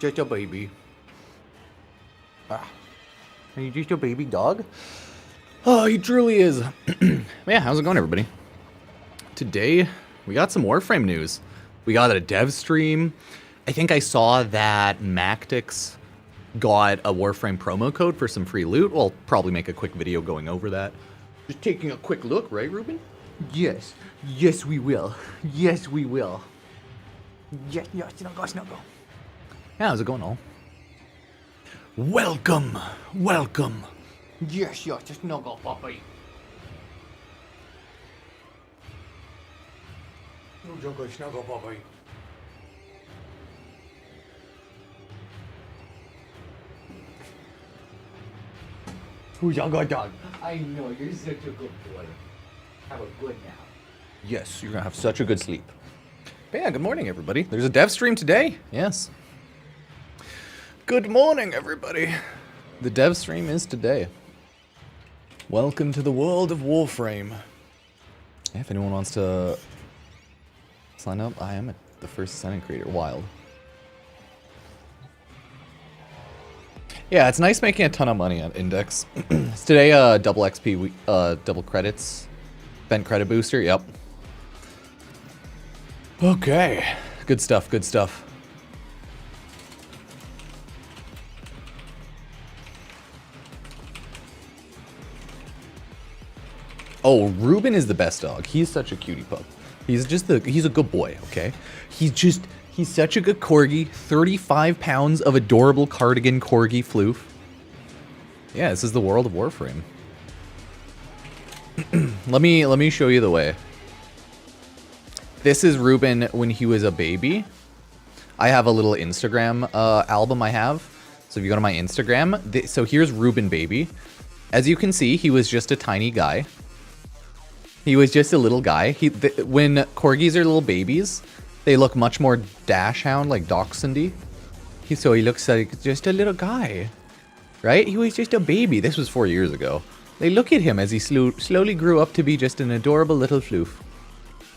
Just a baby. Are you just a baby dog? Oh, he truly is. Yeah, how's it going, everybody? Today, we got some Warframe news. We got a Devstream. I think I saw that Mactix got a Warframe promo code for some free loot. We'll probably make a quick video going over that. Just taking a quick look, right, Reuben? Yes. Yes, we will. Yes, we will. Yes, snuggle, snuggle. Yeah, how's it going, all? Welcome. Welcome. Yes, snuggle, puppy. Snuggle, puppy. Who's your good dog? I know, you're such a good boy. Have a good nap. Yes, you're gonna have such a good sleep. But yeah, good morning, everybody. There's a Devstream today. Yes. Good morning, everybody. The Devstream is today. Welcome to the world of Warframe. Yeah, if anyone wants to sign up, I am the first signing creator. Wild. Yeah, it's nice making a ton of money on Index. It's today, double XP, double credits. Event credit booster, yep. Okay. Good stuff, good stuff. Oh, Reuben is the best dog. He's such a cutie pup. He's a good boy, okay? He's such a good corgi. 35 pounds of adorable cardigan corgi floof. Yeah, this is the world of Warframe. Let me show you the way. This is Reuben when he was a baby. I have a little Instagram album I have. So if you go to my Instagram, so here's Reuben baby. As you can see, he was just a tiny guy. He was just a little guy. When corgis are little babies, they look much more dash hound, like dachshundy. So he looks like just a little guy, right? He was just a baby. This was 4 years ago. They look at him as he slowly grew up to be just an adorable little floof.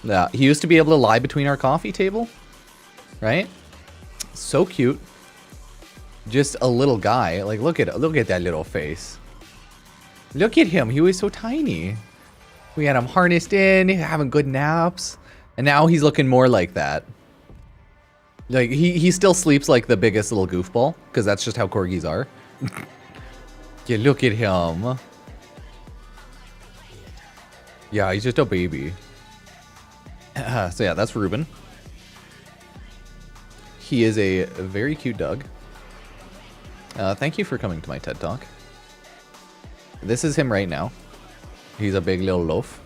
Yeah, he used to be able to lie between our coffee table, right? So cute. Just a little guy. Like, look at that little face. Look at him. He was so tiny. We had him harnessed in, having good naps. And now he's looking more like that. Like, he still sleeps like the biggest little goofball, because that's just how corgis are. Yeah, look at him. Yeah, he's just a baby. So yeah, that's Reuben. He is a very cute dog. Thank you for coming to my TED Talk. This is him right now. He's a big little loaf.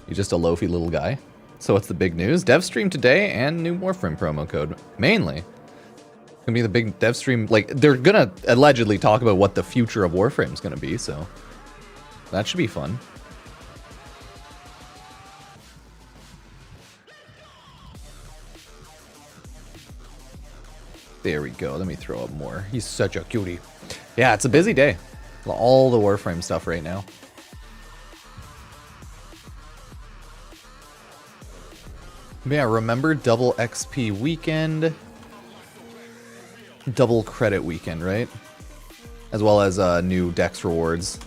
He's just a loafy little guy. So what's the big news? Devstream today and new Warframe promo code. Mainly. It's gonna be the big Devstream. Like, they're gonna allegedly talk about what the future of Warframe is gonna be, so that should be fun. There we go. Let me throw up more. He's such a cutie. Yeah, it's a busy day. All the Warframe stuff right now. But yeah, remember double XP weekend, double credit weekend, right? As well as new Dex rewards.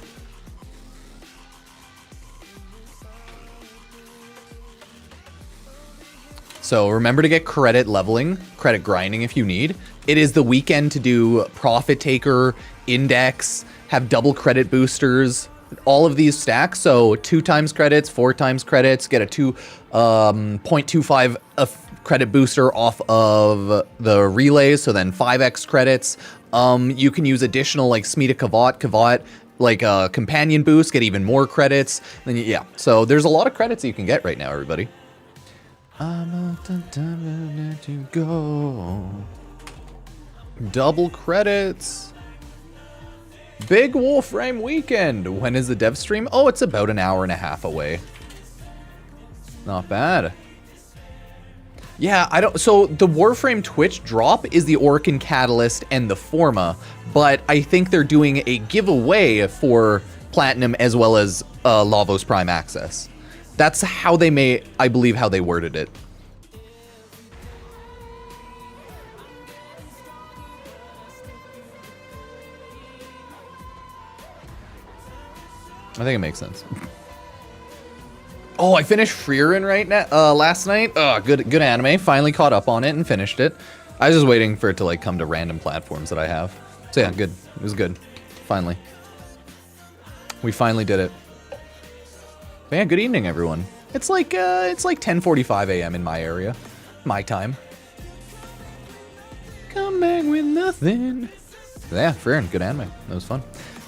So remember to get credit leveling, credit grinding if you need. It is the weekend to do Profit Taker, Index, have double credit boosters, all of these stacks. So 2 times credits, 4 times credits, get a 0.25 credit booster off of the relays. So then 5x credits. You can use additional like Smita Kavat, like a companion boost, get even more credits. Then yeah, so there's a lot of credits that you can get right now, everybody. I'm not the time to let you go. Double credits. Big Warframe weekend. When is the dev stream? Oh, it's about an hour and a half away. Not bad. Yeah, so the Warframe Twitch drop is the Orkin Catalyst and the Forma, but I think they're doing a giveaway for Platinum as well as Lavos Prime Access. That's how they I believe how they worded it. I think it makes sense. Oh, I finished Frieren right now, last night. Oh, good anime. Finally caught up on it and finished it. I was just waiting for it to like come to random platforms that I have. So yeah, good. It was good. Finally. We finally did it. But yeah, good evening, everyone. It's like 10:45 a.m. in my area. My time. Come back with nothing. Yeah, Frieren, good anime. That was fun.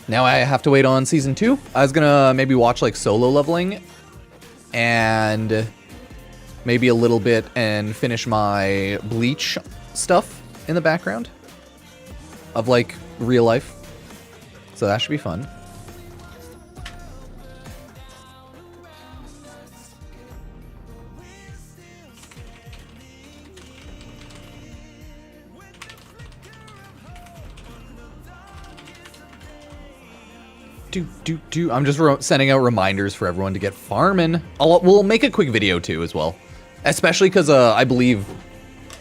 Now I have to wait on season 2. I was gonna maybe watch like solo leveling and maybe a little bit and finish my Bleach stuff in the background of like real life. So that should be fun. I'm just sending out reminders for everyone to get farming. We'll make a quick video too as well. Especially because I believe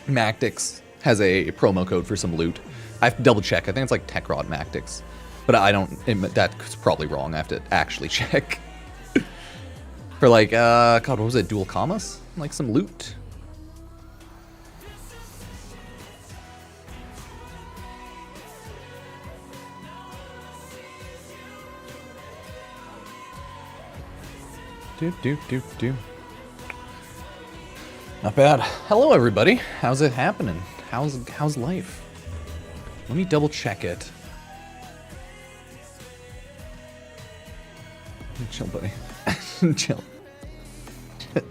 Mactix has a promo code for some loot. I have to double check. I think it's like Techrod Mactix. But I don't, that's probably wrong. I have to actually check. For like, God, what was it? Dual commas? Like some loot. Not bad. Hello, everybody. How's it happening? How's life? Let me double check it. Chill, buddy. Chill.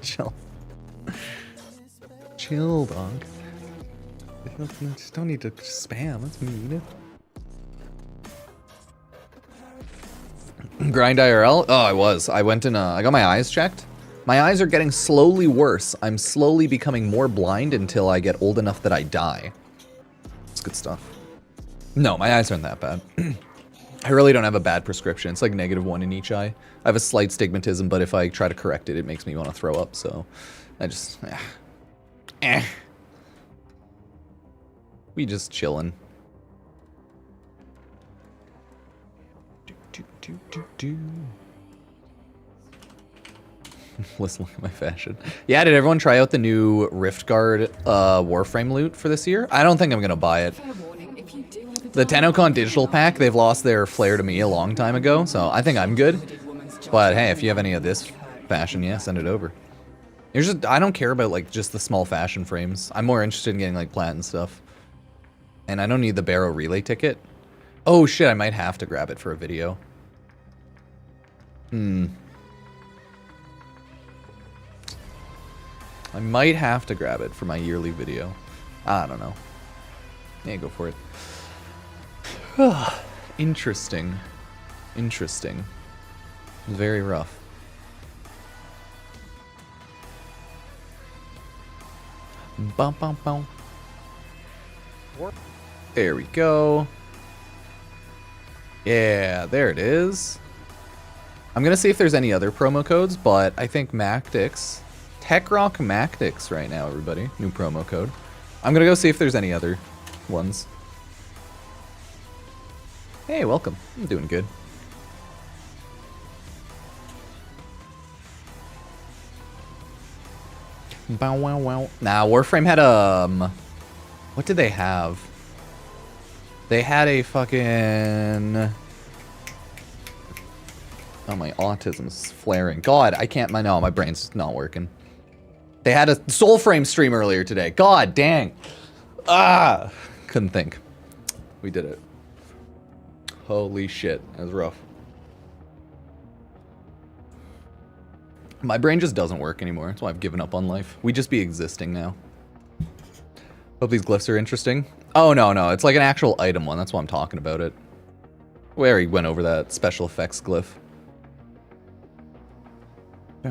Chill. Chill, dog. Just don't need to spam. That's mean. Grind IRL? Oh, I was. I went and I got my eyes checked. My eyes are getting slowly worse. I'm slowly becoming more blind until I get old enough that I die. It's good stuff. No, my eyes aren't that bad. I really don't have a bad prescription. It's like -1 in each eye. I have a slight stigmatism, but if I try to correct it, it makes me want to throw up, so I just... We just chillin'. Let's look at my fashion. Yeah, did everyone try out the new Riftguard Warframe loot for this year? I don't think I'm gonna buy it. The Tenocon digital pack, they've lost their flair to me a long time ago, so I think I'm good. But hey, if you have any of this fashion, yeah, send it over. I don't care about like just the small fashion frames. I'm more interested in getting like plat and stuff. And I don't need the Barrow Relay ticket. Oh shit, I might have to grab it for a video. I might have to grab it for my yearly video. I don't know. Yeah, go for it. Interesting. Interesting. Very rough. Bum, bum, bum. There we go. Yeah, there it is. I'm gonna see if there's any other promo codes, but I think Mactix, TechRock Mactix right now, everybody. New promo code. I'm gonna go see if there's any other ones. Hey, welcome. I'm doing good. Bow wow wow. Nah, Warframe had what did they have? They had a fucking... Oh, my autism's flaring. God, I can't... No, my brain's not working. They had a Soulframe stream earlier today. God dang. Ah! Couldn't think. We did it. Holy shit. That was rough. My brain just doesn't work anymore. That's why I've given up on life. We just be existing now. Hope these glyphs are interesting. Oh, no, no. It's like an actual item one. That's why I'm talking about it. We already went over that special effects glyph. They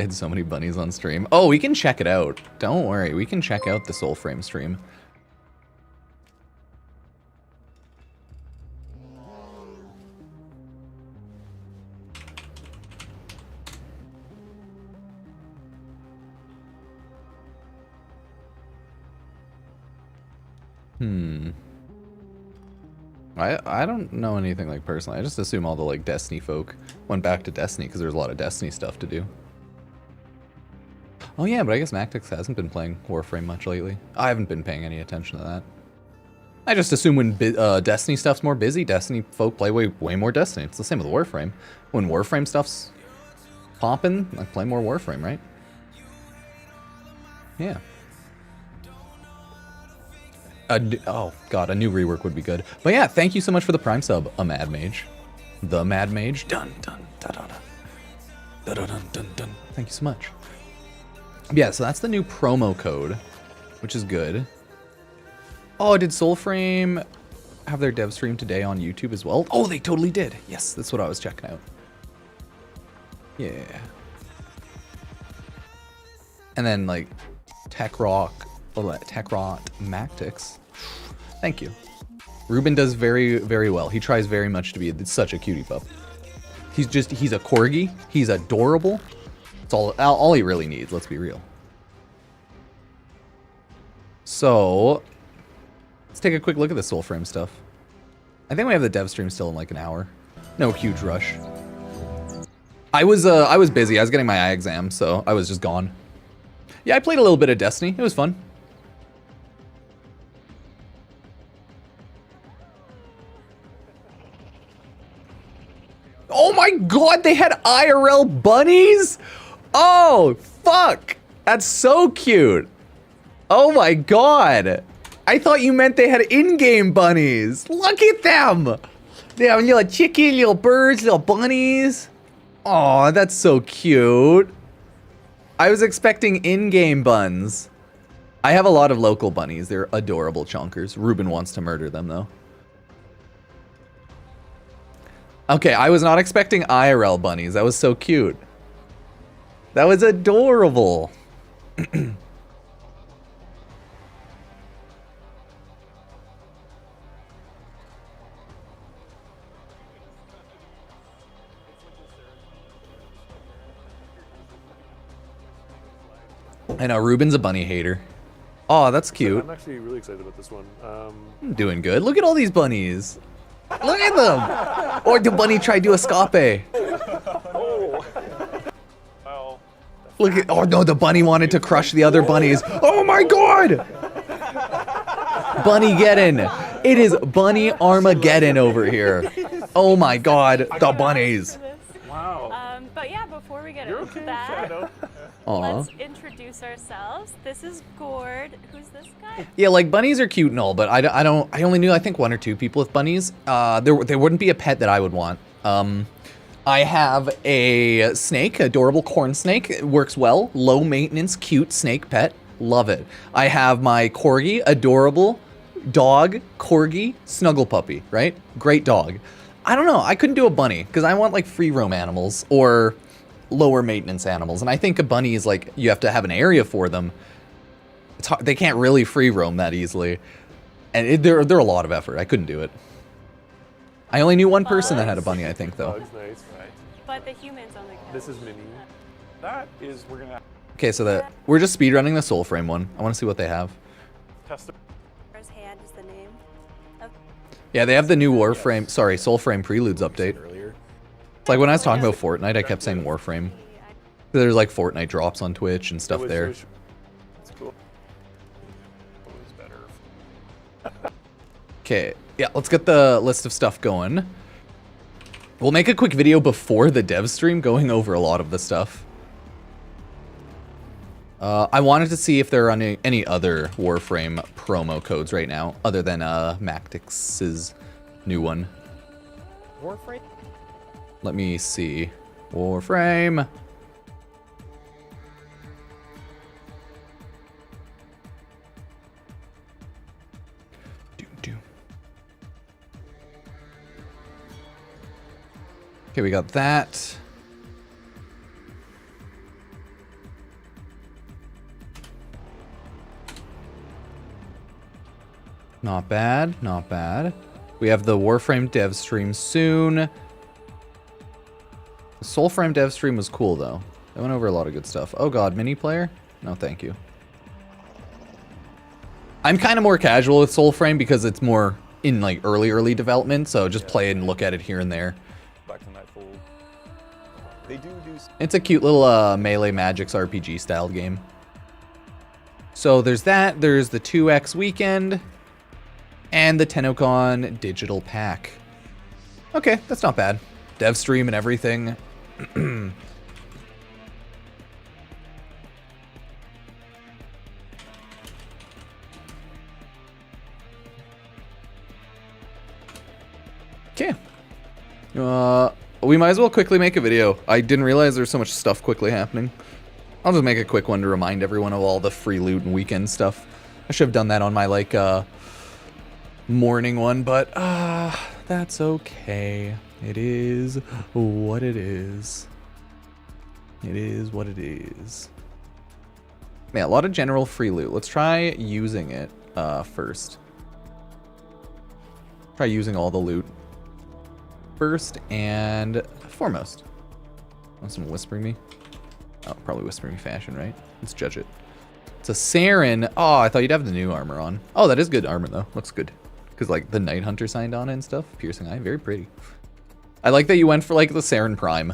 had so many bunnies on stream. Oh, we can check it out. Don't worry. We can check out the Soulframe stream. I don't know anything like personally. I just assume all the like Destiny folk went back to Destiny because there's a lot of Destiny stuff to do. Oh yeah, but I guess Mactix hasn't been playing Warframe much lately. I haven't been paying any attention to that. I just assume when Destiny stuff's more busy, Destiny folk play way more Destiny. It's the same with Warframe. When Warframe stuff's popping, I play more Warframe, right? Yeah. Oh god, a new rework would be good. But yeah, thank you so much for the Prime sub, a Mad Mage. The Mad Mage. Dun dun dun dun dun dun dun dun dun. Thank you so much. Yeah, so that's the new promo code, which is good. Oh, did Soulframe have their dev stream today on YouTube as well? Oh, they totally did. Yes, that's what I was checking out. Yeah. And then like Tech Rot Mactix. Thank you. Reuben does very, very well. He tries very much to be such a cutie pup. He's a corgi. He's adorable. It's all he really needs, let's be real. So, let's take a quick look at the Soulframe stuff. I think we have the dev stream still in like an hour. No huge rush. I was busy. I was getting my eye exam, so I was just gone. Yeah, I played a little bit of Destiny. It was fun. Oh my god, they had IRL bunnies? Oh, fuck. That's so cute. Oh my god. I thought you meant they had in-game bunnies. Look at them. They have little chicken, little birds, little bunnies. Oh, that's so cute. I was expecting in-game buns. I have a lot of local bunnies. They're adorable chonkers. Reuben wants to murder them, though. Okay, I was not expecting IRL bunnies. That was so cute. That was adorable. I know, Reuben's a bunny hater. Oh, that's cute. I'm actually really excited about this one. I'm doing good. Look at all these bunnies. Look at them. Or the bunny tried to escape. Oh. Well. Look at, oh no, the bunny wanted to crush the other bunnies. Oh my god! Bunny-geddon. It is Bunny Armageddon over here. Oh my god, the bunnies. Wow. But yeah, before we get You're into okay, that, Shadow. let's introduce ourselves. This is Gord. Who's this guy? Yeah, like bunnies are cute and all, but I only knew I think 1 or 2 people with bunnies. There wouldn't be a pet that I would want. I have a snake, adorable corn snake. It works well. Low maintenance, cute snake pet. Love it. I have my corgi, adorable dog, corgi, snuggle puppy, right? Great dog. I don't know. I couldn't do a bunny because I want like free roam animals or lower maintenance animals. And I think a bunny is like, you have to have an area for them. It's hard, they can't really free roam that easily. And they're a lot of effort. I couldn't do it. I only knew one person that had a bunny, I think, though. Dog's nice. Right. But the humans only count. This is Minnie. That is, we're gonna Okay, so we're just speedrunning the Soulframe one. I want to see what they have. test it. First hand is the name. Of Yeah, they have the new Warframe, sorry, Soulframe Preludes update. Earlier. It's like when I was talking about Fortnite, I kept saying Warframe. There's like Fortnite drops on Twitch and stuff there. That's cool. Always better. Okay, yeah, let's get the list of stuff going. We'll make a quick video before the dev stream going over a lot of the stuff. I wanted to see if there are any other Warframe promo codes right now, other than Mactix's new one. Warframe? Let me see. Warframe. Okay, we got that. Not bad, not bad. We have the Warframe dev stream soon. The Soulframe dev stream was cool though. They went over a lot of good stuff. Oh god, mini player? No, thank you. I'm kind of more casual with Soulframe because it's more in like early development, so just play it and look at it here and there. Back to Nightfold. They do. It's a cute little Melee Magics RPG styled game. So there's that. There's the 2X weekend and the Tenocon digital pack. Okay, that's not bad. Devstream and everything. Okay. We might as well quickly make a video. I didn't realize there's so much stuff quickly happening. I'll just make a quick one to remind everyone of all the free loot and weekend stuff. I should have done that on my, like, morning one, but, that's okay. It is what it is. It is what it is. Yeah, a lot of general free loot. Let's try using it, first. Try using all the loot first and foremost. Want someone whispering me? Oh, probably whispering me fashion, right? Let's judge it. It's a Saren. Oh, I thought you'd have the new armor on. Oh, that is good armor, though. Looks good. Because, like, the Night Hunter signed on it and stuff. Piercing eye. Very pretty. I like that you went for, like, the Saren Prime.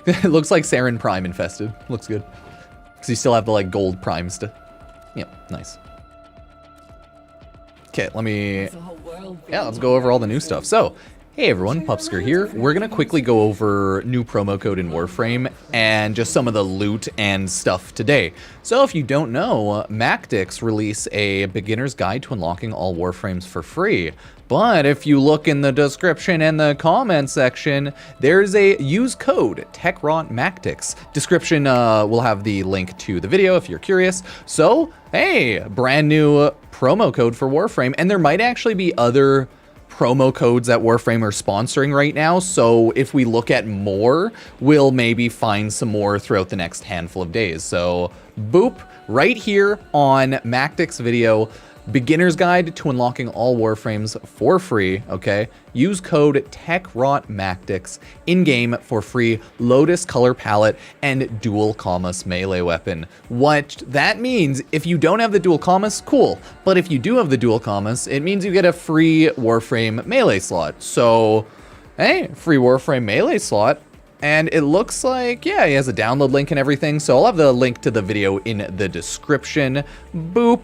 It looks like Saren Prime infested. Looks good. Because you still have the, like, gold Prime stuff. Yep, nice. Okay, let me... Yeah, let's go over all the new stuff. So, hey everyone, Pupsker here. We're gonna quickly go over new promo code in Warframe and just some of the loot and stuff today. So if you don't know, Macdix release a beginner's guide to unlocking all Warframes for free. But if you look in the description and the comment section, there's a use code, TechRotMacdix. Description will have the link to the video if you're curious. So, hey, brand new promo code for Warframe, and there might actually be other promo codes that Warframe are sponsoring right now, so if we look at more, we'll maybe find some more throughout the next handful of days. So, boop, right here on Macdix video, beginner's guide to unlocking all Warframes for free, okay? Use code TechRotMacdix in-game for free Lotus color palette and dual commas melee weapon. What that means, if you don't have the dual commas, cool. But if you do have the dual commas, it means you get a free Warframe melee slot. So, hey, free Warframe melee slot. And it looks like, yeah, he has a download link and everything. So I'll have the link to the video in the description. Boop.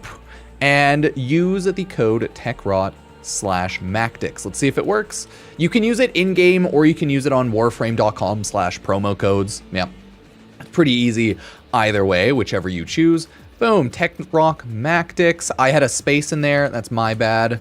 And use the code TechRot/Macdix. Let's see if it works. You can use it in-game or you can use it on warframe.com/promo codes. Yeah, pretty easy either way, whichever you choose. Boom, TechRotMacdix. I had a space in there, that's my bad.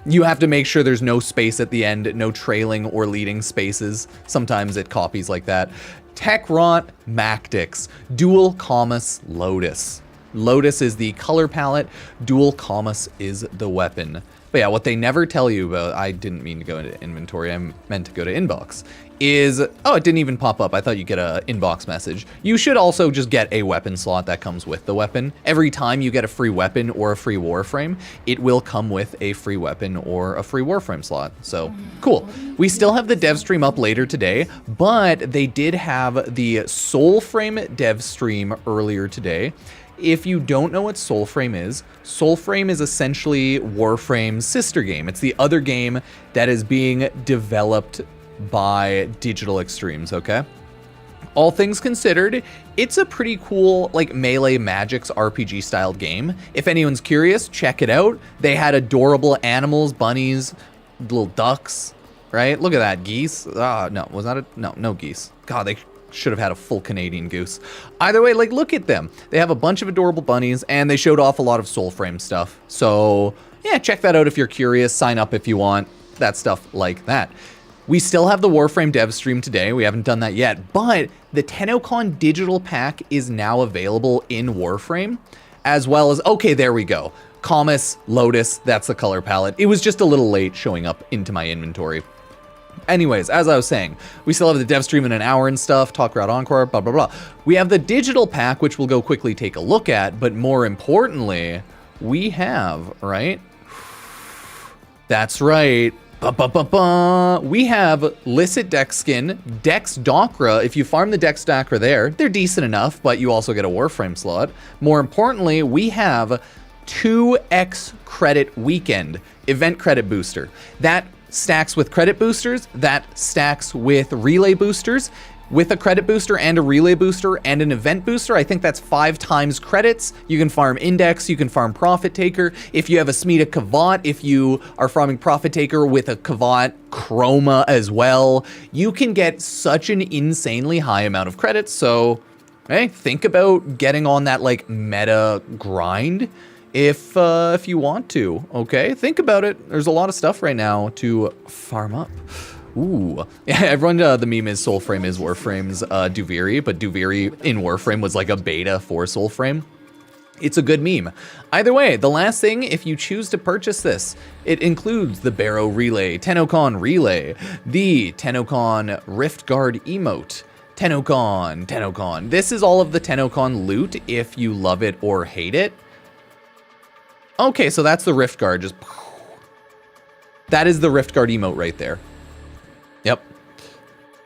You have to make sure there's no space at the end, no trailing or leading spaces. Sometimes it copies like that. TechRotMacdix, dual commas Lotus. Lotus is the color palette, dual commas is the weapon. But yeah, what they never tell you about, I didn't mean to go into inventory, I meant to go to inbox, is, oh, it didn't even pop up. I thought you get a inbox message. You should also just get a weapon slot that comes with the weapon. Every time you get a free weapon or a free Warframe, it will come with a free weapon or a free Warframe slot. So, cool. We still have the Devstream up later today, but they did have the Soulframe Devstream earlier today. If you don't know what Soulframe is essentially Warframe's sister game. It's the other game that is being developed by Digital Extremes, okay? All things considered, it's a pretty cool, like, Melee Magics RPG styled game. If anyone's curious, check it out. They had adorable animals, bunnies, little ducks, right? Look at that, geese. No, was that no geese. God, they should have had a full Canadian goose. Either way, like, look at them. They have a bunch of adorable bunnies, and they showed off a lot of Soulframe stuff. So, yeah, check that out if you're curious. Sign up if you want. That stuff like that. We still have the Warframe Devstream today. We haven't done that yet, but the Tenocon digital pack is now available in Warframe, as well as, okay, there we go. Commas, Lotus, that's the color palette. It was just a little late showing up into my inventory. Anyways, as I was saying, we still have the Devstream in an hour and stuff, Talk Route Encore, blah, blah, blah. We have the digital pack, which we'll go quickly take a look at, but more importantly, we have, right? That's right. We have Licit Dex Skin, Dex Docra. If you farm the Dex Docra there, they're decent enough, but you also get a Warframe slot. More importantly, we have 2x credit weekend event credit booster. That stacks with credit boosters, that stacks with relay boosters. With a credit booster and a relay booster and an event booster, I think that's 5 times credits. You can farm Index, you can farm Profit Taker. If you have a Smita Kavat, if you are farming Profit Taker with a Kavat Chroma as well, you can get such an insanely high amount of credits. So, hey, think about getting on that like meta grind if you want to, okay? Think about it. There's a lot of stuff right now to farm up. Ooh. Yeah, everyone, the meme is Soulframe is Warframe's Duviri, but Duviri in Warframe was like a beta for Soulframe. It's a good meme. Either way, the last thing, if you choose to purchase this, it includes the Barrow Relay, Tennokan Relay, the Tennokan Rift Guard emote, Tennokan. This is all of the Tennokan loot if you love it or hate it. Okay, so that's the Rift Guard, just... That is the Rift Guard emote right there. Yep.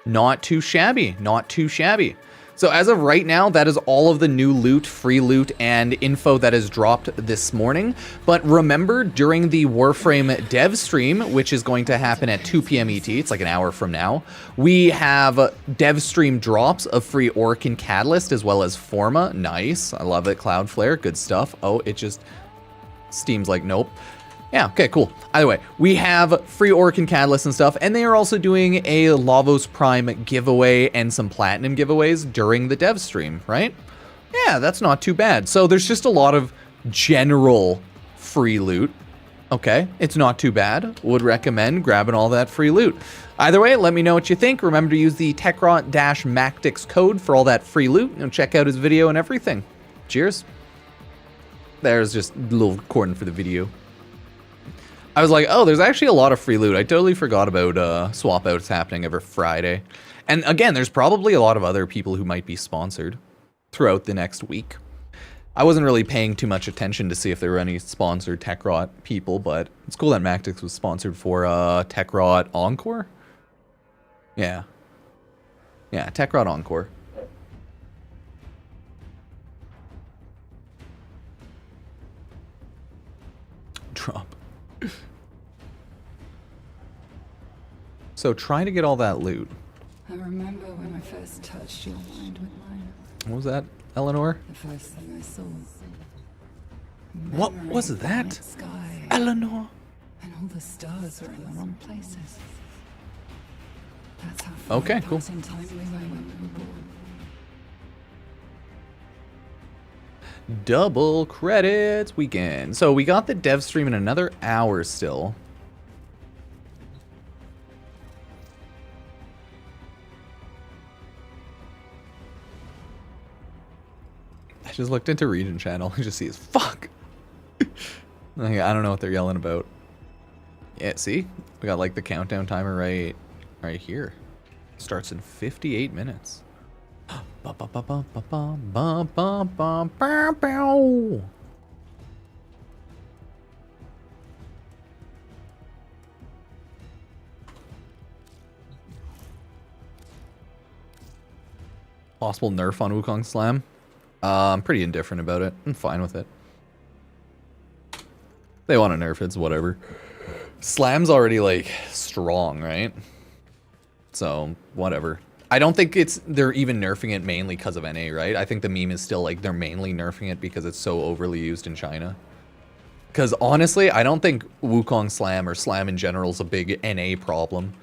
Not too shabby. Not too shabby. So as of right now, that is all of the new loot, free loot, and info that has dropped this morning. But remember, during the Warframe dev stream, which is going to happen at 2 p.m. ET, it's like an hour from now, we have dev stream drops of free Orc and Catalyst, as well as Forma. Nice. I love it. Cloudflare. Good stuff. Oh, it just... Steam's like, nope. Yeah, okay, cool. Either way, we have free Orc and Catalyst and stuff, and they are also doing a Lavos Prime giveaway and some Platinum giveaways during the dev stream, right? Yeah, that's not too bad. So there's just a lot of general free loot. Okay, it's not too bad. Would recommend grabbing all that free loot. Either way, let me know what you think. Remember to use the Techrot-Mactix code for all that free loot, and check out his video and everything. Cheers. There's just a little recording for the video. I was like, oh, there's actually a lot of free loot. I totally forgot about swap outs happening every Friday. And again, there's probably a lot of other people who might be sponsored throughout the next week. I wasn't really paying too much attention to see if there were any sponsored Techrot people, but it's cool that Mactix was sponsored for Techrot Encore. Yeah. Yeah, Techrot Encore. Drop. So try to get all that loot. I remember when I first touched your mind with mine. What was that, Eleanor? The first thing I saw. What Memory was of the that? night sky. Eleanor? And all the stars were in the wrong places. That's how far Okay, cool. apart in time we were when we were born. Double credits weekend. So we got the dev stream in another hour still. I just looked into region channel. I just see his fuck. Like, I don't know what they're yelling about. Yeah, see? We got like the countdown timer right here. Starts in 58 minutes. Possible nerf on Wukong Slam. I'm pretty indifferent about it. I'm fine with it. They want to nerf it, it's whatever. Slam's already like strong, right? So whatever. I don't think they're even nerfing it mainly because of NA, right? I think the meme is still like they're mainly nerfing it because it's so overly used in China. Because honestly, I don't think Wukong Slam or Slam in general is a big NA problem.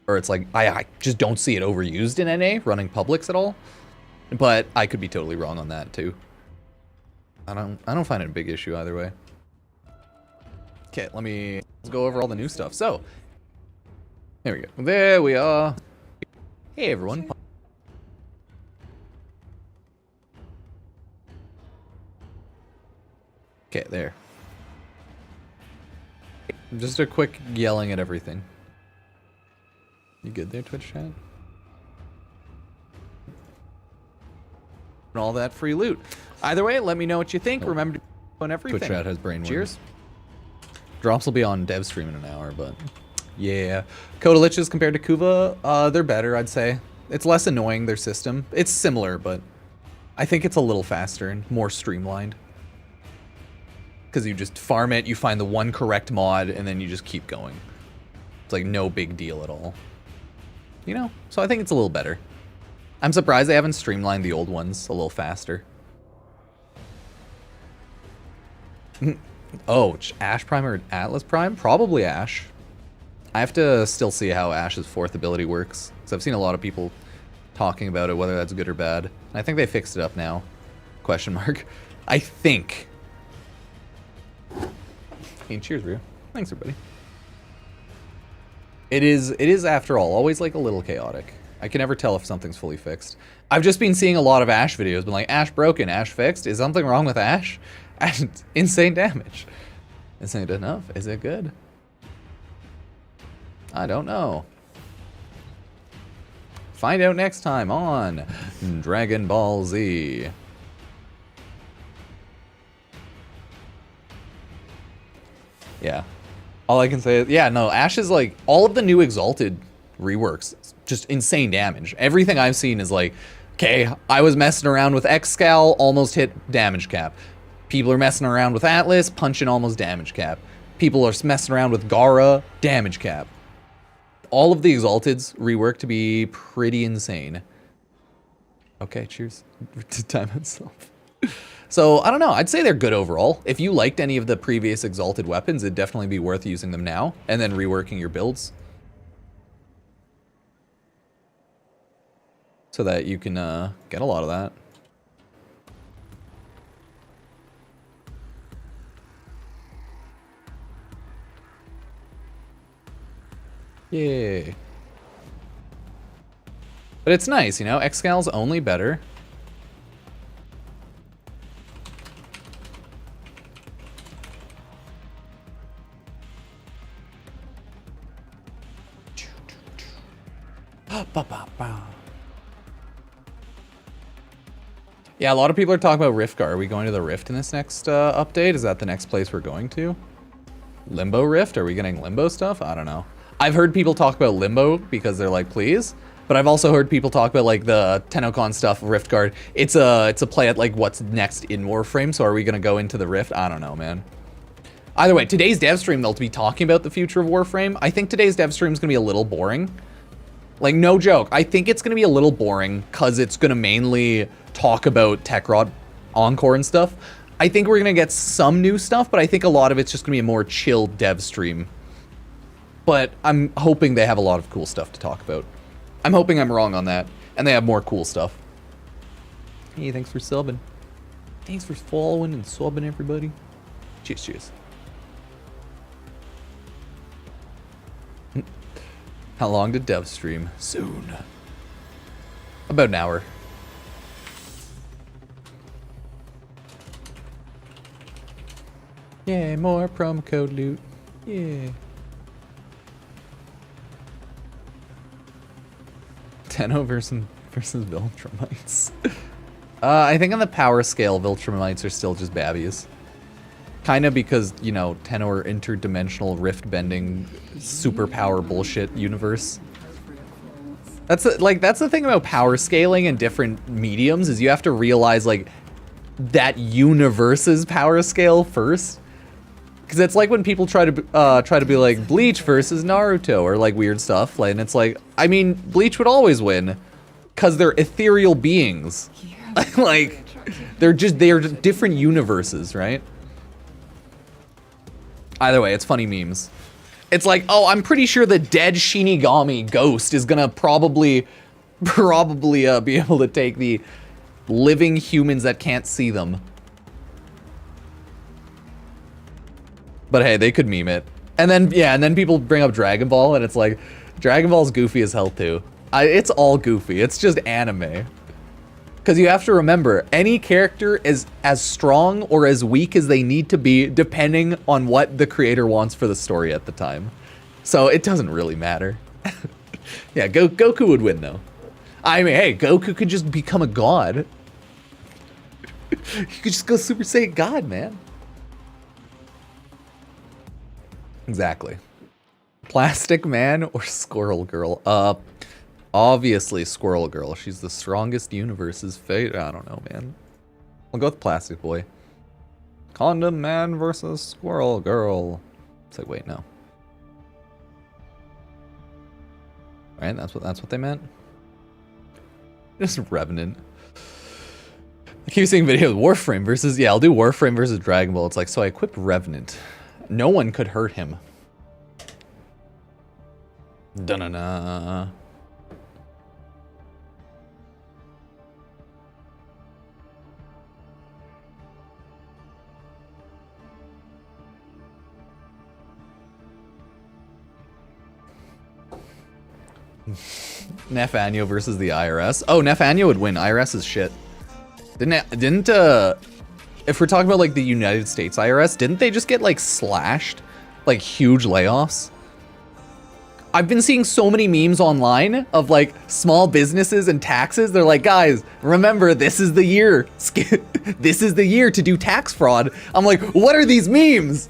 Or it's like, I just don't see it overused in NA, running Publics at all. But I could be totally wrong on that too. I don't find it a big issue either way. Okay, let's go over all the new stuff. So, there we go. There we are. Hey everyone. Okay, there. Just a quick yelling at everything. You good there, Twitch chat? And all that free loot. Either way, let me know what you think. Remember to on everything. Twitch chat has brain Cheers. Drops will be on dev stream in an hour, but yeah. Kodaliches compared to Kuva, they're better, I'd say. It's less annoying, their system. It's similar, but I think it's a little faster and more streamlined. Because you just farm it, you find the one correct mod, and then you just keep going. It's like no big deal at all. You know? So I think it's a little better. I'm surprised they haven't streamlined the old ones a little faster. Oh, Ash Prime or Atlas Prime? Probably Ash. I have to still see how Ash's 4th ability works. Because I've seen a lot of people talking about it, whether that's good or bad. I think they fixed it up now. Question mark. I think. Hey, cheers, Ryu. Thanks, everybody. It is after all, always like a little chaotic. I can never tell if something's fully fixed. I've just been seeing a lot of Ash videos, been like, Ash broken, Ash fixed. Is something wrong with Ash? And insane damage. Is it enough? Is it good? I don't know. Find out next time on Dragon Ball Z. Yeah. All I can say is, yeah, no, Ash is like, all of the new Exalted reworks, just insane damage. Everything I've seen is like, okay, I was messing around with X-Scal, almost hit damage cap. People are messing around with Atlas, punching almost damage cap. People are messing around with Gara, damage cap. All of the Exalteds rework to be pretty insane. Okay, cheers to time itself. So, I don't know. I'd say they're good overall. If you liked any of the previous Exalted weapons, it'd definitely be worth using them now, and then reworking your builds. So that you can get a lot of that. Yay. But it's nice, you know? X-Scal's only better. Yeah, a lot of people are talking about Rift Guard. Are we going to the Rift in this next update? Is that the next place we're going to? Limbo Rift? Are we getting Limbo stuff? I don't know. I've heard people talk about Limbo because they're like, please. But I've also heard people talk about like the Tennokan stuff, Rift Guard. It's a play at like what's next in Warframe. So are we gonna go into the Rift? I don't know, man. Either way, today's Devstream, they'll be talking about the future of Warframe. I think today's Devstream is gonna be a little boring. Like, no joke. I think it's gonna be a little boring because it's gonna mainly talk about Techrod, Encore and stuff. I think we're gonna get some new stuff, but I think a lot of it's just gonna be a more chill Devstream. But I'm hoping they have a lot of cool stuff to talk about. I'm hoping I'm wrong on that, and they have more cool stuff. Hey, thanks for subbing. Thanks for following and subbing, everybody. Cheers, cheers. How long did Dev stream? Soon. About an hour. Yeah, more promo code loot. Yeah. Tenno versus Viltrumites. I think on the power scale, Viltrumites are still just babbies. Kind of because, you know, Tenno are interdimensional rift bending superpower bullshit universe. That's the thing about power scaling in different mediums is you have to realize like that universe's power scale first. Because it's like when people try to be like Bleach versus Naruto or like weird stuff, like, and it's like, I mean, Bleach would always win because they're ethereal beings. Like, they're different universes, right? Either way, it's funny memes. It's like, oh, I'm pretty sure the dead Shinigami ghost is gonna probably be able to take the living humans that can't see them. But hey, they could meme it. And then, yeah, and then people bring up Dragon Ball, and it's like, Dragon Ball's goofy as hell too. It's all goofy. It's just anime. Because you have to remember, any character is as strong or as weak as they need to be, depending on what the creator wants for the story at the time. So it doesn't really matter. Yeah, Goku would win though. I mean, hey, Goku could just become a god. You could just go Super Saiyan God, man. Exactly. Plastic Man or Squirrel Girl? Obviously Squirrel Girl. She's the strongest universe's fate. I don't know, man. I'll go with Plastic Boy. Condom man versus squirrel girl. It's like, wait, no. Right, that's what they meant. Just Revenant. I keep seeing videos Warframe versus, yeah, I'll do Warframe versus Dragon Ball. It's like, so I equipped Revenant. No one could hurt him. Dun-na-na. Nathaniel versus the IRS. Oh, Nathaniel would win. IRS is shit. If we're talking about like the United States IRS, didn't they just get like slashed? Like huge layoffs? I've been seeing so many memes online of like small businesses and taxes. They're like, guys, remember, this is the year. This is the year to do tax fraud. I'm like, what are these memes?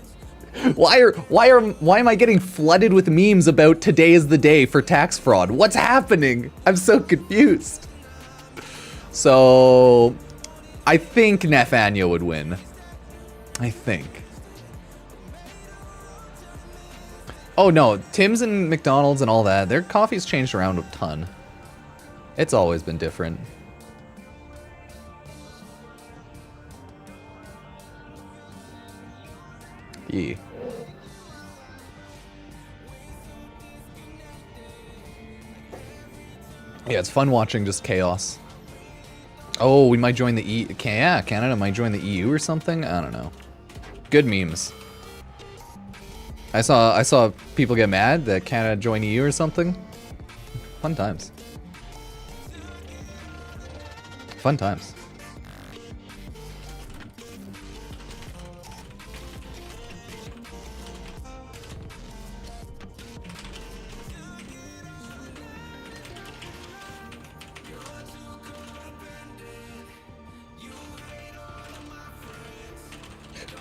Why am I getting flooded with memes about today is the day for tax fraud? What's happening? I'm so confused. So I think Nathaniel would win. I think. Oh no, Tim's and McDonald's and all that, their coffee's changed around a ton. It's always been different. Yeah. Yeah, it's fun watching just chaos. Oh, we might join the yeah, Canada might join the EU or something. I don't know. Good memes. I saw people get mad that Canada joined EU or something. Fun times. Fun times.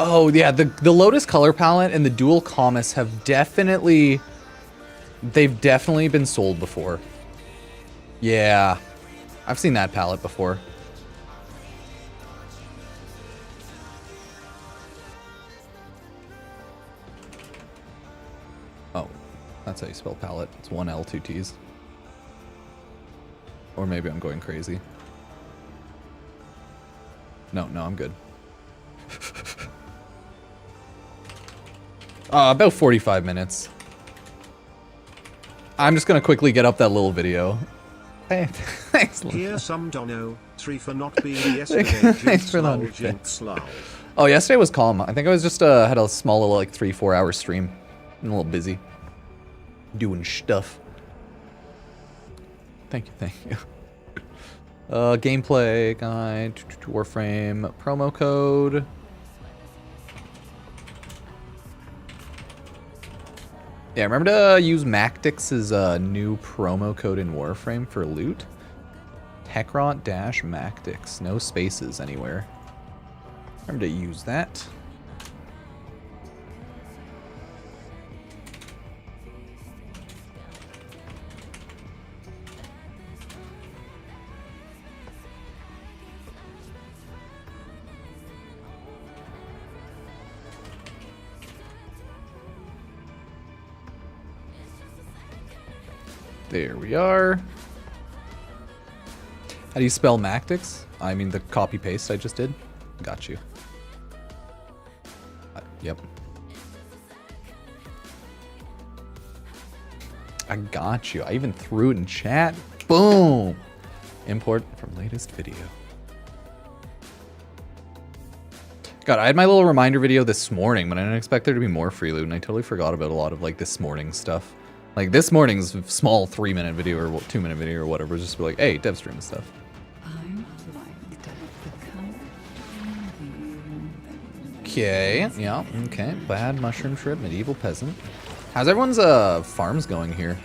Oh yeah, the Lotus color palette and the dual commas have definitely been sold before. Yeah, I've seen that palette before. Oh, that's how you spell palette. It's one L, two T's. Or maybe I'm going crazy. No, I'm good. About 45 minutes. I'm just gonna quickly get up that little video. Hey, thanks. Here's some dono. 3 for not being yesterday. Thanks for the jinx. Oh, yesterday was calm. I think I was just had a small little like 3-4 hour stream. I'm a little busy. Doing stuff. Thank you. Gameplay guide, Warframe, promo code. Yeah, remember to use Mactix's new promo code in Warframe for loot? Techrot-Mactix, no spaces anywhere. Remember to use that. There we are. How do you spell Mactix? I mean the copy paste I just did. Got you. Yep. I got you. I even threw it in chat. Boom! Import from latest video. God, I had my little reminder video this morning, but I didn't expect there to be more free loot, and I totally forgot about a lot of like this morning stuff. Like this morning's small 3-minute video or 2-minute video or whatever, just be like, hey, Devstream and stuff. Okay, yeah, okay. Bad mushroom trip, medieval peasant. How's everyone's farms going here?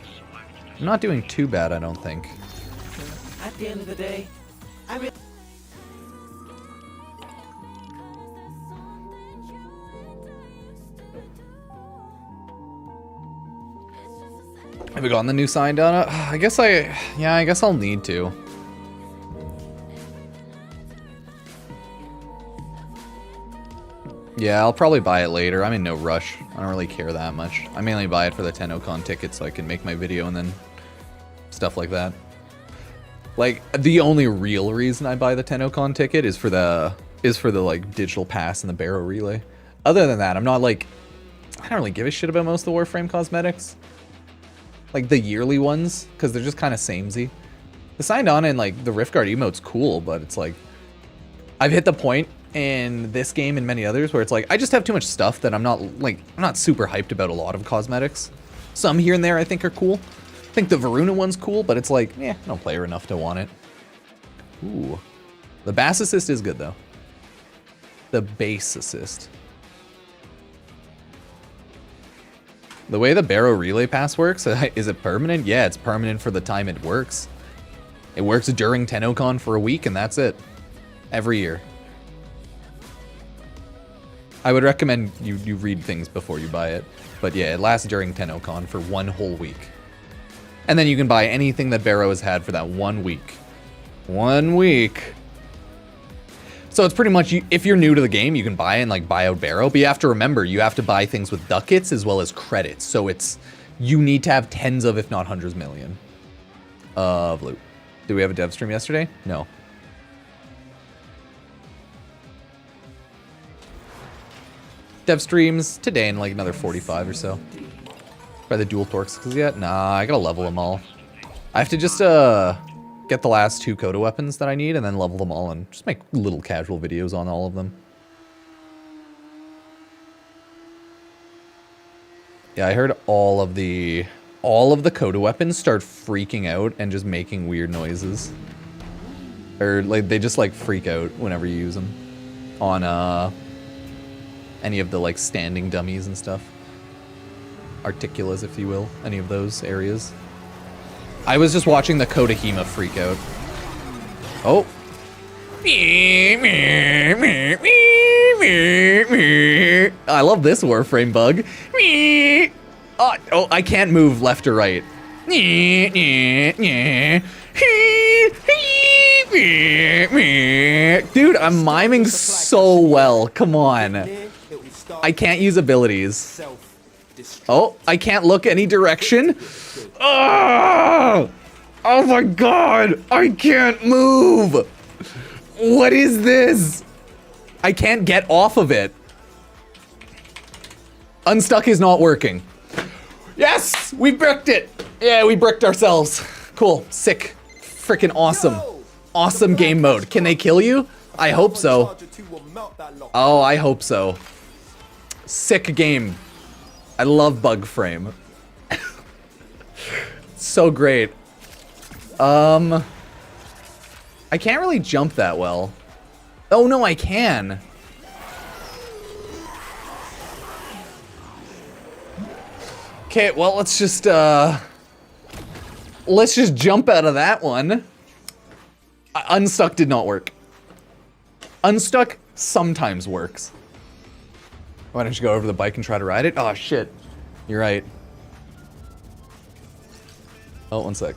I'm not doing too bad, I don't think. At the end of the day, Have we gotten the new sign done? I guess I'll need to. Yeah, I'll probably buy it later. I'm in no rush. I don't really care that much. I mainly buy it for the TennoCon ticket so I can make my video and then stuff like that. Like, the only real reason I buy the TennoCon ticket is for the like digital pass and the barrel relay. Other than that, I'm not like, I don't really give a shit about most of the Warframe cosmetics. Like the yearly ones, because they're just kind of samey. The signed on and like the Riftguard emote's cool, but it's like, I've hit the point in this game and many others where it's like, I just have too much stuff that I'm not super hyped about a lot of cosmetics. Some here and there I think are cool. I think the Varuna one's cool, but it's like, I don't play her enough to want it. Ooh. The bass assist is good though. The bass assist. The way the barrel relay pass works, is it permanent? Yeah, it's permanent for the time it works. It works during TennoCon for a week and that's it. Every year. I would recommend you read things before you buy it. But yeah, it lasts during TennoCon for 1 whole week. And then you can buy anything that Barrow has had for that 1 week. 1 week. So it's pretty much, if you're new to the game, you can buy and like buy out Barrow. But you have to remember, you have to buy things with ducats as well as credits. So it's, you need to have tens of, if not hundreds million of loot. Did we have a dev stream yesterday? No. Dev streams today in like another 45 or so. By the dual torques yet? Nah, I gotta level them all. I have to just get the last 2 Coda weapons that I need and then level them all and just make little casual videos on all of them. Yeah, I heard all of the Coda weapons start freaking out and just making weird noises. Or like they just like freak out whenever you use them on any of the like standing dummies and stuff. Articulas, if you will, any of those areas. I was just watching the Kodahima freak out. Oh. I love this Warframe bug. Oh, I can't move left or right. Dude, I'm miming so well. Come on. I can't use abilities. Oh, I can't look any direction. Oh my god, I can't move. What is this? I can't get off of it. Unstuck is not working. Yes, we bricked it. Yeah, we bricked ourselves. Cool, sick, freaking awesome. Awesome game mode. Can they kill you? I hope so. Oh, I hope so. Sick game. I love bug frame. So great. I can't really jump that well. Oh no, I can. Okay, well let's just jump out of that one. Unstuck did not work. Unstuck sometimes works. Why don't you go over the bike and try to ride it? Oh shit. You're right. Oh, 1 sec.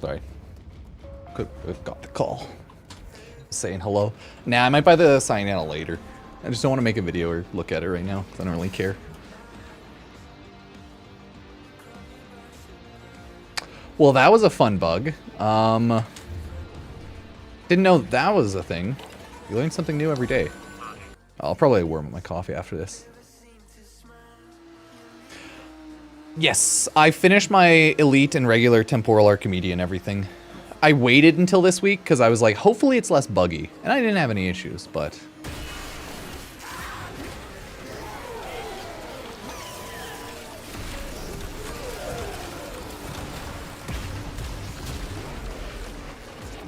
Sorry. Could have got the call. Saying hello. Nah, I might buy the sign out later. I just don't want to make a video or look at it right now. I don't really care. Well, that was a fun bug. Didn't know that was a thing. You learn something new every day. I'll probably warm up my coffee after this. Yes, I finished my Elite and regular Temporal Archimedes and everything. I waited until this week because I was like, hopefully it's less buggy. And I didn't have any issues, but...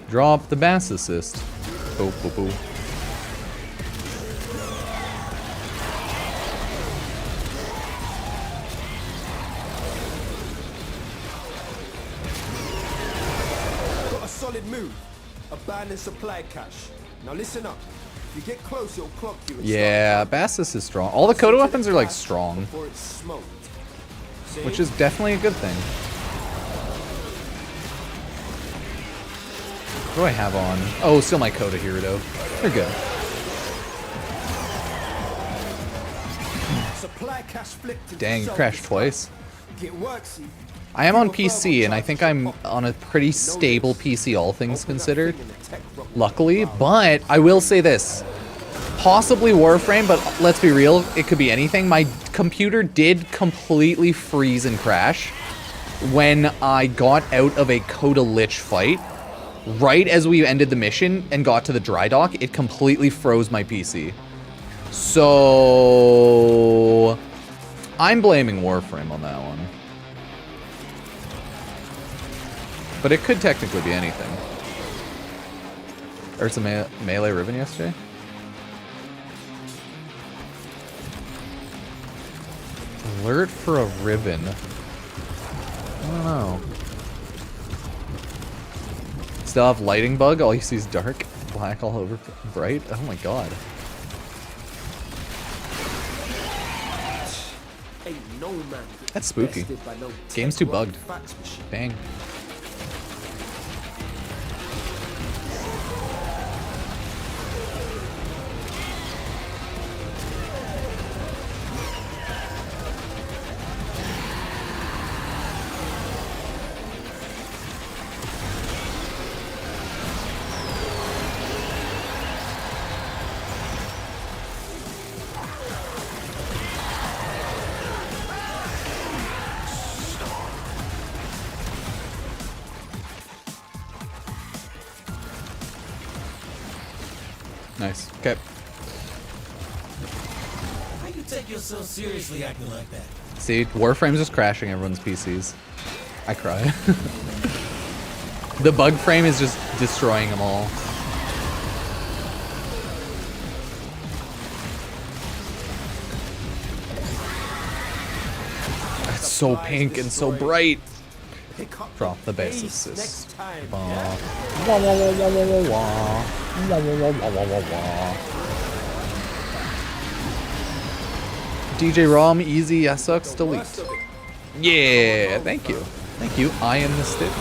Drop the bass assist. Boop, boop, boop. Got a solid move. Abandoned supply cache. Now listen up. If you get close, it'll clock you. Yeah, Bassus is strong. All the Coda weapons are like strong, Before it's smoked. which is definitely a good thing. What do I have on? Oh, still my Coda Hero. They're good. Supply cache flipped into Dang, shoulder crashed stuff. twice. Get worksy. I am on PC, and I think I'm on a pretty stable PC, all things considered. Luckily, but I will say this. Possibly Warframe, but let's be real, it could be anything. My computer did completely freeze and crash when I got out of a Coda Lich fight. Right as we ended the mission and got to the dry dock, it completely froze my PC. So... I'm blaming Warframe on that one. But it could technically be anything. Or some melee ribbon yesterday? Alert for a ribbon. I don't know. Still have lighting bug, all you see is dark, black all over bright. Oh my god. Ain't no man That's spooky. bested by no Game's too bugged. fax machine. Bang. Nice. Okay. How you take yourself seriously acting like that? See, Warframe's just crashing everyone's PCs. I cry. The bug frame is just destroying them all. It's so pink and so bright. Drop the base assist. Next time. Wah, wah, wah, wah, wah, wah, wah. Wah, wah, wah, wah, wah, wah, wah. DJ ROM, easy, SX, delete. Yeah, thank you. Thank you. I am the stick.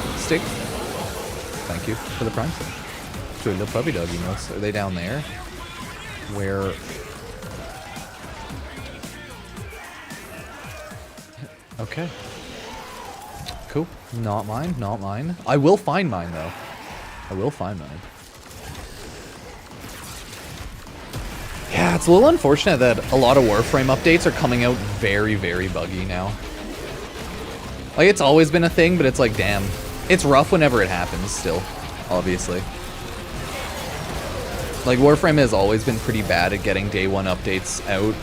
Thank you for the prime fish. To a little puppy dog emotes. Are they down there? Where? Okay. Cool. Not mine. Not mine. I will find mine though. I will find mine. Yeah, it's a little unfortunate that a lot of Warframe updates are coming out very, very buggy now. Like, it's always been a thing, but it's like, damn. It's rough whenever it happens still, obviously. Like, Warframe has always been pretty bad at getting day one updates out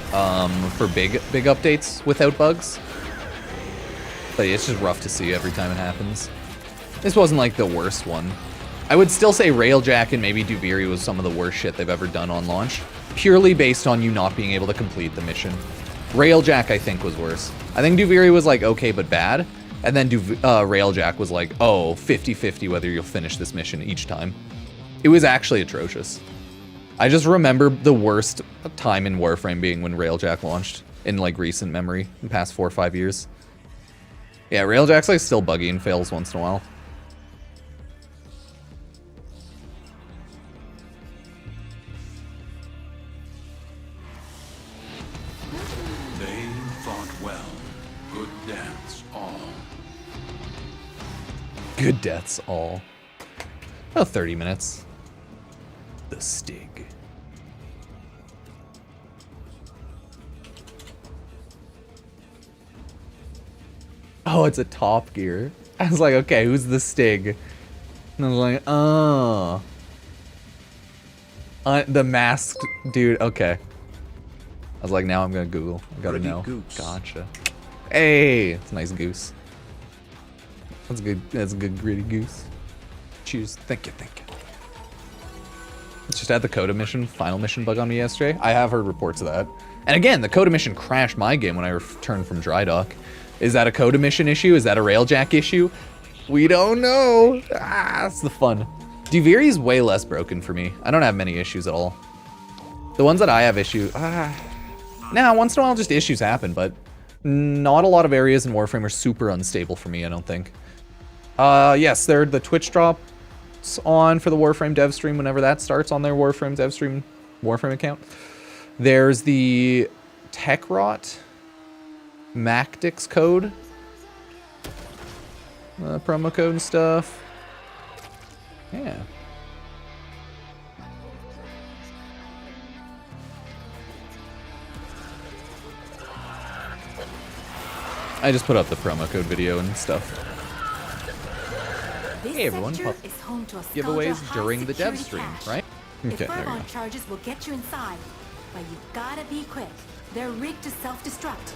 for big updates without bugs. But it's just rough to see every time it happens. This wasn't like the worst one. I would still say Railjack and maybe Duviri was some of the worst shit they've ever done on launch. Purely based on you not being able to complete the mission. Railjack, I think, was worse. I think Duviri was like okay but bad. And then Railjack was like, oh, 50-50 whether you'll finish this mission each time. It was actually atrocious. I just remember the worst time in Warframe being when Railjack launched in like recent memory, in the past 4 or 5 years. Yeah, Railjack's like still buggy and fails once in a while. Good deaths all. About 30 minutes. The Stig. Oh, it's a Top Gear. I was like, okay, who's the Stig? And I was like, oh. The masked dude, okay. I was like, now I'm gonna Google. I gotta Gritty know. goose. Gotcha. Hey, it's a nice goose. That's good. That's a good gritty goose. Cheers. Thank you. Thank you. Just had the Coda mission, final mission bug on me yesterday. I have heard reports of that. And again, the Coda mission crashed my game when I returned from dry dock. Is that a Coda mission issue? Is that a Railjack issue? We don't know. Ah, that's the fun. Duviri's way less broken for me. I don't have many issues at all. The ones that I have issue, now once in a while just issues happen, but not a lot of areas in Warframe are super unstable for me, I don't think. Yes, they're the Twitch drops on for the Warframe Devstream whenever that starts on their Warframe Devstream Warframe account. There's the Tech Rot Mactix code, promo code and stuff. Yeah. I just put up the promo code video and stuff. This Hey everyone, sector is home to a giveaways Skullja during the dev high-security stream, cache. right? The Okay, there you go. Furbon charges will get you inside, but you gotta be quick. They're rigged to self-destruct.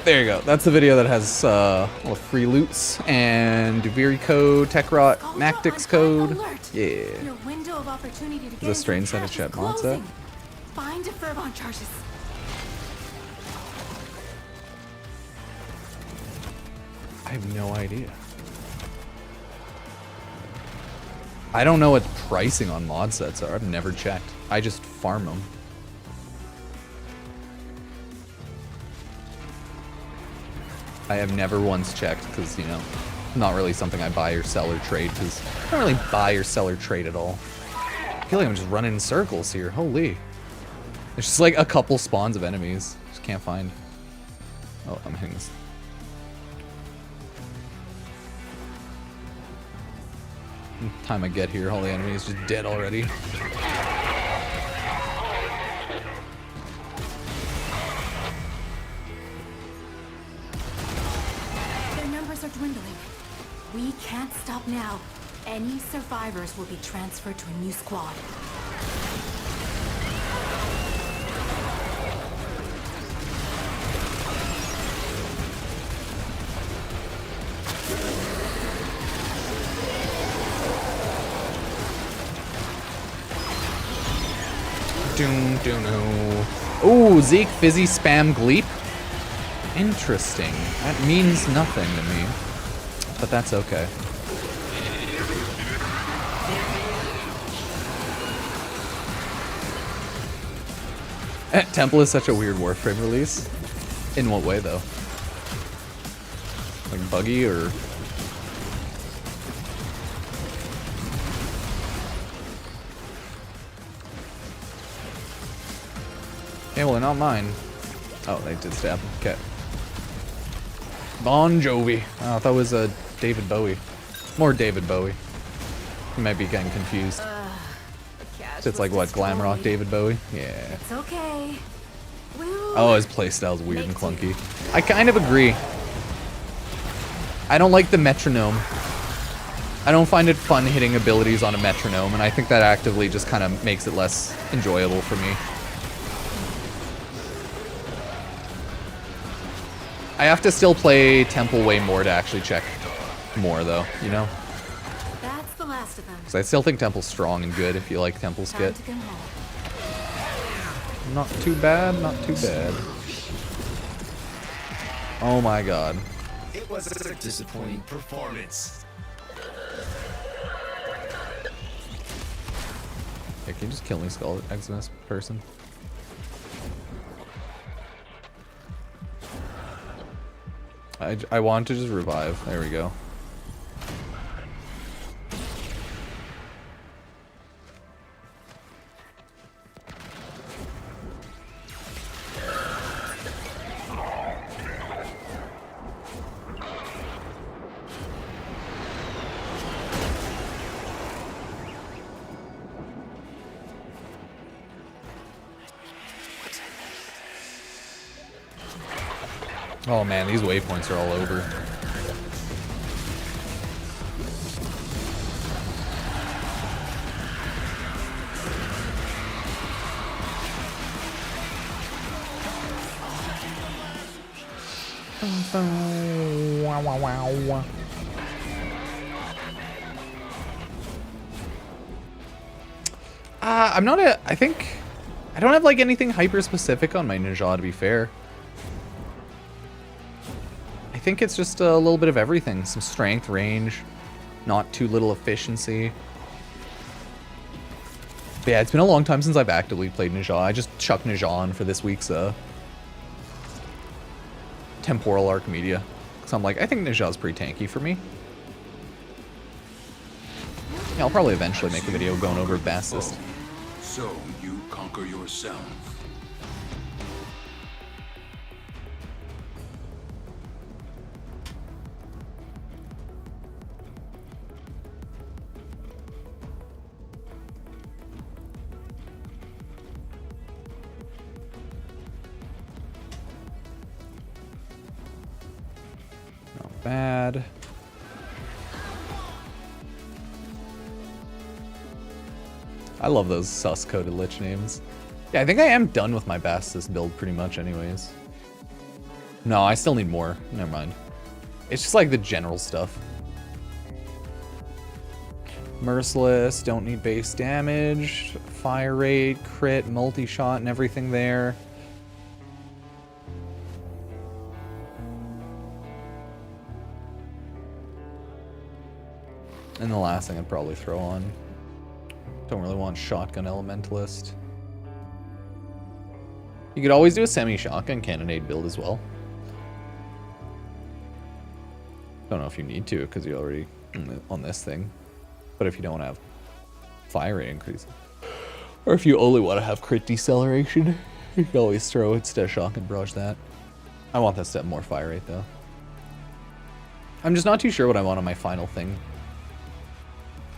There you go. That's the video that has all the free loots and Duviri code, Techrot, Skullja Mactix on code. high alert. Yeah. Your window of opportunity to get The into strain the center cache chat is mod set. closing. Find your Furbon charges. I have no idea. I don't know what pricing on mod sets are. I've never checked. I just farm them. I have never once checked because, you know, not really something I buy or sell or trade because I don't really buy or sell or trade at all. I feel like I'm just running in circles here. Holy. There's just like a couple spawns of enemies. Just can't find. Oh, I'm hitting this. Time I get here, all the enemies just dead already. Their numbers are dwindling. We can't stop now. Any survivors will be transferred to a new squad. Doom, doom, no. Ooh, Zeke, Fizzy, Spam, Gleep. Interesting. That means nothing to me. But that's okay. Temple is such a weird Warframe release. In what way, though? Like buggy or... Yeah, well, not mine. Oh, they did stab. Okay. Bon Jovi. Oh, I thought it was David Bowie. More David Bowie. You might be getting confused. It's like what, glam rock David Bowie? Yeah. It's okay. We'll Oh, his playstyle's weird and clunky. I kind of agree. I don't like the metronome. I don't find it fun hitting abilities on a metronome, and I think that actively just kind of makes it less enjoyable for me. I have to still play Temple way more to actually check more, though, you know? That's the last of them. Because I still think Temple's strong and good if you like Temple's Time kit. to come home. Not too bad, not too bad. Oh my god. It was a disappointing performance. Hey, can you just kill me, Skull Exodus person? I want to just revive. There we go. Oh man, these waypoints are all over. I'm not I think I don't have like anything hyper specific on my ninja, to be fair. I think it's just a little bit of everything. Some strength, range, not too little efficiency. But yeah, it's been a long time since I've actively played ninja. I just chucked ninja on for this week's temporal Archimedia. So I'm like, I think ninja is pretty tanky for me. Yeah, I'll probably eventually make a video going over Bassist. So you conquer yourself. Not bad. I love those sus-coded lich names. Yeah, I think I am done with my Bassist build pretty much anyways. No, I still need more. Never mind. It's just like the general stuff. Merciless, don't need base damage, fire rate, crit, multi-shot, and everything there. And the last thing I'd probably throw on. Don't really want shotgun elementalist. You could always do a semi-shotgun cannonade build as well. Don't know if you need to because you're already on this thing. But if you don't have fire rate increase, or if you only want to have crit deceleration, you can always throw instead of shotgun barrage that. I want this to have more fire rate though. I'm just not too sure what I want on my final thing.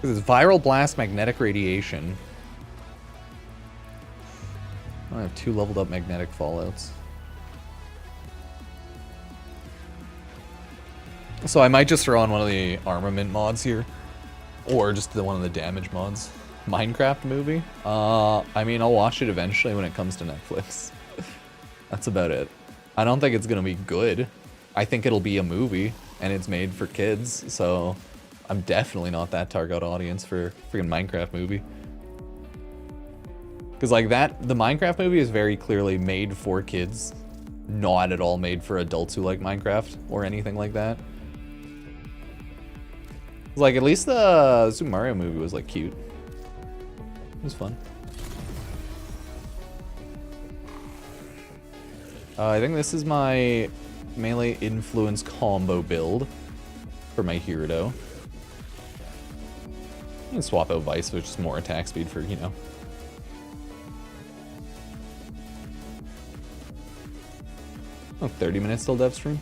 Because it's viral blast, magnetic radiation. I have 2 leveled up magnetic fallouts. So I might just throw on one of the armament mods here. Or just one of the damage mods. Minecraft movie? I mean, I'll watch it eventually when it comes to Netflix. That's about it. I don't think it's gonna be good. I think it'll be a movie, and it's made for kids, so I'm definitely not that target audience for freaking Minecraft movie. Because like that, the Minecraft movie is very clearly made for kids, not at all made for adults who like Minecraft or anything like that. Like at least the Super Mario movie was like cute. It was fun. I think this is my melee influence combo build for my Hirado. You can swap out Vice, which is more attack speed for, you know. Oh, 30 minutes till Devstream.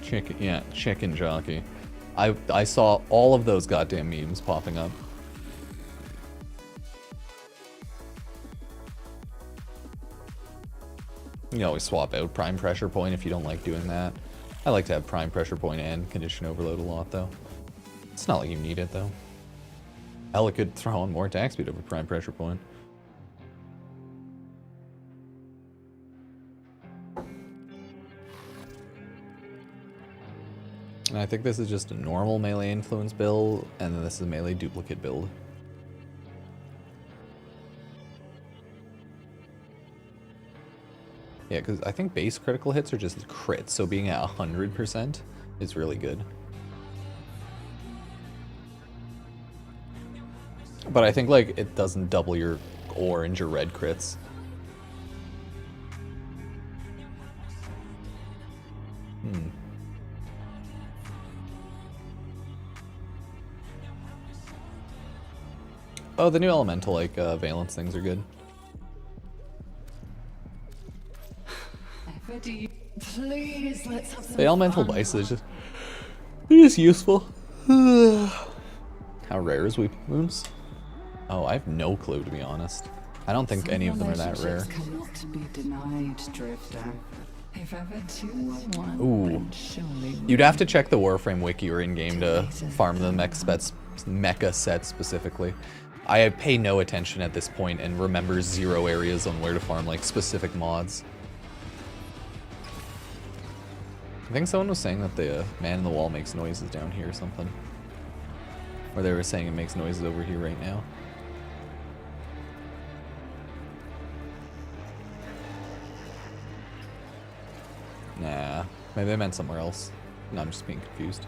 Chicken, yeah, chicken jockey. I saw all of those goddamn memes popping up. You can always swap out prime pressure point if you don't like doing that. I like to have prime pressure point and condition overload a lot though. It's not like you need it though. Hell, it could throw on more attack speed over prime pressure point. And I think this is just a normal melee influence build, and then this is a melee duplicate build. Yeah, because I think base critical hits are just crits, so being at 100% is really good. But I think like it doesn't double your orange or red crits. Oh, the new elemental like valence things are good. Please, let's have some The elemental fun. vice is just useful. How rare is Weep Moons? Oh, I have no clue, to be honest. I don't think any of them are that rare. Cannot be denied, Drifter. If ever two were one, Ooh. then surely You'd have to check the Warframe wiki or in-game to farm the mecha set specifically. I pay no attention at this point and remember 0 areas on where to farm like specific mods. I think someone was saying that the man in the wall makes noises down here or something. Or they were saying it makes noises over here right now. Nah, maybe I meant somewhere else. No, I'm just being confused.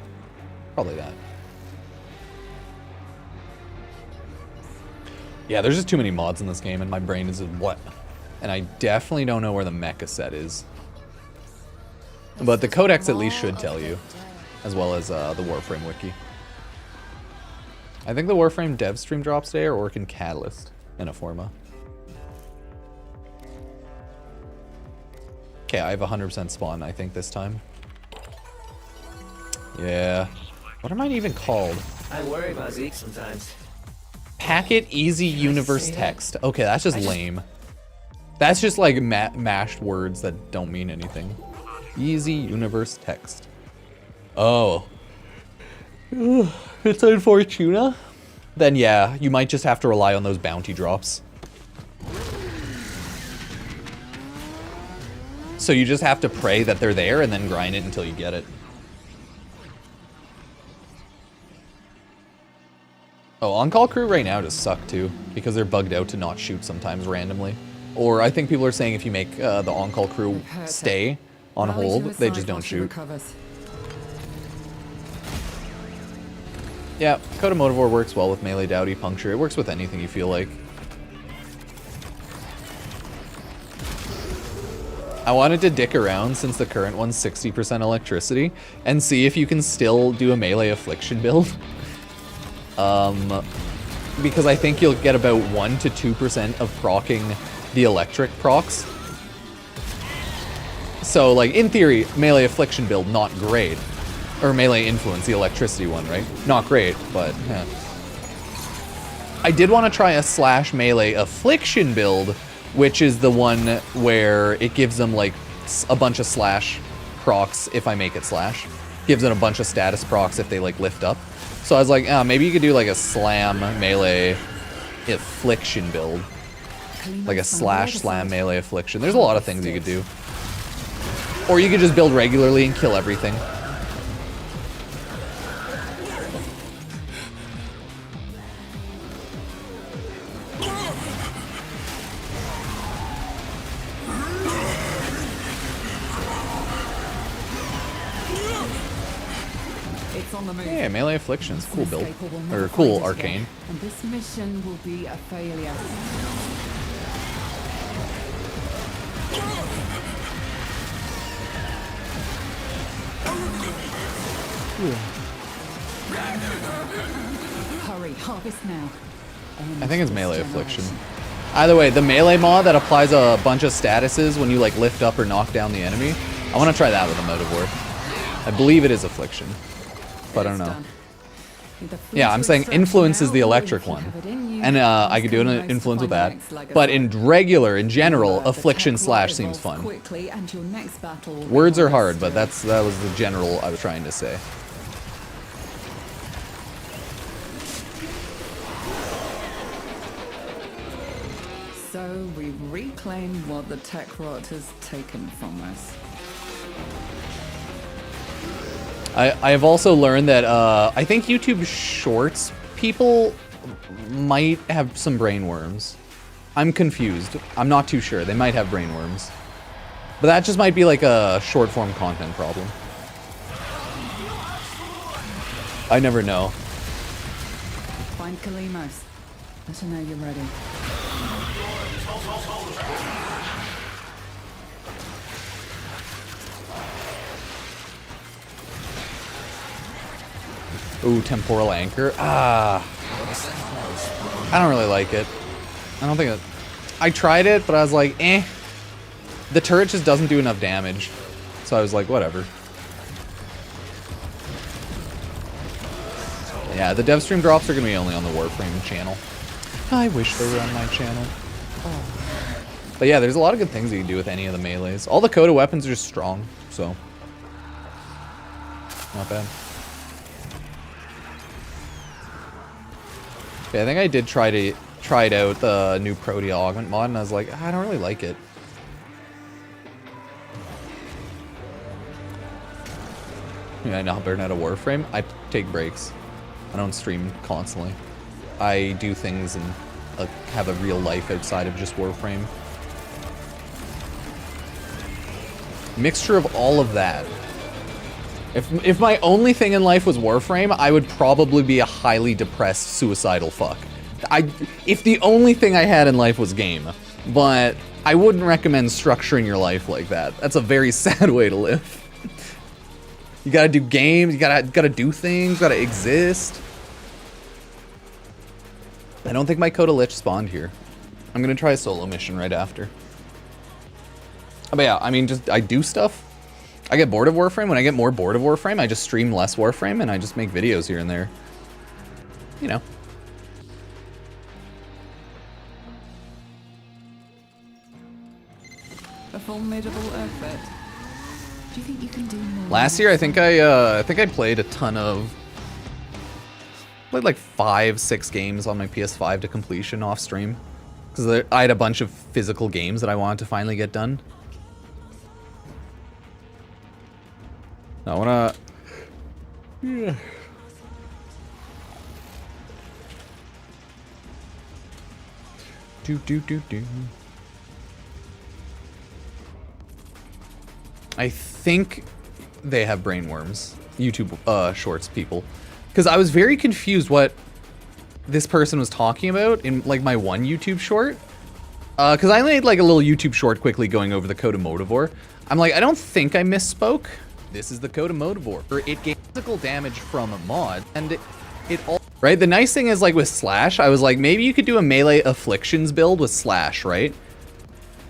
Probably that. Yeah, there's just too many mods in this game and my brain is what? And I definitely don't know where the mecha set is. But the codex at least should tell you, as well as the Warframe wiki. I think the Warframe Devstream drops today are Orc and Catalyst in a forma. Okay, I have 100% spawn, I think, this time. Yeah. What am I even called? I worry about Zeke sometimes. Packet Easy Universe Text. Okay, that's just lame. That's just like mashed words that don't mean anything. Easy Universe Text. Oh. It's on Fortuna? Then yeah, you might just have to rely on those bounty drops. So you just have to pray that they're there and then grind it until you get it. Oh, on-call crew right now just suck too, because they're bugged out to not shoot sometimes randomly. Or I think people are saying if you make the on-call crew stay on hold, they just don't shoot. Yeah, Code of Motivore works well with melee Dowdy Puncture. It works with anything you feel like. I wanted to dick around since the current one's 60% electricity and see if you can still do a melee affliction build. Because I think you'll get about 1 to 2% of proccing the electric procs. So, like, in theory, melee affliction build, not great. Or melee influence, the electricity one, right? Not great, but, yeah. I did want to try a slash melee affliction build, which is the one where it gives them, like, a bunch of slash procs if I make it slash. Gives it a bunch of status procs if they, like, lift up. So I was like, maybe you could do, like, a slam melee affliction build. Like a slash slam melee affliction. There's a lot of things you could do. Or you could just build regularly and kill everything. Yeah, melee afflictions, cool build, or cool arcane. And this mission will be a failure. Hurry, harvest now. I think it's melee affliction. Either way, the melee mod that applies a bunch of statuses when you like lift up or knock down the enemy. I want to try that with a Motivore. I believe it is affliction, but I don't know. Yeah, I'm saying influence is the electric one, and I could do an influence with that. But in regular, in general, affliction slash seems fun. Words are hard, but that was the general I was trying to say. So we reclaim what the tech rot has taken from us. I have also learned that I think YouTube Shorts people might have some brain worms. I'm confused. I'm not too sure. They might have brain worms. But that just might be like a short form content problem. I never know. Find Kalimos. Let her know you're ready. Ooh, temporal anchor. I don't really like it. I don't think it... I tried it, but I was like, eh. The turret just doesn't do enough damage. So I was like, whatever. Yeah, the Devstream drops are gonna be only on the Warframe channel. I wish they were on my channel. But yeah, there's a lot of good things you can do with any of the melees. All the Coda weapons are just strong, so not bad. Okay, I think I did try it out the new Protea augment mod, and I was like, I don't really like it. Yeah, I know how to learn how to Warframe. I take breaks. I don't stream constantly. I do things and have a real life outside of just Warframe. Mixture of all of that. If my only thing in life was Warframe, I would probably be a highly depressed, suicidal fuck. If the only thing I had in life was game, but I wouldn't recommend structuring your life like that. That's a very sad way to live. You gotta do games, you gotta do things, gotta exist. I don't think my Coda Lich spawned here. I'm gonna try a solo mission right after. But yeah, I mean, I do stuff. I get bored of Warframe. When I get more bored of Warframe, I just stream less Warframe and I just make videos here and there. You know. A formidable outfit. Do you think you can do more? Last year, I think I played a ton of, played like 5-6 games on my PS5 to completion off stream, because I had a bunch of physical games that I wanted to finally get done. I wanna. Yeah. Do. I think they have brainworms. YouTube shorts people. Because I was very confused what this person was talking about in like my one YouTube short. Because I made like a little YouTube short quickly going over the Coda Motivore. I'm like, I don't think I misspoke. This is the Coda Motivore. It gains physical damage from a mod, and it all right. The nice thing is, like with Slash, I was like, maybe you could do a melee afflictions build with Slash, right?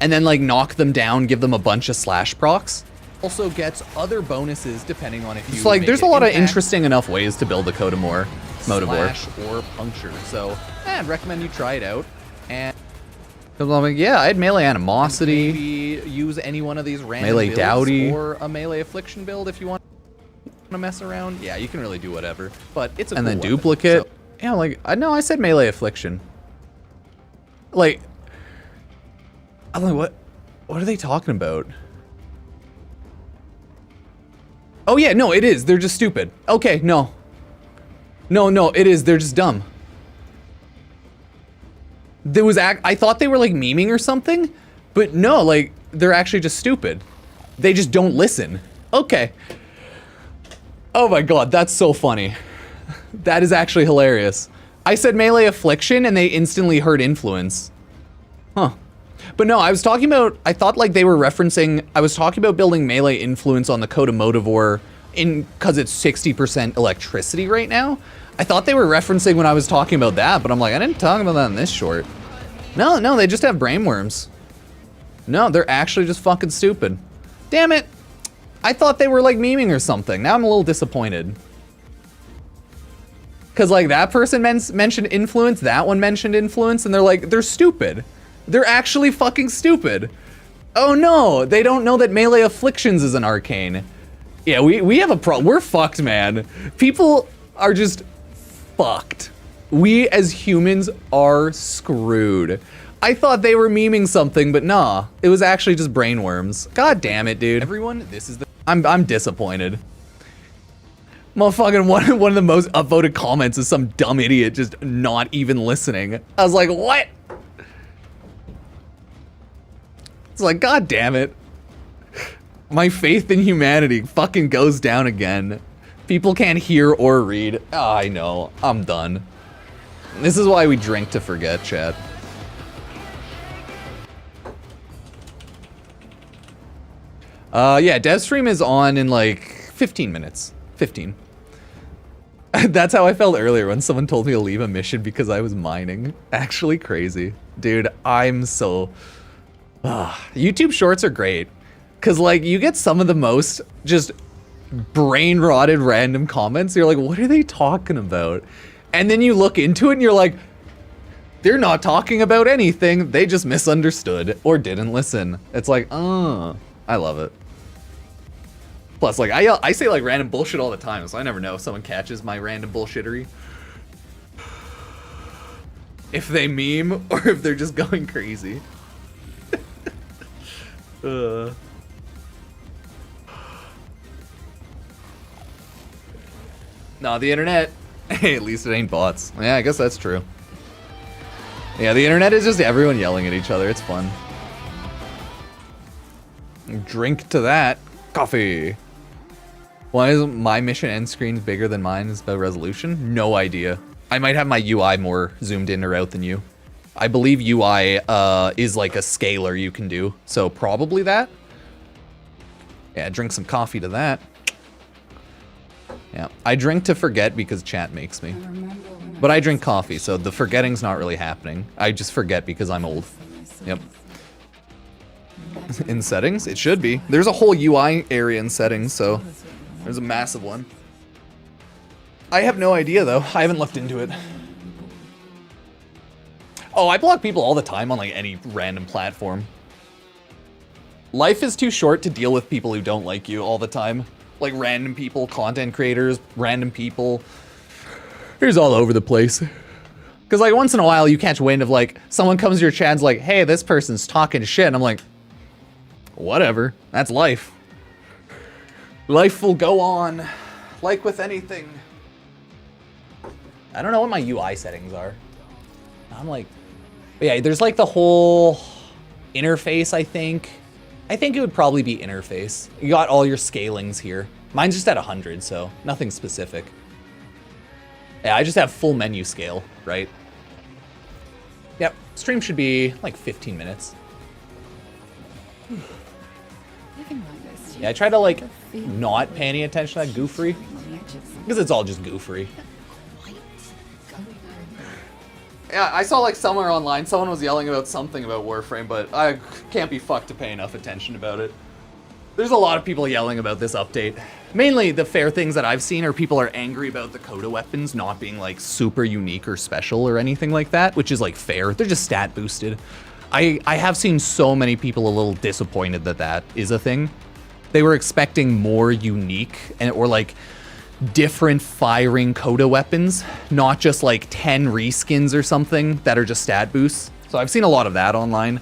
And then like knock them down, give them a bunch of Slash procs. Also gets other bonuses depending on if you. It's like there's a lot of interesting enough ways to build the Coda Motivore or Puncture. So I'd recommend you try it out. And I'm like, yeah, I had melee animosity. Maybe use any one of these random melee dowdy or a melee affliction build if you want to mess around. Yeah, you can really do whatever. But it's a cool weapon. Duplicate. So, yeah, like I said melee affliction. Like, I'm like, what are they talking about? Oh yeah, no, it is. They're just stupid. Okay, no, it is. They're just dumb. There was I thought they were like memeing or something, but no, like they're actually just stupid. They just don't listen. Okay. Oh my god, that's so funny. That is actually hilarious. I said melee affliction and they instantly heard influence. Huh. But no, I was talking about, I thought like they were referencing, I was talking about building melee influence on the Coda Motivore because it's 60% electricity right now. I thought they were referencing when I was talking about that, but I'm like, I didn't talk about that in this short. No, they just have brainworms. No, they're actually just fucking stupid. Damn it. I thought they were like memeing or something. Now I'm a little disappointed. Cause like that person mentioned influence, that one mentioned influence, and they're like, they're stupid. They're actually fucking stupid. Oh no, they don't know that melee afflictions is an arcane. Yeah, we have a problem. We're fucked, man. People are just fucked. We as humans are screwed. I thought they were memeing something, but nah. It was actually just brainworms. God damn it, dude. Everyone, this is the... I'm disappointed. Motherfucking one of the most upvoted comments is some dumb idiot just not even listening. I was like, what? It's like, god damn it. My faith in humanity fucking goes down again. People can't hear or read. Oh, I know. I'm done. This is why we drink to forget, chat. Yeah, Devstream is on in like 15 minutes. 15. That's how I felt earlier when someone told me to leave a mission because I was mining. Actually crazy. Dude, I'm so... YouTube shorts are great. Because, like, you get some of the most just brain rotted random comments. You're like, what are they talking about? And then you look into it and you're like, they're not talking about anything. They just misunderstood or didn't listen. It's like, I love it. Plus, like, I say like random bullshit all the time, so I never know if someone catches my random bullshittery. If they meme or if they're just going crazy. No, the internet. Hey, at least it ain't bots. Yeah, I guess that's true. Yeah, the internet is just everyone yelling at each other. It's fun. Drink to that. Coffee. Why is my mission end screen bigger than mine? Is about resolution? No idea. I might have my UI more zoomed in or out than you. I believe UI is like a scaler you can do. So probably that. Yeah, drink some coffee to that. Yeah, I drink to forget because chat makes me. But I drink coffee, so the forgetting's not really happening. I just forget because I'm old. Yep. In settings? It should be. There's a whole UI area in settings, so there's a massive one. I have no idea, though. I haven't looked into it. Oh, I block people all the time on, like, any random platform. Life is too short to deal with people who don't like you all the time. Like, random people, content creators, random people. Here's all over the place. Because, like, once in a while, you catch wind of, like, someone comes to your chat and's like, hey, this person's talking shit. And I'm like, whatever. That's life. Life will go on. Like with anything. I don't know what my UI settings are. I'm like, yeah, there's, like, the whole interface, I think. I think it would probably be interface. You got all your scalings here. Mine's just at 100, so nothing specific. Yeah, I just have full menu scale, right? Yep, stream should be like 15 minutes. Yeah, I try to like not pay any attention to that goofery. Because it's all just goofery. Yeah, I saw like somewhere online, someone was yelling about something about Warframe, but I can't be fucked to pay enough attention about it. There's a lot of people yelling about this update. Mainly the fair things that I've seen are people are angry about the Coda weapons not being like super unique or special or anything like that, which is like fair. They're just stat boosted. I have seen so many people a little disappointed that that is a thing. They were expecting more unique and or like different firing Coda weapons, not just like 10 reskins or something that are just stat boosts. So I've seen a lot of that online.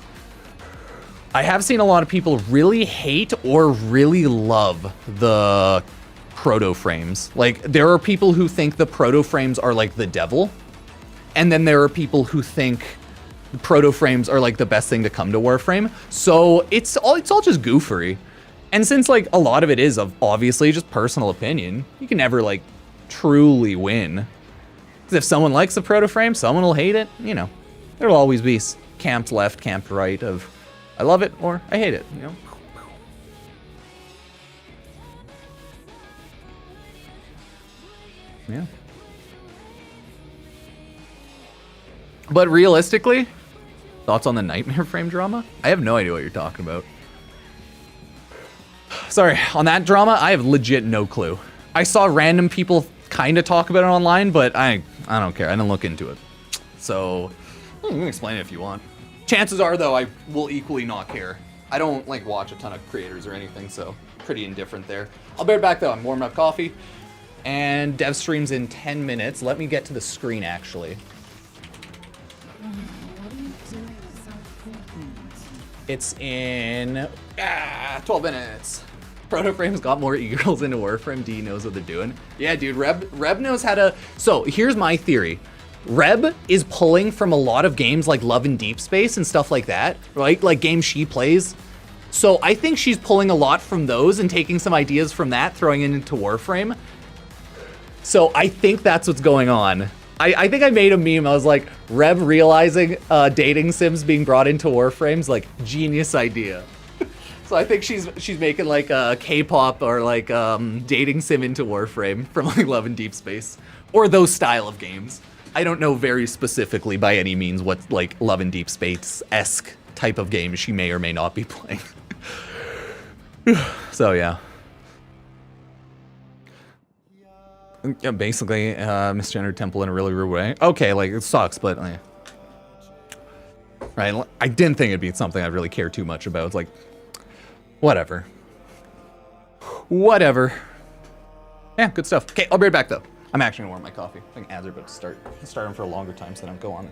I have seen a lot of people really hate or really love the proto frames. Like, there are people who think the proto frames are like the devil, and then there are people who think the proto frames are like the best thing to come to Warframe. So it's all just goofery. And since like a lot of it is obviously just personal opinion, you can never like truly win. Because if someone likes the proto frame, someone will hate it. You know, there'll always be camped left, camped right of I love it or I hate it, you know? Yeah. But realistically, thoughts on the Nightmare Frame drama? I have no idea what you're talking about. Sorry, on that drama, I have legit no clue. I saw random people kind of talk about it online, but I don't care. I didn't look into it. So, you can explain it if you want. Chances are, though, I will equally not care. I don't, like, watch a ton of creators or anything, so pretty indifferent there. I'll be right back, though. I'm warming up coffee. And Devstream's in 10 minutes. Let me get to the screen, actually. It's in 12 minutes. Protoframe's got more e-girls into Warframe. D knows what they're doing. Yeah, dude, Reb knows how to... So, here's my theory. Reb is pulling from a lot of games like Love and Deep Space and stuff like that, right? Like games she plays. So I think she's pulling a lot from those and taking some ideas from that, throwing it into Warframe. So I think that's what's going on. I think I made a meme. I was like, Reb realizing dating sims being brought into Warframe's like genius idea. So I think she's making like a K-pop or like dating sim into Warframe from like Love and Deep Space or those style of games. I don't know very specifically by any means what like Love and Deep Space-esque type of game she may or may not be playing. So yeah. Yeah, basically, misgendered temple in a really rude way. Okay, like, it sucks, but, like, right, I didn't think it'd be something I'd really care too much about. It's like, whatever. Whatever. Yeah, good stuff. Okay, I'll be right back, though. I'm actually gonna warm my coffee. I think ads are about to start. Start them for a longer time, so then I'll go on.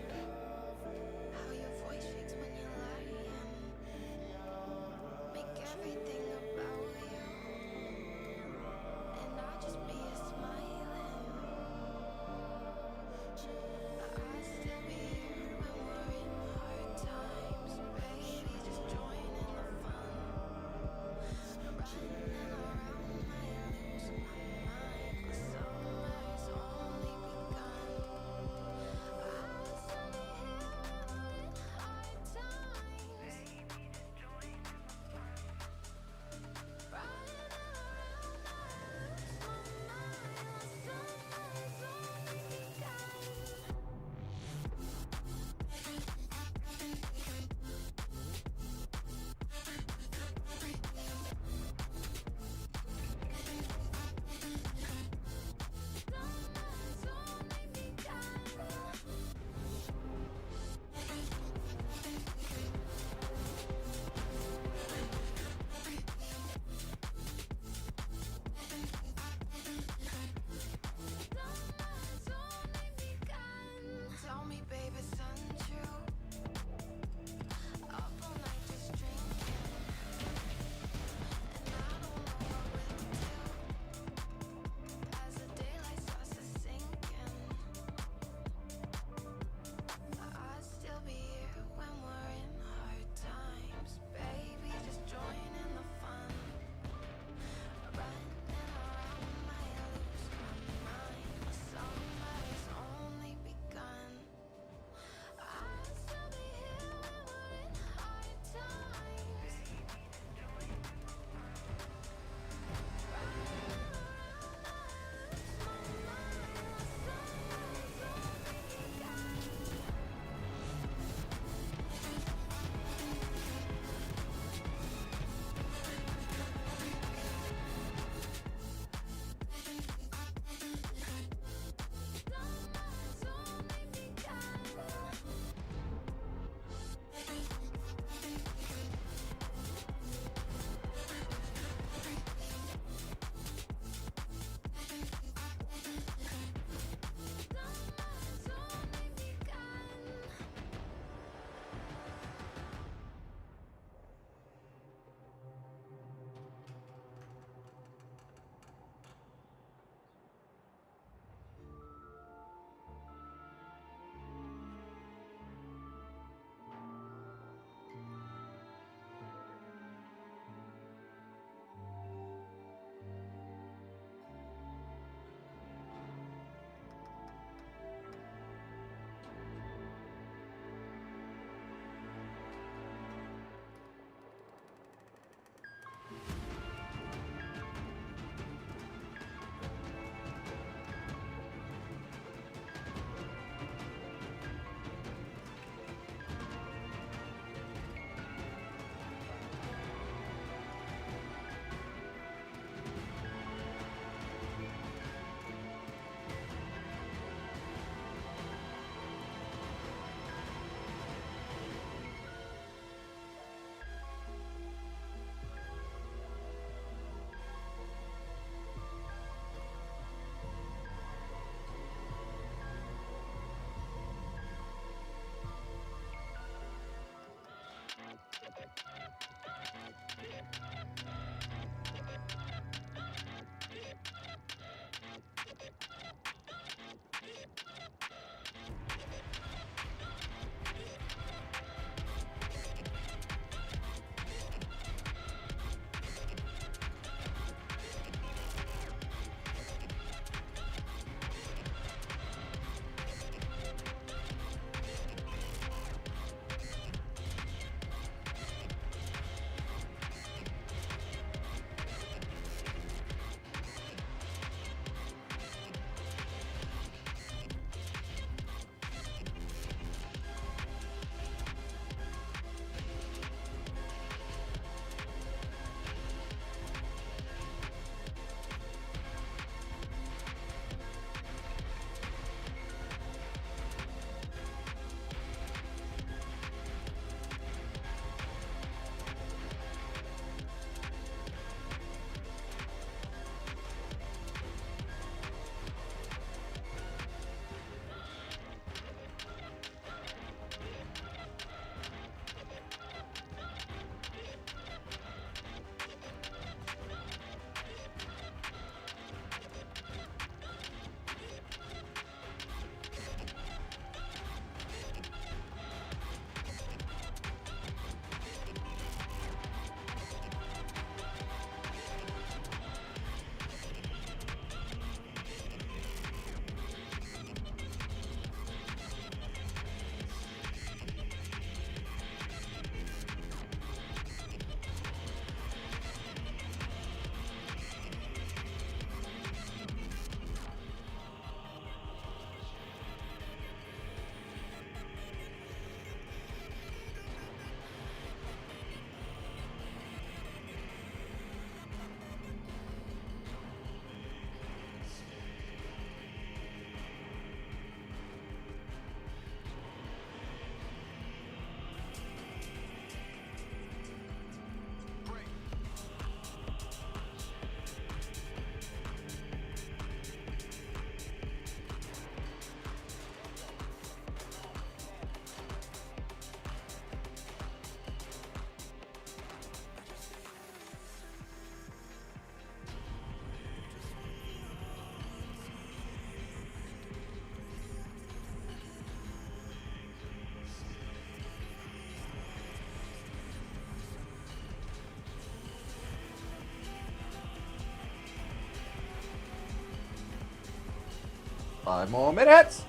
5 more minutes.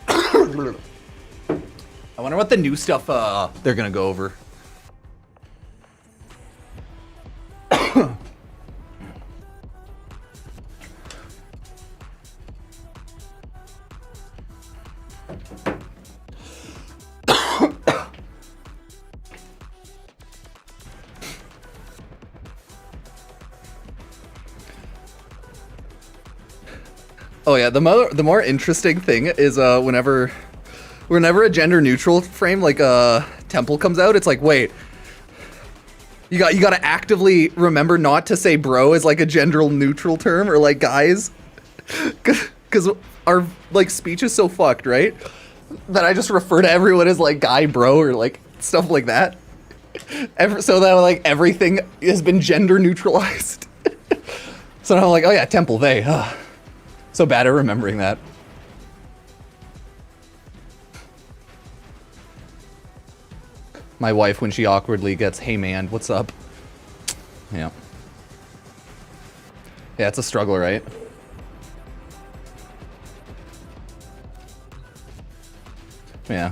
I wonder what the new stuff they're gonna go over. Oh yeah, the more interesting thing is whenever a gender neutral frame like temple comes out, it's like, wait, you gotta actively remember not to say bro as like a gender neutral term, or like guys, because our like speech is so fucked, right? That I just refer to everyone as like guy, bro, or like stuff like that. So that like everything has been gender neutralized. So now I'm like, oh yeah, temple, they. So bad at remembering that. My wife, when she awkwardly gets, hey man, what's up? Yeah. Yeah, it's a struggle, right? Yeah. I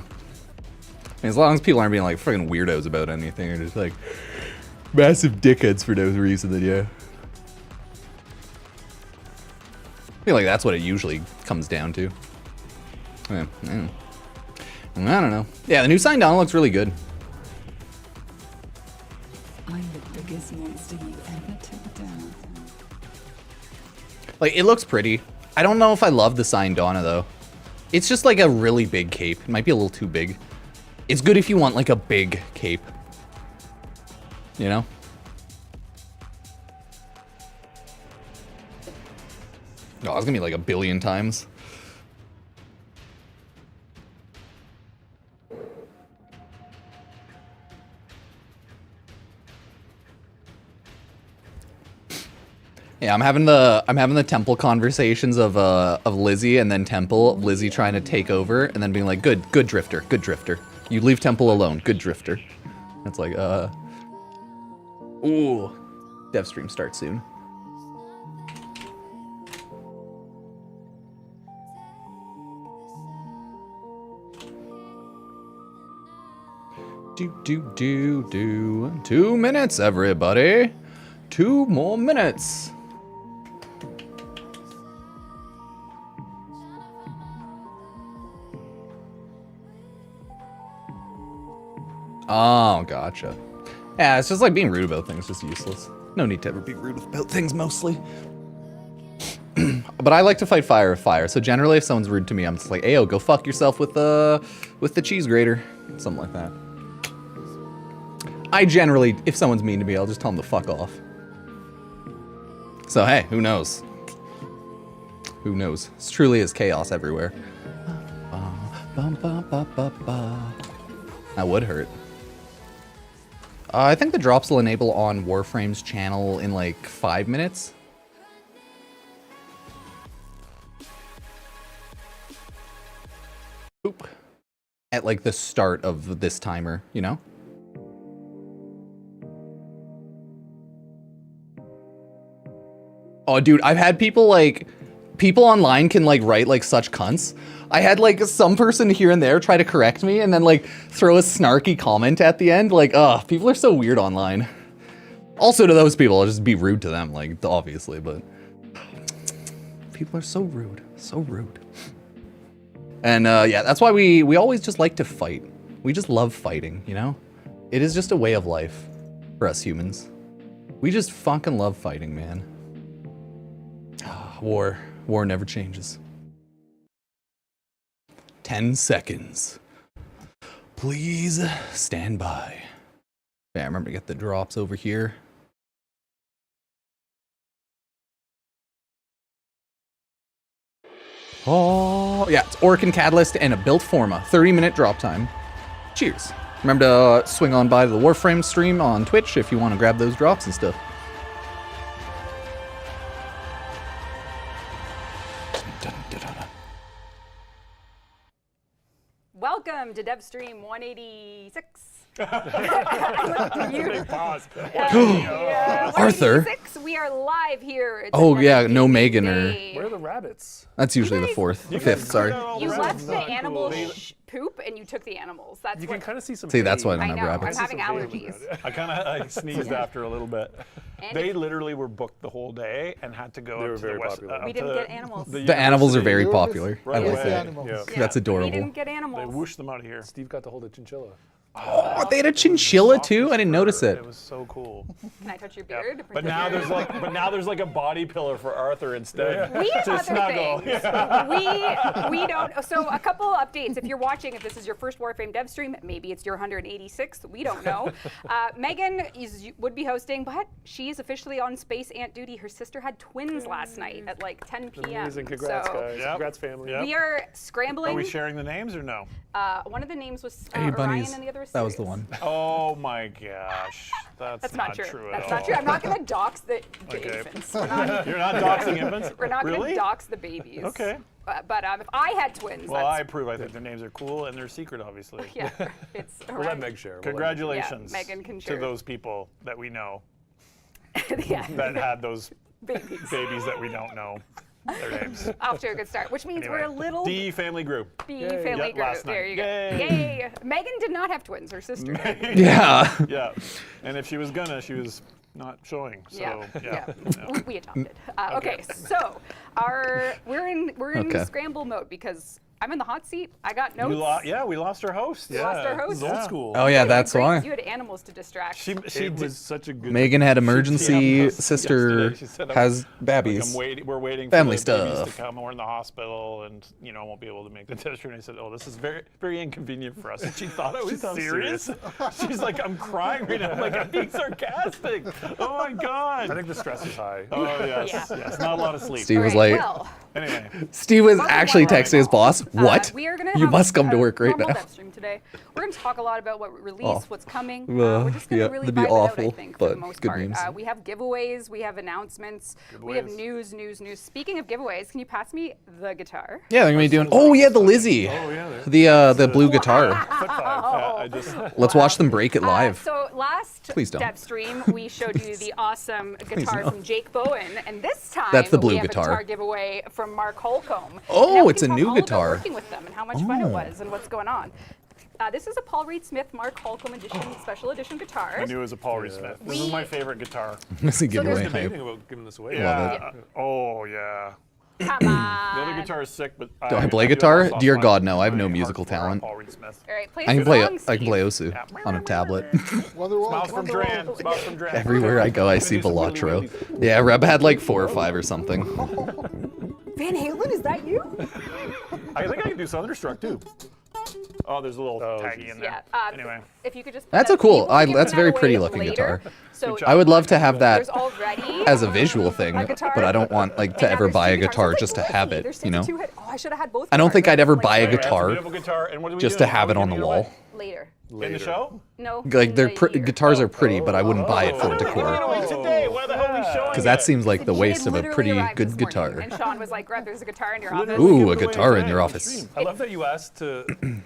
mean, as long as people aren't being like freaking weirdos about anything, or just like massive dickheads for no reason, then yeah. I feel like that's what it usually comes down to. Yeah, I don't know. Yeah, the new sign down looks really good. I'm the biggest monster you ever took down. Like, it looks pretty. I don't know if I love the sign Donna, though. It's just like a really big cape. It might be a little too big. It's good if you want like a big cape. You know? Oh, it's gonna be like 1 billion times. Yeah, I'm having the Temple conversations of Lizzie and then Temple, Lizzie trying to take over and then being like, good drifter, good drifter. You leave Temple alone, good drifter. It's like, ooh, Devstream starts soon. Do. 2 minutes, everybody. 2 more minutes. Oh, gotcha. Yeah, it's just like being rude about things, just useless. No need to ever be rude about things, mostly. But I like to fight fire with fire, so generally if someone's rude to me, I'm just like, ayo, go fuck yourself with the cheese grater. Something like that. I generally, if someone's mean to me, I'll just tell them to fuck off. So hey, who knows? Who knows? It truly is chaos everywhere. That would hurt. I think the drops will enable on Warframe's channel in like 5 minutes. Oop. At like the start of this timer, you know? Oh, dude, I've had people online can like write like such cunts. I had like some person here and there try to correct me and then like throw a snarky comment at the end. Like, people are so weird online. Also to those people, I'll just be rude to them, like obviously, but people are so rude, so rude. And yeah, that's why we always just like to fight. We just love fighting, you know? It is just a way of life for us humans. We just fucking love fighting, man. War never changes. 10 seconds. Please stand by. Yeah, remember to get the drops over here. Oh, yeah, it's Orkin Catalyst and a Built Forma. 30-minute drop time. Cheers. Remember to swing on by the Warframe stream on Twitch if you want to grab those drops and stuff. Welcome welcome to Devstream 186. Big pause. Arthur. 186, we are live here. It's Oh, another yeah, no gaming Megan day. Where are the rabbits? That's usually the fifth, sorry. You left the animal poop and you took the animals. That's You what can kind of see some. See, that's why I I don't know. have I'm rabbits. having allergies. I kind of sneezed after a little bit. And They literally were booked the whole day and had to go They were up to very the west. popular. up We to didn't get animals. The animals are very They were popular. I right like away. that. Yeah. That's We adorable. didn't get They animals. whooshed them out of here. Steve got to hold a chinchilla. Oh, they had a chinchilla too? I didn't notice it. It was so cool. Can I touch your Yeah. beard? But now there's like a body pillar for Arthur instead. We have to other snuggle. things. We don't. So a couple updates. If you're watching, if this is your first Warframe dev stream, maybe it's your 186th. We don't know. Megan would be hosting, but she is officially on space ant duty. Her sister had twins last night at like 10 p.m. Amazing. Congrats, so guys. Yep. Congrats, family. Yep. we are scrambling. Are we sharing the names or no? One of the names was Hey, Ryan Bunnies. and the other was That was the Sirius. one. Oh my gosh, that's Not true. at That's all. not true. I'm not going to dox the Okay. infants. We're not, You're not doxing infants. we're not going Really? to dox the babies. Okay. But if I had twins, Well, I that's, approve. I think their names are cool and they're secret, obviously. yeah, it's We'll Ryan. let Meg share. We'll let Meg Congratulations Yeah, Megan can to share. those people that we know yeah, that had those babies. babies that we don't know their names. Off to a good start, which means Anyway, we're a little D family group. B Yay. family Yep, group. last There night. you go. Yay. Yay. Megan did not have twins, her sister. did. Yeah. Yeah, and if she was gonna, she was not showing. So yeah. We adopted. Okay, so we're in Okay. scramble mode because I'm in the hot seat. I got You notes. we lost our host. We lost our host. This is old school. Oh, yeah, that's Grace, why. You had animals to distract. She It did. was such a good. Megan had She emergency DM'd us sister yesterday. She said, has Like, babbies. we're waiting Family for the babies stuff. to come. We're in the hospital, and I won't be able to make the test. And I said, "Oh, this is very, very inconvenient for us." And she thought I was serious. She's like, "I'm crying right now." I'm like, "I'm being sarcastic." Oh my god. I think the stress is high. Oh yes, Yeah. yes. Not a lot of sleep. Steve was Alright, like, well, Anyway, Steve was Welcome, actually welcome. texting his boss. What? We are gonna You have must come to a work right normal now. dev stream today. We're going to talk a lot about what we released, Oh. what's coming. Well, we're just going to yeah, really that'd be vibe it out, I awful, think, for the but most good part. memes. We have giveaways, we have announcements, we have news. Speaking of giveaways, can you pass me the guitar? Yeah, they're gonna be doing. Oh yeah, the Lizzie. Oh yeah. The blue guitar. I just Let's watch them break it live. So last Please don't. dev stream, we showed you the awesome guitar no. from Jake Bowen, and this time That's the blue we have guitar. a guitar giveaway from Mark Holcomb. Oh, And now we it's can a talk new all about guitar. working with them and how much fun it Oh. was and what's going on. This is a Paul Reed Smith Mark Holcomb edition, special edition guitar. I knew it was a Paul Reed Smith. This is my favorite guitar. It's a giveaway. there's- hype. Debating about giving this away. Yeah. Oh yeah. Come The on. other guitar is sick, but Do I play do have guitar? a soft Dear spot God, no. I have for no my musical hardcore talent. Paul Reed Smith. All right, play I can us play. a song, I can play Steve. Osu on a tablet. Smiles from Dran. Smiles from Dran. Everywhere I go, I see Velatro. Yeah, Reb had like 4 or 5 or something. Van Halen, is that you? I think I can do Thunderstruck too. Oh, there's a little taggy geez. in there. Yeah. Anyway. If you could just. That's a cool. That's a very pretty looking guitar. So I would love to have that there's already as a visual thing, a guitar. but I don't want like to And now ever there's buy a two guitars. guitar It's just to like have Wolfie. it. There's You know. two head- Oh, I should have had both. I don't think guitars. I'd ever Like, buy a Anyway, that's guitar beautiful guitar. And what do we just do? to have it How on do the we wall. give it Later. away? In the show? No. Like in they're the year. guitars are pretty, but I wouldn't buy it for We're giving it decor. away today. Why the hell are we showing Because that it? seems like the She waste of a literally pretty arrived good this morning, guitar. And Sean was like, "Greg, there's a guitar in your office." Ooh, Give a it away guitar in today your on the office. stream. I love that you asked to.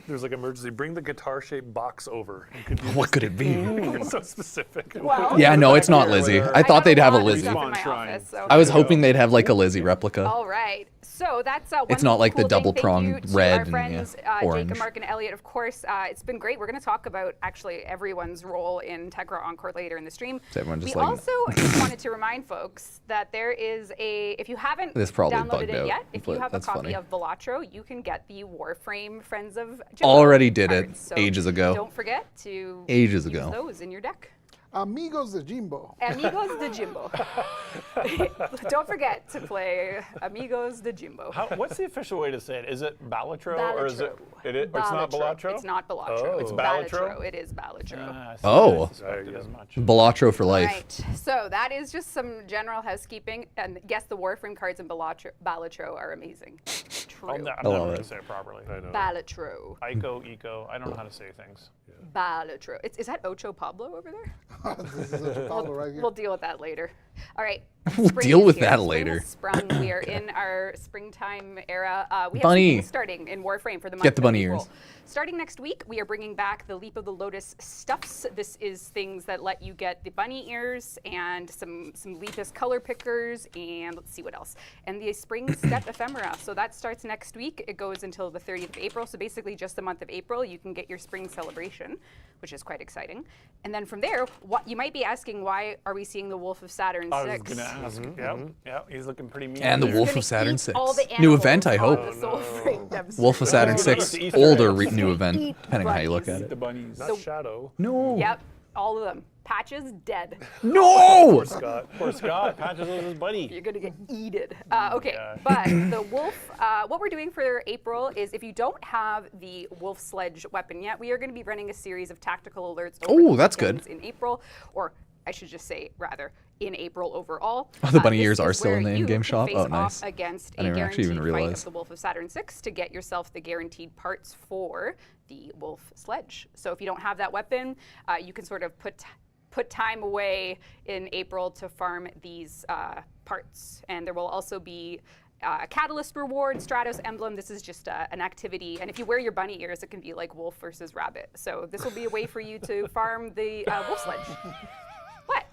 There's like emergency. Bring the guitar-shaped box over. You could do What could it be? You're so specific. Well, Yeah, no, it's not Lizzie. I thought they'd have a lot of Lizzie. stuff in my Shrine. office, so- I was hoping they'd have like a Lizzie replica. All right. So that's one It's not like the cool thing. double Thank prong you to red our and, friends, yeah, Jake orange. and Mark and Elliot, of course. It's been great. We're going to talk about actually everyone's role in Tegra Encore later in the stream. So everyone just we like- also just wanted to remind folks that there is if you haven't This probably downloaded bugged it out, yet, if you but have a that's copy funny. of Velatro, you can get the Warframe Friends of Jimbo Already did it cards. So ages ago. Don't forget to Ages use ago. those in your deck. Amigos de Jimbo. Amigos de Jimbo. Don't forget to play Amigos de Jimbo. What's the official way to say it? Is it Balatro or is it? It's not Balatro. It's not Balatro. Oh. It's It's Balatro? It is Balatro. Oh. I suspected as much. Balatro for life. Right. So that is just some general housekeeping. And yes, the Warframe cards in Balatro are amazing. True. I'm I never love going it. to say it properly. Balatro. Ico, eco. I don't know how to say things. Balatro. Is that Ocho Pablo over there? This is Ocho Pablo right here. We'll deal with that later. All right. We'll Spring deal is with here. that Spring later. has sprung. We are in our springtime era. We have Bunny. some things starting in Warframe for the month Get the of bunny April. ears. Starting next week, we are bringing back the Leap of the Lotus stuffs. This is things that let you get the bunny ears and some Lepus color pickers, and let's see what else. And the Spring Step ephemera. So that starts next week. It goes until the 30th of April. So basically just the month of April, you can get your spring celebration, which is quite exciting. And then from there, what you might be asking, why are we seeing the Wolf of Saturn 6? I was going to ask. Yeah, he's looking pretty mean. And the there. Wolf of Saturn 6. All the New event, I hope. animals on the Soulframe Devstream. Wolf of Saturn 6, Easter older eggs. new event, depending on how you look at The it. bunnies. Not Shadow. No. Yep, all of them. Patches dead. No! Poor Scott. Poor Scott. Patches was his buddy. You're gonna get eated. Okay, but the wolf, what we're doing for April is if you don't have the wolf sledge weapon yet, we are gonna be running a series of tactical alerts over Oh, the that's good. weekends in April, or I should just say rather, in April overall. Oh, the bunny This ears are is still in where the you in-game can shop? face Oh, off nice. Against I a didn't actually even guaranteed fight realize. of the Wolf of Saturn 6 to get yourself the guaranteed parts for the wolf sledge. So if you don't have that weapon, you can sort of put time away in April to farm these parts. And there will also be a Catalyst reward, Stratos emblem. This is just an activity. And if you wear your bunny ears, it can be like wolf versus rabbit. So this will be a way for you to farm the wolf sledge. What?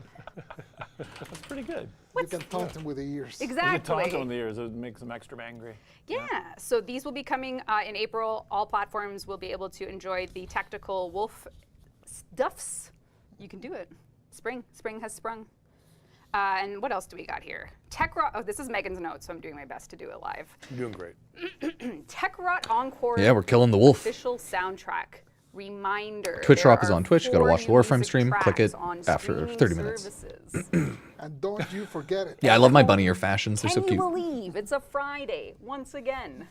That's pretty good. You can taunt him with the ears. Exactly. You can taunt him with the ears. It makes them extra angry. Yeah, so these will be coming in April. All platforms will be able to enjoy the tactical wolf stuffs. You can do it. Spring has sprung. And what else do we got here? TechRot, oh, this is Megan's notes, so I'm doing my best to do it live. You're doing great. TechRot Encore. Yeah, we're killing the wolf. Official soundtrack. Reminder. Twitch there Drop is are on Twitch. You gotta 4 watch the new Warframe music stream. Click it tracks on after streaming 30 minutes. services. And don't you forget it. Yeah, I love my bunny ear fashions. They're so Can you cute. believe it's a Friday once again?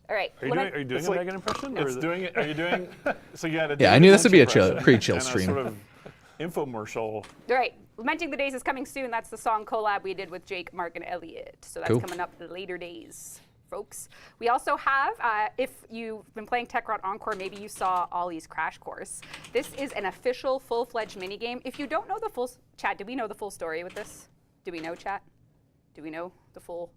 All right. Are you doing a Megan impression? Or are you doing? So you had a Yeah, I David knew this would be a Lynch chill, impression pretty chill and a stream. Sort of infomercial. All right. Lamenting the Days is coming soon. That's the song collab we did with Jake, Mark, and Elliot. So that's Cool. coming up later days, folks. We also have, if you've been playing TechRot Encore, maybe you saw Ollie's Crash Course. This is an official full-fledged minigame. If you don't know the full, chat, do we know the full story with this? Do we know, chat? Do we know the full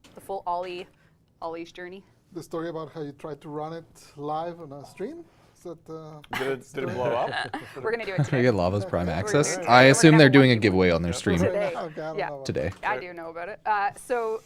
Ollie's journey? The story about how you tried to run it live on a stream? Is that, Did it blow up? We're going to do it Can I today. get Lava's Prime access? We're I assume gonna they're have doing one a giveaway on their stream Today. Okay, I don't Yeah. know about today. I do know about it. So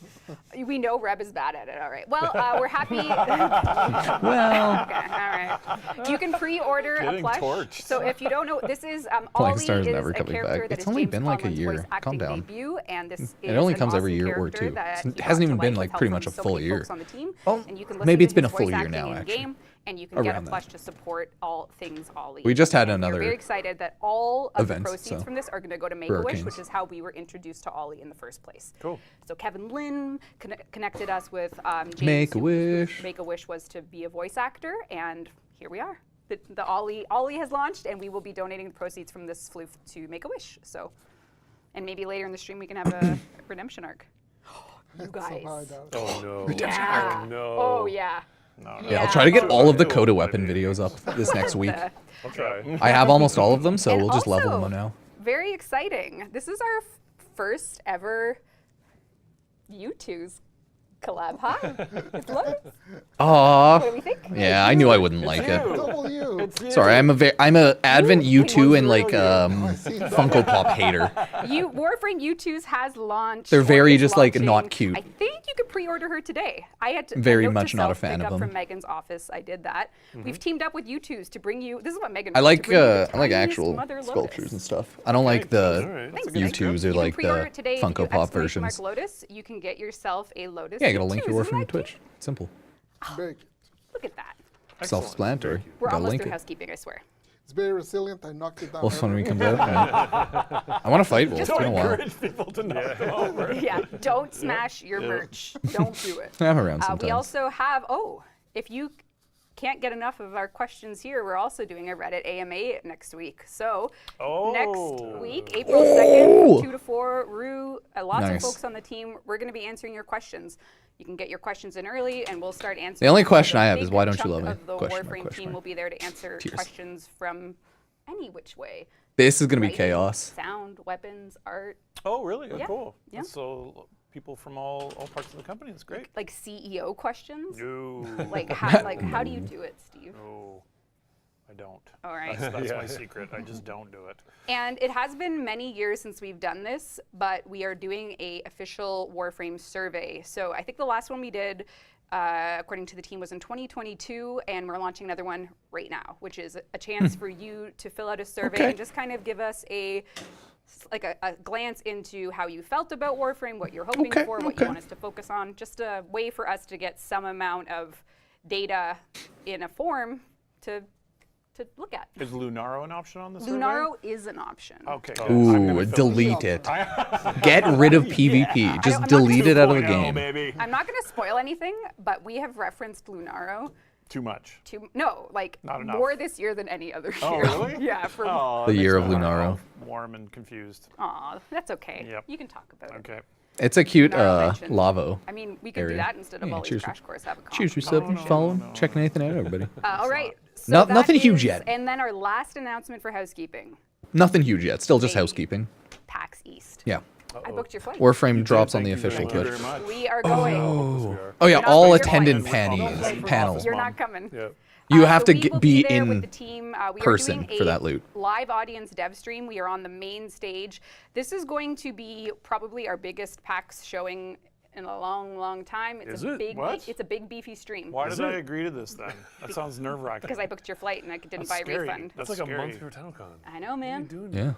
we know Reb is bad at it. All right. Well, we're happy. Well. Okay. All right. You can pre-order a Getting plush. torched. So if you don't know, this is Flying Ollie Star is is never a coming character back. that It's is only James been like a Conlon's year. voice Calm acting down. debut, and this is It only an comes every awesome year or character two. that It he brought hasn't to even been, life like, with help pretty from much a so full many year. folks on the team, Oh, and you can maybe listen it's to been his a full voice year now, acting actually. in-game, and you can get a Around plush that. to support all things Ollie. We just had And another we're very excited that all of event, the proceeds so from this are going to go to for Make-A-Wish, Arcanes. which is how we were introduced to Ollie in the first place. Cool. So Kevin Lynn connected us with James. Make-A-Wish. Make-A-Wish was to be a voice actor, and here we are. The Ollie has launched, and we will be donating the proceeds from this floof to Make-A-Wish. So, and maybe later in the stream we can have a redemption arc. You guys. Oh no. Yeah. Oh no. Oh yeah. No, Yeah, I'll try to get all of the Coda weapon videos up this next week. I'll try. I have almost all of them, so And we'll just level also, them now. Very exciting. This is our first ever U2's collab. Hi. It's Lotus. Aww. What do we think? Yeah, I knew I wouldn't like it. Double you. Sorry, I'm a Advent U2 and like Funko Pop hater. Warframe U2's has launched. They're or very is just like launching. not cute. I think you could pre-order her today. I had to. Very note to much not a self, fan pick of up them. From Megan's office, I did that. We've teamed up with U2's to bring you. This is what Megan. I wrote, like to bring you the I like tiniest actual Mother sculptures Lotus. and stuff. I don't like the Thanks, U2s or you can like pre-order the it today. If you Funko do Pop exclamation mark versions. Lotus, you can get yourself a Lotus. Yeah, you gotta link U2s. your Isn't Warframe to that Twitch. cute? Simple. Very cute. Look at that. Self-explanatory. We're Gotta almost link through it. housekeeping, I swear. It's very resilient. I knocked it down. Wolf's fun when he earlier. comes out. Yeah. I want to fight Wolf. It's Just been a while. Encourage people to knock them over. Yeah, don't smash your merch. Don't do it. I'm around We sometimes. also have, if you can't get enough of our questions here, we're also doing a Reddit AMA next week. So next week, April 2nd, from 2 to 4, Rue, lots Nice. of folks on the team, we're going to be answering your questions. You can get your questions in early, and we'll start answering. The only them. question A I have is big why don't you chunk love me? of the Question mark, Warframe question team mark. will be there to answer Tears. questions from any which way. This is gonna be Writing, chaos. Sound, weapons, art. Oh, really? Oh, Yeah. cool. Yeah. So people from all parts of the company. That's great. Like CEO questions. No. Like how do you do it, Steve? No, I don't. All right. That's my secret. I just don't do it. And it has been many years since we've done this, but we are doing a official Warframe survey. So I think the last one we did, according to the team, was in 2022, and we're launching another one right now, which is a chance for you to fill out a survey and just kind of give us a glance into how you felt about Warframe, what you're hoping for, what you want us to focus on. Just a way for us to get some amount of data in a form to look at. Is Lunaro an option on the survey? Lunaro is an option. Okay. Ooh, delete it. Get rid of PvP. Just delete it out of the game. I'm not going to spoil anything, but we have referenced Lunaro. Too much. No, like Not enough. more this year than any other year. Oh, really? Yeah. For The year of Lunaro. Warm and confused. Aw, that's okay. Yep. You can talk about it. Okay. It's a cute Lunaro mentioned. lavo. I mean, we could area. do that instead of Yeah, always cheers. Crash Course. Have a Cheers for conversation. subbing, following, checking anything out, everybody. All right. So No- that nothing huge is- yet. And then our last announcement for housekeeping. Nothing huge yet. Still just housekeeping. PAX East. Yeah. I booked your flight. Warframe drops on the official Thank you Twitch. very much. We are going. Oh yeah, You're not all going. attendant You're going. panels. You're not coming. You have so to we will be there with in the team. We person are doing for a that loot. live audience dev stream. We are on the main stage. This is going to be probably our biggest PAX showing in a long, long time. It's Is a it? big, What? it's a big beefy stream. Why did I agree to this then? That sounds nerve-wracking. Because I booked your flight and I didn't That's buy scary. a refund. That's like scary. a month before TennoCon. I know, man. Yeah.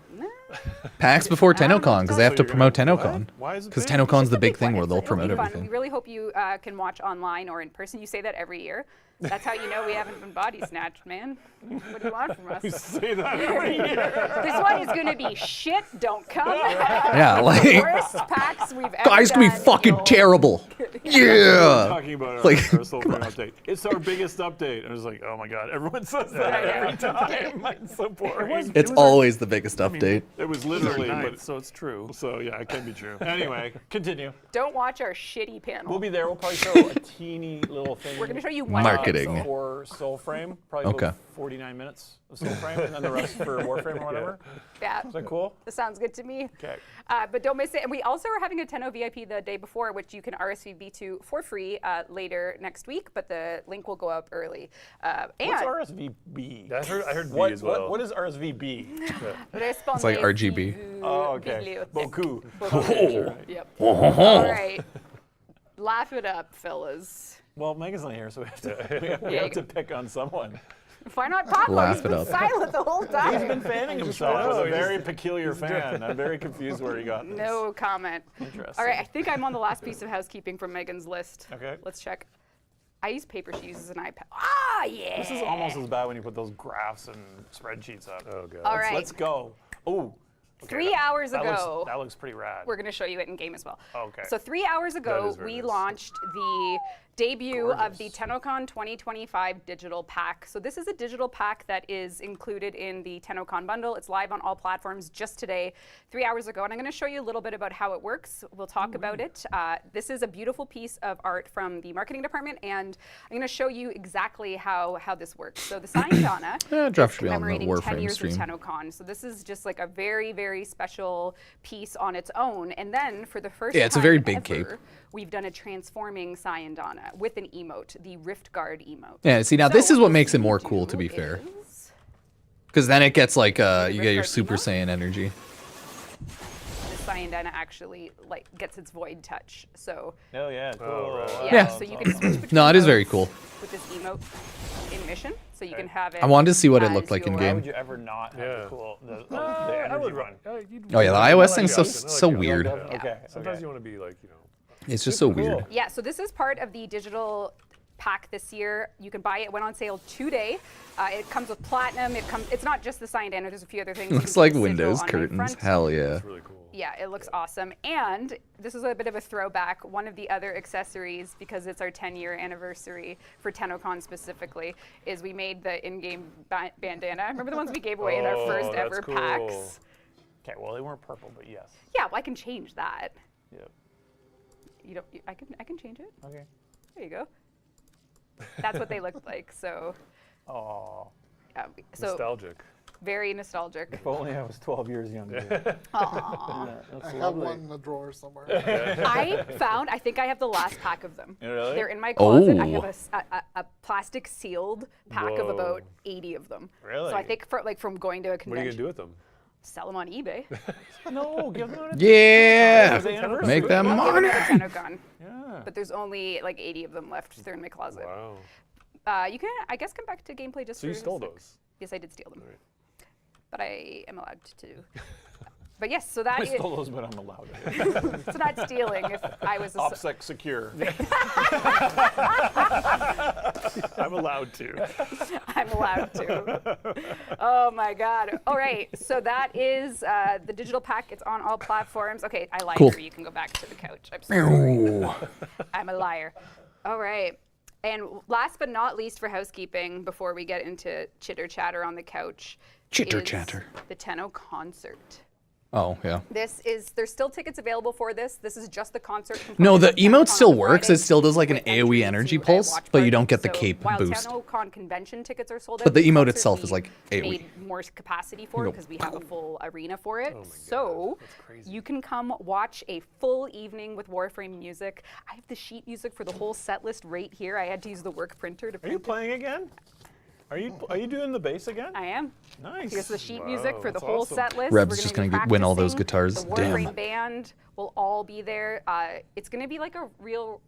PAX before TennoCon because they have to promote TennoCon. Why is it Because big? TennoCon's the big thing where It'll they'll be promote fun. We everything. really hope you can watch online or in person. You say that every year. That's how you know we haven't been body snatched, man. What do you want from us? You say that every year. This one is going to be shit. Don't come. Yeah, like Worst PAX we've ever guys can be done. fucking terrible. We're talking about Like, our Soulframe update. It's our biggest update. And I was like, oh my god, everyone says that every time. It's so boring. It's always the biggest update. It was literally, Night, but so it's true. so yeah, it can be true. Anyway, continue. Don't watch our shitty panel. We'll be there. We'll probably show a teeny little thing. We're going to show you one Marketing. For Soulframe, probably Okay. about 49 minutes of Soulframe, and then the rest for Warframe or whatever. Yeah. Is that cool? That sounds good to me. Okay. But don't miss it. And we also are having a 10 VIP the day before, which you can RSVP to for free later next week. But the link will go up early. What's RSVB? I heard B What, as well. what is RSVB? It's like RGB. Oh, okay. Beaucoup. Yep. All right. Laugh it up, fellas. Well, Megan's not here, so we have to pick on someone. Why not Papa? Laugh He's it been up. silent the whole time. He's been fanning himself as a very peculiar fan. I'm very confused where he got this. No comment. Interesting. All right, I think I'm on the last piece of housekeeping from Megan's list. Okay. Let's check. I use paper. She uses an iPad. Ah, yeah. This is almost as bad when you put those graphs and spreadsheets up. Oh god. All right. Let's go. Oh. 3 hours ago. That looks pretty rad. We're going to show you it in game as well. Okay. So 3 hours ago, is very we nice. launched the debut of the TennoCon 2025 digital pack. So this is a digital pack that is included in the TennoCon bundle. It's live on all platforms just today, 3 hours ago. And I'm going to show you a little bit about how it works. We'll talk about it. This is a beautiful piece of art from the marketing department, and I'm going to show you exactly how this works. So the signed Donna Draft is should be on the commemorating 10 Warframe years stream. of TennoCon. So this is just like a very, very special piece on its own. And then for the first time it's a very big ever, cape. we've done a transforming Sayandana with an emote, the Rift Guard emote. Yeah, see now this is what makes it more cool, to be do fair. is Because then it gets like you get your Guard Super emote? Saiyan energy. The Sayandana actually like gets its void touch. So Oh yeah, cool. Yeah. so you can switch between No, it is modes very cool. with this emote in mission. So you can have it. I wanted to see what it as looked like in your- Why game. would you ever not have Yeah. the cool, the energy one? Oh yeah, the iOS thing's so weird. Okay. Sometimes you want to be like, you know. It's just so weird. Yeah, so this is part of the digital pack this year. You can buy it. It went on sale today. It comes with platinum. It's not just the signed Dana. There's a few other things. You Looks can like see the sigil Windows on my curtains. front. Hell yeah. It's really cool. Yeah, it looks awesome. And this is a bit of a throwback. One of the other accessories, because it's our 10-year anniversary for TennoCon specifically, is we made the in-game bandana. Remember the ones we gave away in our first that's ever cool. packs? Okay, well they weren't purple, but yes. Yeah, well, I can change that. Yeah. You don't? I can change it. Okay. There you go. That's what they looked like. So. Oh. So Nostalgic. Very nostalgic. If only I was 12 years younger. Aww. I have one in a drawer somewhere. I think I have the last pack of them. Really? They're in my closet. I Oh. have a plastic sealed pack of about 80 of them. Really? So I think from going to a What are convention. you gonna do with them? Sell them on eBay. No, give them a Yeah. anniversary. Make them I'll give money. them a TennoCon. Yeah. But there's only like 80 of them left. They're in my closet. Wow. You can, I guess, come back to gameplay just So for you stole just, like- those? Yes, I did steal them. But I am allowed to. But yes, so that I is. stole those, but I'm allowed to. It's not stealing if I was a OPSEC secure. I'm allowed to. I'm allowed to. Oh my God. All right. So that is the digital pack. It's on all platforms. Okay, I lied Cool. to you. You can go back to the couch. I'm sorry. I'm a liar. All right. And last but not least for housekeeping, before we get into chitter chatter on the couch, Chitter is chatter. the Tenno concert. Oh, yeah. There's still tickets available for this. This is just the concert. No, the component of emote TennoCon still on works. Friday It still does like an with entry AoE energy into a pulse, watch but you party. don't get the So cape while boost. TennoCon convention tickets are sold out, But the emote concert itself is we like AoE. made more capacity for it Nope. because we have a full arena for it. So you can come watch a full evening with Warframe music. I have the sheet music for the whole set list right here. I had to use the work printer to Are print you it. playing again? Are you doing the bass again? I am. Nice. Here's the sheet music for the that's whole awesome. set list. Reb's We're just be gonna win all those practicing. guitars. The Warframe Damn. band will all be there. It's gonna be like a real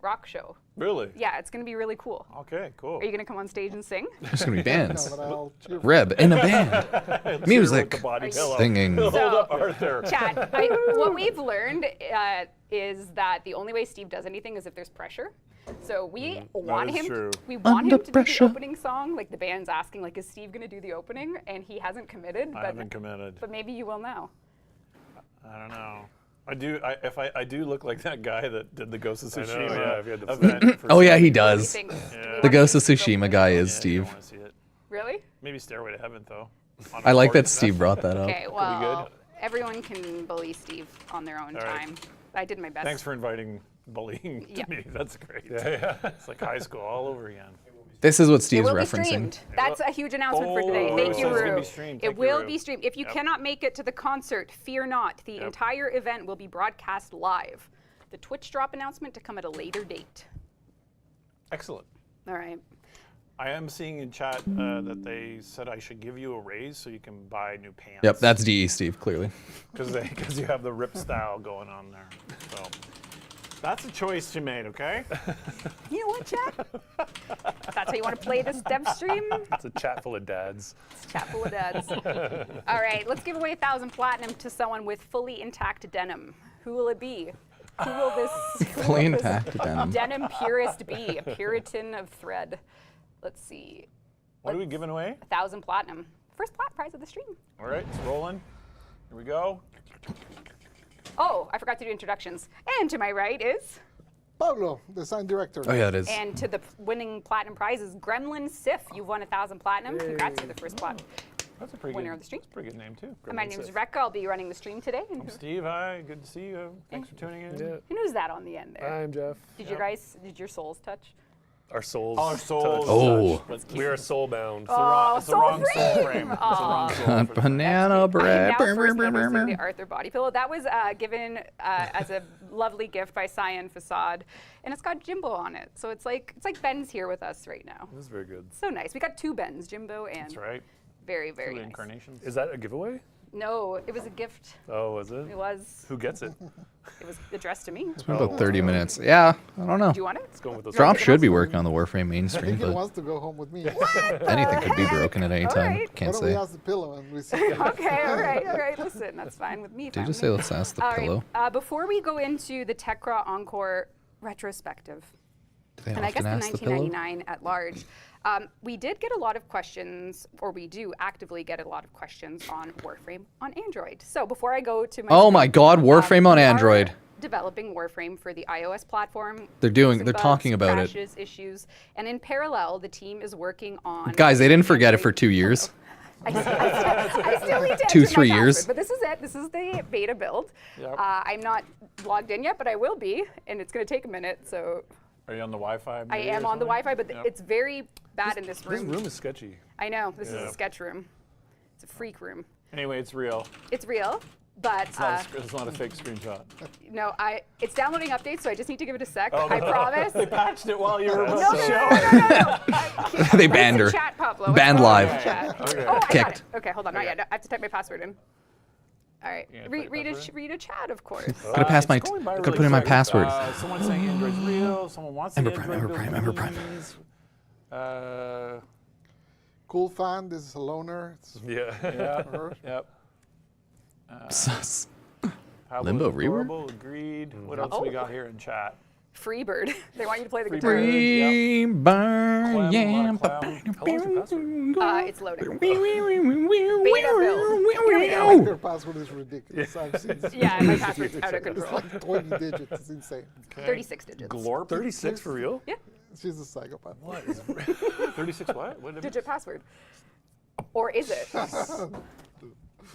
rock show. Really? Yeah, it's gonna be really cool. Okay, cool. Are you gonna come on stage and sing? There's gonna be bands. No, but I'll cheer. Reb in a band. Music. With the body pillow. Singing. Hold up, Arthur. Chat. What we've learned is that the only way Steve does anything is if there's pressure. So we want is him. true. We want Under him to pressure. do the opening song. Like the band's asking, like, is Steve gonna do the opening? And he hasn't committed. I haven't committed. But maybe you will now. I don't know. I do look like that guy that did the Ghost of I know, Tsushima yeah, if you had the event. for Oh yeah, he What do you does. think? Yeah. The Ghost of Tsushima guy is Yeah, I Steve. don't want to see it. Really? Maybe Stairway to Heaven though. On I like recording. that Steve brought that up. Okay. Well, everyone can bully Steve on their own All right. time. I did my best. Thanks for inviting bullying to Yeah. me. That's great. Yeah. It's like high school all over again. This is what It Steve's will be referencing. streamed. That's a huge announcement for today. Oh, Thank so you, it's gonna Rue. be streamed. It Thank you, will Rue. be streamed. If you cannot make it to the concert, fear not. The entire event will be broadcast live. The Twitch drop announcement to come at a later date. Excellent. All right. I am seeing in chat that they said I should give you a raise so you can buy new pants. Yep, that's DE Steve, clearly. Because you have the rip style going on there. So that's a choice you made, okay? You know what, chat? That's how you want to play this Devstream? It's a chat full of dads. It's a chat full of dads. All right, let's give away 1,000 platinum to someone with fully intact denim. Who will it be? Who will this Fully intact denim. denim purist be? A Puritan of thread. Let's see. What are we giving away? 1,000 platinum. First plat prize of the stream. All right, it's rolling. Here we go. Oh, I forgot to do introductions. And to my right is, Pablo, design director. Oh yeah, it is. and to the winning platinum prize is Gremlin Sif. You've won 1,000 platinum. Congrats, you're the first platinum. That's a pretty Winner good, of the stream. That's a pretty good name too. And my name is Rekka. I'll be running the stream today. And I'm Steve. Hi, good to see you. Thanks for tuning in. Yeah. who's that on the end there? I'm Jeff. Did your souls touch? Our souls. Our souls. Oh. touched. We are soulbound. It's the wrong soul frame. It's the wrong soul frame. Banana I bread. now first noticing the Arthur body pillow. That was given as a lovely gift by Cyan Facade, and it's got Jimbo on it. So it's like Ben's here with us right now. This is very good. So nice. We got two Bens, Jimbo and That's right. very, very Two nice. incarnations. Is that a giveaway? No, it was a gift. Oh, was it? It was. Who gets it? It was addressed to me. It's been about 30 minutes. Yeah, I don't know. Do you want it? Let's go with those. Drop should be working on the Warframe main I stream, think he but wants to go home with me. anything could be broken at any time. Alright. Can't Why don't we say. ask the pillow and we see? Okay, all right. Listen, that's fine with me. Did fine you just with say me. let's ask the All right, pillow? before we go into the Tekra Encore retrospective, Do they and I guess often the ask the pillow? 1999 at large, we did get a lot of questions, or we do actively get a lot of questions on Warframe on Android. So before I go to my Oh my God, Warframe on we are Android. Developing Warframe for the iOS platform. They're talking about it. Crashes, issues, and in parallel, the team is working on. Guys, they didn't forget it for 2 years. I still need to 2, enter 3 my years. password, but this is it. This is the beta build. Yep. I'm not logged in yet, but I will be, and it's going to take a minute. So Are you on the Wi-Fi? I am on the Wi-Fi, but it's very bad in this This room. room is sketchy. I know. This is Yeah. a sketch room. It's a freak room. Anyway, it's real. It's real, but It's not a fake screenshot. no, it's downloading updates, so I just need to give it a sec. I promise. They patched it while you were No. They banned her. It's in chat, Pablo. Banned It's live. in chat. Okay. Oh, I got Kicked. it. Okay, hold on. Not yet. I have to type my password in. All right. Yeah, Read a chat, of course. Gotta pass my. It's going by Gotta really put in my quick. password. Someone's saying Android's real. Someone wants the Ember Android Prime, build Ember Prime. Bunnies. Cool fan. This is a loner. It's Yeah. her. Yep. Sus. Pablo Limbo is rework? adorable, agreed. What else we got here in chat? Freebird. They want you to play the guitar. Freebird, Clem, yeah. How long's your password? It's loading. Beta build. Here we go. Your password is ridiculous. I've seen this. Yeah, my password's out of It's control. like 20 digits. It's insane. 36 digits. Glorp? 36 for real? Yeah. She's a psychopath. What is 36 what? What did Digit password. Or is it?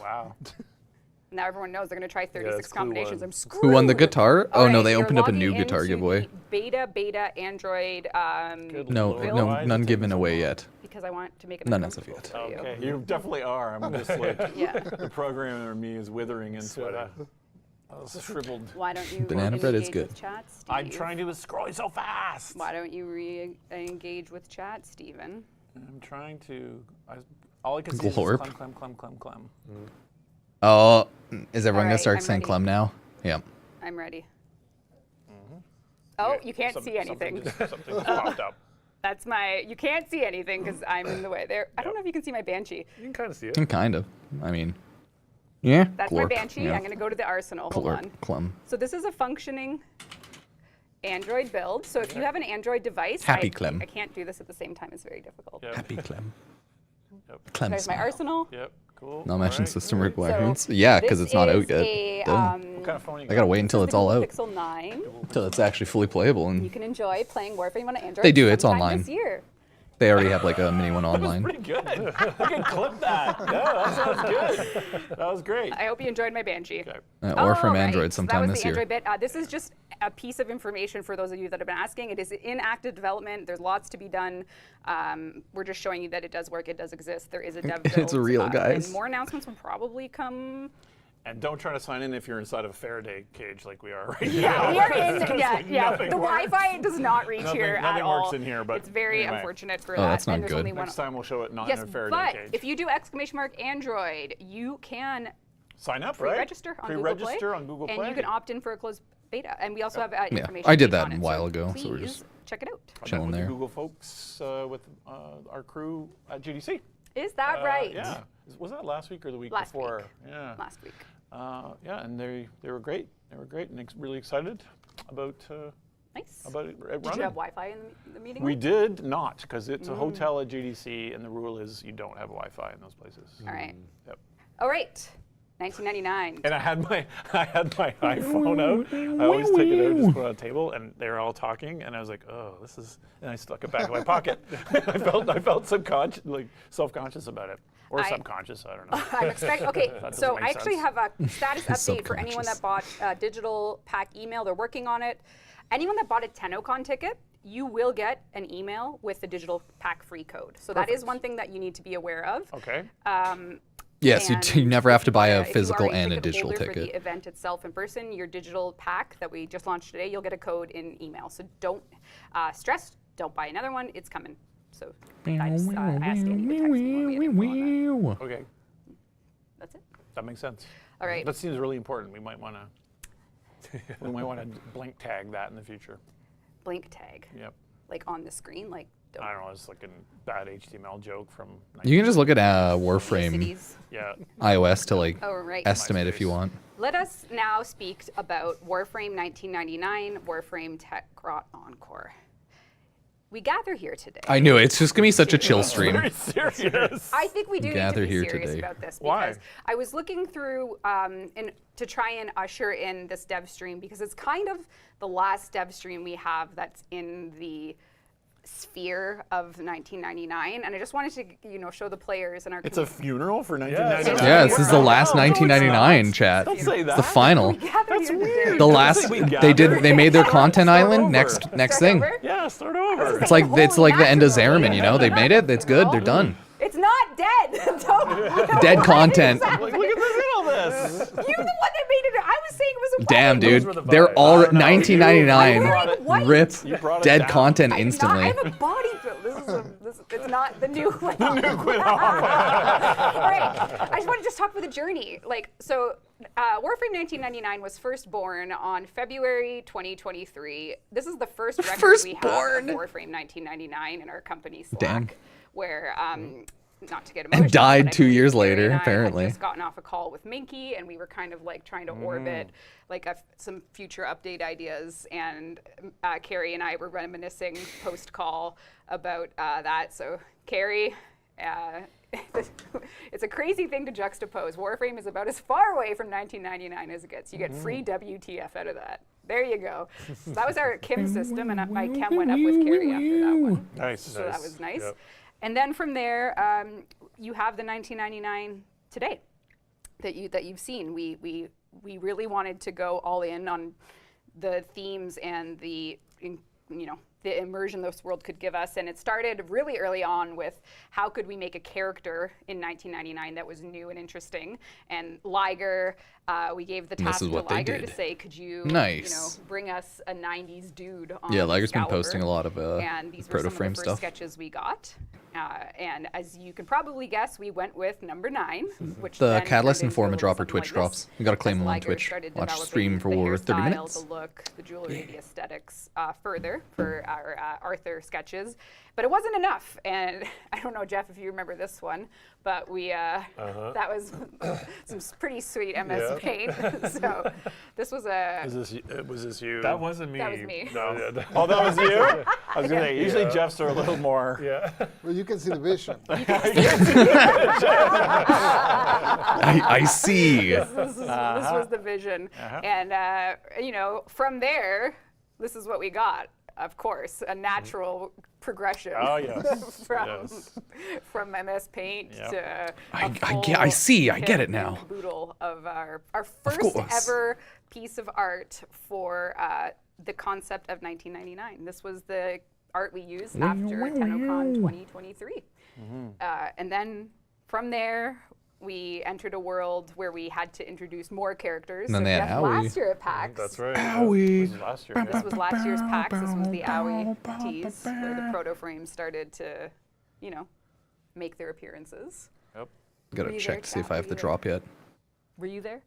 Wow. Now everyone knows they're going to try 36 it's Clue combinations. one. I'm screwed. Who won the guitar? All Oh no, right, they you're opened up a logging new guitar into giveaway. the Beta Android. No, build no, none given away yet. Because I want to make it None as of uncomfortable yet. for you. Okay, you definitely are. I'm just like, Yeah. the programmer in me is withering into a shriveled. Why don't you Banana bread is engage good. with chat, Steve? I'm trying to, it's scrolling so fast. Why don't you re-engage with chat, Steven? I'm trying to. All I can see is Glorp. clem. Oh, is everyone gonna Alright, start I'm saying ready. Clem now? Yeah. I'm ready. Oh, you can't see anything. Something just popped up. That's my. You can't see anything because I'm in the way. There. I don't know if you can see my banshee. You can kind of see it. Kind of. I mean, yeah. That's Glorp, my banshee. yeah. I'm going to go to the arsenal. Hold Glorp, on. Clem. So this is a functioning Android build. So if you have an Android device, Happy Clem. I can't do this at the same time. It's very difficult. Yep. Happy Clem. Yep. Clem There's my smile. arsenal. Yep. Cool. No mention system So requirements. Yeah, because this it's not out is yet. a, Duh. What kind of phone you I gotta wait until this it's is the all Google out. Pixel 9. Until it's actually fully playable, You and can enjoy playing Warframe on Android. They do, it's sometime online. This year. they already have like a mini one online. Pretty good. I can clip that. No, that sounds good. That was great. I hope you enjoyed my banshee. Okay. Or from right. Android So sometime that was this the year. Android bit. This is just a piece of information for those of you that have been asking. It is in active development. There's lots to be done. We're just showing you that it does work. It does exist. There is a dev build. It's real, guys. And more announcements will probably come. And don't try to sign in if you're inside of a Faraday cage like we are right Yeah, now. we are in. Yeah. Nothing The works. Wi-Fi does not reach here at Nothing all. works in here, but it's very anyway. unfortunate for Oh, that. that's not and there's good. only one. Next time we'll show it not Yes, in a Faraday but cage. if you do !Android, you can Sign up, right? pre-register on Google Play. Pre-register on Google Play. And you can opt in for a closed beta. And we also have Yeah, information. I did page that on a it, while so ago, so we're please just check it out. I met chilling with the there. Google folks with our crew at GDC. Is that right? Yeah. Was that last week or the week Last before? week. Yeah. Last week. Yeah, and they were great. They were great and really excited about Nice. about it Did running. you have Wi-Fi in the meeting? We room? did not, because it's a hotel at GDC, and the rule is you don't have Wi-Fi in those places. All right. Yep. All right. 1999. And I had my iPhone out. I always take it out, just put it on a table, and they're all talking, and I was like, oh, this is. And I stuck it back in my pocket. I felt subconscious, like self-conscious about it, or subconscious. I don't know. I'm expecting. Okay, That so doesn't I make actually sense. have a status update for anyone that bought digital pack email. They're working on it. Anyone that bought a TennoCon ticket, you will get an email with the digital pack free code. So that is one thing that you need to be aware of. Okay. Yes, you never have to buy a if you physical are and a ticket digital holder For ticket. the event itself in person, your digital pack that we just launched today, you'll get a code in email. So don't stress. Don't buy another one. It's coming. So I just asked Andy to text me when we had info on that. Okay. That's it. That makes sense. All right. That seems really important. We might want to blank tag that in the future. Blink tag. Yep. Like on the screen, like. I don't know. It's like a bad HTML joke from. You can just look at Warframe Cities. Yeah. iOS to like Oh, right. estimate if you want. Let us now speak about Warframe 1999, Warframe Tech Rot Encore. We gather here today. I knew it. It's just gonna be such a chill stream. Very serious. I think we do need to Gather be here serious today. about this Why? because I was looking through to try and usher in this dev stream because it's kind of the last dev stream we have that's in the sphere of 1999, and I just wanted to, show the players and our. It's a funeral for 1999. Yeah, this is the last 1999 chat. Don't say It's that. the final. That's weird. The last they made their content island. over. Next thing. over? Yeah, start over. It's like the end of Zariman. They made it. It's good. They're done. It's not not dead. Don't, Dead content. Look at all this. You're the one that made it. I was saying it was a Damn, wedding. dude. They're all I don't know. 1999. Rip You brought it dead down. content I instantly. have a body build. It's not the new one. All right. I just want to talk about the journey. Warframe 1999 was first born on February 2023. This is the first record we have of Warframe 1999 in our company Slack, Damn. where not to get emotional, And died but I 2 believe years Carrie later, and I apparently. had just gotten off a call with Minky, and we were kind of trying to orbit some future update ideas. And Carrie and I were reminiscing post call about that. So Carrie. It's a crazy thing to juxtapose. Warframe is about as far away from 1999 as it gets. You get free WTF out of that. There you go. So that was our Kim system, and my Chem went up with Carrie after that one. Nice. So that was nice. Yep. And then from there, you have the 1999 today that you've seen. We really wanted to go all in on the themes and the immersion this world could give us. And it started really early on with how could we make a character in 1999 that was new and interesting. And Liger, we gave the task to Liger to say, could you, bring us a 90s dude on Yeah, Liger's been Excalibur? posting a lot of And these were some of the Protoframe first stuff. sketches we got. And as you can probably guess, we went with number 9, which The then Catalyst turned and Forma into drop or something Twitch like drops. this. You gotta claim As them on Liger Twitch. started Watch developing stream for the 30 hairstyle, minutes. The look, the jewelry, the aesthetics further for our Arthur sketches. But it wasn't enough. And I don't know, Jeff, if you remember this one, but we that was some pretty sweet MS Paint. So this was Was this you? That wasn't me. That was me. No. Oh, that was you? I was going to say, usually Jeff's are a little more. Yeah. Well, you can see the vision. I see. This was the vision. And, from there, this is what we got. Of course, a natural progression. Oh, yes. From MS Paint to I get it now. Caboodle of our first ever piece of art for the concept of 1999. This was the art we used after TennoCon 2023. And then from there, we entered a world where we had to introduce more characters. And then they had Jeff, Owie. last year at PAX. That's right. Owie. This was last year. This was last year's PAX. This was the Owie tease where the Protoframes started to, make their appearances. Yep. Gotta Were you check there, to see if I Kat? have Were the you drop yet. Were you there?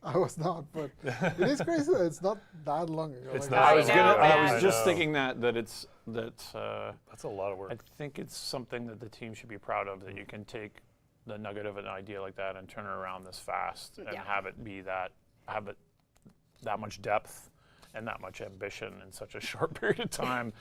I was not, but it is crazy that it's not that long ago. It's Like, not. I was I just know. thinking that That's a lot of work. I think it's something that the team should be proud of, that you can take the nugget of an idea like that and turn it around this fast and have it be that much depth and that much ambition in such a short period of time.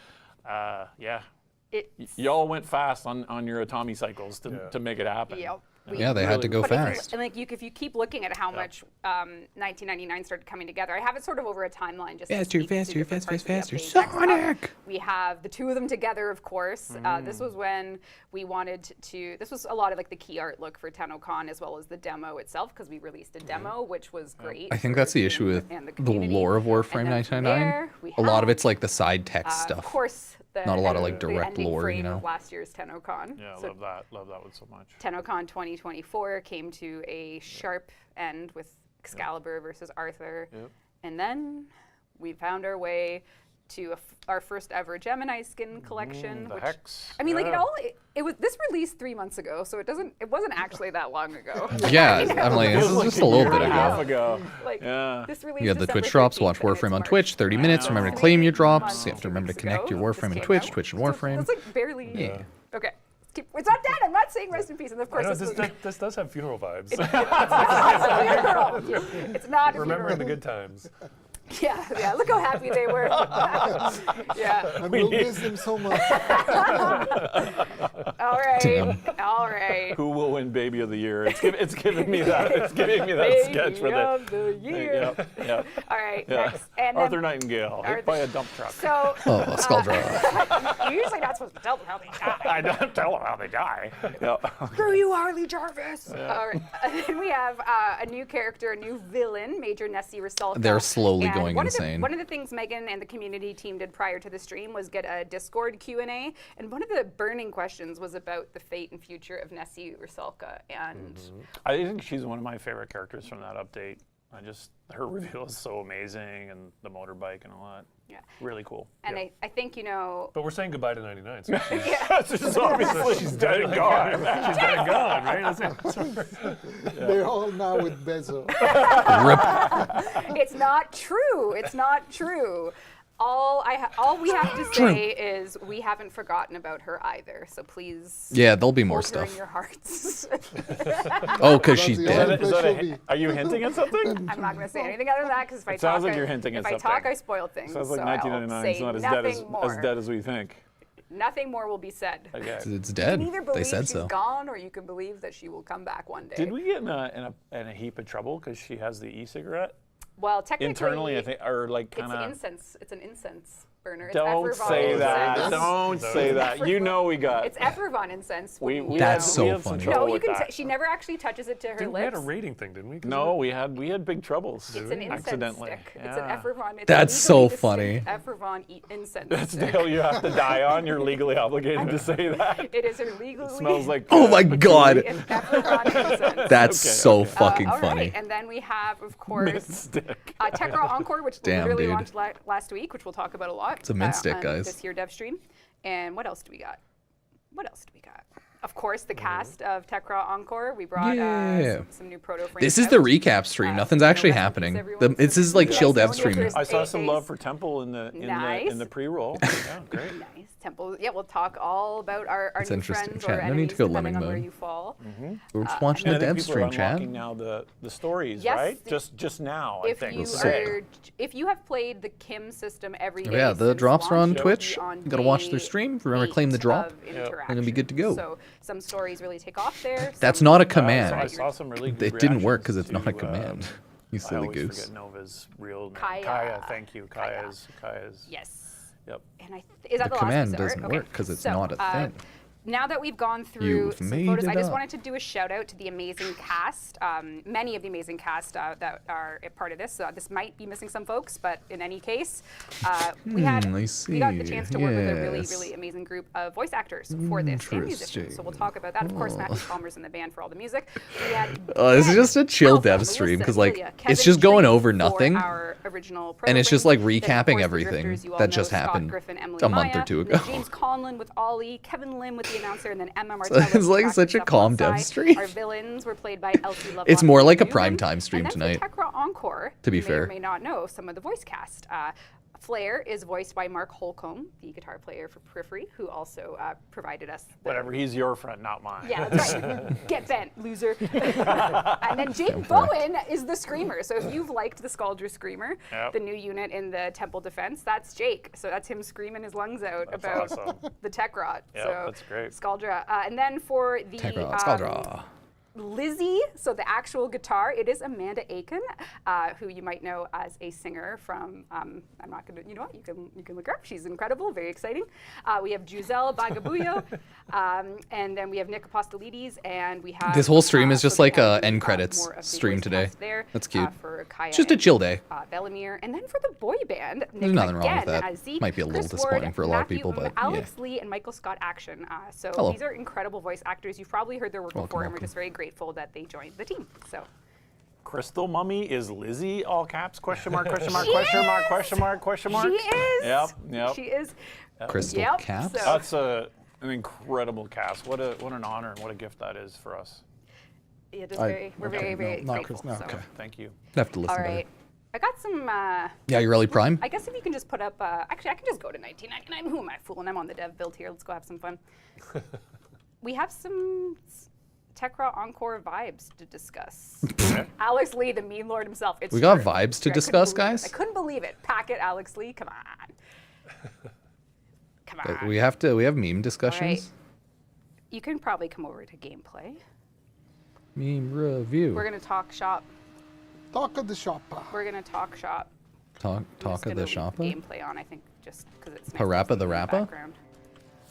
Y'all went fast on your Atami cycles to make it happen. Yep. Yeah, they had to go But fast. if you keep looking at how much 1999 started coming together, I have it sort of over a timeline. Just to Faster, speak to faster, different faster, parts of the faster. update. Next up, Sonic! we have the two of them together, of course. This was when we wanted to. This was a lot of the key art look for TennoCon as well as the demo itself, because we released a demo, which was great. I think for that's the team issue with and the community. lore of Warframe And then from 1999. there, we A lot of have, it's like the side text Of stuff. course, Not a lot of the direct ending lore, frame of last year's TennoCon. Yeah, So love that one so much. TennoCon 2024 came to a sharp end with Excalibur versus Arthur. And then we found our way to our first ever Gemini skin collection. The which, Hex. I mean, this released 3 months ago, so it wasn't actually that long ago. Yeah, I'm like, this is just a little bit ago. This released You have the December Twitch drops, 13th, watch and it's Warframe on March. Twitch, 30 minutes. Remember to claim your drops. You have to remember to 2 connect your weeks Warframe ago. and Twitch, This Twitch and came Warframe. That's barely. Yeah. Okay. It's not dead. I'm not saying rest in peace. And of course, I know, this this does have funeral vibes. it's not a Remembering funeral. the good times. Yeah, look how happy they were. Yeah. And we'll miss them so much. All right. Who will win Baby of the Year? It's giving me that. It's giving me that sketch for that. Of the year. Yep. All right, Yeah. next. And Arthur Nightingale, hit Arthur- by a dump truck. So, Oh, skull draw. you're usually not supposed to tell them how they die. I don't tell them how they die. Yep. Screw you, Harley Jarvis. All right. And then we have a new character, a new villain, Major Nessie Rusalka. They're slowly going insane. One of the things Megan and the community team did prior to the stream was get a Discord Q&A, and one of the burning questions was about the fate and future of Nessie Urselka. And I think she's one of my favorite characters from that update. Her reveal is so amazing, and the motorbike and all that. Yeah. Really cool. And I think, you know... But we're saying goodbye to 99. So she's obviously she's dead and gone. She's dead and gone, right? They're all now with Bezo. It's not true. It's not true. All we have to say is we haven't forgotten about her either. So please. Yeah, there'll be more hold her stuff. in your hearts. Oh, because she's dead. Are you hinting at something? I'm not going to say anything other than that because if I sounds talk, like you're hinting if at I something. talk, I spoil things. Sounds like so 1999 is not as dead as we think. Nothing more will be said. Okay. It's dead. You can either believe They said she's so. gone, or you can believe that she will come back one day. Did we get in a heap of trouble because she has the e-cigarette? Well, technically, internally, I think, or like kind of. It's an incense burner. It's Don't Effervon say that. incense. Don't say that. You know we got. It's Effervon incense. That's so funny. No, you can. She never actually touches it to her lips. We had a rating thing, didn't we? No, we had big troubles. It's an incense accidentally. stick. Yeah. It's an Effervon. It's That's so funny. Effervon incense. That's the stick. hill you have to die on. You're legally obligated to say that. It is her legally. It smells like. Oh my god. It's Effervon incense. That's so fucking all funny. right, and then we have, of course, Stick. Tekra Encore, which Damn, literally dude. launched last week, which we'll talk about a lot. It's a mint stick, on guys. This year Devstream. And what else do we got? Of course, the cast of Tekra Encore. We brought some new proto frames. This is the recap stream. Nothing's actually happening. This is like chill dev stream. I saw some love for Temple in the pre-roll. Yeah, great. Nice. Temple. Yeah, we'll talk all about our It's new interesting, friends chat. or No need enemies, to go depending lemming on where mode. you fall. We're just watching the dev stream, chat. Now the stories, Yes. right? Just now, I think. If you have played the Kim system every day, Yeah, the since drops are on launch, Twitch. you'll be on You gotta watch their day stream. Remember, claim the 8 drop, of and it'll be interaction. good to go. So some stories really take off there. That's some- not a command. I saw some really good It didn't work because reactions it's not a to, command. You I silly always goose. forget Nova's real name. Kaya. Thank you. Kaya's. Yes. Yep. And is that The the command last doesn't work because it's not a thing. Now that we've gone through You've some made photos, it I just up. wanted to do a shout out to the amazing cast, many of the amazing cast that are a part of this. This might be missing some folks, but in any case, we got the chance to work with a really, Yes. really amazing group of voice actors for this and musicians. So we'll talk about that. Of course, Matthew Palmer's in the band for all the music. We had This is Ben, just a chill Alpha, dev stream Melissa, because like Julia, it's Kevin just going Tree over for nothing, our original and it's just program. like Then, of recapping course, the everything Drifters you all that know, just Scott happened Griffin, Emily a month Maya, or two then ago. James Conlon with Ollie, Kevin Lim with the announcer, and then Emma Martell. It's like such a calm dev stream. Our villains were played by Elsie Love. It's more like a primetime stream and tonight. then for Tekra Encore, To be you may fair. or may not know some of the voice cast. Flair is voiced by Mark Holcomb, the guitar player for Periphery, who also provided us. Whatever. He's your friend, not mine. Yeah, that's right. Get bent, loser. And then Jake Bowen is the screamer. So if you've liked the Scaldra Screamer, the new unit in the Temple Defense, that's Jake. So that's him screaming his lungs out about the Tech Rot. Yeah, so that's great. Scaldra. And then for the Scaldra. Lizzie, so the actual guitar, it is Amanda Aiken, who you might know as a singer from, I'm not gonna, you know what, you can look her up, she's incredible, very exciting. We have Giselle Bagabuyo, and then we have Nick Apostolides, and we have... This whole stream is just like a a end credits stream today. That's cute. For Kaya It's just a chill day. Bellamere, and then for the boy band, There's Nick nothing wrong with again that. as Zeke, Might be a little Chris disappointing Ward, for a lot of Matthew people, but Alex yeah. Lee and Michael Scott Action. So Hello. these are incredible voice actors. You've probably heard their work Welcome, before, and we're welcome. just very grateful that they joined the team. So. Crystal Mummy is Lizzie, all caps, question mark, question mark, She question mark, is! question mark, question mark. She is. Yep. She is. Crystal Yep, caps. so- That's an incredible cast. What an honor and what a gift that is for us. Yeah, just we're very grateful. No, so. okay. Thank you. I have to listen All to right. it. I got some. Yeah, you're early prime. I guess if you can just put up. Actually, I can just go to 1999. Who am I fooling? I'm on the dev build here. Let's go have some fun. We have some Tekra Encore vibes to discuss. Alex Lee, the meme lord himself. It's We got true. vibes to I couldn't discuss, believe it. guys? I couldn't believe it. Pack it, Alex Lee. Come on. Come on. We have meme All discussions. right. You can probably come over to gameplay. Meme review. We're gonna talk shop. Talk of the shop. We're gonna talk shop. Talk I'm just of the gonna shop. Gameplay on, I think, just because it's. nice Parappa to the see in Rappa? background.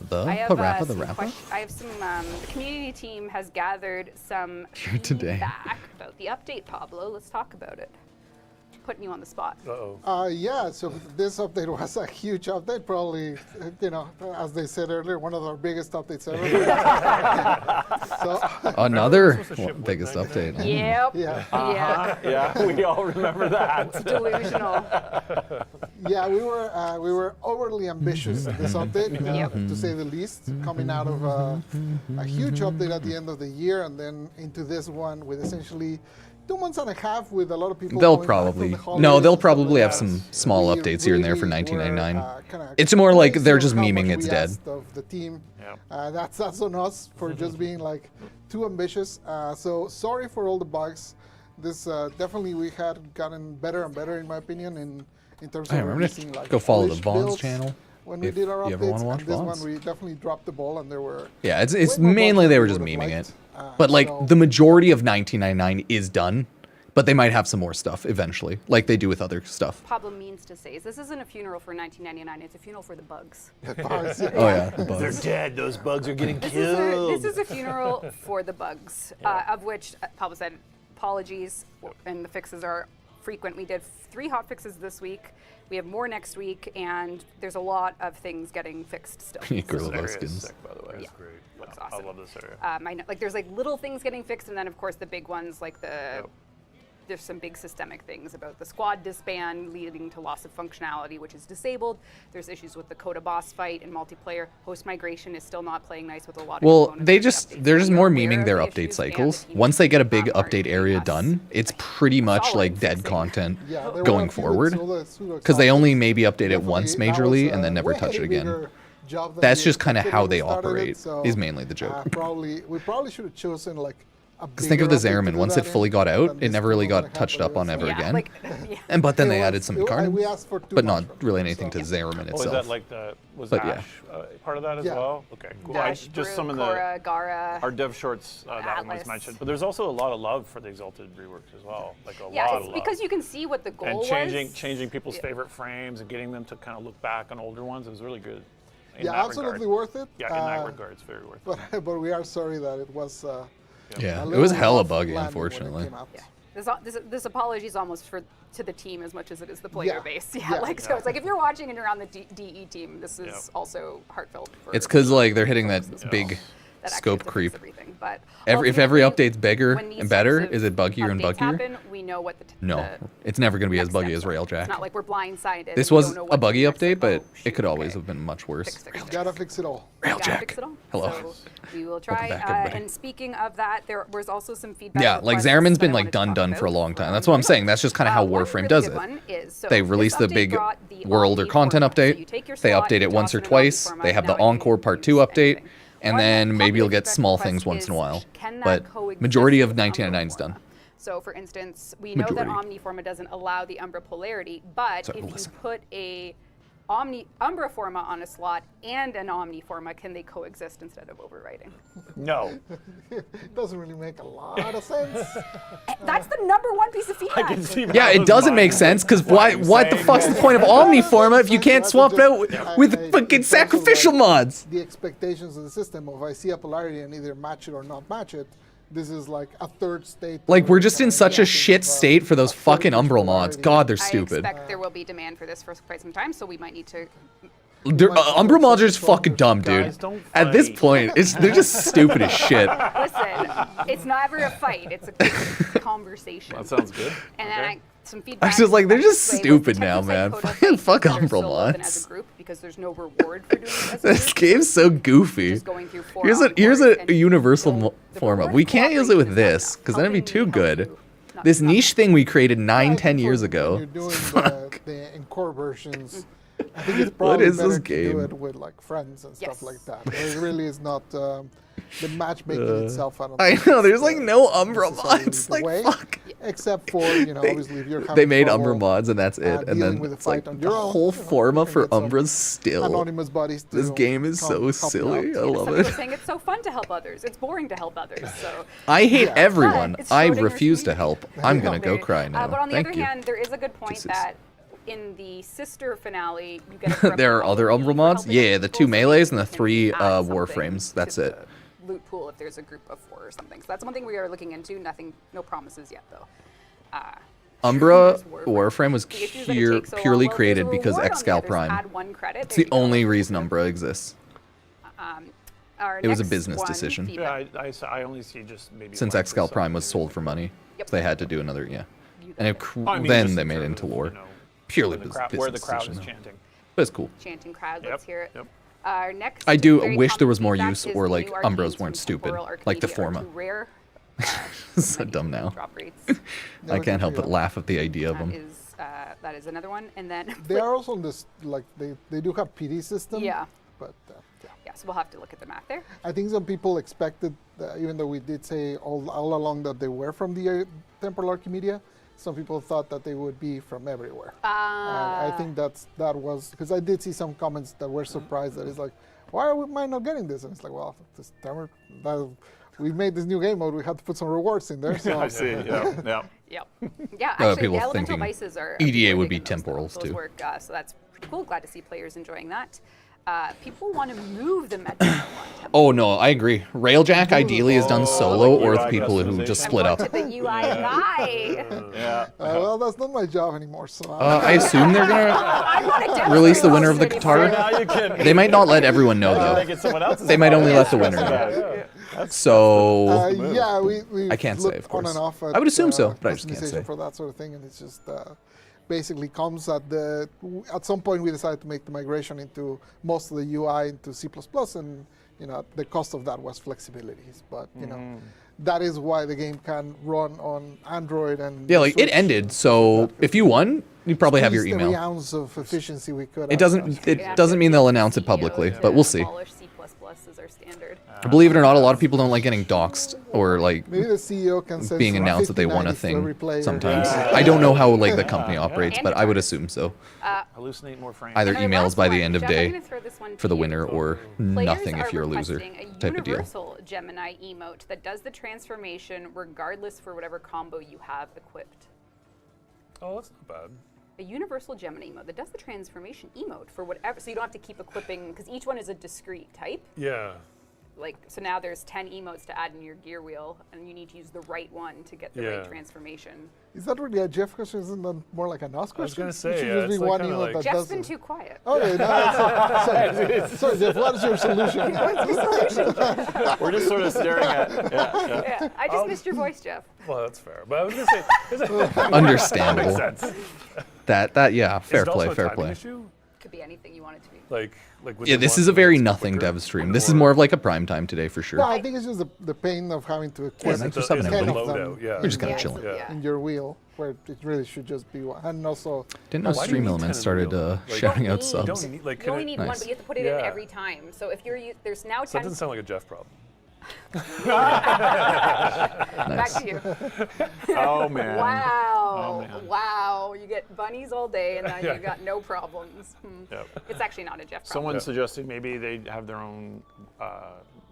The I have, Parappa the some Rappa. I have some. The community team has gathered some Here today. feedback about the update. Pablo, let's talk about it. putting you on the spot. Yeah, so this update was a huge update, probably, you know, as they said earlier, one of our biggest updates ever. Another biggest update. Yep. Yeah. Yeah, we all remember that. It's delusional. Yeah, we were overly ambitious in this update, to say the least, coming out of a huge update at the end of the year, and then into this one with essentially 2 months and a half with a lot of people. They'll going back from probably the holidays no, they'll and stuff probably like have that. some small We updates here and there for really 1999. were, kinda It's more like crazy they're of just how memeing much it's we dead. asked of the team. That's on us for just being like too ambitious. So sorry for all the bugs. This definitely we had gotten better and better in my opinion in terms of I'm releasing, gonna like go follow the polished Vaughn's builds channel. when we if did our you ever updates. wanna watch And this Vaughn's. one we definitely dropped the ball, and there were Yeah, it's way more mainly bugs they than were we just would've memeing liked. it. But like So- the majority of 1999 is done, but they might have some more stuff eventually, like they do with other stuff. Pablo means to say is this isn't a funeral for 1999, it's a funeral for the bugs. Oh yeah, the bugs. They're dead. Those bugs are getting This killed. is a funeral for the bugs, of which Pablo said apologies, and the fixes are frequent. We did 3 hot fixes this week. We have more next week, and there's a lot of things getting fixed still. Gorilla This area is skins. sick, by the way. Yeah. Great. Looks I awesome. love this area. I know, like there's like little things getting fixed, and then of course the big ones like there's some big systemic things about the squad disband leading to loss of functionality, which is disabled. There's issues with the Coda boss fight and multiplayer. Host migration is still not playing nice with a lot of Well, components they're with the just updates. more We're aware memeing of their the update issues and the cycles. team Once they get a big are update giving area us done, it's pretty much solid like dead fixing. content Yeah, there were going a few forward. pseudo Because they only updates. maybe update it Definitely, once that was majorly a and then never way touch it again. bigger job than That's we just kind of expected how when we they started it, operate, so, is mainly the joke. we probably should have chosen like a Because think of the bigger update to Zeramin. do Once that it fully in got out, than it this never really one and a got half touched that up on is. ever Yeah, again. like, yeah. But then It they was- added some we cards, asked for too but much not from really them, anything to so. Zeramin Oh, is itself. that like was But yeah. Ash part of that as Yeah. well? Okay, cool. Dash, Just Brew, some of Cora, Gara. our dev shorts that one was Atlas. mentioned, but there's also a lot of love for the Exalted reworks as well. Like a Yeah, lot it's of love. because you can see what the goal and was. changing people's favorite frames and getting them to kind of look back on older ones. It was really good. In Yeah, that absolutely regard. worth it. Yeah, in that regard, it's very worth it. But we are sorry that it was. Yeah, a it was little hella rough buggy, landing when it unfortunately. came out. This apology is almost to the team as much as it is the player Yeah. base. Yeah, Yeah. like so it's like if you're watching and you're on the DE team, this is also heartfelt. For It's because like they're hitting that folks as big well. That actually scope has to fix creep. everything. But If every ultimately, update's bigger when these and better, types of is it buggier and updates buggier? happen, we know what No, it's never going to be as next buggy steps as are. Railjack. It's not like we're blindsided. This and we was don't know a what buggy to do next. update, Like, but oh, it could shoot, always okay. have been much worse. Gotta fix it all. Gotta Railjack. fix it all. Hello. So we will try. back, everybody. And speaking of that, there was also some feedback. Yeah, like requests Zeramin's that I been like wanted to talk done for a about. long time. That's what I'm saying. That's just kind of how One Warframe really does good it. one is, so They this release the update big brought the world or Omni content format. So update. you take your They slot, update you it once toss or it in Omni twice. format, They have now the you can Encore Part 2 use update. anything. And One then maybe you'll get popular small feedback things once in a while. is, can that But coexist majority of with Umbra 1999's done. format? So for instance, we know that Majority. Omni format doesn't allow the Umbra polarity, but Sorry, if you listen. put a Umbra forma on a slot and an Omni forma, can they coexist instead of overwriting? No. It doesn't really make a lot of sense. That's the #1 piece of feedback. I can see Yeah, it doesn't make sense because what the fuck's the point of Omniforma if you can't swap it out with fucking sacrificial mods? The expectations of the system of I see a polarity and either match it or not match it. This is like a third state. Like we're just in such a shit state for those fucking Umbral mods. God, they're I stupid. expect there will be demand for this for quite some time, so we might need to. Umbral mods are just fucking dumb, dude. Guys, don't At this fight. point, they're just stupid as shit. Listen, it's never a fight; it's a conversation. That sounds good. And Okay. then some feedback. I was just like, they're just Say, stupid let's now, check man. inside Coda Fucking fights fuck that are Umbral solo than mods. as a group because there's no reward for doing it as a This group. game's so goofy. Just going through 4 Here's encores a and universal the format. reward We can't use it with cooperation is this not because then it'd be enough. too Helping me help good. you, not- This not- niche thing we created I 9, think 10 years when ago. You're doing Fuck. the encore versions. I think it's probably is better this to game? do it with like friends and stuff Yes. like that. It really is not the matchmaking itself. I don't. I think know, is there's like no Umbra necessarily mods. the Like, way, fuck. Except for obviously if you're having They made trouble, Umbra mods and that's it. And dealing then with a it's like fight on the your own, whole you know, forma you can for get some Umbra's still. anonymous buddies. To This game is so help you silly. out. I love Some people it. are saying it's so fun to help others. It's boring to help others. So. I hate Yeah. everyone. But it's I Schrodinger's refuse to community. help. I'm gonna go Okay. cry now. But on the Thank other you. hand, there is a good point Jesus. that in the sister finale, you get a There are other Umbral mods? Yeah, the 2 melees and the 3 Warframes. That's it. Loot pool if there's a group of 4 or something. So that's one thing we are looking into. No promises yet though. Umbra, Warframe was The issues that it takes so purely long. Well, created there's a because reward on the Excal others. Prime. Add 1 credit. It's There the you go. only reason Umbra exists. Our It was a next business one, decision. feedback. Yeah, I only see just maybe. Since one Excal for Prime some was sold reason. for money, Yep. so they had to do another, yeah. And it, I mean, then just they in made it terms into of, lore. you know, Purely where the business crowd decision, is though. chanting. But it's cool. Chanting crowd. Yep, Let's hear it. yep. Our next. I do very wish there common was more feedback use, is or the like new Umbras arcanes weren't from stupid, Temporal like the Arcadia are Forma. too rare. So dumb now. Drop rates. I can't help but laugh at the idea of them. That is another one, and then. They are also on this, like, they do have PD system. Yeah. But, yeah. Yeah, so we'll have to look at the math there. I think some people expected, even though we did say all along that they were from the Temporal Archimedia, some people thought that they would be from everywhere. And I think that was, because I did see some comments that were surprised that it's like, why am I not getting this? And it's like, well, we made this new game mode, we had to put some rewards in there. So I see, yeah. Yep. Yeah, actually, people the elemental thinking vices are. EDA would really be good in those temporals, those too. Work, so that's pretty cool. Glad to see players enjoying that. People want to move the meta. Oh no, I agree. Railjack ideally is done solo like or with UI people who just split up. To the UI guy. Yeah. well, that's not my job anymore. So I assume they're gonna release the winner of the guitar. Now you can. They might not let everyone know Make it though. someone else's They might fault. only let the winner know. So yeah, we I can't say, looked of course. on and off at, I would assume so, but I just can't customization say. for that sort of thing, and it's just basically comes at some point we decided to make the migration into most of the UI into C++, and the cost of that was flexibilities, but that is why the game can run on Android and yeah, like it Switch. ended. So if you won, you probably have your Squeezed every email. ounce of efficiency we could. It doesn't mean they'll announce it publicly, but we'll see. Abolish C++ is our standard. Believe it or not, a lot of people don't like getting doxxed or like Maybe the CEO can send being some announced that they won a 50/90 to every thing player. sometimes. I don't know how like the company operates, but I would assume so. Hallucinate more frames. Either And our emails last by the one, end of Jeff, I'm day gonna throw this one for to the you. winner or Players nothing are if you're a loser requesting a type of deal. universal Gemini emote that does the transformation regardless for whatever combo you have equipped. Oh, that's not bad. A universal Gemini emote that does the transformation emote for whatever, so you don't have to keep equipping, because each one is a discrete type. Yeah. Like, so now there's 10 emotes to add in your gear wheel, and you need to use the right one to get the right transformation. Is that really a Jeff question? Isn't that more like an us question? I was gonna It say, should yeah, just be it's like one kinda emote like- that Jeff's does been it. too quiet. Okay, sorry, Jeff, what's your solution? We're just sort of staring at. Yeah, I just missed your voice, Jeff. Well, that's fair. But I was gonna say, Understandable. That makes sense. That yeah, fair Is it play, also a fair timing play. issue? Could be anything you want it to be. Like with Yeah, the this one is a where very it's nothing quicker, dev stream. This is or- more of like a prime time today for sure. No, I think it's just the pain of having to equip thanks for Is subbing, it the everybody. 10 of them loadout? Yeah. We're just kind Yeah, of chilling. it's- yeah. in your wheel, where it really should just be one. And also, Didn't know Why do you Stream need Elements 10 started in the wheel? Like- shouting out You You subs. don't need like. You only can need it- one, but you have to put it in Yeah. every time. So if there's now So that 10. doesn't sound like a Jeff problem. Back to you. Oh man. Wow. man. Wow. You get bunnies all day and then Yeah. you got no problems. Yep. It's actually not a Jeff problem. Someone suggested maybe they have their own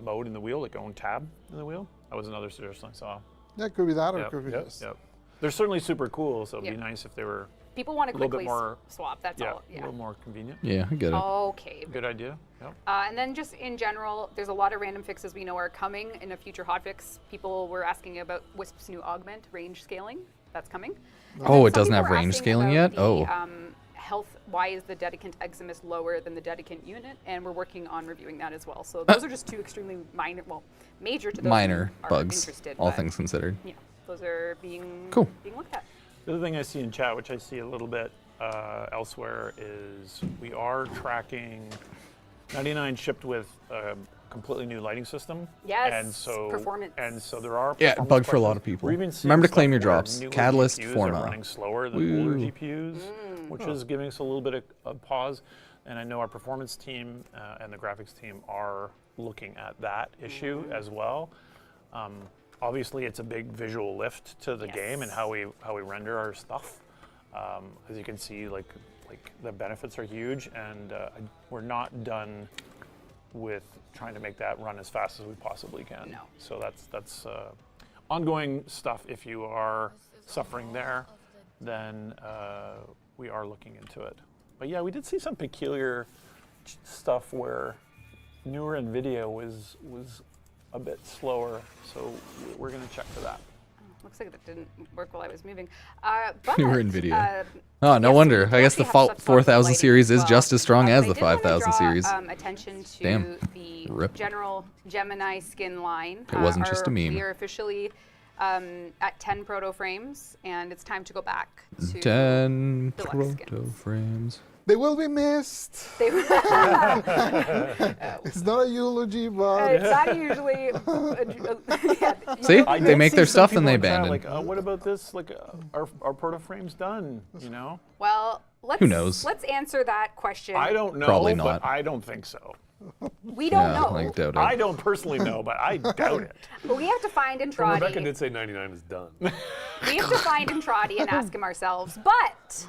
mode in the wheel, like own tab in the wheel. That was another suggestion I saw. yeah, it could be that, or it Yep, could be yep, just. yep. They're certainly super cool, so it'd Yeah. be nice if they were People want to a little quickly bit more swap. That's yeah, all. a Yeah. little more convenient. Yeah, I get it. Okay. Good idea. Yep. And then just in general, there's a lot of random fixes we know are coming in a future hotfix. People were asking about Wisp's new augment range scaling. That's coming. And Oh, then it some doesn't people have were range asking scaling about yet? the, Oh. Health, why is the Dedicant Eximus lower than the Dedicant unit? And we're working on reviewing that as well. So those are just two extremely minor, well, major to those Minor who are bugs, interested, all but, things considered. Yeah, those are being Cool. looked at. The other thing I see in chat, which I see a little bit elsewhere, is we are tracking 99 shipped with a completely new lighting system. Yes, and so performance. And so there are Yeah, performance bug for a lot questions. of people. We're even seeing Remember to stuff claim your where drops. newer Catalyst, GPUs Forma. are running slower than older Woo. GPUs, which is giving us a little bit of pause. And I know our performance team and the graphics team are looking at that issue as well. Obviously, it's a big visual lift to the game and how we render our stuff. As you can see, like the benefits are huge, and we're not done with trying to make that run as fast as we possibly can. No. So that's ongoing stuff. If you are suffering there, then we are looking into it. But yeah, we did see some peculiar stuff where newer NVIDIA was a bit slower, so we're going to check for that. Looks like that didn't work while I was moving. But, You were in video. Oh, no wonder. I guess the 4000 series is just as strong as the 5000 series. Attention to Damn. the Rip. general Gemini skin line. It wasn't just a meme. We are officially at 10 proto frames, and it's time to go back to 10 deluxe skins. proto frames. They will be missed. They- It's not a eulogy, but It's not usually. See? I They did make see their some stuff and people they in chat abandon. Like, what about this? Like, our proto frame's done. You know? Well, let's Who knows? Let's answer that question. I don't know. Probably but not. I don't think so. We don't know. I doubt it. I don't personally know, but I doubt it. But we have to find Rebecca Entradi. did say 99 is done. We have to find Entradi and ask him ourselves. But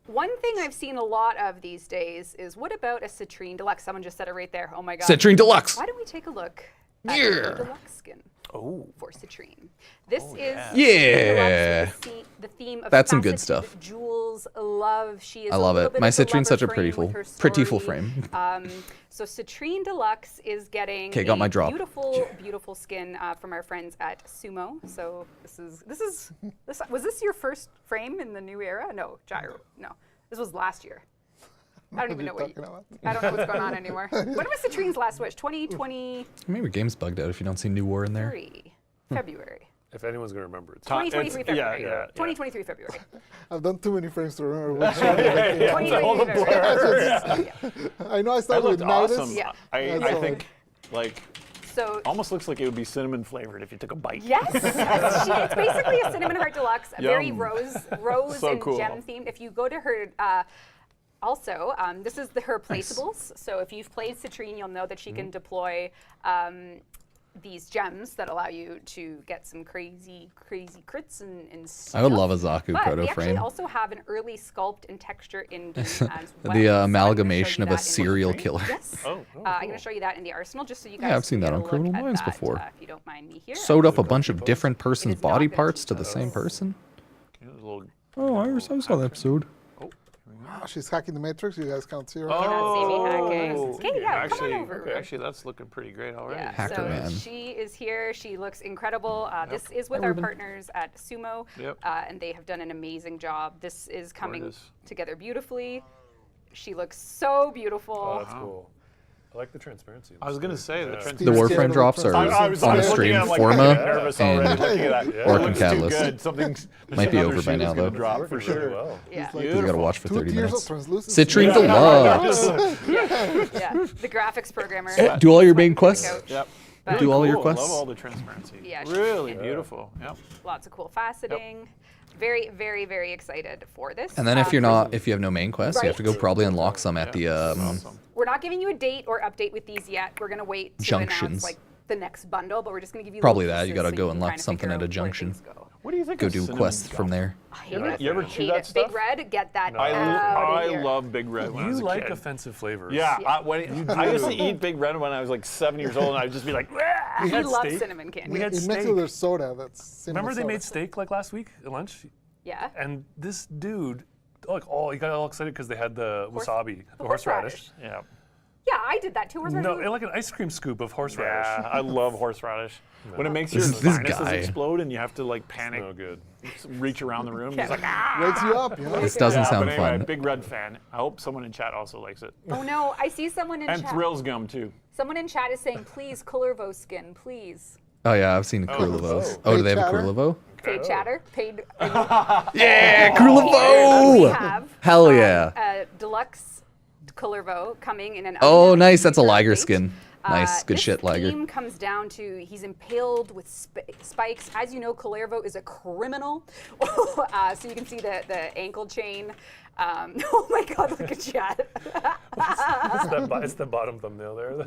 one thing I've seen a lot of these days is, what about a Citrine Deluxe? Someone just said it right there. Oh my god. Citrine Deluxe. Why don't we take a look at Yeah. the Deluxe skin for Citrine? This is Yeah. the theme of That's some good faceted stuff. Jewels love. She is I a love little it. bit My of the Citrine's such a lover pretty frame full, with her pretty full story. frame. So Citrine Deluxe is getting Okay, got my drop. beautiful, beautiful skin from our friends at Sumo. So was this your first frame in the new era? No, Gyro. No, this was last year. I don't even know what. I don't know what's going on anymore. When was Citrine's last wish? 2023 Maybe game's bugged out if you don't see New War in there. February. If anyone's going to remember it. 2023 February. Yeah. 2023 February. I've done too many frames to remember which one. 2023 February. I know I That started with looked Nidus. awesome. Yeah. I think, like, So almost looks like it would be cinnamon flavored if you took a bite. yes, it's basically a cinnamon heart deluxe, very Yum. rose So and cool. gem themed. If you go to her. Also, this is her placeables. So if you've played Citrine, you'll know that she can deploy these gems that allow you to get some crazy crits and stuff. I would love a Zaku But proto we actually frame. also have an early sculpt and texture in game as well. The So I'm gonna show amalgamation you of a that in serial Warframe. killer. Yes. Oh, I'm going to show you that in the arsenal just so you guys Yeah, I've seen can that get on a look Criminal at Minds that, before. if you don't mind me here. Sewed up a bunch of different person's It is not body gonna parts teach to the us. same person. There's a little- Oh, I saw that episode. Oh, she's hacking the Matrix. You guys can't see her. Oh, okay, yeah, come on over. Okay, actually, that's looking pretty great already. Yeah, Hacker so man. she is here. She looks incredible. This is with our partners at Sumo, Yep. and they have done an amazing job. This is coming Gorgeous. together beautifully. She looks so beautiful. Oh, that's cool. I like the transparency. I was gonna say the The Warframe drops are I was on the looking stream. at it, like, Forma nervous already and looking at that. Orc It and looks too Catalyst. good. Something's Might be another over by shoe now that's gonna though. drop for sure. Well. Yeah. You gotta watch for 30 2 tiers minutes. of translucency. Citrine Deluxe. Yeah, the graphics programmer. Do all your main quests. Couch. Yep. But Do all your Cool. quests. Love all the transparency. Yeah, Really beautiful. Yep. lots of cool faceting. Very, very, very excited for this. And then if you have no main quest, you have to go Right. probably unlock some at the Awesome. we're not giving you a date or update with these yet. We're gonna wait to Junctions. announce like the next bundle, but we're just gonna give you Probably little that. You pieces gotta so go can unlock kinda something figure at a out where junction. things go. What do you think? Go of do cinnamon quests gum? from there. I hate You ever- it. you ever I chew hate that it. stuff? Big Red, get that I out of here. love Big Red when I was You a like kid. offensive flavors. Yeah, Yeah. I used to eat Big Red when I was like 7 years old, and I'd just be like, "Wah!" He had loves steak. cinnamon candy. We had It makes steak. with their soda. That's cinnamon Remember they soda. made steak like last week at lunch? Yeah. And this dude, he got all excited because they had the wasabi, the horseradish. Yeah. Yeah, I did that too. No, like an ice cream scoop of horseradish. Yeah, I love horseradish. When it makes your This sinuses guy. explode and you have to like panic, No good. reach around the room. He's like, ah! Wakes you up, you know? This doesn't Yeah, sound but anyway, fun. Big Red fan. I hope someone in chat also likes it. Oh no, I see someone in And chat. Thrills Gum too. Someone in chat is saying, please, Kullervo skin, please. Oh yeah, I've seen Kurlavos. Oh, do they have a Chatter? Kurlavo? Paid chatter, paid. Yeah, We Kurlavo! have Hell yeah. a deluxe Kullervo coming in an. Oh, unknown nice. That's a future Liger update. skin. Nice. Good shit, This Liger. theme comes down to he's impaled with spikes. As you know, Kullervo is a criminal. So you can see the ankle chain. Oh my God, look at chat. It's the bottom thumbnail there.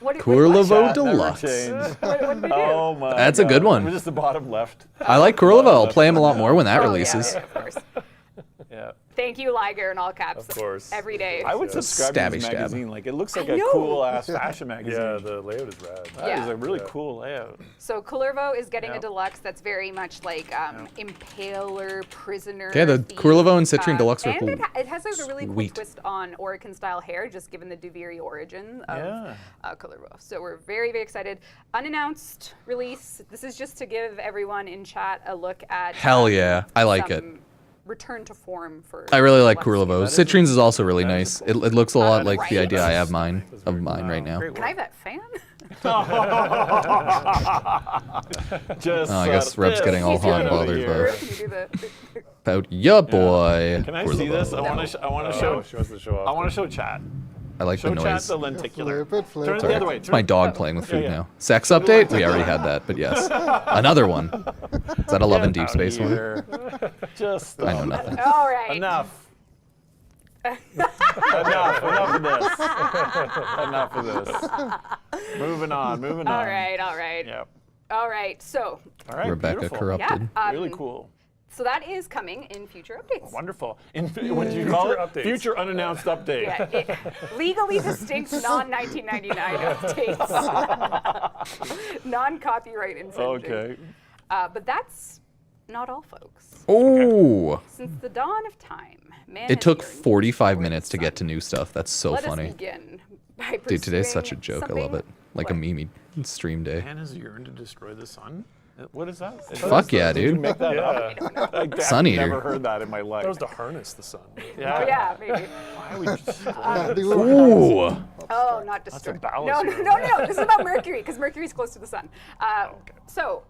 Kurlavo Chat never Deluxe. changed. What did we do? Oh my That's a God. good one. We're just the bottom left. I like Kurlavo. I'll play him a lot more when that Oh, yeah, releases. yeah, of course. Yeah. Thank you, Liger, in all caps. Of course. Every day. I would subscribe to this Stabby stab. magazine. Like, it looks like I a know. cool ass fashion magazine. Yeah, the layout is rad. That is a really cool layout. So Kullervo is getting Yep. a deluxe that's very much like Impaler, Prisoner. Yeah, the themed, Kullervo and Citrine Deluxe are and cool. it has like a really cool Sweet. twist on Orican-style hair, just given the Duviri origin of Yeah. Kullervo. So we're very, very excited. Unannounced release. This is just to give everyone in chat a look at. Hell yeah, I like it. some Return to form for. I really like deluxe Kullervo. SKUs. Citrine's is also really nice. It looks a lot like the Right? idea I have mine right now. Great Can I have that fan? Just Oh, I guess Reb's getting all hot and bothered Can you do the? about ya boy. Can I see this? I want to show. She wants to show off. I want to show chat. I like Show the chat noise. the lenticular. Flip it, flip Turn it it. the other way. It's my dog playing with food now. Sex update? We already had that, but yes. Another one. Is that a Love and Deep Space one? Just I know nothing. All right. enough. Enough of this. Enough of this. Moving on. All right. Yep. All right. So. All right. Rebecca beautiful. corrupted. Yeah. Really cool. So that is coming in future updates. Wonderful. What did you call it? updates. Future unannounced update. Yeah, legally distinct non-1999 updates. Non-copyright infringing. Okay. But that's not all, folks. Oh! Since the dawn of time, man It took has yearned 45 for minutes to the get to sun. new stuff. That's so Let funny. us begin by Dude, today's such a pursuing joke. I love it. something- Like a meme stream day. Man has yearned to destroy the sun? What is that? Fuck yeah, Did you dude. make that Yeah. up? I've Sun eater. never heard that in my life. That was to harness the sun. Oh yeah, maybe. Why would you destroy Yeah, it? they will- Ooh! Oh, not destroy. a ballast No. room. This is about Mercury because Mercury's close to the sun. So,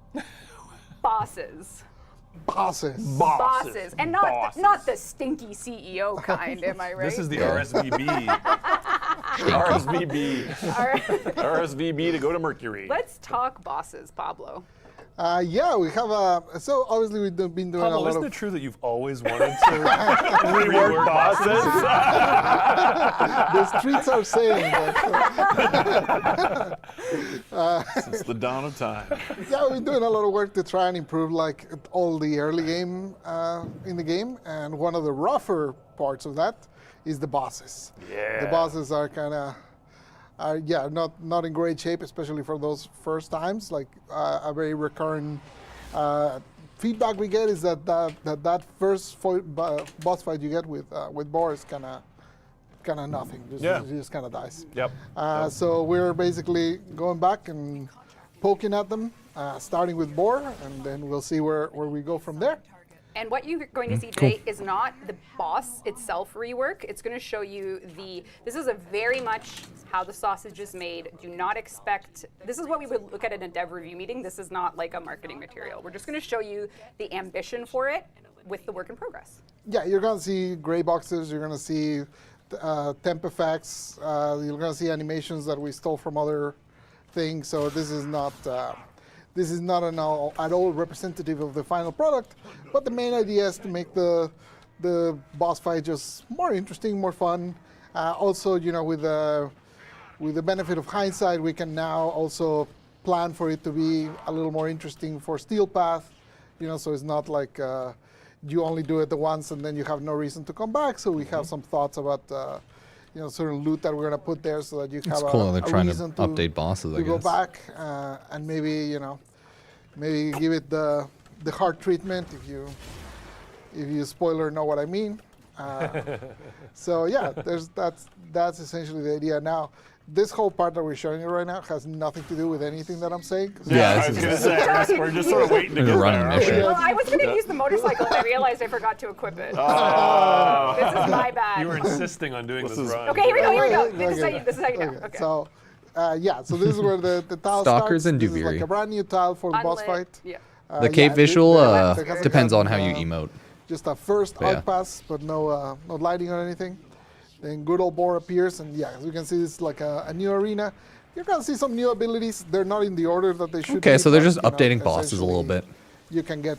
bosses. Bosses. Bosses, and not Bosses. not the stinky CEO kind, am I right? This is the RSVB. RSVB. All right. RSVB to go to Mercury. Let's talk bosses, Pablo. Yeah, we have so obviously we've been doing a Pablo, lot isn't of. it true that you've always wanted to rework bosses? The streets are saying that. Since the dawn of time. Yeah, we've been doing a lot of work to try and improve like all the early game in the game, and one of the rougher parts of that is the bosses. Yeah. The bosses are kind of. Not in great shape, especially for those first times. Like a very recurrent feedback we get is that first boss fight you get with Boar is kind of nothing. Just kind of dies. Yep. So we're basically going back and poking at them, starting with Boar, and then we'll see where we go from there. And what you're going to see today is not the boss itself rework. It's going to show you this is a very much how the sausage is made. Do not expect, this is what we would look at in a dev review meeting. This is not like a marketing material. We're just going to show you the ambition for it with the work in progress. Yeah, you're going to see gray boxes. You're going to see temp effects. You're going to see animations that we stole from other things. So this is not at all representative of the final product. But the main idea is to make the boss fight just more interesting, more fun. Also, with the benefit of hindsight, we can now also plan for it to be a little more interesting for Steel Path. So it's not like you only do it the once and then you have no reason to come back. So we have some thoughts about certain loot that we're going to put there so that you have cool. They're a trying to reason update bosses, I to go guess. back and maybe give it the hard treatment if you spoiler know what I mean. So yeah, that's essentially the idea. Now, this whole part that we're showing you right now has nothing to do with anything that I'm saying. Yeah, I was going to say, we're just sort of waiting to get running there. mission. Well, I was going to use the motorcycle and I realized I forgot to equip it. Oh. This is my bad. You were insisting on doing this run. Okay, here we go. Okay. This is how you know. Okay. So, so this is where the tile Stalkers starts. and This is like Duviri. a brand new tile for the boss Unlit. fight. Yeah. The cave visual there depends on hasn't how you been, emote. Just a first Yeah. arc pass, but no lighting or anything. Then good old Boar appears, and yeah, as you can see, it's like a new arena. You're gonna see some new abilities. They're not in the order that they should be. Okay, so they're but, just updating bosses a little bit. You can get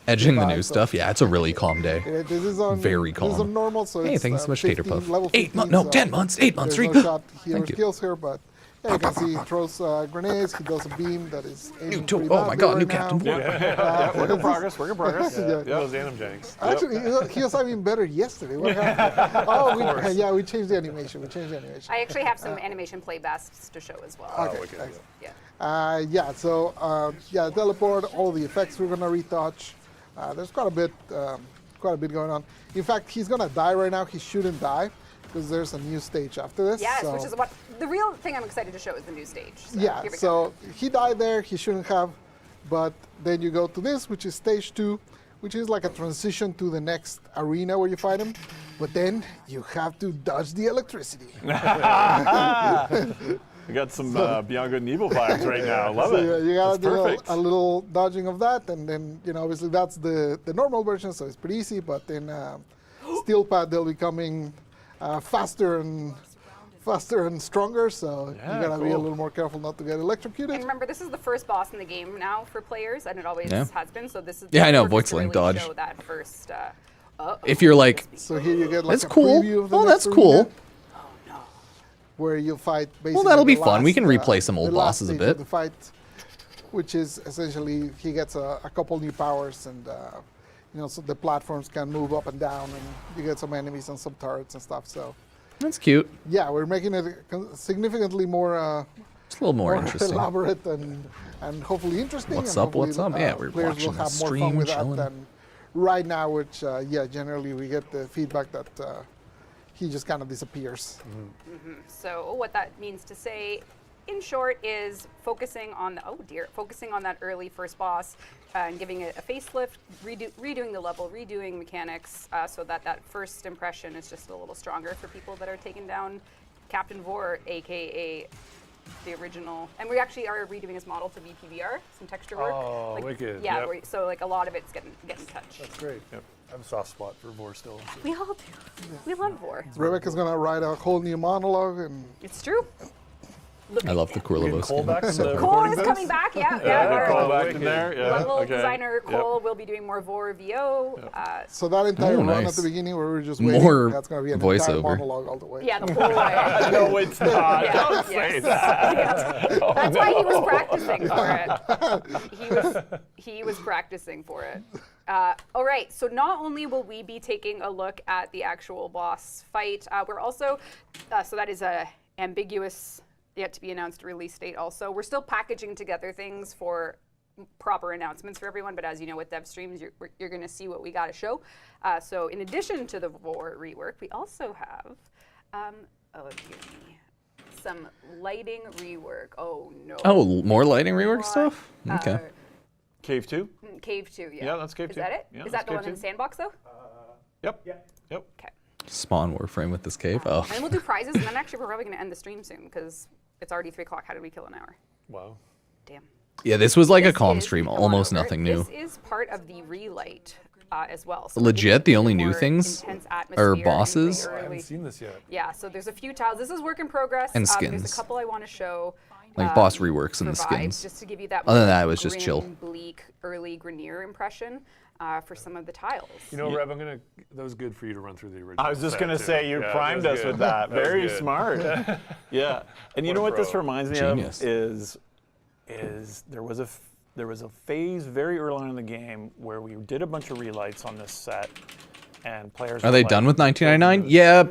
Edging the vibe, new so- stuff. Yeah, it's a really calm day. This is on Very This is calm. on normal, so Hey, it's thanks so much, Tater 15, Puff. level 8 15, months, no, so 10 months, 8 months, there's Rico. no shot hero Thank you. skills here, but Yeah, you can see he throws grenades. He does a beam that is aiming pretty Oh my God, badly new right Captain now. Yeah, Work in progress. Work in progress. Yeah. Those Anim Janks. Actually, he was having better yesterday. What happened? Oh, we changed the animation. I actually have some animation play basts to show as well. Okay. Excellent. Yeah. So teleport, all the effects we're gonna retouch. There's quite a bit going on. In fact, he's gonna die right now. He shouldn't die because there's a new stage after this. Yes, so. which is what the real thing I'm excited to show is the new stage. So Yeah, here we so go. he died there. He shouldn't have, but then you go to this, which is stage 2, which is like a transition to the next arena where you fight him. But then you have to dodge the electricity. We got some Beyond Good and Evil vibes right now. Love So it. you gotta That's do a little dodging of that, and then obviously that's the normal version, so it's pretty easy. But then Steel Pad, they'll be coming faster and stronger, so you gotta be a little more careful not to get electrocuted. And remember, this is the first boss in the game now for players, and it always has been. So this is I know, perfect voice to link really dodge. show that first. If you're like, So here you get like that's a cool. preview of the Oh, next that's cool. arena, where you'll fight basically. Well, that'll be the fun. We last, can replay some old the last bosses a stage of bit. The fight, which is essentially he gets a couple new powers, and so the platforms can move up and down, and you get some enemies and some turrets and stuff. So That's cute. yeah, we're making it significantly more. It's a little more interesting. Elaborate and hopefully interesting. What's and up, what's hopefully, up? Yeah, we're players watching will the have more fun stream, with chilling. that than right now, which generally we get the feedback that he just kind of disappears. So what that means to say, in short, is focusing on that early first boss and giving it a facelift, redoing the level, redoing mechanics, so that first impression is just a little stronger for people that are taking down Captain Vor, aka the original. And we actually are redoing his model to VPVR, some texture work. Oh, wicked. Yeah, Yep. so like a lot of it's getting touched. That's great. Yep. I have a soft spot for Vor still. So. We all do. We love Vor. Rebecca's gonna write a whole new monologue, and It's true. I love the Corlevo Cole skin. back in the Cole recording is booth? coming back, yeah. Cole back Our in there. Yeah. level Okay. designer Yep. Cole will be doing more Vor VO. so that entire run nice. at the beginning where we were just waiting, More that's gonna be an entire voiceover. monologue all the way. Yeah, the whole way. No, it's not. Yeah, Don't say yes. that. That's why he was practicing for it. He was practicing for it. All right, so not only will we be taking a look at the actual boss fight, we're also, so that is a ambiguous, yet to be announced release date also. We're still packaging together things for proper announcements for everyone, but as you know with Devstreams, you're going to see what we got to show. So in addition to the Vor rework, we also have, some lighting rework. Oh no. Oh, more lighting rework stuff? Okay. Cave 2? Cave 2, yeah. Yeah, that's Cave 2. Is that it? Yeah, Is that's that the one Cave in the 2. sandbox though? Yep. Yep. Okay. Spawn Warframe with this cave. Oh. And we'll do prizes, and then actually we're probably going to end the stream soon because it's already 3 o'clock. How did we kill an hour? Wow. Damn. Yeah, this was like a This calm is- stream. come on Almost over. nothing new. This is part of the relight as well. So Legit, the only new more things intense are atmosphere and bosses. really I haven't early- seen this yet. Yeah, so there's a few tiles. This is work in progress. And There's skins. a couple I want to show. Like boss reworks and for the vibes, skins. Just to give you that. Other than more that, it was just grim, chill. Bleak, early Grenier impression for some of the tiles. You know, Reb, that was good for you to run through the original. I was just set, going to too. say, you Yeah, primed that was us good. with that. That was Very good. smart. Yeah. And you What know a what this pro. reminds me Genius. of is there was a phase very early on in the game where we did a bunch of relights on this set, and players Are were they like, done with 1999? Yeah,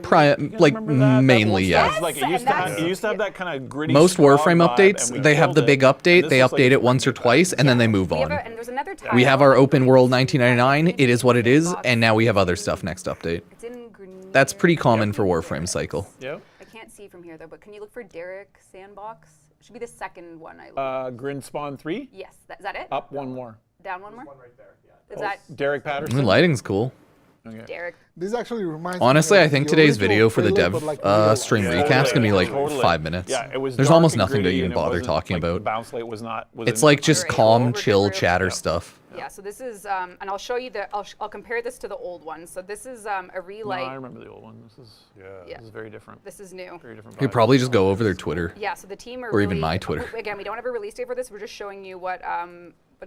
like remember that? mainly, That yeah. old stuff? Like, it used to have that kind of gritty Most strong Warframe vibe, updates, and we they have killed the it. big And update, this they was like update it once or twice, and then they move We have on. and there's another tile. We have our open world 1999, it is what it is, and now we have other stuff next update. It's in Grenier. That's pretty common for Warframe cycle. Yep. I can't see from here though, but can you look for Derek Sandbox? It should be the second one I looked. Grin Spawn 3? Yes, is that it? Up one more. Down one more? Right there, yeah. Is that Derek Patterson? The lighting's cool. Okay. Derek? This actually reminds Honestly, me I of think the today's original video for the trailer, dev but like real stream life. recap's gonna be like Totally. 5 minutes. Yeah, it was There's dark almost and nothing to gritty, even and it bother wasn't, talking like, about. The bounce rate was not. It's like just Alright, calm, over chill, here. chatter Yeah. stuff. Yeah, so this is, and I'll show you I'll compare this to the old one. So this is a No, relight. I remember the old one. This is This is very different. This is new. Very different. You vibe. probably just go over their Twitter. Yeah, so the team are Or even really- my Twitter. Again, we don't have a release date for this. We're just showing you what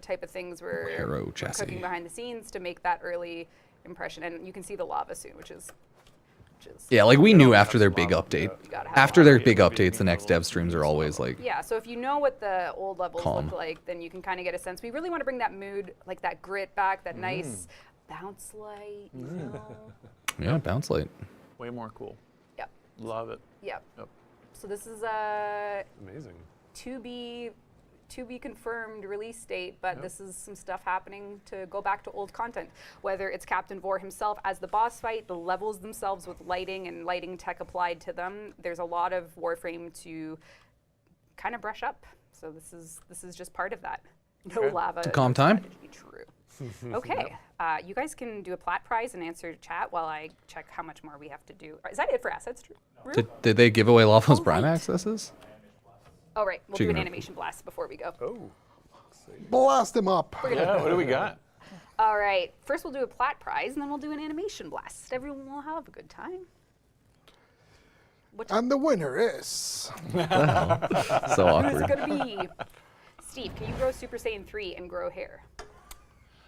type of things we're Hero cooking chassis. behind the scenes to make that early impression. And you can see the lava soon, which is patches. Yeah, like we knew after their big update. You gotta have After all their of it. big updates, the next dev streams are always like, Yeah, so if you know what the old levels Calm. look like, then you can kind of get a sense. We really want to bring that mood, like that grit back, that nice bounce light, you know? yeah, bounce light. Way more cool. Yep. Love it. Yep. Yep. So this is Amazing. to be confirmed release date, but this is some stuff happening to go back to old content. Whether it's Captain Vor himself as the boss fight, the levels themselves with lighting and lighting tech applied to them. There's a lot of Warframe to kind of brush up. So this is just part of that. No lava. Calm time. True. Okay, you guys can do a plat prize and answer chat while I check how much more we have to do. Is that it for assets? Drew? Did they give away Lawful's Prime accesses? Oh, right. We'll do Chicken an Run. animation blast before we go. Oh. Blast him up. Yeah, what do we got? All right. First, we'll do a plat prize, and then we'll do an animation blast. Everyone will have a good time. And the winner is... So Who is it awkward. going to be? Steve, can you grow Super Saiyan 3 and grow hair?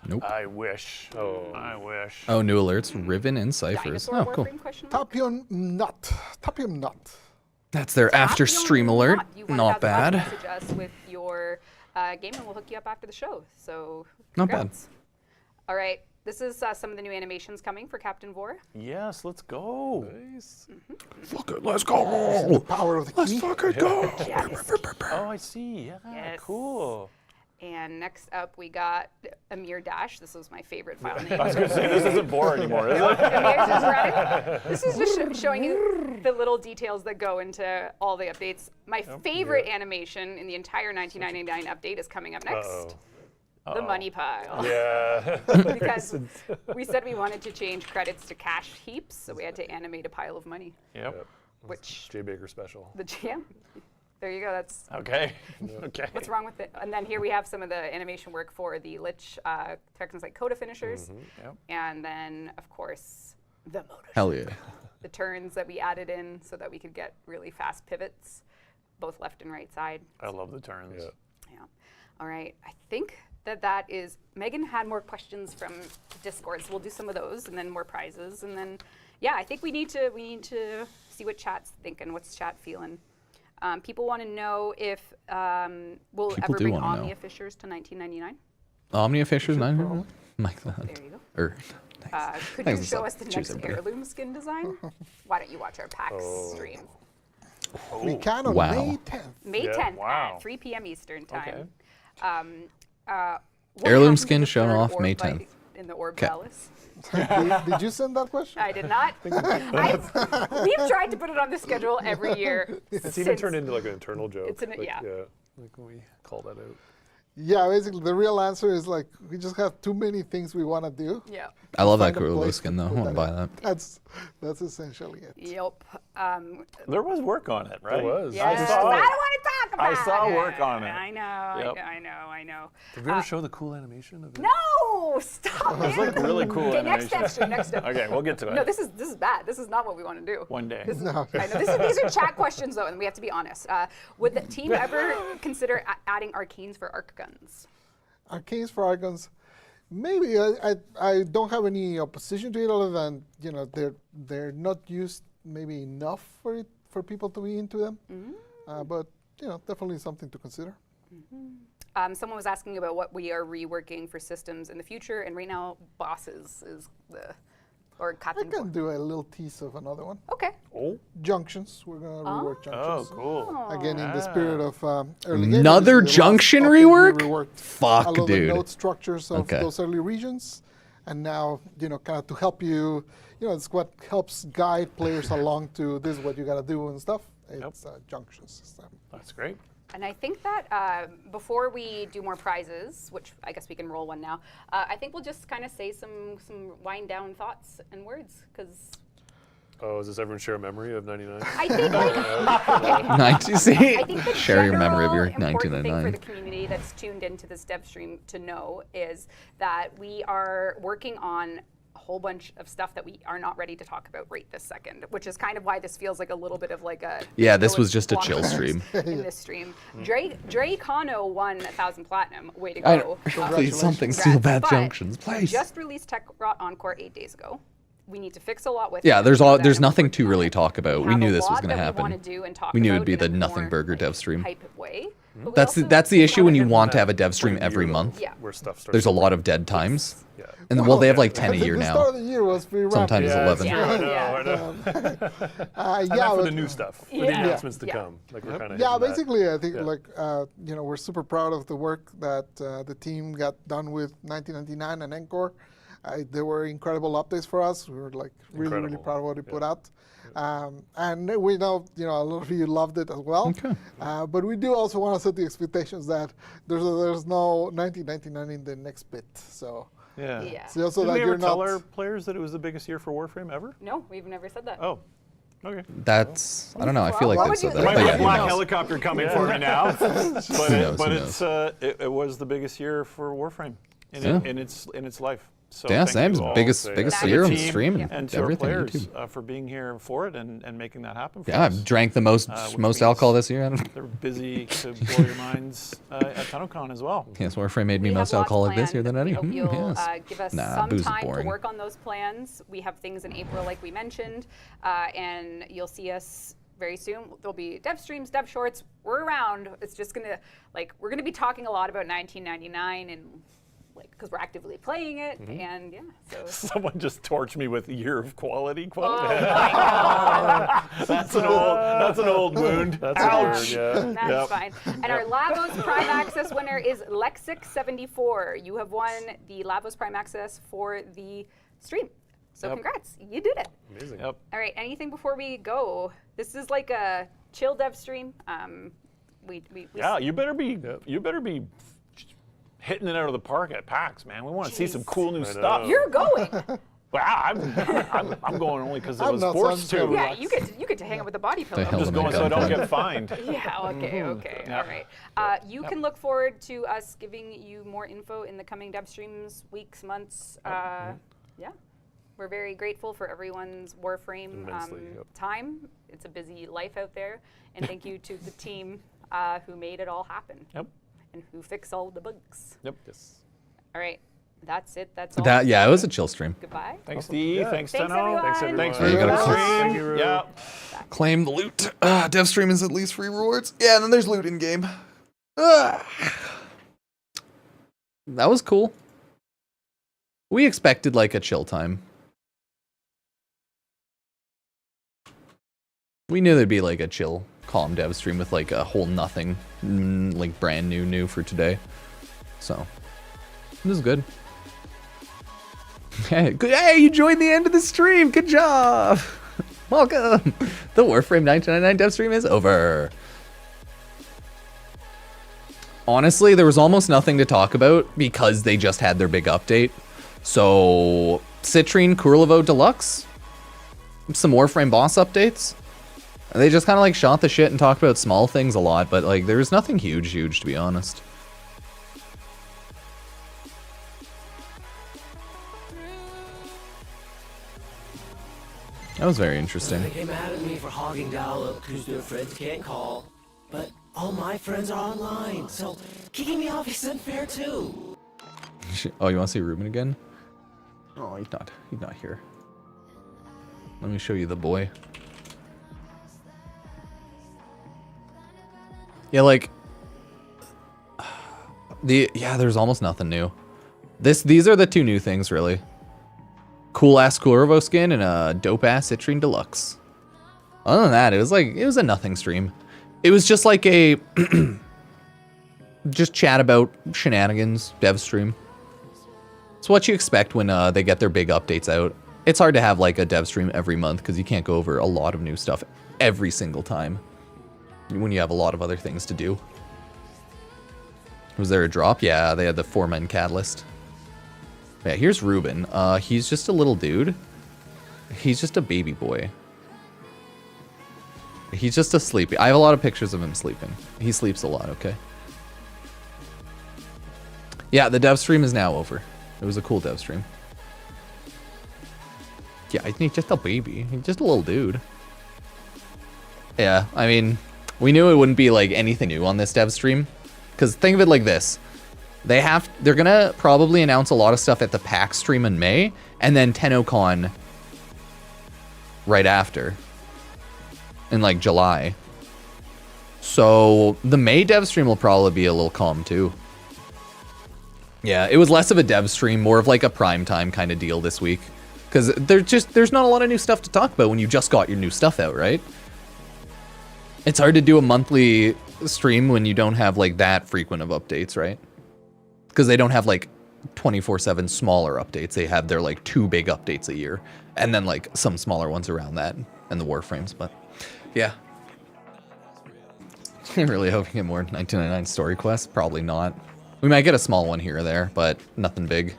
Nope. I wish. Oh, I wish. Oh, new alerts, Riven and Ciphers. Dinosaur Oh, cool. Warframe question mark? Tapion Nut. Tapion Nut. That's their after stream alert. You want Not to bad. message us with your game, and we'll hook you up after the show. So Not bad. congrats. All right. This is some of the new animations coming for Captain Vor. Yes, let's go. Nice. Fuck it, let's go. Power of the Let's key. fucking go. Oh, I see. Yeah, Yes. cool. And next up, we got Amir Dash. This was my favorite file name. I was going to say, this isn't Vor anymore, is it? Amir's just running. This is just showing you the little details that go into all the updates. My favorite animation in the entire 1999 update is coming up next. The money pile. Yeah. Because we said we wanted to change credits to cash heaps, so we had to animate a pile of money. Yep. Which Jay Baker special. the jam. There you go. That's Okay. Okay. what's wrong with it. And then here we have some of the animation work for the Lich Technos like Coda finishers, Yep. and then of course the motor. Hell yeah. The turns that we added in so that we could get really fast pivots, both left and right side. I love the turns. Yeah. Yeah. All right. I think that is. Megan had more questions from Discord, so we'll do some of those, and then more prizes, and then yeah, I think we need to see what chat's thinking. What's chat feeling? People want to know if we'll People ever do bring wanna know. Omnia Fishers to 1999. Omnia Fishers 9? Mike the Hunt. There you go. Or, Could Thanks, you show Sub. us the Cheers, next everybody. heirloom skin design? Why don't you watch our PAX stream? We can on Wow. May 10th. May Yeah, 10th wow. at 3 p.m. Eastern time. Okay. What Heirloom happened to skin the shown third off orb May fight 10th. in the Orb 'Kay. Palace? Did you send that question? I did not. We've tried to put it on the schedule every year. It's even turned into like an internal joke. It's an- yeah. Like we call that out. Yeah, basically the real answer is like we just have too many things we want to do. Yeah. I love that Find a Kurulu place skin to though. I put want to buy in. that. That's essentially it. Yep. There was work on it, right? There was. Yes. I saw I it. don't want to talk about I saw it. work on it. I know. Yep. I know. Did we ever show the cool animation of it? No! Stop it! It's like really cool Okay, next animation. step. Next step. Okay, we'll get to it. No, this is bad. This is not what we want to do. One day. No. I know. These are chat questions though, and we have to be honest. Would the team ever consider adding arcanes for arc guns? Arcanes for Argons, maybe. I don't have any opposition to it other than they're not used maybe enough for people to be into them. But definitely something to consider. Someone was asking about what we are reworking for systems in the future, and right now, bosses is or I Captain. can do a little tease of another one. Okay. Oh. Junctions. We're gonna rework Oh, junctions. cool. Again, in the spirit of early game, Another obviously, the last junction update we rework? reworked Fuck, all of dude. the node structures of Okay. those early regions, and now kind of to help you. It's what helps guide players along to this is what you gotta do and stuff. It's a junction system. That's great. And I think that before we do more prizes, which I guess we can roll one now, I think we'll just kind of say some wind down thoughts and words, because Oh, does everyone share a memory of 99? I think like, 90, see? I think the Share your memory of your general important thing for 1999. the community that's tuned into this dev stream to know is that we are working on a whole bunch of stuff that we are not ready to talk about right this second, which is kind of why this feels like a little bit of like a Yeah, this was lowest just a block chill of stream. in this stream. Dre Kano won 1,000 platinum. Way to I go! know. Please, something Congrats. steal bad But junctions, please. Just released Tech Rot Encore 8 days ago. we need to fix a lot with. Yeah, it. there's nothing to really talk about. We have knew a this was lot going to that we happen. wanna do and talk We knew about it'd be in the a nothing more, burger dev stream. hype way. But we That's also the issue when you Other want to than have a that, dev stream one every year month. Yeah. Where stuff starts. There's a to lot of dead times. Yeah. And well, they have like 10 a the year start now. of the year was pretty rough. Sometimes Yeah, 11. that's true. Yeah. I know. And yeah, that for but- the new stuff, for the Yeah. announcements to Yeah. come. Like we're kind of Yeah, basically, I think Yeah. like you know, we're super proud of the work that the team got done with 1999 and Encore. They were incredible updates for us. We were like really Incredible. proud of what they put out. And we know, you know, a lot of you loved it as well. Okay. But we do also want to set the expectations that there's no 1999 in the next bit. So Yeah. Yeah. so also Did that we ever you're tell not. our players that it was the biggest year for Warframe ever? No, we've never said that. Oh, okay. That's, I don't know, I feel like Why they've would said you- that. Might but be yeah, a who black knows? helicopter coming for me now. But, knows, but who it's it was the biggest year for Warframe in its life. So Yeah, thank same. you all Biggest to biggest the year on the team stream and to our everything. players YouTube. for being here for it and making that happen. For Yeah, us. I've drank the most Which most means alcohol this year. I don't They're busy to blow your minds at TennoCon as well. Yes, Warframe made me We have most lots alcoholic this year planned. than We any. hope you'll Yes. give us Nah, some booze is time to boring. work on those plans. We have things in April, like we mentioned, and you'll see us very soon. There'll be dev streams, dev shorts. We're around. It's just gonna we're gonna be talking a lot about 1999 and because we're actively playing it, and yeah. So Someone just torched me with "year of quality" quote. Oh my God. That's an old wound. That's Ouch. That's fine. And our Lavos Prime Access winner is Lexic74. You have won the Lavos Prime Access for the stream. So congrats, you did it. Amazing. All right, anything before we go? This is like a chill dev stream. Yeah, you better be hitting it out of the park at PAX, man. We want to see some cool new stuff. You're going. Well, I'm going only because I I'm was not forced so to. Yeah, you get to hang out with the body pillow. hell I'm just am I going so I don't going? get fined. Yeah, okay, Yeah. all right. You can look forward to us giving you more info in the coming dev streams, weeks, months. Yeah, we're very grateful for everyone's Warframe Immensely, time. It's a busy life out there, and thank you to the team who made it all happen. Yep. And who fixed all the bugs. Yep. Yes. All right, that's it. That's all. That yeah, it was a chill stream. Goodbye. Thanks, Steve. Thanks, Thanks, Tenno. everyone. Thanks You gotta for claim- the stream. Yeah. Claim the loot. Dev stream is at least free rewards. Yeah, and then there's loot in game. That was cool. We expected like a chill time. We knew there'd be like a chill, calm dev stream with like a whole nothing, like brand new for today. So, this is good. Hey, you joined the end of the stream. Good job. Welcome. The Warframe 1999 dev stream is over. Honestly, there was almost nothing to talk about because they just had their big update. So, Citrine Kurlevo Deluxe, some Warframe boss updates. They just kind of like shot the shit and talked about small things a lot, but like there was nothing huge to be honest. That was very interesting. They get mad at me for hogging dial-up because their friends can't call. But all my friends are online, so kicking me off isn't fair too. Oh, you want to see Reuben again? Oh, he's not here. Let me show you the boy. Yeah, like there's almost nothing new. These are the two new things really. Cool ass Kurlevo skin and a dope ass Citrine Deluxe. Other than that, it was a nothing stream. It was just like a just chat about shenanigans dev stream. It's what you expect when they get their big updates out. It's hard to have like a dev stream every month because you can't go over a lot of new stuff every single time when you have a lot of other things to do. Was there a drop? Yeah, they had the 4-man catalyst. Yeah, here's Reuben. He's just a little dude. He's just a baby boy. He's just asleep. I have a lot of pictures of him sleeping. He sleeps a lot, okay? Yeah, the dev stream is now over. It was a cool dev stream. Yeah, he's just a baby. He's just a little dude. Yeah, I mean, we knew it wouldn't be like anything new on this dev stream. Because think of it like this. They're gonna probably announce a lot of stuff at the PAX stream in May, and then TennoCon right after, in like July. So the May dev stream will probably be a little calm too. Yeah, it was less of a dev stream, more of like a prime time kind of deal this week. Because there's not a lot of new stuff to talk about when you just got your new stuff out, right? It's hard to do a monthly stream when you don't have like that frequent of updates, right? Because they don't have like 24/7 smaller updates. They have their like 2 big updates a year. And then like some smaller ones around that and the Warframes, but yeah. I'm really hoping get more 1999 story quests. Probably not. We might get a small one here or there, but nothing big.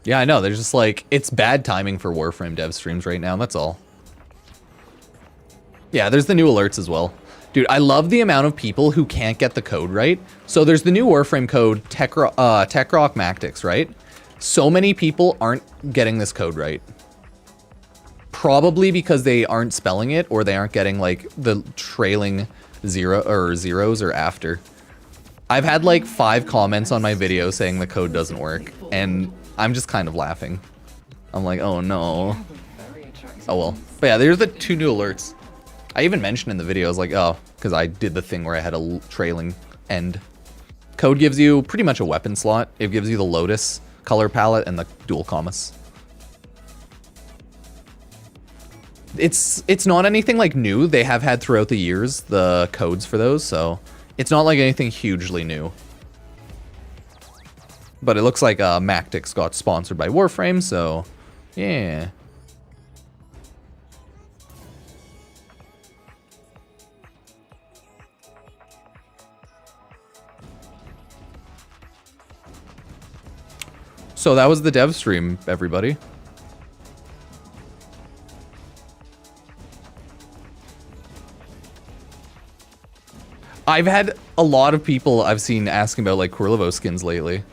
Yeah, I know. There's just like, it's bad timing for Warframe dev streams right now. That's all. Yeah, there's the new alerts as well. Dude, I love the amount of people who can't get the code right. So there's the new Warframe code, Techrock Mactics, right? So many people aren't getting this code right. Probably because they aren't spelling it, or they aren't getting like the trailing zeros or after. I've had like 5 comments on my video saying the code doesn't work, and I'm just kind of laughing. I'm like, oh no. Oh well. But yeah, there's the 2 new alerts. I even mentioned in the video, I was like, oh, because I did the thing where I had a trailing end. Code gives you pretty much a weapon slot. It gives you the Lotus color palette and the dual commas. It's not anything like new. They have had throughout the years the codes for those, so it's not like anything hugely new. But it looks like Mactics got sponsored by Warframe, so yeah. So that was the dev stream, everybody. I've had a lot of people I've seen asking about like Corlevo skins lately.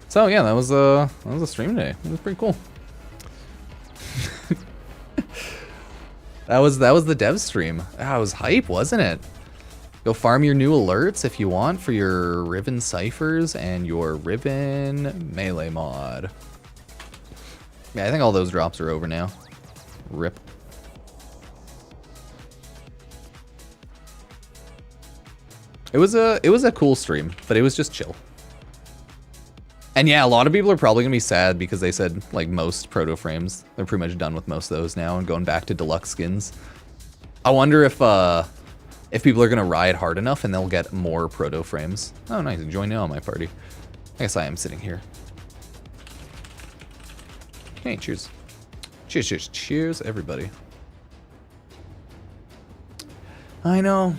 So yeah, that was a stream day. It was pretty cool. That was the dev stream. That was hype, wasn't it? Go farm your new alerts if you want for your Riven ciphers and your Riven melee mod. Yeah, I think all those drops are over now. Rip. It was a cool stream, but it was just chill. And yeah, a lot of people are probably gonna be sad because they said like most proto frames, they're pretty much done with most of those now and going back to deluxe skins. I wonder if people are gonna ride hard enough and they'll get more proto frames. Oh nice, join in on my party. I guess I am sitting here. Hey, cheers. Cheers, cheers, cheers, everybody. I know.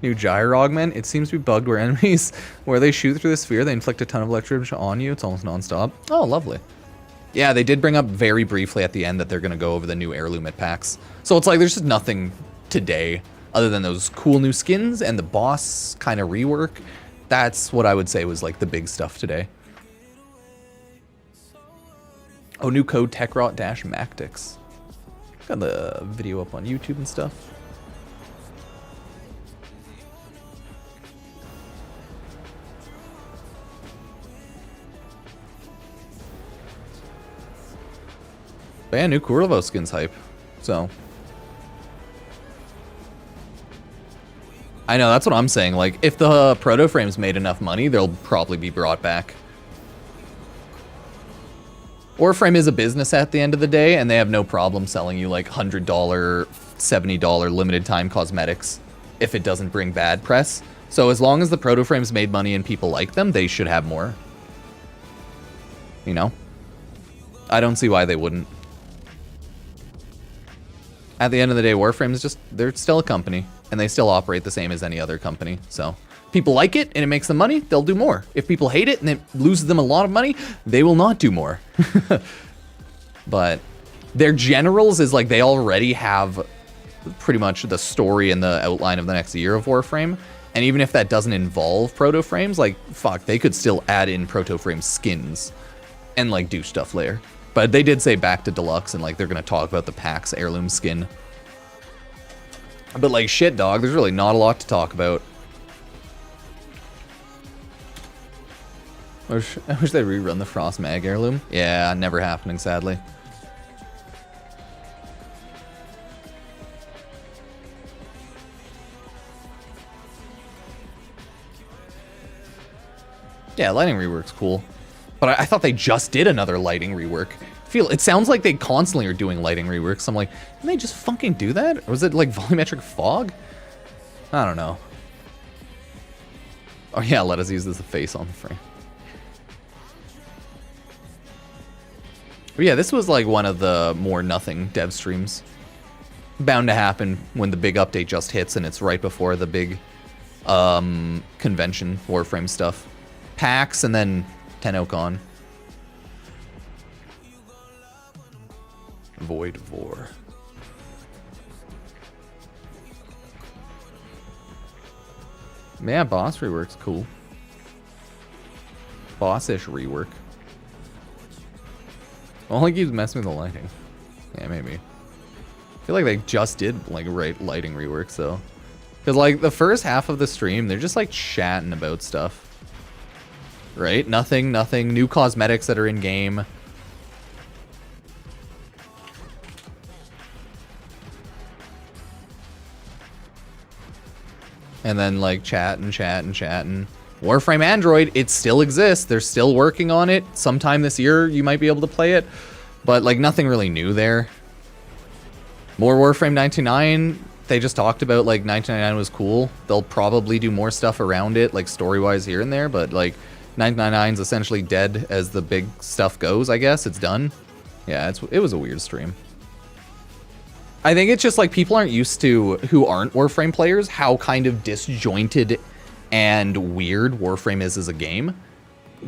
New gyro augment. It seems to be bugged where enemies, where they shoot through the sphere, they inflict a ton of electricity on you. It's almost non-stop. Oh, lovely. Yeah, they did bring up very briefly at the end that they're going to go over the new heirloom it packs. So it's like there's just nothing today other than those cool new skins and the boss kind of rework. That's what I would say was like the big stuff today. Oh, new code Techrot-Mactics. Got the video up on YouTube and stuff. But yeah, new Corlevo skins hype. So I know, that's what I'm saying. Like, if the proto frames made enough money, they'll probably be brought back. Warframe is a business at the end of the day, and they have no problem selling you like $100, $70 limited time cosmetics if it doesn't bring bad press. So as long as the proto frames made money and people like them, they should have more. You know? I don't see why they wouldn't. At the end of the day, Warframe is just, they're still a company, and they still operate the same as any other company. So people like it and it makes them money, they'll do more. If people hate it and it loses them a lot of money, they will not do more. But Their generals is like they already have pretty much the story and the outline of the next year of Warframe. And even if that doesn't involve proto-frames, like, fuck, they could still add in proto-frame skins and, like, do stuff later. But they did say back to Deluxe, and, like, they're going to talk about the PAX heirloom skin. But, like, shit, dog, there's really not a lot to talk about. I wish they'd rerun the Frost Mag heirloom. Yeah, never happening, sadly. Yeah, lighting rework's cool. But I thought they just did another lighting rework. It sounds like they constantly are doing lighting reworks. I'm like, didn't they just fucking do that? Or was it like volumetric fog? I don't know. Oh yeah, let us use this face on the frame. But yeah, this was like one of the more nothing dev streams. Bound to happen when the big update just hits and it's right before the big convention Warframe stuff. PAX and then TennoCon. Void Vor. Yeah, boss rework's cool. Boss-ish rework. Only keeps messing with the lighting. Yeah, maybe. I feel like they just did like lighting reworks though. Because like the first half of the stream, they're just like chatting about stuff. Right? Nothing. New cosmetics that are in game. And then like chatting. Warframe Android, it still exists. They're still working on it. Sometime this year you might be able to play it. But like nothing really new there. More Warframe 99. They just talked about like 1999 was cool. They'll probably do more stuff around it, like story-wise here and there, but like 999's essentially dead as the big stuff goes, I guess. It's done. Yeah, it was a weird stream. I think it's just like people aren't used to, who aren't Warframe players, how kind of disjointed and weird Warframe is as a game.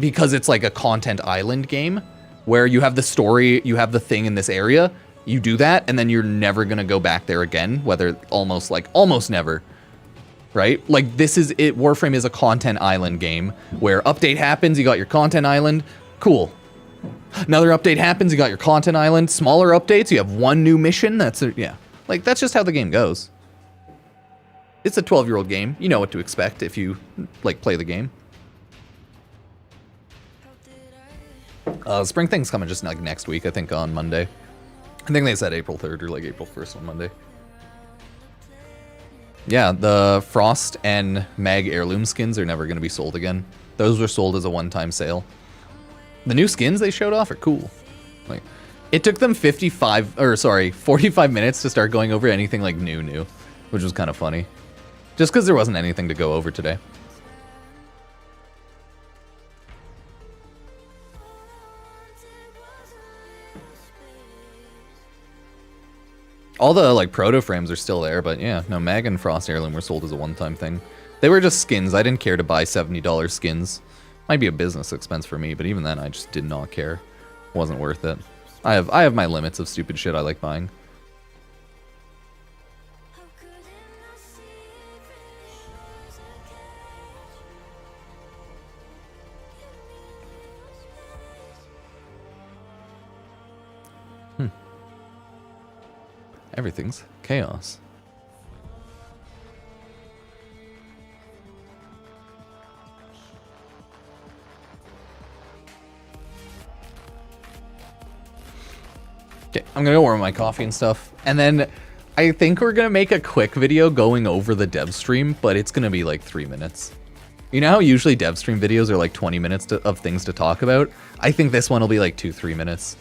Because it's like a content island game where you have the story, you have the thing in this area, you do that, and then you're never going to go back there again, whether almost never. Right? Like, this is it. Warframe is a content island game where update happens, you got your content island, cool. Another update happens, you got your content island, smaller updates, you have one new mission, yeah. Like, that's just how the game goes. It's a 12-year-old game. You know what to expect if you, like, play the game. Spring Thing's coming just, like, next week, I think, on Monday. I think they said April 3rd or, like, April 1st on Monday. Yeah, the Frost and Mag heirloom skins are never going to be sold again. Those were sold as a one-time sale. The new skins they showed off are cool. Like, it took them 45 minutes to start going over anything like new, which was kind of funny. Just because there wasn't anything to go over today. All the like proto frames are still there, but yeah, no, Mag and Frost heirloom were sold as a one-time thing. They were just skins. I didn't care to buy $70 skins. Might be a business expense for me, but even then, I just did not care. Wasn't worth it. I have my limits of stupid shit I like buying. Everything's chaos. Okay, I'm gonna go warm my coffee and stuff, and then I think we're gonna make a quick video going over the Devstream, but it's gonna be like 3 minutes. You know how usually Devstream videos are like 20 minutes of things to talk about? I think this one will be like 2-3 minutes.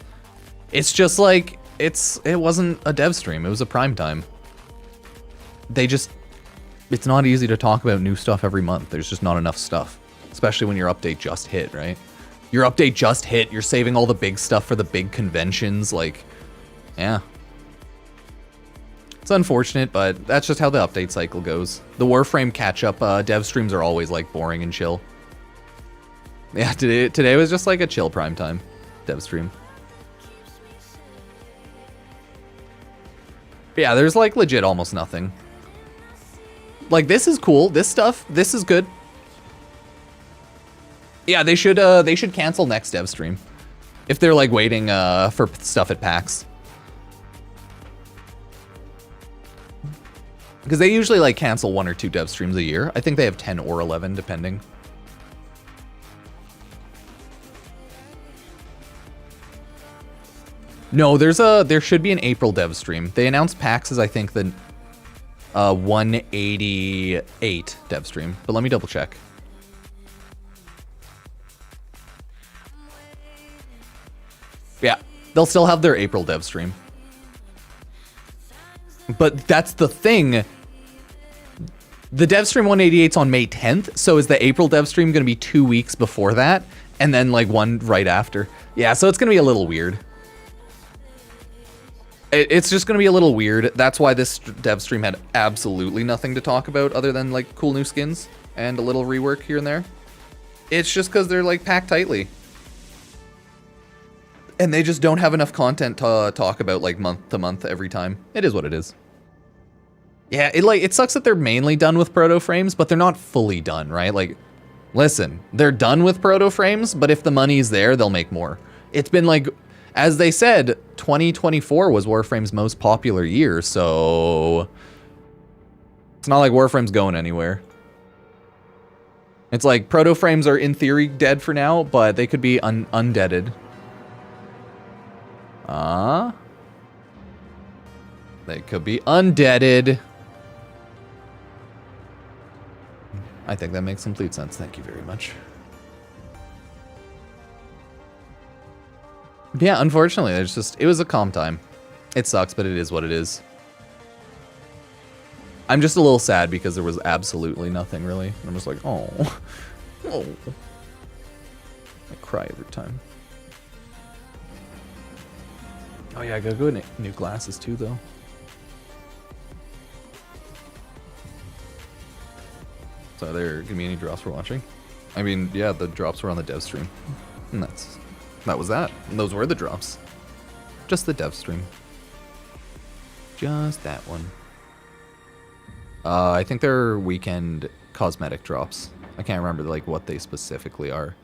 It's just like, it wasn't a dev stream, it was a prime time. It's not easy to talk about new stuff every month. There's just not enough stuff. Especially when your update just hit, right? Your update just hit, you're saving all the big stuff for the big conventions, like, yeah. It's unfortunate, but that's just how the update cycle goes. The Warframe catch-up dev streams are always like boring and chill. Yeah, today was just like a chill prime time dev stream. Yeah, there's like legit almost nothing. Like this is cool. This is good. Yeah, they should cancel next Devstream if they're like waiting for stuff at PAX. Because they usually like cancel 1 or 2 dev streams a year. I think they have 10 or 11 depending. No, there should be an April dev stream. They announced PAX as I think the 188 dev stream, but let me double check. Yeah, they'll still have their April dev stream. But that's the thing. The dev stream 188's on May 10th, so is the April dev stream going to be 2 weeks before that? And then like one right after? Yeah, so it's going to be a little weird. It's just going to be a little weird. That's why this dev stream had absolutely nothing to talk about other than like cool new skins and a little rework here and there. It's just because they're like packed tightly. And they just don't have enough content to talk about like month to month every time. It is what it is. Yeah, it sucks that they're mainly done with proto frames, but they're not fully done, right? Like, listen, they're done with proto frames, but if the money's there, they'll make more. It's been like, as they said, 2024 was Warframe's most popular year, so it's not like Warframe's going anywhere. It's like proto frames are in theory dead for now, but they could be undeaded. They could be undeaded. I think that makes complete sense. Thank you very much. Yeah, unfortunately, it was a calm time. It sucks, but it is what it is. I'm just a little sad because there was absolutely nothing really. I'm just like, oh. Oh. I cry every time. Oh yeah, I gotta go get new glasses too, though. So are there gonna be any drops for watching? I mean, yeah, the drops were on the dev stream. And that was that. And those were the drops. Just the dev stream. Just that one. I think they're weekend cosmetic drops. I can't remember like what they specifically are.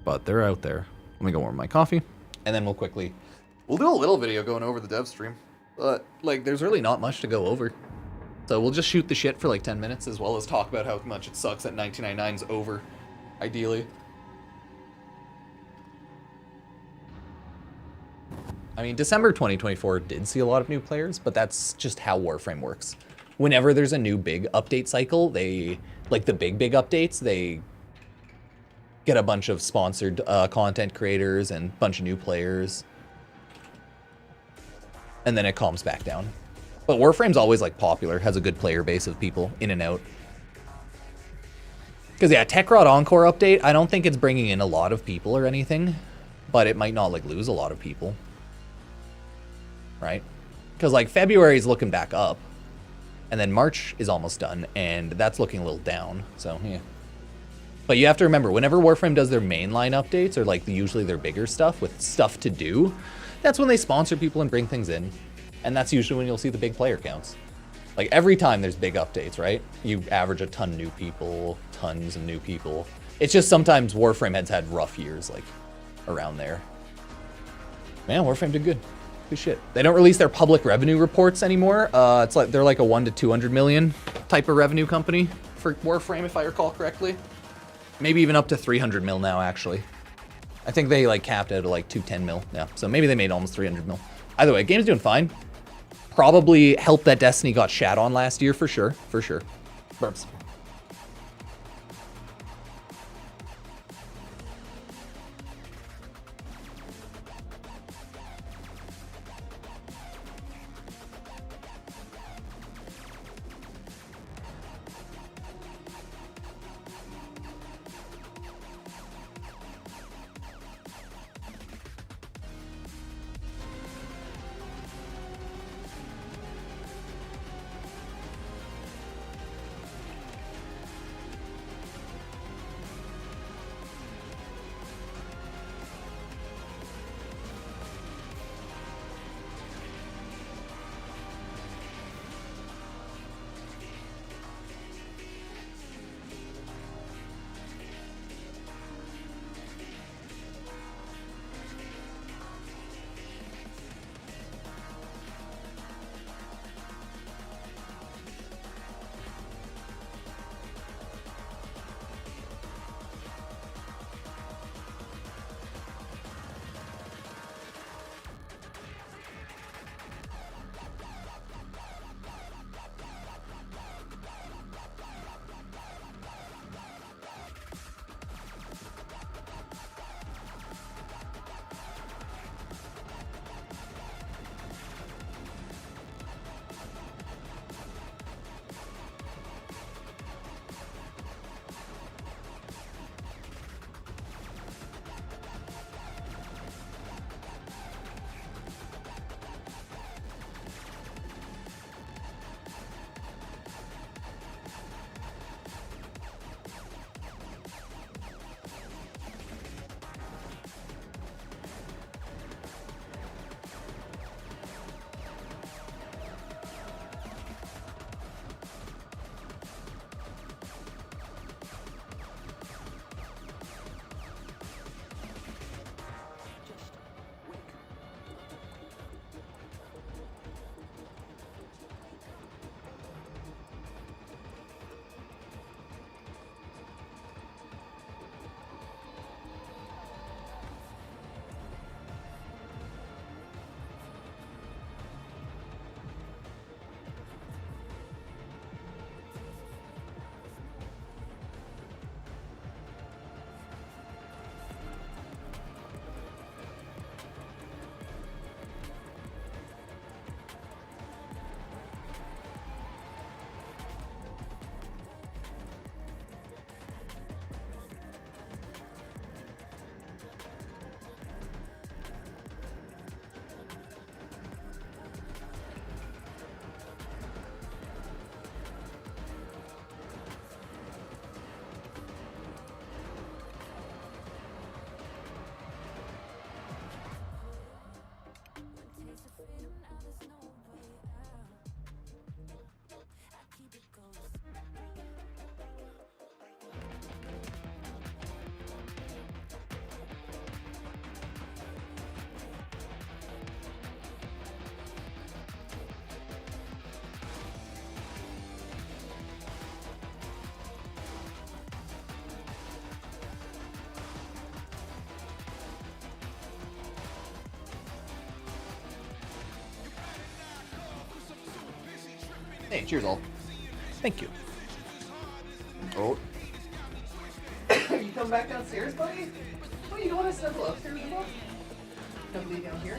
But they're out there. Let me go warm my coffee. And then we'll do a little video going over the dev stream. But like there's really not much to go over. So we'll just shoot the shit for like 10 minutes as well as talk about how much it sucks that 1999's over, ideally. I mean, December 2024 did see a lot of new players, but that's just how Warframe works. Whenever there's a new big update cycle, like the big updates, they get a bunch of sponsored content creators and a bunch of new players. And then it calms back down. But Warframe's always like popular, has a good player base of people in and out. Because yeah, Techrot Encore update, I don't think it's bringing in a lot of people or anything, but it might not like lose a lot of people. Right? Because like February is looking back up, and then March is almost done, and that's looking a little down, so yeah. But you have to remember, whenever Warframe does their mainline updates, or like usually their bigger stuff with stuff to do, that's when they sponsor people and bring things in. And that's usually when you'll see the big player counts. Like every time there's big updates, right? You average a ton of new people, tons of new people. It's just sometimes Warframe has had rough years, like around there. Man, Warframe did good. Good shit. They don't release their public revenue reports anymore. It's like they're like a 1 to 200 million type of revenue company for Warframe, if I recall correctly. Maybe even up to 300 mil now, actually. I think they like capped out at like 210 mil. Yeah, so maybe they made almost 300 mil. Either way, game's doing fine. Probably helped that Destiny got shat on last year, for sure. For sure. Burps. Hey, cheers all. Thank you. Oh. You come back downstairs, buddy? Oh, you don't want to snuggle upstairs as well? Snuggle down here?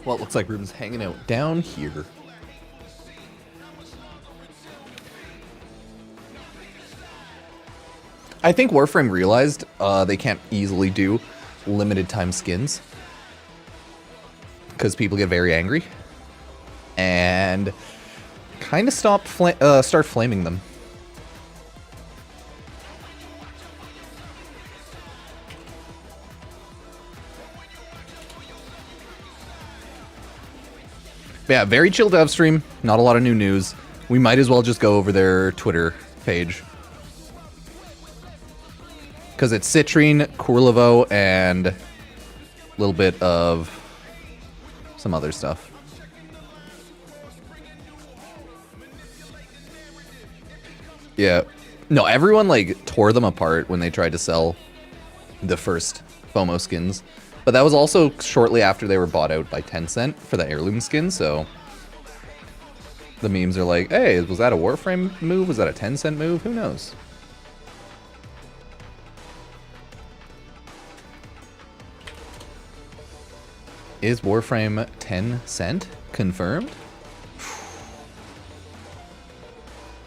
Well, it looks like Reuben's hanging out down here. I think Warframe realized they can't easily do limited time skins because people get very angry and kind of start flaming them. But yeah, very chill Devstream, not a lot of new news. We might as well just go over their Twitter page. Because it's Citrine, Courlevo, and a little bit of some other stuff. Yeah. No, everyone, like, tore them apart when they tried to sell the first FOMO skins. But that was also shortly after they were bought out by Tencent for the heirloom skin, so... The memes are like, hey, was that a Warframe move? Was that a Tencent move? Who knows? Is Warframe 10 cent confirmed?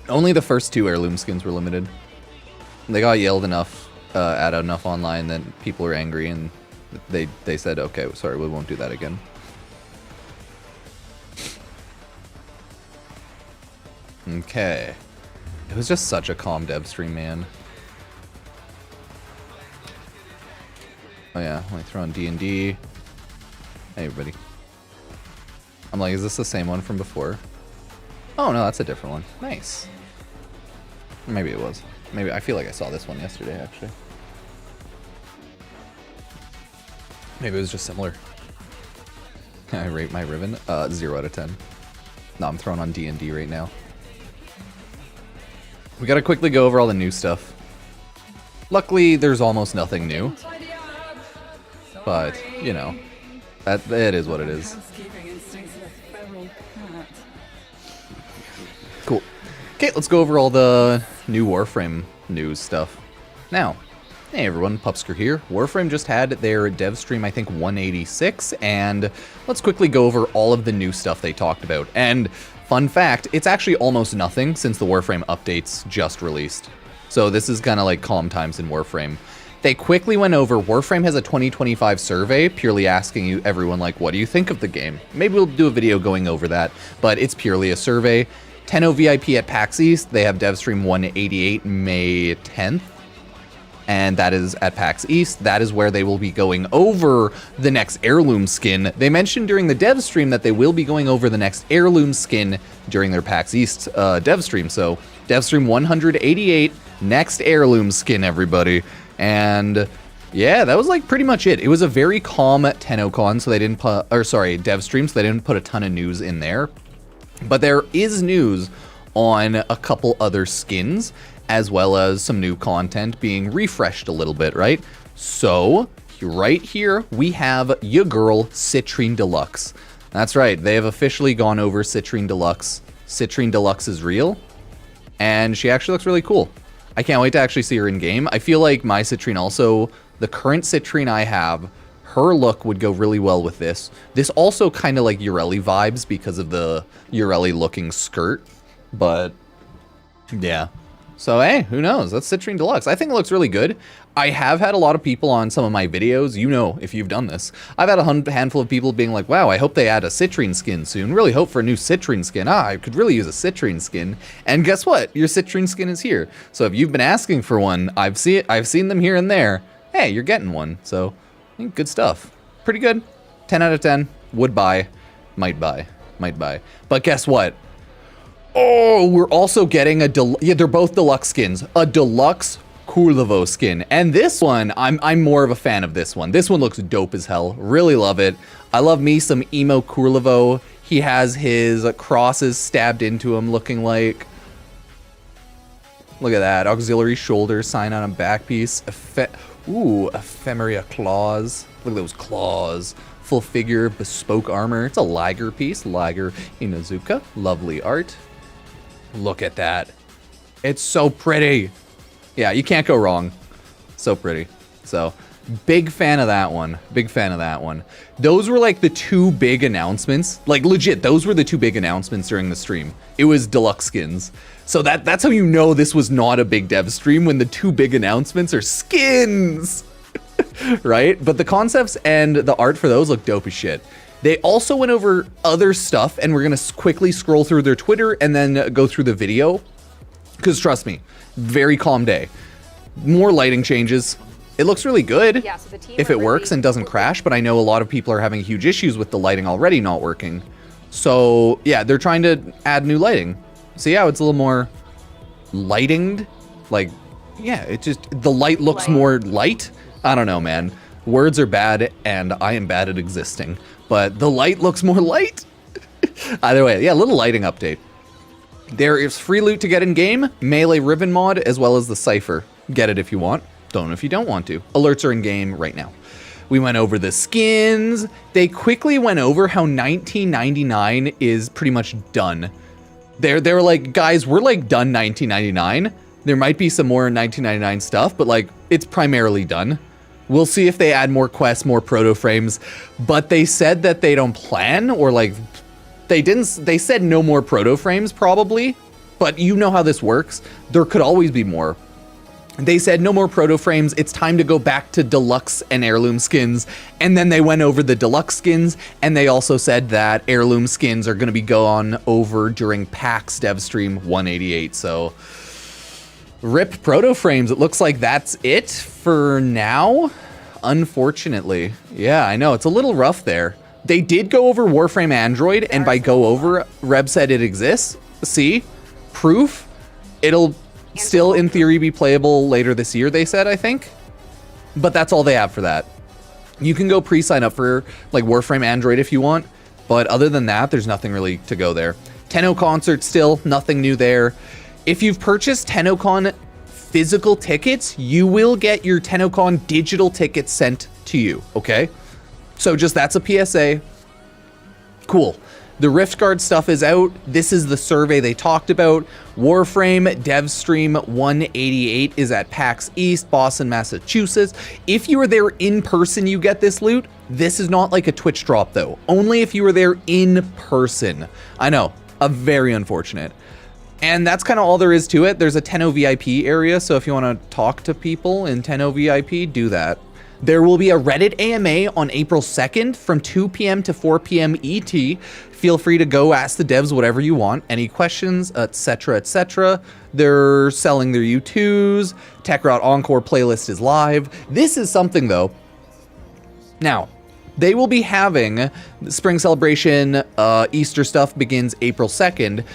Only the first 2 heirloom skins were limited. They got yelled enough at enough online that people were angry and they said, okay, sorry, we won't do that again. Okay. It was just such a calm dev stream, man. Oh yeah, let me throw on D&D. Hey everybody. I'm like, is this the same one from before? Oh no, that's a different one. Nice. Maybe it was. Maybe I feel like I saw this one yesterday actually. Maybe it was just similar. I rate my Reuben 0 out of 10. No, I'm throwing on D&D right now. We gotta quickly go over all the new stuff. Luckily, there's almost nothing new. But, you know. It is what it is. Cool. Okay, let's go over all the new Warframe news stuff. Now, hey everyone, Pupsker here. Warframe just had their dev stream, I think 186, and let's quickly go over all of the new stuff they talked about. And fun fact, it's actually almost nothing since the Warframe updates just released. So this is kind of like calm times in Warframe. They quickly went over, Warframe has a 2025 survey, purely asking everyone, like, what do you think of the game? Maybe we'll do a video going over that, but it's purely a survey. 10.0 VIP at PAX East, they have Devstream 188 May 10th, and that is at PAX East. That is where they will be going over the next heirloom skin. They mentioned during the dev stream that they will be going over the next heirloom skin during their PAX East dev stream. So, Devstream 188, next heirloom skin, everybody. And yeah, that was like pretty much it. It was a very calm 10.0 con, so they didn't put, or sorry, dev stream, so they didn't put a ton of news in there. But there is news on a couple other skins, as well as some new content being refreshed a little bit, right? So, right here, we have your girl, Citrine Deluxe. That's right, they have officially gone over Citrine Deluxe. Citrine Deluxe is real, and she actually looks really cool. I can't wait to actually see her in game. I feel like my Citrine also, the current Citrine I have, her look would go really well with this. This also kind of like Ureli vibes because of the Ureli looking skirt, but yeah. So hey, who knows? That's Citrine Deluxe. I think it looks really good. I have had a lot of people on some of my videos, you know, if you've done this. I've had a handful of people being like, wow, I hope they add a Citrine skin soon. Really hope for a new Citrine skin. I could really use a Citrine skin. And guess what? Your Citrine skin is here. So if you've been asking for one, I've seen them here and there. Hey, you're getting one. So I think good stuff. Pretty good. 10 out of 10. Would buy. Might buy. Might buy. But guess what? Oh, we're also getting a yeah, they're both deluxe skins. A deluxe Courlevo skin. And this one, I'm more of a fan of this one. This one looks dope as hell. Really love it. I love me some emo Courlevo. He has his crosses stabbed into him looking like Look at that. Auxiliary shoulder, sign on a back piece. Ephemeria claws. Look at those claws. Full figure, bespoke armor. It's a Liger piece. Liger Inuzuka. Lovely art. Look at that. It's so pretty. Yeah, you can't go wrong. So pretty. So, big fan of that one. Big fan of that one. Those were like the two big announcements. Like legit, those were the two big announcements during the stream. It was deluxe skins. So that's how you know this was not a big dev stream, when the two big announcements are skins. Right? But the concepts and the art for those look dope as shit. They also went over other stuff, and we're going to quickly scroll through their Twitter and then go through the video. Because trust me, very calm day. More lighting changes. It looks really good So the team if it works and doesn't crash, but I know a lot of people are having huge issues with the lighting already not working. So yeah, they're trying to add new lighting. So yeah, it's a little more lightinged. Like, yeah, it just, the light looks more light. I don't know, man. Words are bad, and I am bad at existing. But the light looks more light. Either way, yeah, little lighting update. There is free loot to get in game, melee ribbon mod, as well as the cipher. Get it if you want. Don't if you don't want to. Alerts are in game right now. We went over the skins. They quickly went over how 1999 is pretty much done. They were like, guys, we're like done 1999. There might be some more 1999 stuff, but like it's primarily done. We'll see if they add more quests, more proto frames, but they said that they don't plan, or like they said no more proto frames probably, but you know how this works. There could always be more. They said no more proto frames, it's time to go back to deluxe and heirloom skins. And then they went over the deluxe skins, and they also said that heirloom skins are going to be gone over during PAX Devstream 188. So rip proto frames. It looks like that's it for now, unfortunately. Yeah, I know, it's a little rough there. They did go over Warframe Android, and by go over, Reb said it exists. See? Proof? It'll still in theory be playable later this year, they said, I think. But that's all they have for that. You can go pre-sign up for like Warframe Android if you want, but other than that, there's nothing really to go there. Tenno concert still, nothing new there. If you've purchased TennoCon physical tickets, you will get your TennoCon digital tickets sent to you, okay? So just that's a PSA. Cool. The Riftguard stuff is out. This is the survey they talked about. Warframe Devstream 188 is at PAX East, Boston, Massachusetts. If you are there in person, you get this loot. This is not like a Twitch drop though. Only if you were there in person. I know, very unfortunate. And that's kind of all there is to it. There's a Tenno VIP area, so if you want to talk to people in Tenno VIP, do that. There will be a Reddit AMA on April 2nd from 2 p.m. to 4 p.m. ET. Feel free to go ask the devs whatever you want. Any questions, etc., etc. They're selling their U2s. Tekrot Encore playlist is live. This is something, though. Now, they will be having the Spring Celebration Easter stuff begins April 2nd.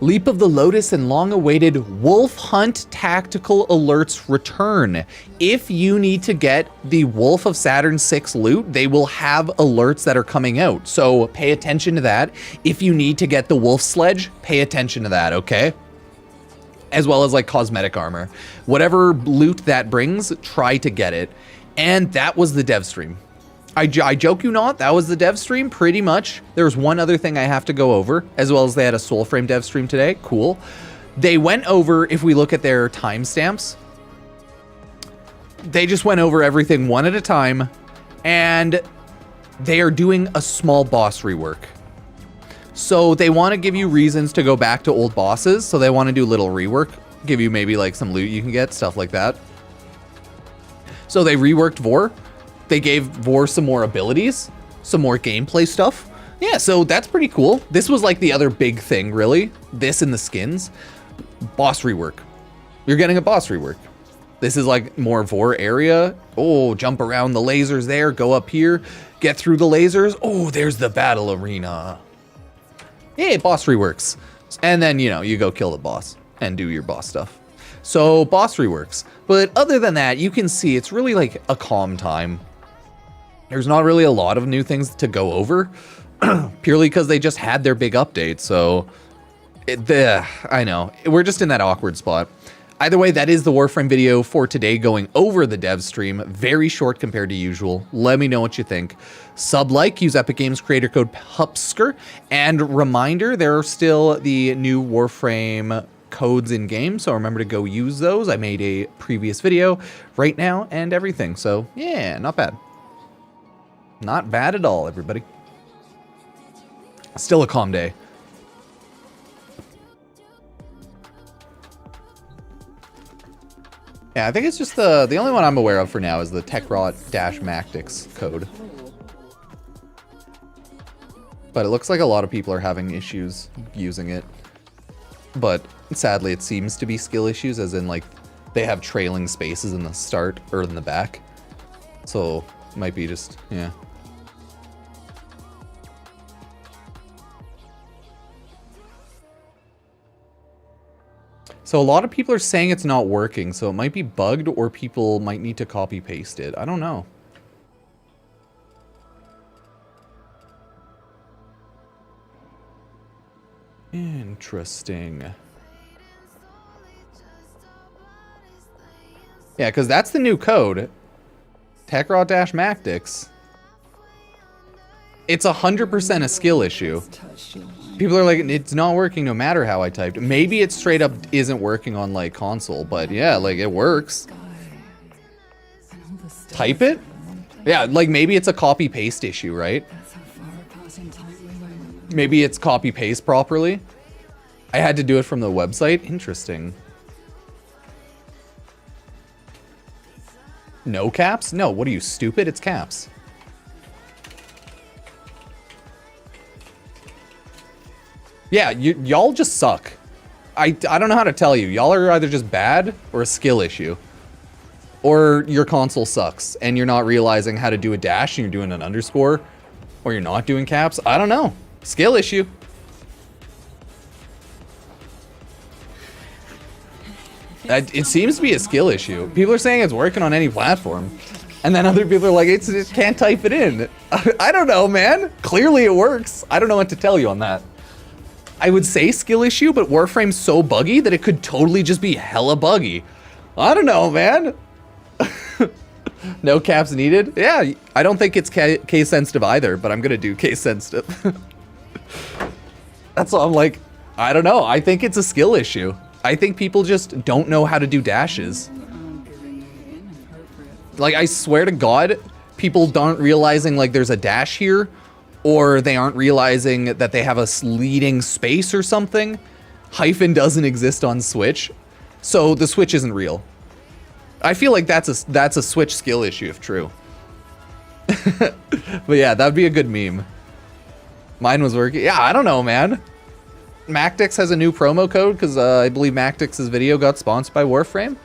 Leap of the Lotus and long-awaited Wolf Hunt Tactical Alerts return. If you need to get the Wolf of Saturn 6 loot, they will have alerts that are coming out. So pay attention to that. If you need to get the Wolf Sledge, pay attention to that, okay? As well as like cosmetic armor. Whatever loot that brings, try to get it. And that was the dev stream. I joke you not, that was the dev stream, pretty much. There was one other thing I have to go over, as well as they had a Soulframe dev stream today. Cool. They went over, if we look at their timestamps, they just went over everything one at a time, and they are doing a small boss rework. So they want to give you reasons to go back to old bosses, so they want to do a little rework, give you maybe like some loot you can get, stuff like that. So they reworked Vor. They gave Vor some more abilities, some more gameplay stuff. Yeah, so that's pretty cool. This was like the other big thing, really. This and the skins. Boss rework. You're getting a boss rework. This is like more Vor area. Oh, jump around the lasers there, go up here, get through the lasers. Oh, there's the battle arena. Yeah, boss reworks. And then, you know, you go kill the boss and do your boss stuff. So, boss reworks. But other than that, you can see it's really like a calm time. There's not really a lot of new things to go over, purely because they just had their big update. So, I know, we're just in that awkward spot. Either way, that is the Warframe video for today, going over the dev stream. Very short compared to usual. Let me know what you think. Sub-like, use Epic Games creator code Pupsker. And reminder, there are still the new Warframe codes in game, so remember to go use those. I made a previous video right now and everything. So yeah, not bad. Not bad at all, everybody. Still a calm day. Yeah, I think it's just the only one I'm aware of for now is the TechRot-Mactix code. But it looks like a lot of people are having issues using it. But sadly, it seems to be skill issues, as in like they have trailing spaces in the start or in the back. So it might be just, yeah. So a lot of people are saying it's not working, so it might be bugged or people might need to copy paste it. I don't know. Interesting. Yeah, because that's the new code. TechRot-Mactix. It's 100% a skill issue. People are like, it's not working no matter how I typed. Maybe it straight up isn't working on like console, but yeah, like it works. Type it? Yeah, like maybe it's a copy paste issue, right? Maybe it's copy paste properly. I had to do it from the website. Interesting. No caps? No, what are you, stupid? It's caps. Yeah, y'all just suck. I don't know how to tell you. Y'all are either just bad or a skill issue. Or your console sucks and you're not realizing how to do a dash and you're doing an underscore. Or you're not doing caps. I don't know. Skill issue. It seems to be a skill issue. People are saying it's working on any platform. And then other people are like, it can't type it in. I don't know, man. Clearly it works. I don't know what to tell you on that. I would say skill issue, but Warframe's so buggy that it could totally just be hella buggy. I don't know, man. No caps needed? Yeah, I don't think it's case sensitive either, but I'm gonna do case sensitive. That's all I'm like, I don't know. I think it's a skill issue. I think people just don't know how to do dashes. Like, I swear to God, people aren't realizing like there's a dash here, or they aren't realizing that they have a leading space or something. Hyphen doesn't exist on Switch, so the Switch isn't real. I feel like that's a Switch skill issue if true. But yeah, that'd be a good meme. Mine was working. Yeah, I don't know, man. Mactix has a new promo code because I believe Mactix's video got sponsored by Warframe.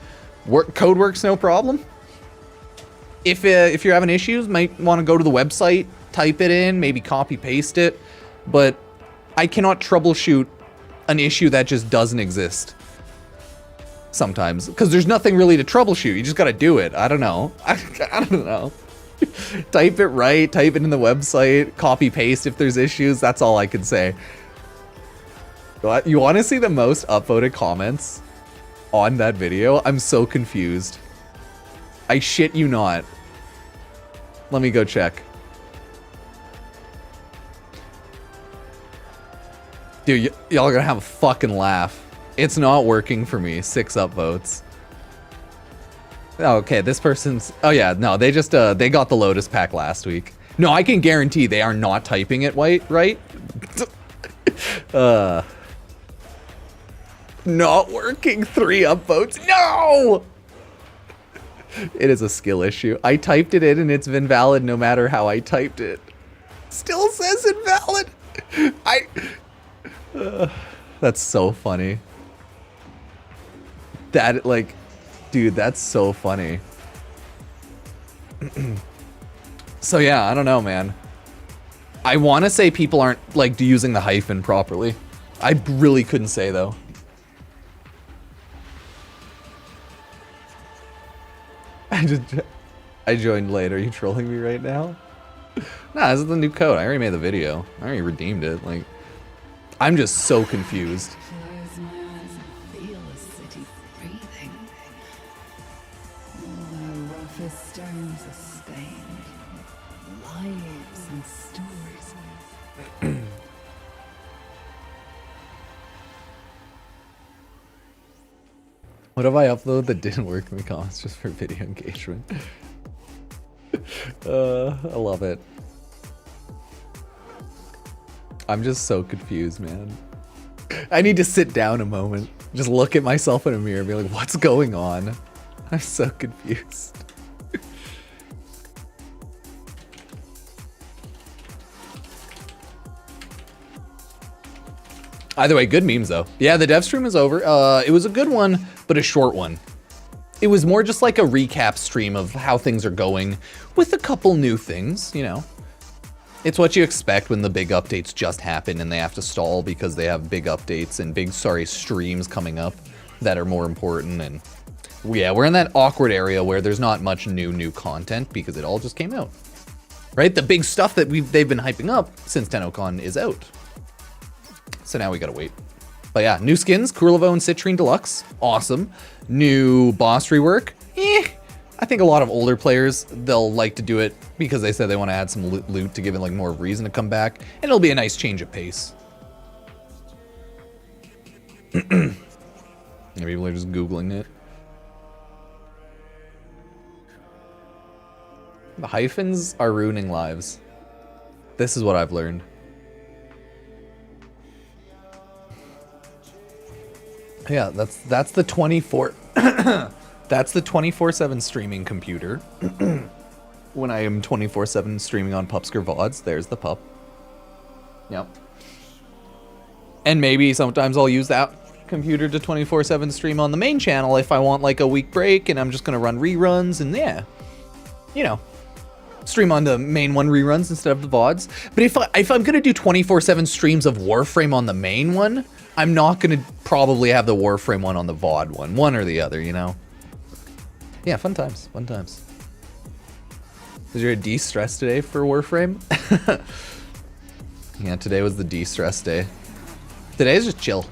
Code works no problem. If you're having issues, might want to go to the website, type it in, maybe copy paste it. But I cannot troubleshoot an issue that just doesn't exist. Sometimes, because there's nothing really to troubleshoot. You just got to do it. I don't know. I don't know. Type it right, type it in the website, copy paste if there's issues. That's all I can say. You want to see the most upvoted comments on that video? I'm so confused. I shit you not. Let me go check. Dude, y'all are gonna have a fucking laugh. It's not working for me. 6 upvotes. Okay, this person's... Oh yeah, no, they just, they got the Lotus pack last week. No, I can guarantee they are not typing it right? Not working. 3 upvotes. No! It is a skill issue. I typed it in and it's invalid no matter how I typed it. Still says invalid. That's so funny. That, like, dude, that's so funny. So yeah, I don't know, man. I want to say people aren't, like, using the hyphen properly. I really couldn't say, though. I joined late. Are you trolling me right now? Nah, this is the new code. I already made the video. I already redeemed it. Like, I'm just so confused. Close my eyes and feel the city breathing. The stones are stained. Lives and stories. What if I upload that didn't work in the comments just for video engagement? I love it. I'm just so confused, man. I need to sit down a moment, just look at myself in a mirror and be like, what's going on? I'm so confused. Either way, good memes though. Yeah, the Devstream is over. It was a good one, but a short one. It was more just like a recap stream of how things are going with a couple new things, you know. It's what you expect when the big updates just happen and they have to stall because they have big updates and big, streams coming up that are more important. And yeah, we're in that awkward area where there's not much new content because it all just came out, right? The big stuff that they've been hyping up since TennoCon is out. So now we gotta wait. But yeah, new skins, Kurlevo and Citrine Deluxe, awesome. New boss rework, I think a lot of older players, they'll like to do it because they said they want to add some loot to give it like more reason to come back, and it'll be a nice change of pace. Maybe people are just Googling it. The hyphens are ruining lives. This is what I've learned. Yeah, that's the 24 that's the 24/7 streaming computer. When I am 24/7 streaming on Pupsker VODs, there's the pup. Yep. And maybe sometimes I'll use that computer to 24/7 stream on the main channel if I want like a week break and I'm just gonna run reruns and yeah, you know, stream on the main one reruns instead of the VODs. But if I'm gonna do 24/7 streams of Warframe on the main one, I'm not gonna probably have the Warframe one on the VOD one or the other, you know? Yeah, fun times, fun times. Was there a de-stress today for Warframe? Yeah, today was the de-stress day. Today is just chill.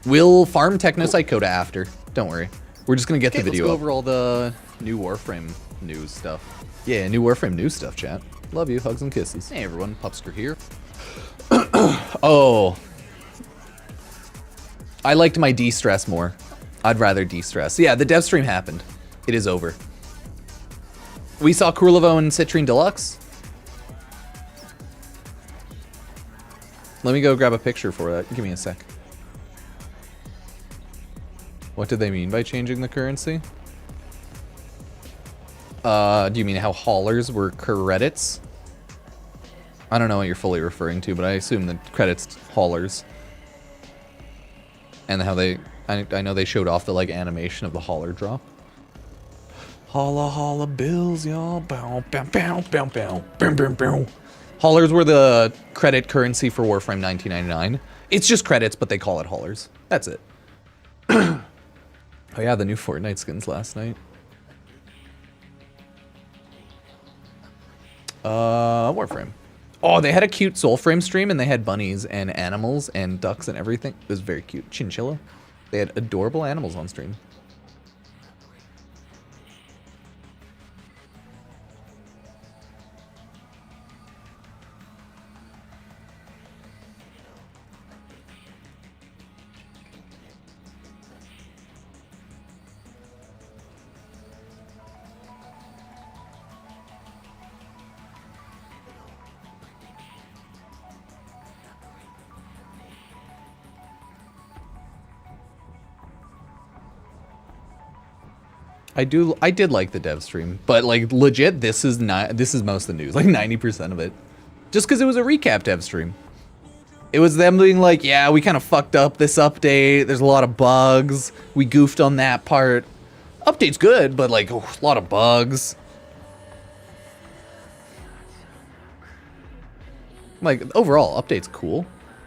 We'll farm Technocyte Coda after, don't worry. We're just gonna get the video. Let's go over all the new Warframe news stuff. Yeah, new Warframe news stuff, chat. Love you, hugs and kisses. Hey everyone, Pupsker here. Oh. I liked my de-stress more. I'd rather de-stress. Yeah, the Devstream happened. It is over. We saw Kurlevo and Citrine Deluxe. Let me go grab a picture for that. Give me a sec. What did they mean by changing the currency? Do you mean how haulers were credits? I don't know what you're fully referring to, but I assume the credits haulers. And how I know they showed off the like animation of the hauler drop. Holla holla bills, y'all. Bow, bow, bow, bow, bow, bow, bow, bow. Haulers were the credit currency for Warframe 1999. It's just credits, but they call it haulers. That's it. Oh yeah, the new Fortnite skins last night. Warframe. Oh, they had a cute Soulframe stream and they had bunnies and animals and ducks and everything. It was very cute. Chinchilla. They had adorable animals on stream. I did like the dev stream, but like legit, this is most of the news, like 90% of it. Just because it was a recap dev stream. It was them being like, yeah, we kind of fucked up this update. There's a lot of bugs. We goofed on that part. Update's good, but like a lot of bugs. Like overall, update's cool,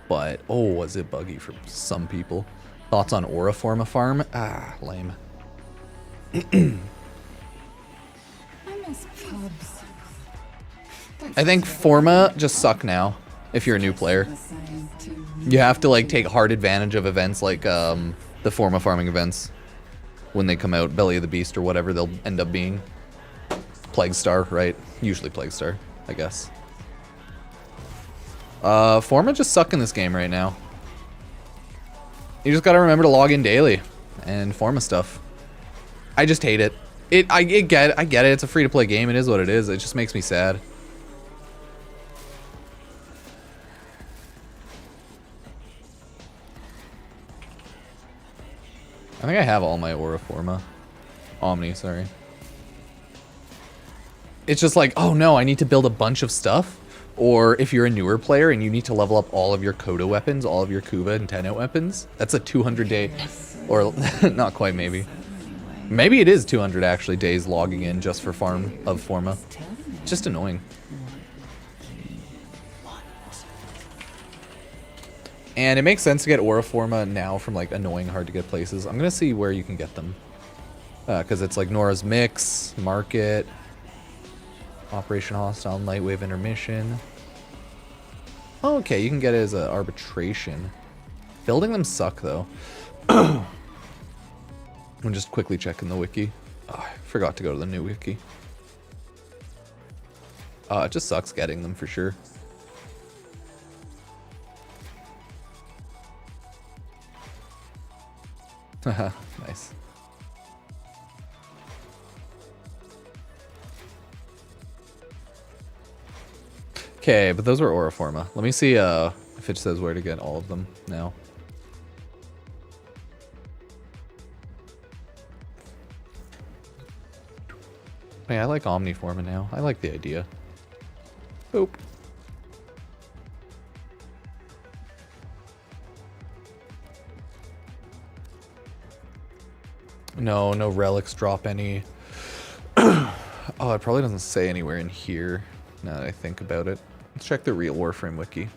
but oh, was it buggy for some people? Thoughts on Auraforma farm? Ah, lame. I miss pubs. I think Forma just suck now if you're a new player. You have to like take hard advantage of events like the Forma farming events when they come out, Belly of the Beast or whatever they'll end up being. Plague Star, right? Usually Plague Star, I guess. Forma just suck in this game right now. You just gotta remember to log in daily and Forma stuff. I just hate it. I get it. It's a free-to-play game. It is what it is. It just makes me sad. I think I have all my Aura Forma. Omni, sorry. It's just like, oh no, I need to build a bunch of stuff. Or if you're a newer player and you need to level up all of your Kodo weapons, all of your Kuva and Tenno weapons, that's a 200-day, or not quite maybe. Maybe it is 200 actually days logging in just for farm of Forma. Just annoying. And it makes sense to get Aura Forma now from like annoying hard to get places. I'm gonna see where you can get them. Because it's like Nora's Mix, Market, Operation Hostile, Nightwave Intermission. Oh, okay, you can get it as an arbitration. Building them suck though. I'm just quickly checking the wiki. Oh, I forgot to go to the new wiki. It just sucks getting them for sure. Nice. Okay, but those were Aura Forma. Let me see if it says where to get all of them now. Hey, I like Omni Forma now. I like the idea. Boop. No, no relics drop any. Oh, it probably doesn't say anywhere in here now that I think about it. Let's check the real Warframe wiki.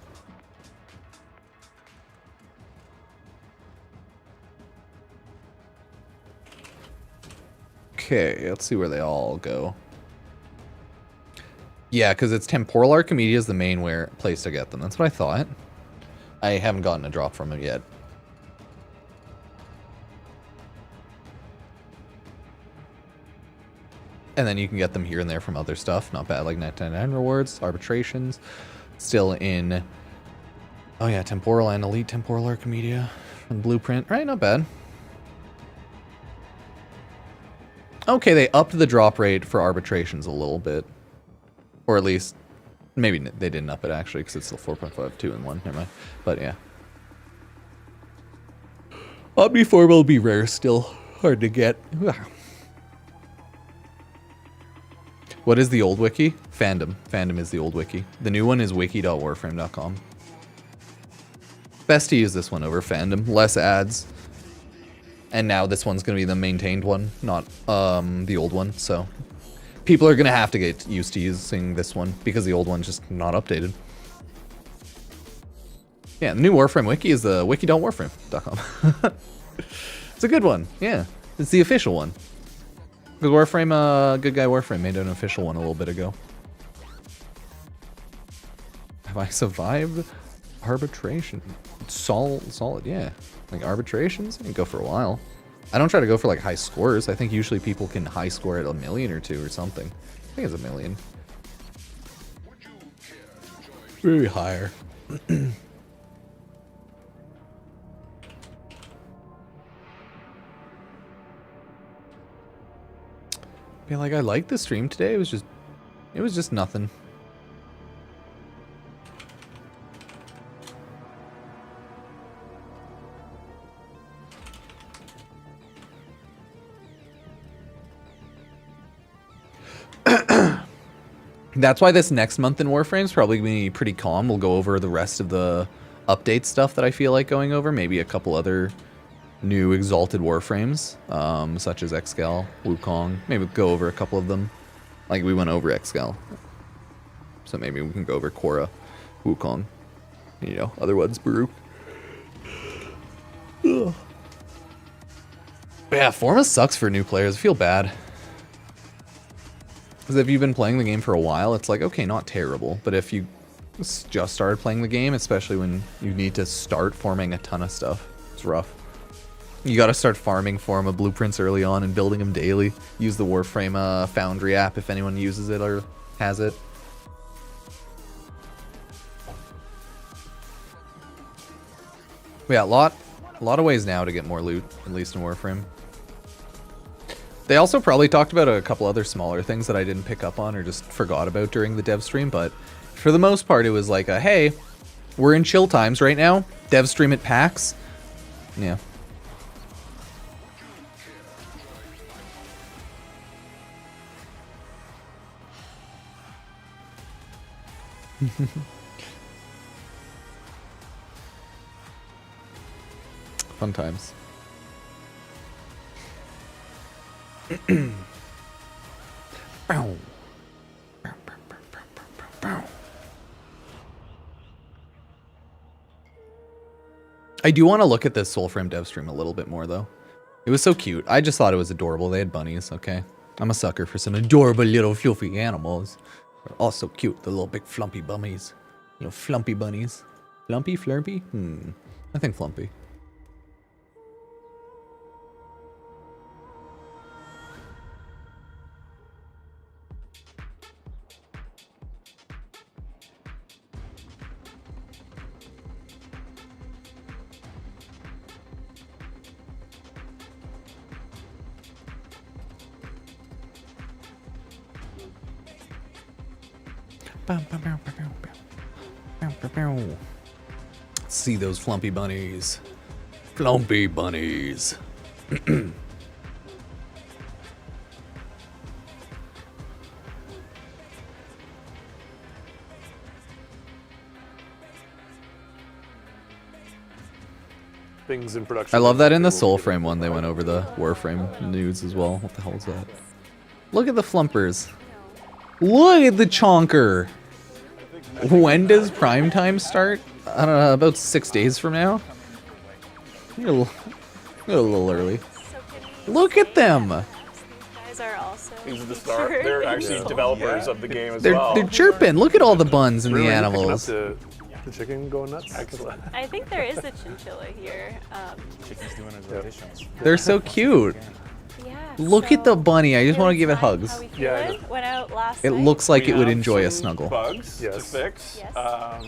Okay, let's see where they all go. Yeah, because it's Temporal Archimedia is the main place to get them. That's what I thought. I haven't gotten a drop from it yet. And then you can get them here and there from other stuff. Not bad, like 99 rewards, arbitrations. Still in... Oh yeah, Temporal and Elite Temporal Archimedia from Blueprint. Right, not bad. Okay, they upped the drop rate for arbitrations a little bit. Or at least, maybe they didn't up it actually, because it's still 4.5, 2, and 1. Never mind. But yeah. Omniform will be rare still. Hard to get. What is the old wiki? Fandom. Fandom is the old wiki. The new one is wiki.warframe.com. Best to use this one over Fandom. Less ads. And now this one's going to be the maintained one, not the old one. So people are going to have to get used to using this one because the old one's just not updated. Yeah, the new Warframe wiki is the wiki.warframe.com. It's a good one. Yeah, it's the official one. Good Warframe, good guy Warframe made an official one a little bit ago. Have I survived arbitration? Solid, yeah. Like arbitrations, I can go for a while. I don't try to go for like high scores. I think usually people can high score at 1 million or 2 or something. I think it's 1 million. Maybe higher. Yeah, like I liked the stream today. It was just nothing. That's why this next month in Warframe is probably going to be pretty calm. We'll go over the rest of the update stuff that I feel like going over. Maybe a couple other new Exalted Warframes, such as Excal, Wukong. Maybe we'll go over a couple of them. Like we went over Excal. So maybe we can go over Korra, Wukong. You know, other ones, Baruch. Ugh. But yeah, Forma sucks for new players. I feel bad. Because if you've been playing the game for a while, it's like, okay, not terrible. But if you just started playing the game, especially when you need to start forming a ton of stuff, it's rough. You gotta start farming Forma blueprints early on and building them daily. Use the Warframe Foundry app if anyone uses it or has it. Yeah, a lot of ways now to get more loot, at least in Warframe. They also probably talked about a couple other smaller things that I didn't pick up on or just forgot about during the dev stream, but for the most part it was like a, hey, we're in chill times right now, dev stream at PAX. Yeah. Fun times. I do want to look at this Soulframe dev stream a little bit more though. It was so cute. I just thought it was adorable. They had bunnies, okay? I'm a sucker for some adorable little fluffy animals. They're all so cute, the little big flumpy bunnies. Little flumpy bunnies. Flumpy? Flurpy? I think flumpy. See those flumpy bunnies. Flumpy bunnies. Things in production. I love that in the Soulframe one they went over the Warframe nudes as well. What the hell is that? Look at the flumpers. Look at the chonker. When does prime time start? I don't know, about 6 days from now? You're a little early. Look at them. Guys are also. These are the start. They're actually developers of the game as They're well. they're chirping. Look at all the buns and the animals. The chicken going nuts. Excellent. I think there is a chinchilla here. Chicken's doing his rotations. They're so cute. Yeah. Look at the bunny. I just want to give it hugs. How we feeling? Went out last It night. looks like We it would have enjoy a some snuggle. Bugs to Yes. fix. Yes.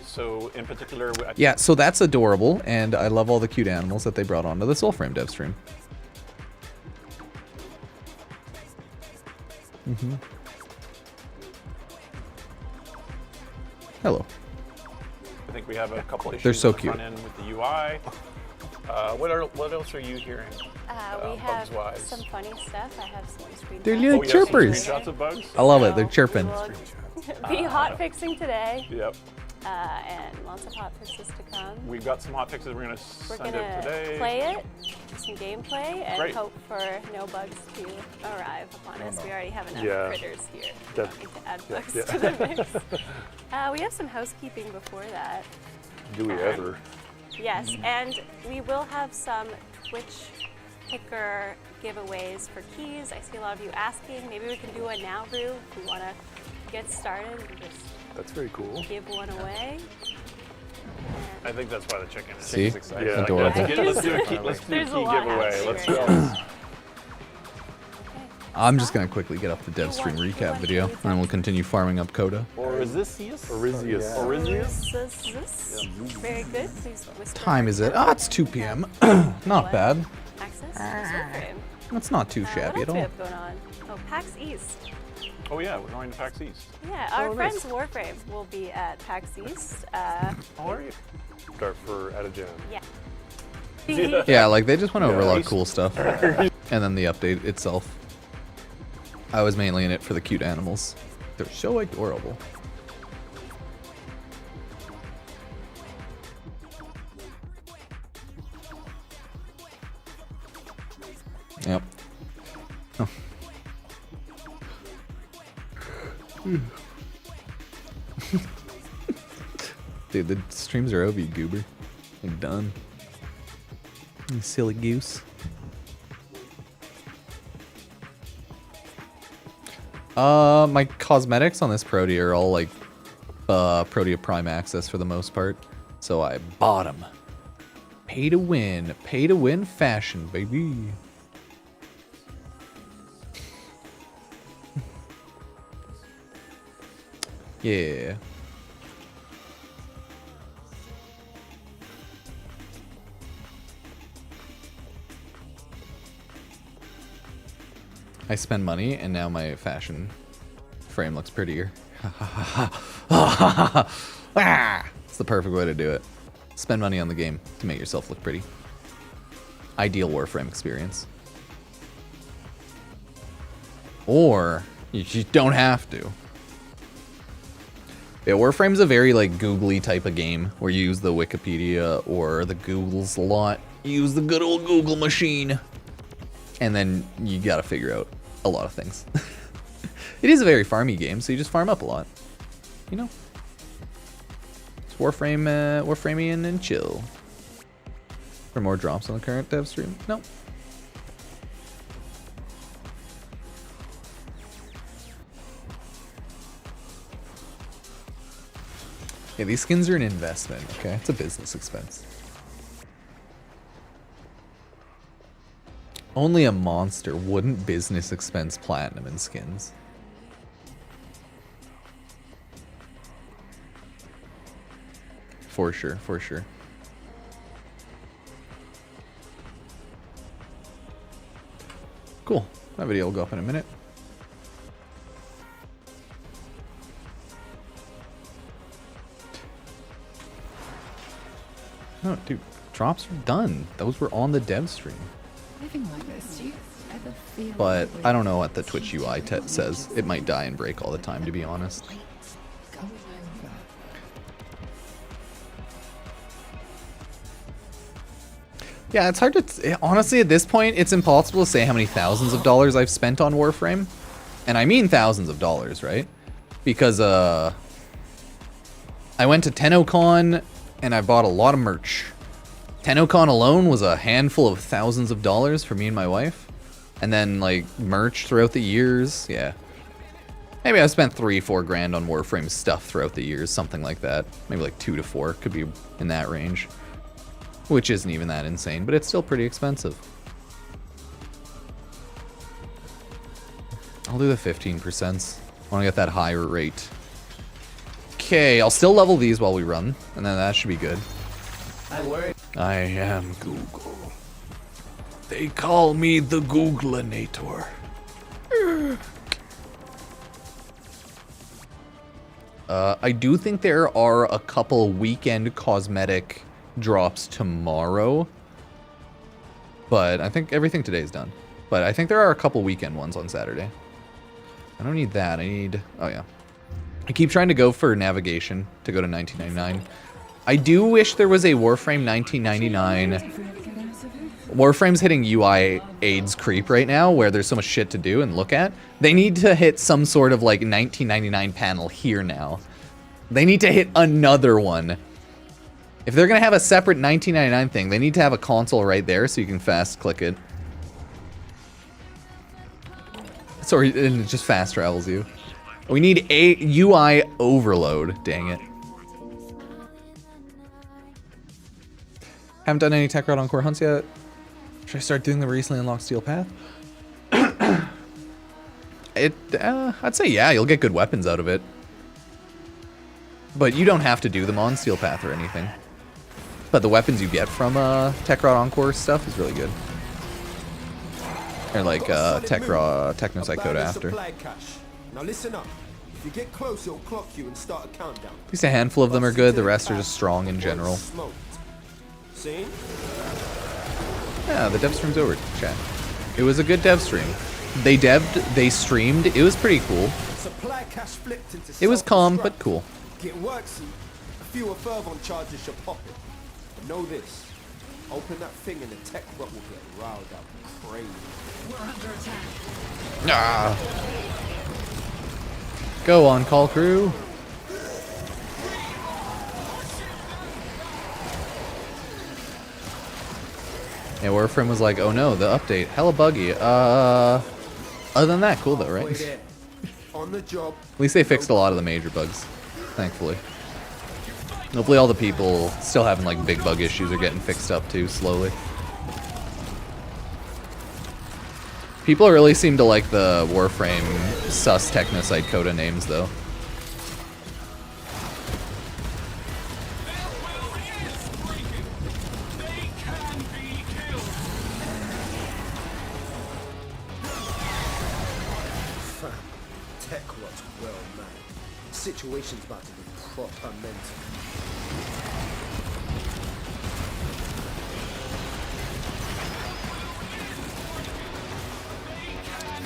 So in particular, Yeah, so that's adorable, and I love all the cute animals that they brought onto the Soulframe dev stream. Hello. I think we have a couple issues They're so on the cute. front end with the UI. What else are you hearing? We have bugs-wise? some funny stuff. I have some screenshots. They're little you have some chirpers. screenshots of bugs? I love it. They're chirping. We'll be hot fixing today. Yep. And lots of hot fixes to come. We've got some hot fixes we're going to We're send gonna out today. play it, some gameplay, and Great. hope for no bugs to arrive upon us. We already have enough Yeah. critters here. We That- don't need to add yeah, bugs yeah. to the mix. We have some housekeeping before that. Do we ever? Yes, and we will have some Twitch picker giveaways for keys. I see a lot of you asking. Maybe we can do a now brew if we want to get started and just That's very cool. give one away. I think that's why the chicken is See? excited. Yeah. Adorable. Let's do a key, let's do a There's key a lot giveaway. happening Let's right go. now. I'm just going to quickly get up the dev stream recap video, and then we'll continue farming up Coda. Orisius? Orisius. Orisius? Very good. Please whisper. Time is it? Ah, it's 2 p.m. Not bad. Access to Soulframe. That's not too What shabby else at we all. have going on? Oh, PAX East. Oh yeah, we're going to PAX East. Yeah, our Oh, friends nice. Warframe will be at PAX East. How are you? Start for at a jam. Yeah. Yeah, like they just went over a lot of Nice. cool stuff. And then the update itself. I was mainly in it for the cute animals. They're so adorable. Yep. Oh. Dude, the streams are over, you goober. I'm done. You silly goose. My cosmetics on this Protea are all like Protea Prime access for the most part. So I bought them. Pay to win fashion, baby. Yeah. I spend money and now my fashion frame looks prettier. It's the perfect way to do it. Spend money on the game to make yourself look pretty. Ideal Warframe experience. Or you just don't have to. Yeah, Warframe's a very like googly type of game where you use the Wikipedia or the Googles a lot. You use the good old Google machine. And then you gotta figure out a lot of things. It is a very farmy game, so you just farm up a lot. You know? It's Warframe and chill. For more drops on the current dev stream? No. Yeah, these skins are an investment, okay? It's a business expense. Only a monster wouldn't business expense platinum in skins. For sure, for sure. Cool. That video will go up in a minute. No, dude, drops are done. Those were on the dev stream. Living like this, do you ever feel But I don't know what the Twitch UI says. It might die and break all the time, to be honest. Yeah, it's hard to... honestly, at this point, it's impossible to say how many thousands of dollars I've spent on Warframe. And I mean thousands of dollars, right? Because, I went to TennoCon, and I bought a lot of merch. TennoCon alone was a handful of thousands of dollars for me and my wife. And then, like, merch throughout the years, yeah. Maybe I spent 3-4 grand on Warframe stuff throughout the years, something like that. Maybe like 2 to 4, could be in that range. Which isn't even that insane, but it's still pretty expensive. I'll do the 15%. I want to get that higher rate. Okay, I'll still level these while we run, and then that should be good. I am Google. They call me the Googleinator. I do think there are a couple weekend cosmetic drops tomorrow, but I think everything today is done. But I think there are a couple weekend ones on Saturday. I don't need that. I need... oh yeah. I keep trying to go for navigation to go to 1999. I do wish there was a Warframe 1999. Warframe's hitting UI AIDS creep right now, where there's so much shit to do and look at. They need to hit some sort of like 1999 panel here now. They need to hit another one. If they're gonna have a separate 1999 thing, they need to have a console right there so you can fast click it. Sorry, and it just fast travels you. We need a UI overload, dang it. Haven't done any tech route on core hunts yet. Should I start doing the recently unlocked steel path? I'd say yeah, you'll get good weapons out of it. But you don't have to do them on steel path or anything. But the weapons you get from tech route encore stuff is really good. Or like Technopsychoda after. Now listen up. If you get close, it'll clock you and start a countdown. At least a handful of them are good, the rest are just strong in general. See? Yeah, the dev stream's over, chat. It was a good dev stream. They devved, they streamed, it was pretty cool. It was calm, but cool. Get worksy. A few Fervon charges should pop it. But know this. Open that thing and the tech bot will get riled up crazy. We're under attack. Ah. Go on, call crew. Yeah, Warframe was like, oh no, the update, hella buggy. Other than that, cool though, right? On the job. At least they fixed a lot of the major bugs, thankfully. Hopefully all the people still having like big bug issues are getting fixed up too, slowly. People really seem to like the Warframe sus technosite coda names though. Tech what's well man. Situation's about to be proper mental.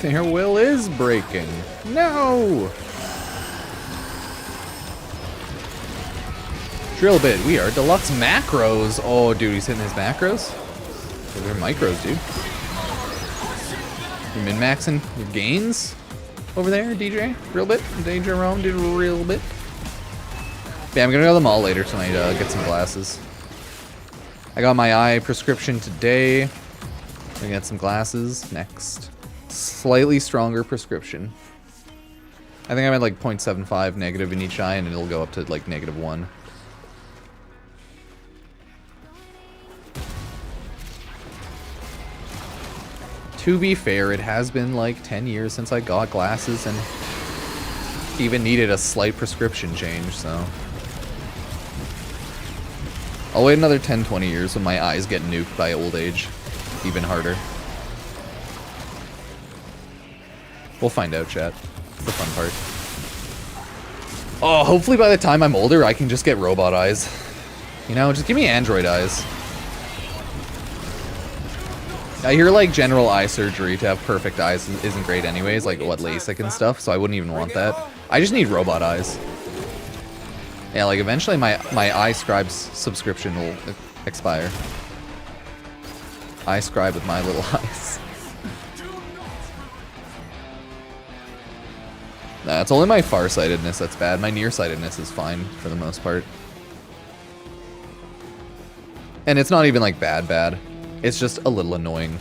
Their will is breaking. No! Drill bit, we are deluxe macros. Oh, dude, he's hitting his macros? Oh, they're micros, dude. You min-maxing your gains over there, DJ? Real bit? DJ Rome did a real bit. Yeah, I'm gonna go to the mall later tonight, get some glasses. I got my eye prescription today. I'm gonna get some glasses next. Slightly stronger prescription. I think I'm at like 0.75 negative in each eye, and it'll go up to like -1. To be fair, it has been like 10 years since I got glasses and even needed a slight prescription change, so. I'll wait another 10, 20 years when my eyes get nuked by old age. Even harder. We'll find out, chat. It's the fun part. Oh, hopefully by the time I'm older, I can just get robot eyes. You know, just give me android eyes. I hear, like, general eye surgery to have perfect eyes isn't great anyways, like, what, LASIK and stuff, so I wouldn't even want that. I just need robot eyes. Yeah, like, eventually my eye scribe's subscription will expire. Eye scribe with my little eyes. Nah, it's only my farsightedness that's bad. My nearsightedness is fine for the most part. And it's not even like bad. It's just a little annoying.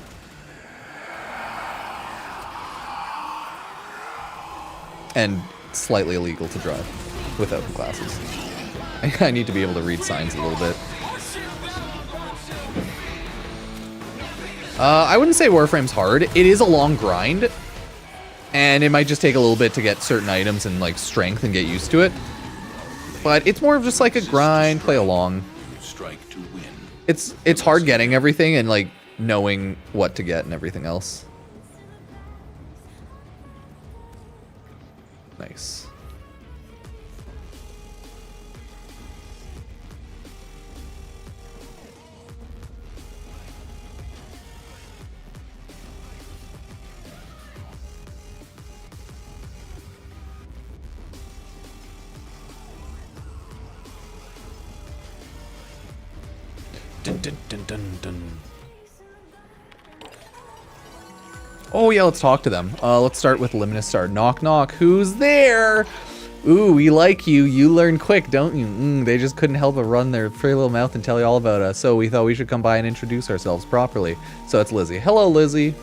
And slightly illegal to drive without the glasses. I need to be able to read signs a little bit. I wouldn't say Warframe's hard. It is a long grind. And it might just take a little bit to get certain items and like strength and get used to it. But it's more of just like a grind, play along. Strike to win. It's hard getting everything and like knowing what to get and everything else. Nice. Dun, dun, dun, dun, dun. Oh yeah, let's talk to them. Let's start with Luminous Star. Knock knock, who's there? Ooh, we like you. You learn quick, don't you? They just couldn't help but run their pretty little mouth and tell you all about us. So we thought we should come by and introduce ourselves properly. So it's Lizzie. Hello, Lizzie.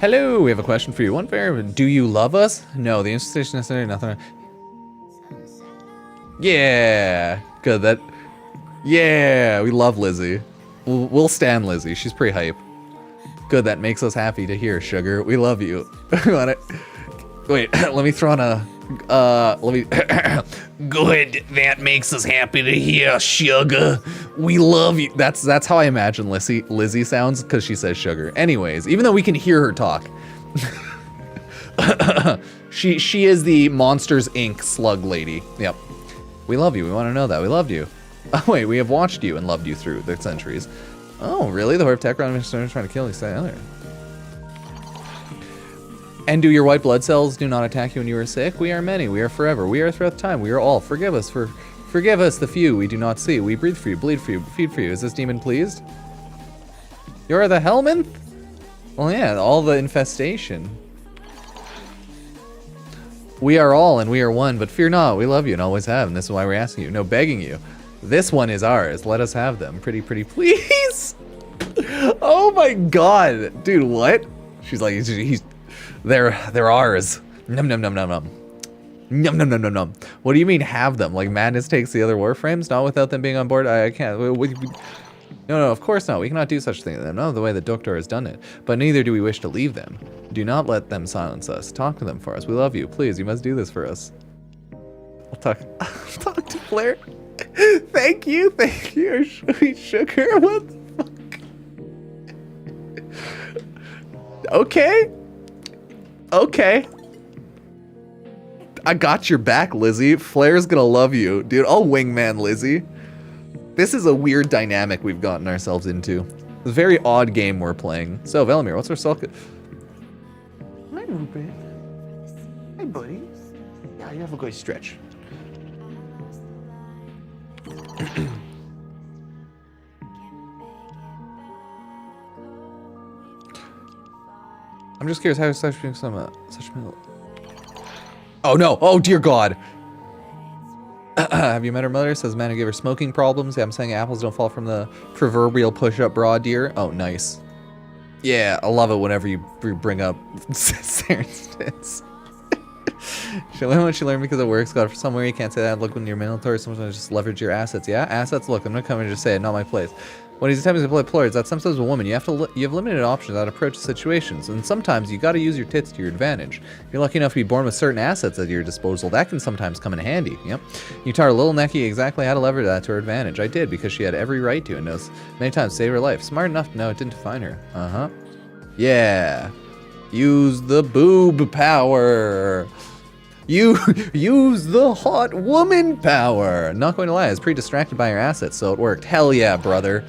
Hello, we have a question for you. One fair. Do you love us? No, the answer is necessary. Nothing. Yeah, good. Yeah, we love Lizzie. We'll stand Lizzie. She's pretty hype. Good, that makes us happy to hear, Sugar. We love you. Wait, let me throw on a. Good, that makes us happy to hear, Sugar. We love you. That's how I imagine Lizzie sounds because she says sugar. Anyways, even though we can hear her talk, she is the Monsters Inc. slug lady. Yep. We love you. We want to know that. We loved you. Oh, wait, we have watched you and loved you through the centuries. Oh, really? The Horde of Tech Run is trying to kill you. Say earlier. And do your white blood cells do not attack you when you are sick? We are many. We are forever. We are throughout time. We are all. Forgive us, the few we do not see. We breathe for you, bleed for you, feed for you. Is this demon pleased? You are the Hellman? Well, yeah, all the infestation. We are all and we are one, but fear not, we love you and always have, and this is why we're asking you. No, begging you. This one is ours. Let us have them. Pretty, please. Oh my god. Dude, what? She's like, they're ours. Num num num num num. Num num num num num. What do you mean have them? Like Madness takes the other Warframes? Not without them being on board? I can't. No, of course not. We cannot do such a thing. Not the way that Doktor has done it. But neither do we wish to leave them. Do not let them silence us. Talk to them for us. We love you. Please, you must do this for us. I'll talk to Blair. Thank you, sweet sugar. What the fuck? Okay. I got your back, Lizzie. Flair's gonna love you. Dude, I'll wingman Lizzie. This is a weird dynamic we've gotten ourselves into. It's a very odd game we're playing. So, Velimir, what's our Sulka? Hi, Reuben. Hey, buddy. Yeah, you have a good stretch. I'm just curious how such being some such meal. Oh no! Oh dear God! Have you met her mother? Says man who gave her smoking problems. Yeah, I'm saying apples don't fall from the proverbial push-up bra, dear. Oh, nice. Yeah, I love it whenever you bring up Sarah's. She learned what she learned because it works. Got it from somewhere. You can't say that. Look, when you're military, sometimes just leverage your assets. Yeah, assets. Look, I'm gonna come and just say it. Not my place. When he's attempting to play ploys, that sometimes a woman. You have limited options how to approach situations, and sometimes you got to use your tits to your advantage. If you're lucky enough to be born with certain assets at your disposal, that can sometimes come in handy. Yep. You taught her little Necky exactly how to leverage that to her advantage. I did because she had every right to, and knows many times saved her life. Smart enough to know it didn't define her. Yeah. Use the boob power. You use the hot woman power. Not going to lie, I was pretty distracted by your assets, so it worked. Hell yeah, brother.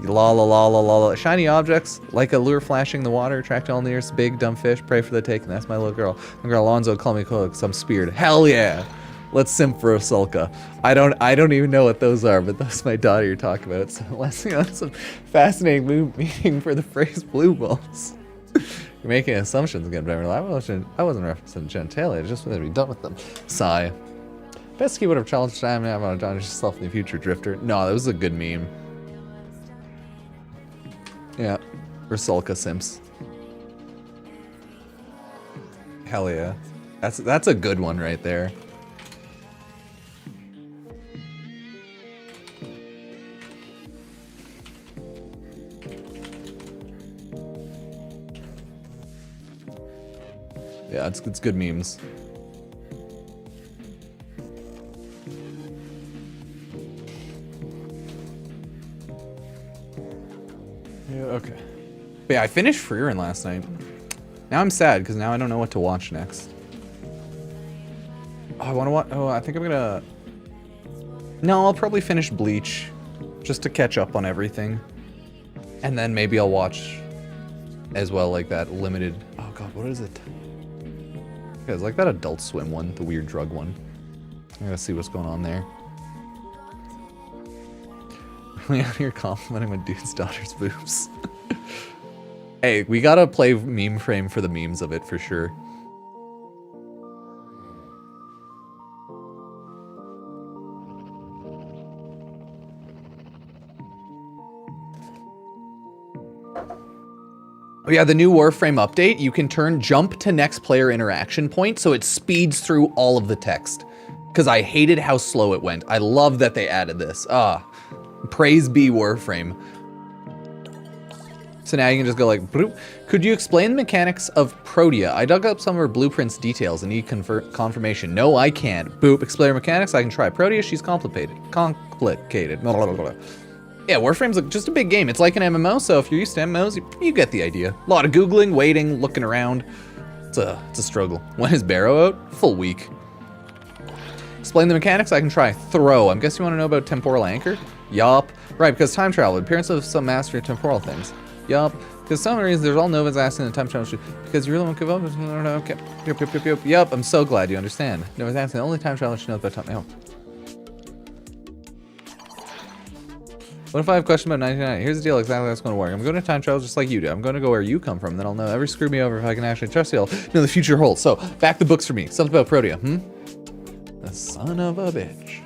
La la la la la la. Shiny objects, like a lure flashing the water, attract all nearest big dumb fish, pray for the taking. That's my little girl. My girl Alonzo call me cool because I'm speared. Hell yeah. Let's simp for a Sulka. I don't even know what those are, but that's my daughter you're talking about. So let's see, that's a fascinating meaning for the phrase blue balls. You're making assumptions again, Beverly. I wasn't referencing genitalia, I just wanted to be done with them. Sigh. Best key would have challenged time to have on a John yourself in the future, Drifter. No, that was a good meme. Yeah, Rasulka Simps. Hell yeah. That's a good one right there. Yeah, it's good memes. Yeah, okay. But yeah, I finished Freerin last night. Now I'm sad because now I don't know what to watch next. Oh, I want to watch. Oh, I think I'm gonna. No, I'll probably finish Bleach just to catch up on everything, and then maybe I'll watch as well like that limited. Oh God, what is it? Yeah, it's like that Adult Swim one, the weird drug one. I gotta see what's going on there. Really out here complimenting my dude's daughter's boobs. Hey, we gotta play meme frame for the memes of it for sure. Oh yeah, the new Warframe update, you can turn jump to next player interaction point so it speeds through all of the text. Because I hated how slow it went. I love that they added this. Praise be Warframe. So now you can just go like, bloop. Could you explain the mechanics of Protea? I dug up some of her blueprints details and need confirmation. No, I can't. Boop, explain her mechanics, I can try. Protea, she's complicated. Blah, blah, blah, blah. Yeah, Warframe's just a big game. It's like an MMO, so if you're used to MMOs, you get the idea. A lot of Googling, waiting, looking around. It's a struggle. When is Barrow out? Full week. Explain the mechanics, I can try. Throw. I'm guessing you want to know about temporal anchor? Yup. Right, because time travel. Appearance of some mastery of temporal things. Yup. Because some reason there's all Novas asking the time travel. Because you really won't give up? Okay. Yup. I'm so glad you understand. Novas asking the only time traveler should know about time. Oh. What if I have a question about 99? Here's the deal, exactly how it's going to work. I'm going to time travel just like you do. I'm going to go where you come from, then I'll know. Ever screw me over if I can actually trust you. I'll know the future holds. So, back the books for me. Something about Protea, The son of a bitch.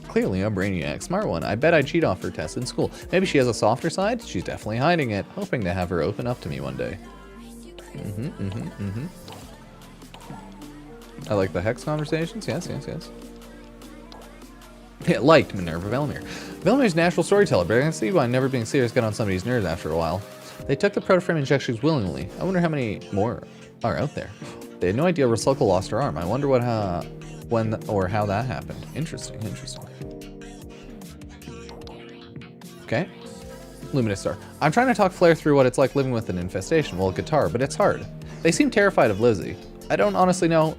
Clearly a brainiac. Smart one. I bet I'd cheat off her test in school. Maybe she has a softer side? She's definitely hiding it. Hoping to have her open up to me one day. I like the Hex conversations. Yes, yes, yes. Yeah, liked Minerva Velimir. Velimir's natural storyteller, but I can see why never being serious got on somebody's nerves after a while. They took the Protoframe injections willingly. I wonder how many more are out there. They had no idea Rusalka lost her arm. I wonder what, when or how that happened. Interesting, interesting. Okay. Luminous Star. I'm trying to talk Flare through what it's like living with an infestation while guitar, but it's hard. They seem terrified of Lizzie. I don't honestly know.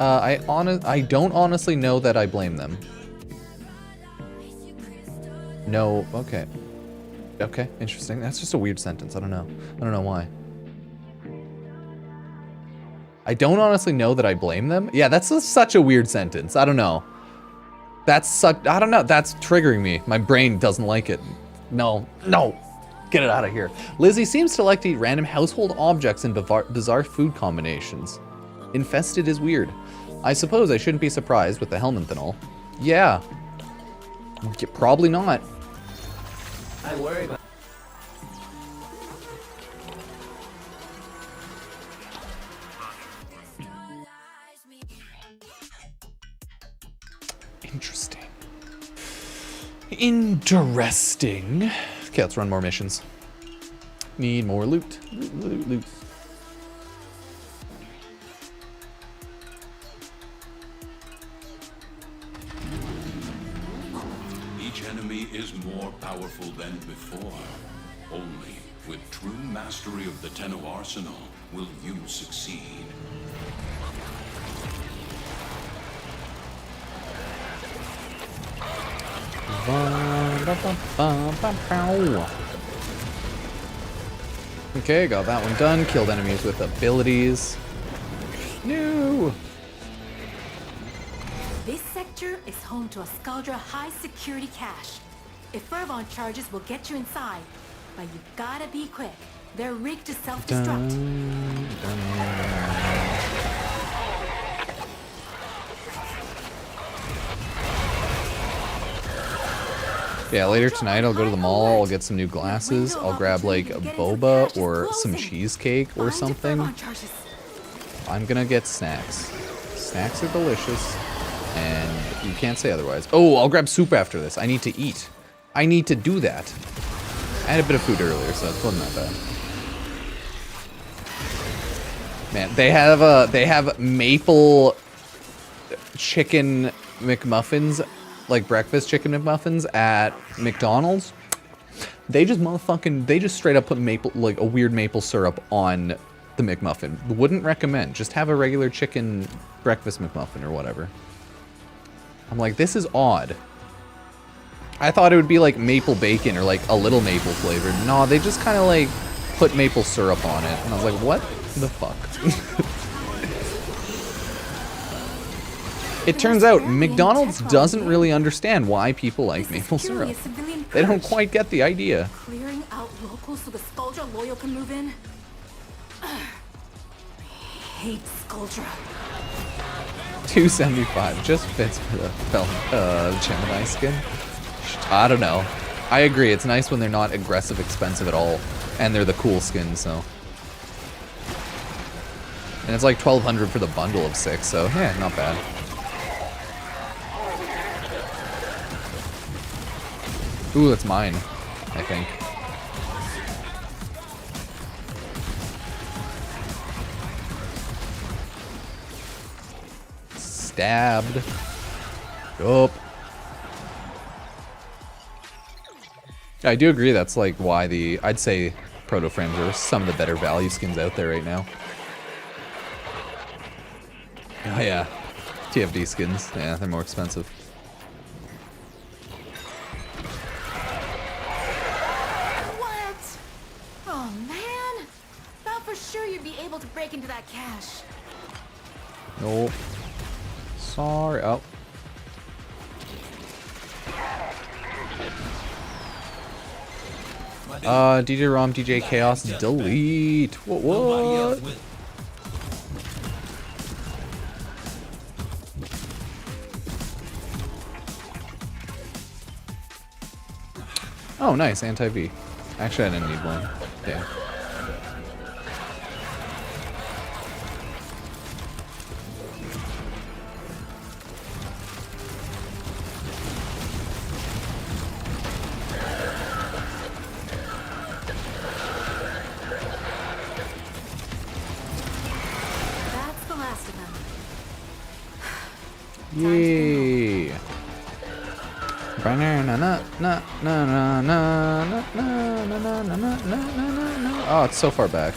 I don't honestly know that I blame them. No. Okay. Okay. Interesting. That's just a weird sentence. I don't know. I don't know why. I don't honestly know that I blame them. Yeah, that's such a weird sentence. I don't know. I don't know. That's triggering me. My brain doesn't like it. No. No. Get it out of here. Lizzie seems to like to eat random household objects and bizarre food combinations. Infested is weird. I suppose I shouldn't be surprised with the helmet and all. Yeah. Probably not. I worry about... Interesting. Interesting. Okay, let's run more missions. Need more loot. Loot, loot. Each enemy is more powerful than before. Only with true mastery of the Tenno arsenal will you succeed. Okay, got that one done. Killed enemies with abilities. No! This sector is home to a Skaldra high security cache. If Fervon charges will get you inside, but you gotta be quick. They're rigged to self-destruct. Yeah, later tonight I'll go to the mall, I'll get some new glasses, I'll grab like a boba or some cheesecake or something. I'm gonna get snacks. Snacks are delicious, and you can't say otherwise. Oh, I'll grab soup after this. I need to eat. I need to do that. I had a bit of food earlier, so it wasn't that bad. Man, they have maple chicken McMuffins, like breakfast chicken McMuffins at McDonald's. They just straight up put maple, like a weird maple syrup on the McMuffin. Wouldn't recommend. Just have a regular chicken breakfast McMuffin or whatever. I'm like, this is odd. I thought it would be like maple bacon or like a little maple flavored. No, they just kind of like put maple syrup on it. And I was like, what the fuck? It turns out McDonald's doesn't really understand why people like maple syrup. They don't quite get the idea. Clearing out locals so the Skaldra loyal can move in. I hate Skaldra. 275 just fits for the Gemini skin. I don't know. I agree. It's nice when they're not aggressive, expensive at all, and they're the cool skins. So, and it's like 1,200 for the bundle of 6. So yeah, not bad. Ooh, that's mine, I think. Stabbed. Yup. I do agree that's like why I'd say Protoframes are some of the better value skins out there right now. Oh yeah. TFD skins, yeah, they're more expensive. What? Oh man. Thought for sure you'd be able to break into that cache. Nope. Sorry. Oh. DJ Rom, DJ Chaos, delete. What? Oh, nice, anti-V. Actually, I didn't need one. Yeah. Yay! Oh, it's so far back.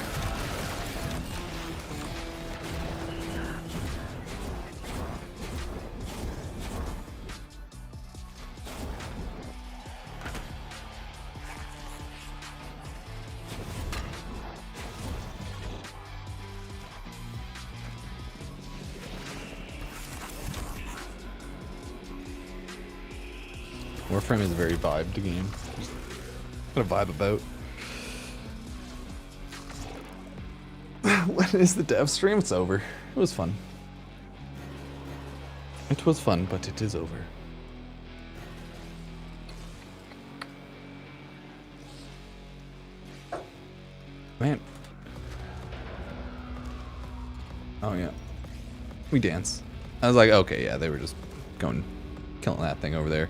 Warframe is a very vibed game. What a vibe about. When is the dev stream? It's over. It was fun. It was fun, but it is over. Man. Oh yeah. We dance. I was like, okay, yeah, they were just going, killing that thing over there.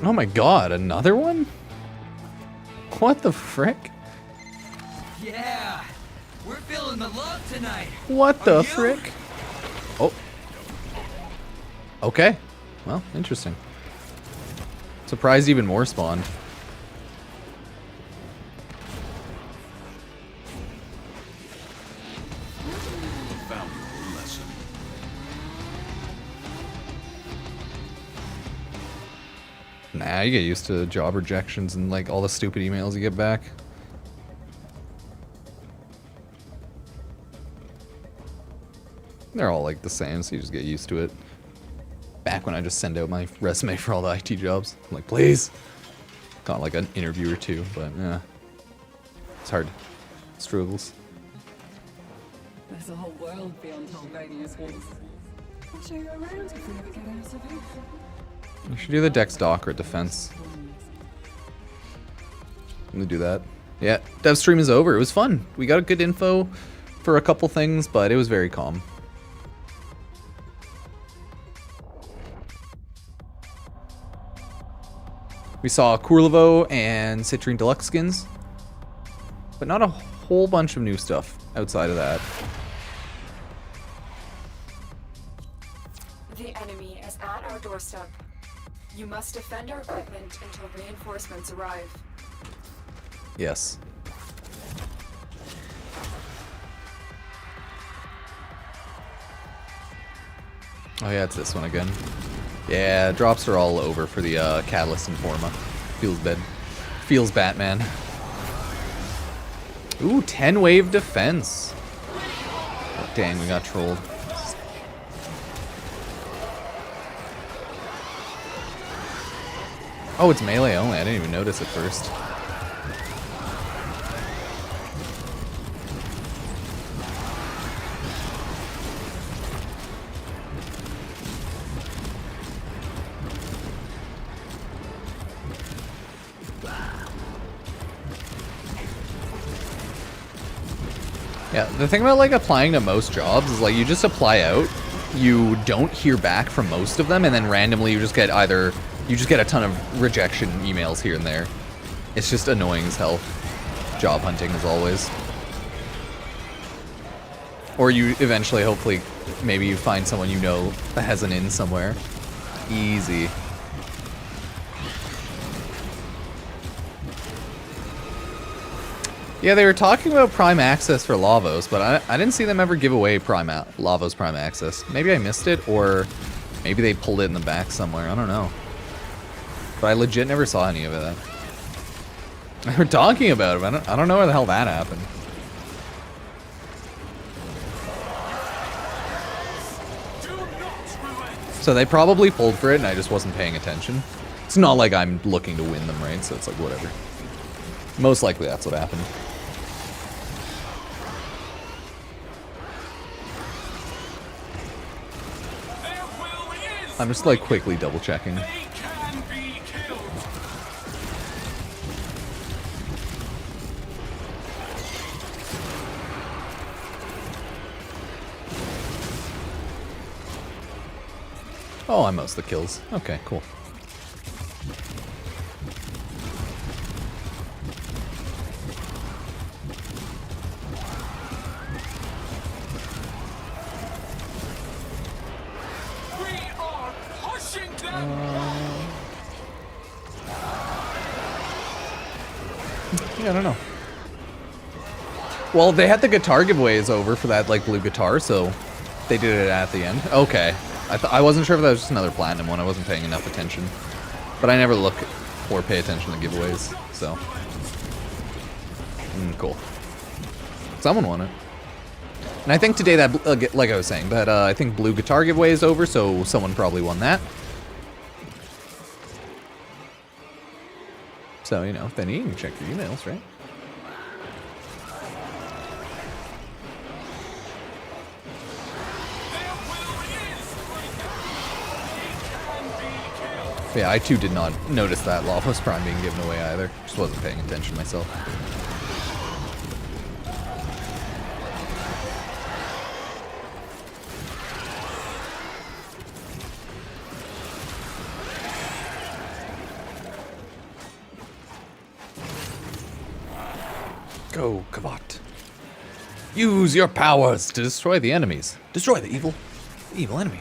Oh my god, another one? What the frick? Yeah, we're feeling the love tonight. What the frick? Oh. Okay. Well, interesting. Surprised even more spawned. Nah, you get used to job rejections and like all the stupid emails you get back. They're all like the same, so you just get used to it. Back when I just send out my resume for all the IT jobs, I'm like, please. Got like an interview or two, but yeah. It's hard. Struggles. There's a whole world beyond Albania's walls. I'll show you around if we ever get out of it. You should do the Dex Dock or Defense. I'm gonna do that. Yeah, Devstream is over. It was fun. We got good info for a couple things, but it was very calm. We saw Kurlevo and Citrine Deluxe skins, but not a whole bunch of new stuff outside of that. The enemy is at our doorstep. You must defend our equipment until reinforcements arrive. Yes. Oh yeah, it's this one again. Yeah, drops are all over for the Catalyst and Forma. Feels bad. Feels Batman. Ooh, 10 wave defense. Oh, dang, we got trolled. Oh, it's melee only. I didn't even notice at first. Yeah, the thing about like applying to most jobs is like you just apply out, you don't hear back from most of them, and then randomly you just get either, you just get a ton of rejection emails here and there. It's just annoying as hell. Job hunting as always. Or you eventually, hopefully, maybe you find someone you know that has an in somewhere. Easy. Yeah, they were talking about Prime Access for Lavos, but I didn't see them ever give away Lavos Prime Access. Maybe I missed it, or maybe they pulled it in the back somewhere. I don't know. But I legit never saw any of that. They were talking about it. I don't know where the hell that happened. So they probably pulled for it and I just wasn't paying attention. It's not like I'm looking to win them, right? So it's like, whatever. Most likely that's what happened. I'm just like quickly double checking. Oh, I most the kills. Okay, cool. Yeah, I don't know. Well, they had the guitar giveaways over for that like blue guitar, so they did it at the end. Okay, I wasn't sure if that was just another platinum one. I wasn't paying enough attention, but I never look or pay attention to giveaways. So cool. Someone won it, and I think today that like I was saying that I think blue guitar giveaway is over, so someone probably won that. So, you know, then you can check your emails, right? But yeah, I too did not notice that Lawless Prime being given away either. Just wasn't paying attention myself. Go, Kavat. Use your powers to destroy the enemies. Destroy the evil enemy.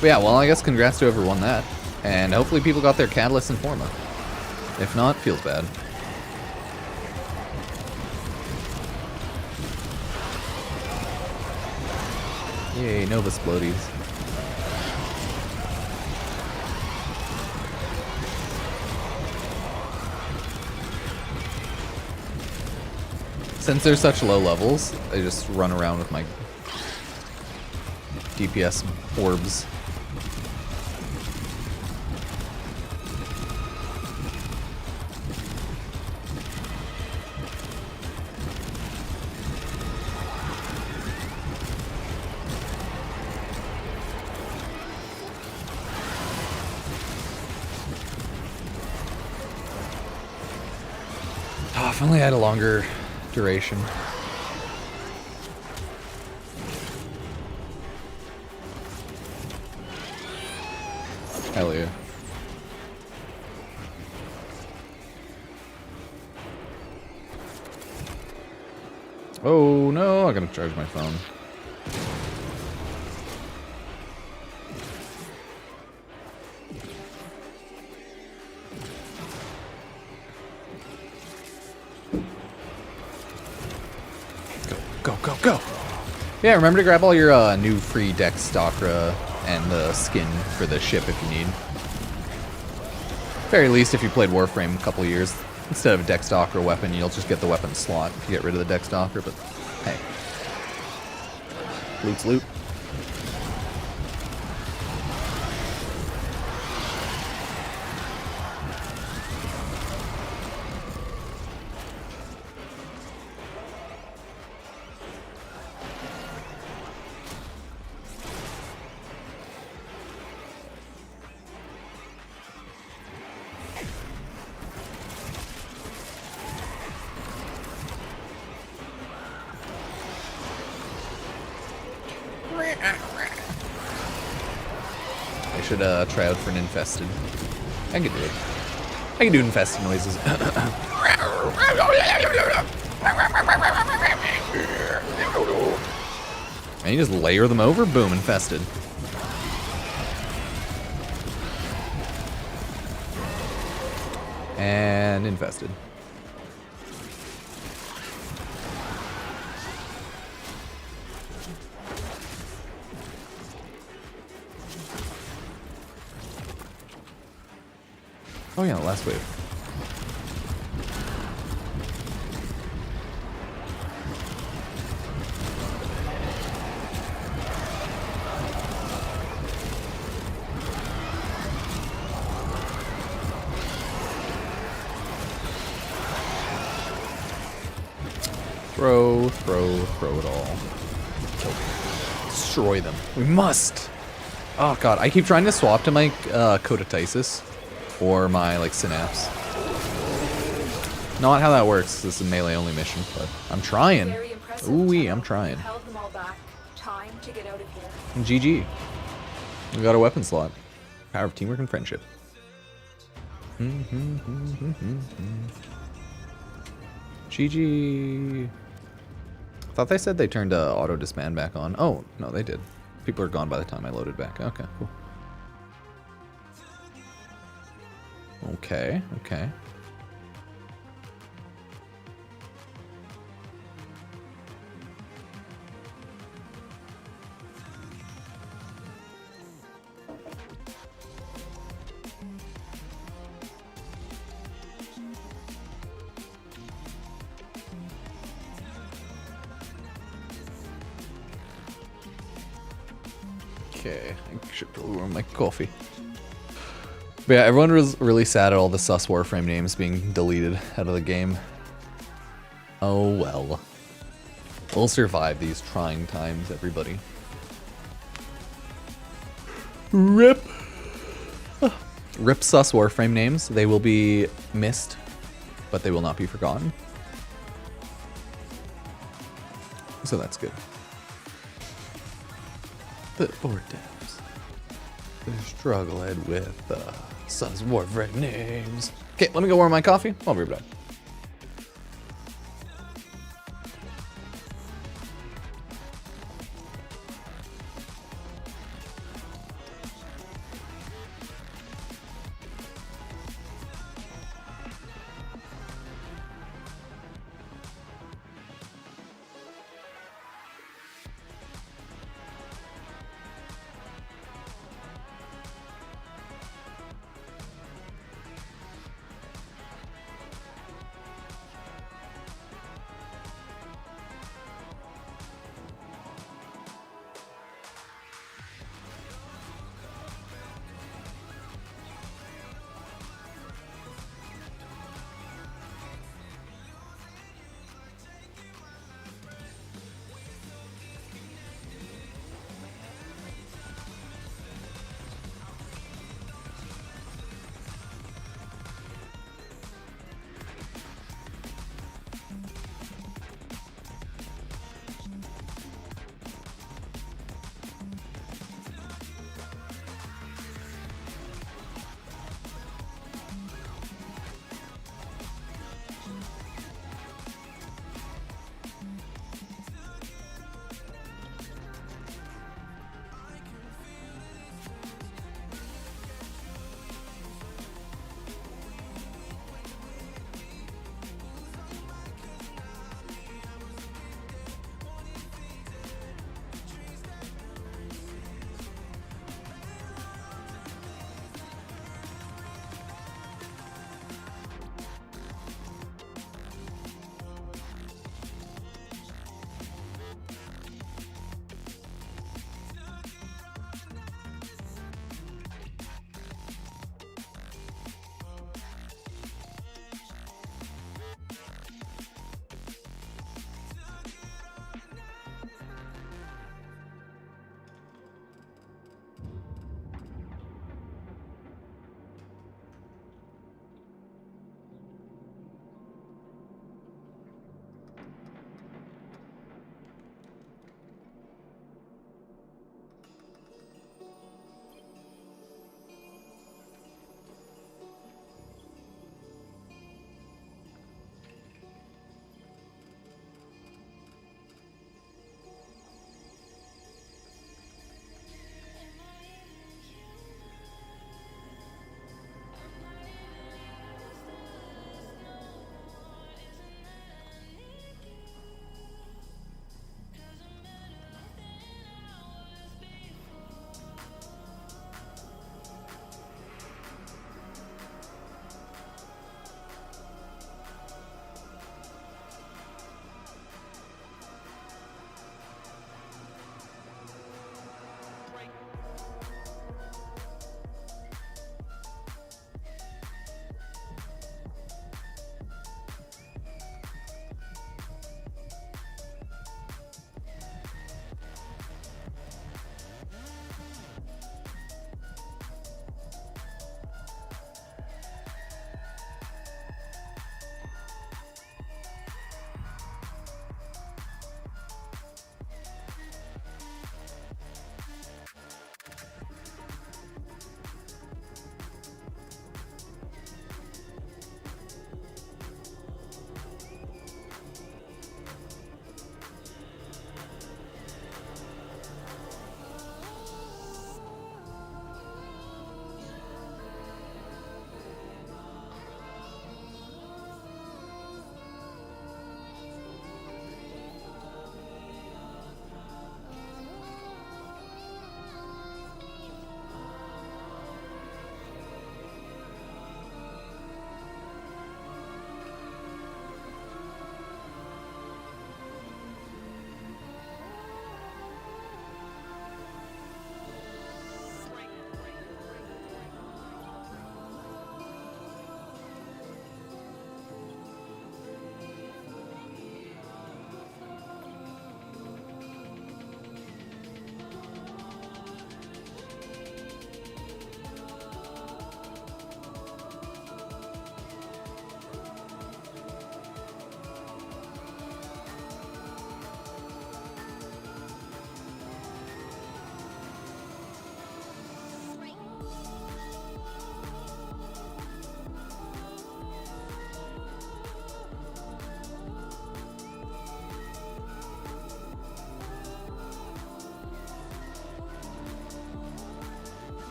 But yeah, well, I guess congrats to whoever won that. And hopefully people got their Catalyst and Forma. If not, feels bad. Yay, Nova Splodies. Since they're such low levels, I just run around with my DPS orbs. Oh, if only I had a longer duration. Hell yeah. Oh no, I gotta charge my phone. Go! Yeah, remember to grab all your new free Dexstocra and the skin for the ship if you need. Very least, if you played Warframe a couple years, instead of a Dexstalker weapon, you'll just get the weapon slot if you get rid of the Dexstalker, but hey. Loot's loot. I should try out for an infested. I can do it. I can do infested noises. And you just layer them over, boom, infested. And infested. Oh yeah, last wave. Throw it all. Kill them. Destroy them. We must! Oh god, I keep trying to swap to my Codotisis or my like Synapse. Not how that works. This is a melee only mission, but I'm trying. Ooh-wee, I'm trying. Held them all back, time to get out of here. GG. We got a weapon slot. Power of teamwork and friendship. GG. I thought they said they turned auto disband back on. Oh, no, they did. People are gone by the time I loaded back. Okay, cool. Okay, okay. Okay, I should probably warm my coffee. But yeah, everyone was really sad at all the sus Warframe names being deleted out of the game. Oh well. We'll survive these trying times, everybody. RIP! RIP sus Warframe names. They will be missed, but they will not be forgotten. So that's good. The poor devs. They're struggling with sus Warframe names. Okay, let me go warm my coffee. I'll be right back.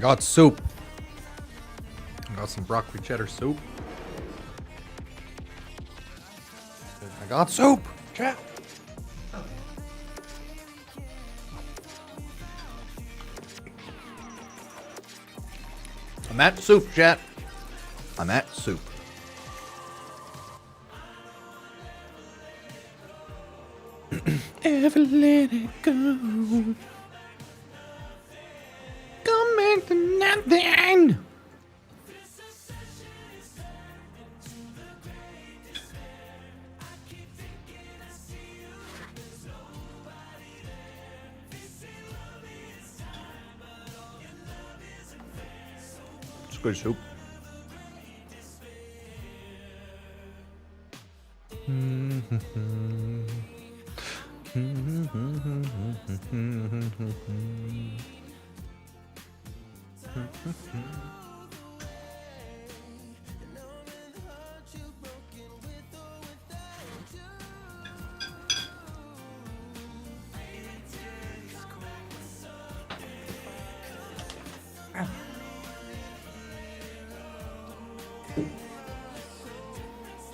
got soup. I got some broccoli cheddar soup. I got soup, chat. I'm at soup, chat. I'm at soup. Ever let it go. Come back to nothing. It's good soup.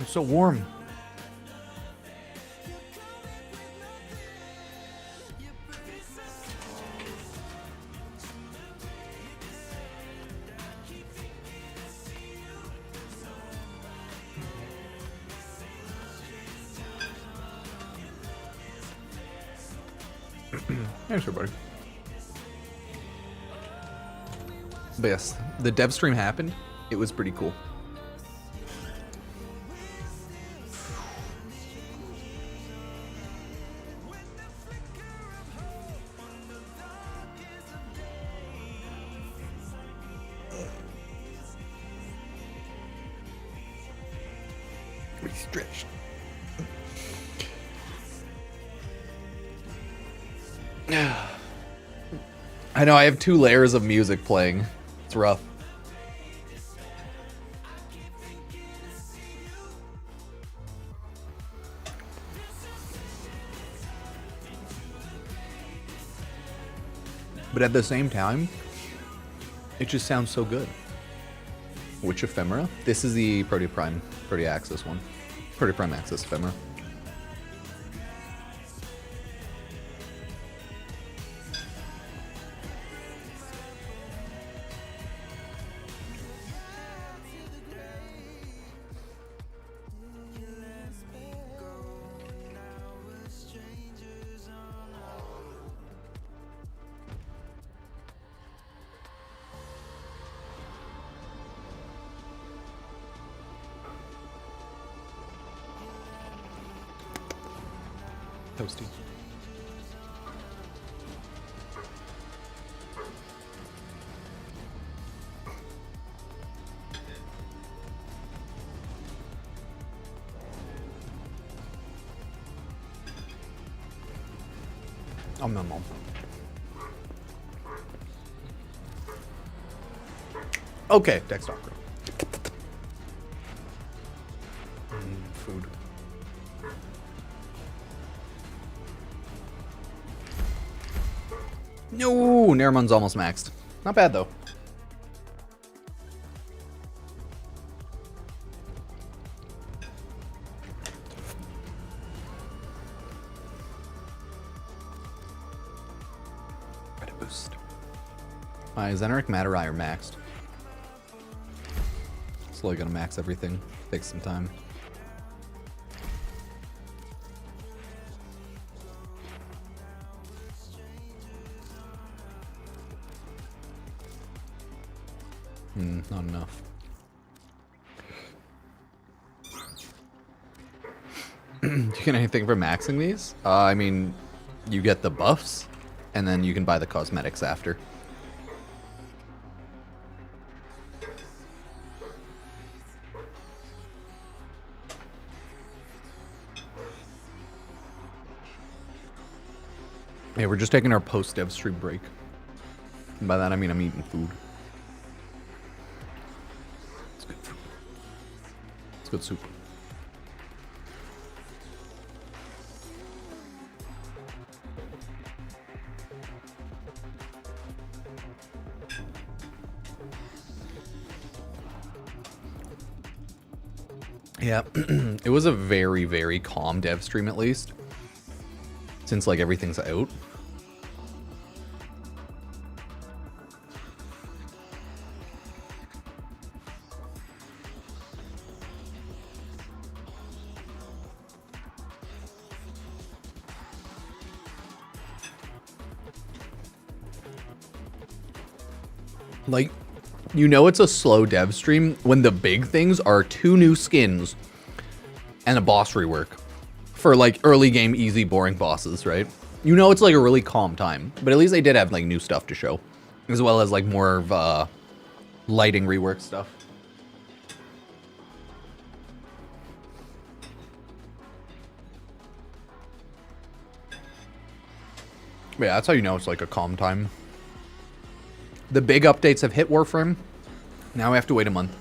It's so warm. Thanks, everybody. But yes, the Devstream happened. It was pretty cool. Stretched. I know I have 2 layers of music playing. It's rough. But at the same time, it just sounds so good. Which ephemera? This is the Proteaxis one. Proteprime Axis ephemera. Toasty. Nom. Okay, Dexter. Food. No, Nerimon's almost maxed. Not bad though. Got a boost. My Xeneric Materai are maxed. Slowly gonna max everything. Takes some time. Not enough. Do you get anything for maxing these? I mean, you get the buffs, and then you can buy the cosmetics after. Yeah, we're just taking our post-Devstream break. And by that I mean I'm eating food. It's good food. It's good soup. Yeah, it was a very, very calm dev stream at least, since like everything's out. Like, you know it's a slow dev stream when the big things are 2 new skins and a boss rework for like early game easy boring bosses, right? You know it's like a really calm time, but at least they did have like new stuff to show, as well as like more of lighting rework stuff. But yeah, that's how you know it's like a calm time. The big updates have hit Warframe. Now we have to wait a month.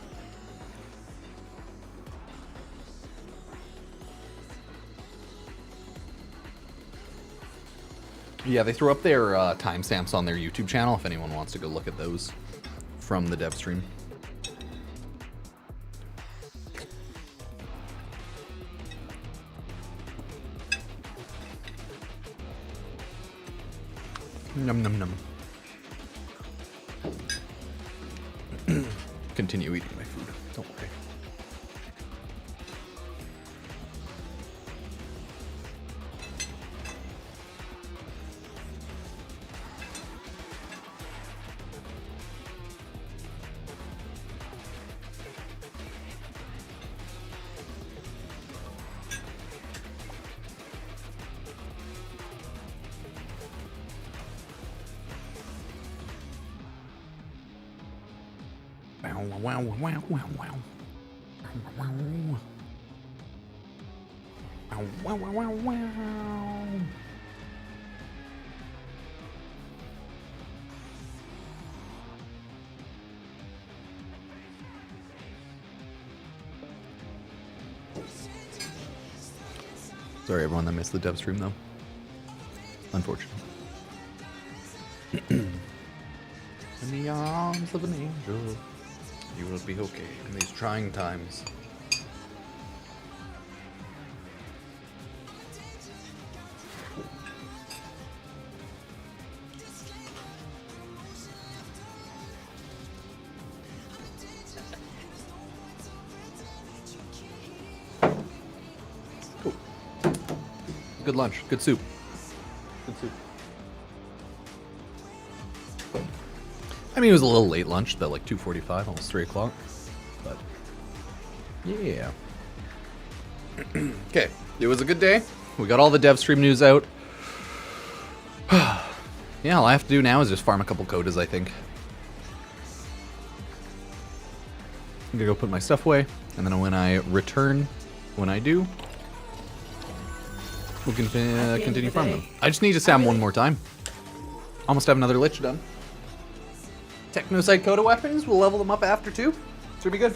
Yeah, they threw up their timestamps on their YouTube channel if anyone wants to go look at those from the dev stream. Num num num. Continue eating my food. Don't worry. Wow, wow, wow, wow, wow. Wow, wow, wow, wow, wow. Sorry, everyone that missed the dev stream, though. Unfortunately. In the arms of an angel. You will be okay in these trying times. Cool. Good lunch. Good soup. Good soup. I mean, it was a little late lunch, about like 2:45, almost 3 o'clock. But yeah. Okay, it was a good day. We got all the dev stream news out. Yeah, all I have to do now is just farm a couple codas, I think. I'm gonna go put my stuff away, and then when I return, when I do, we can continue farming them. I just need to Sam one more time. Almost have another lich done. Technocyte Coda weapons, we'll level them up after too. Should be good.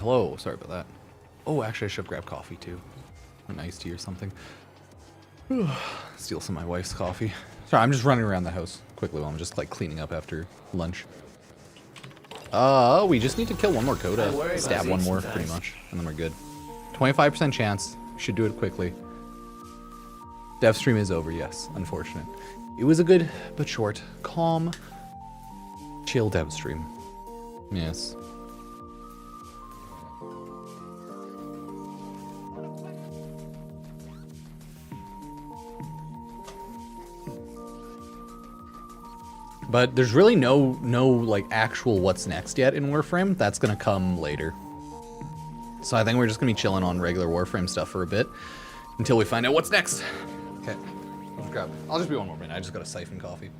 Whoa, sorry about that. Oh, actually, I should have grabbed coffee too. An iced tea or something. Steal some of my wife's coffee. Sorry, I'm just running around the house quickly while I'm just like cleaning up after lunch. We just need to kill one more Coda. Stab one more, pretty much. And then we're good. 25% chance. Should do it quickly. Devstream is over, yes. Unfortunate. It was a good, but short, calm, chill Devstream. Yes. But there's really no like actual what's next yet in Warframe. That's gonna come later. So I think we're just gonna be chilling on regular Warframe stuff for a bit until we find out what's next. Okay, let's grab. I'll just be 1 more minute. I just gotta siphon coffee.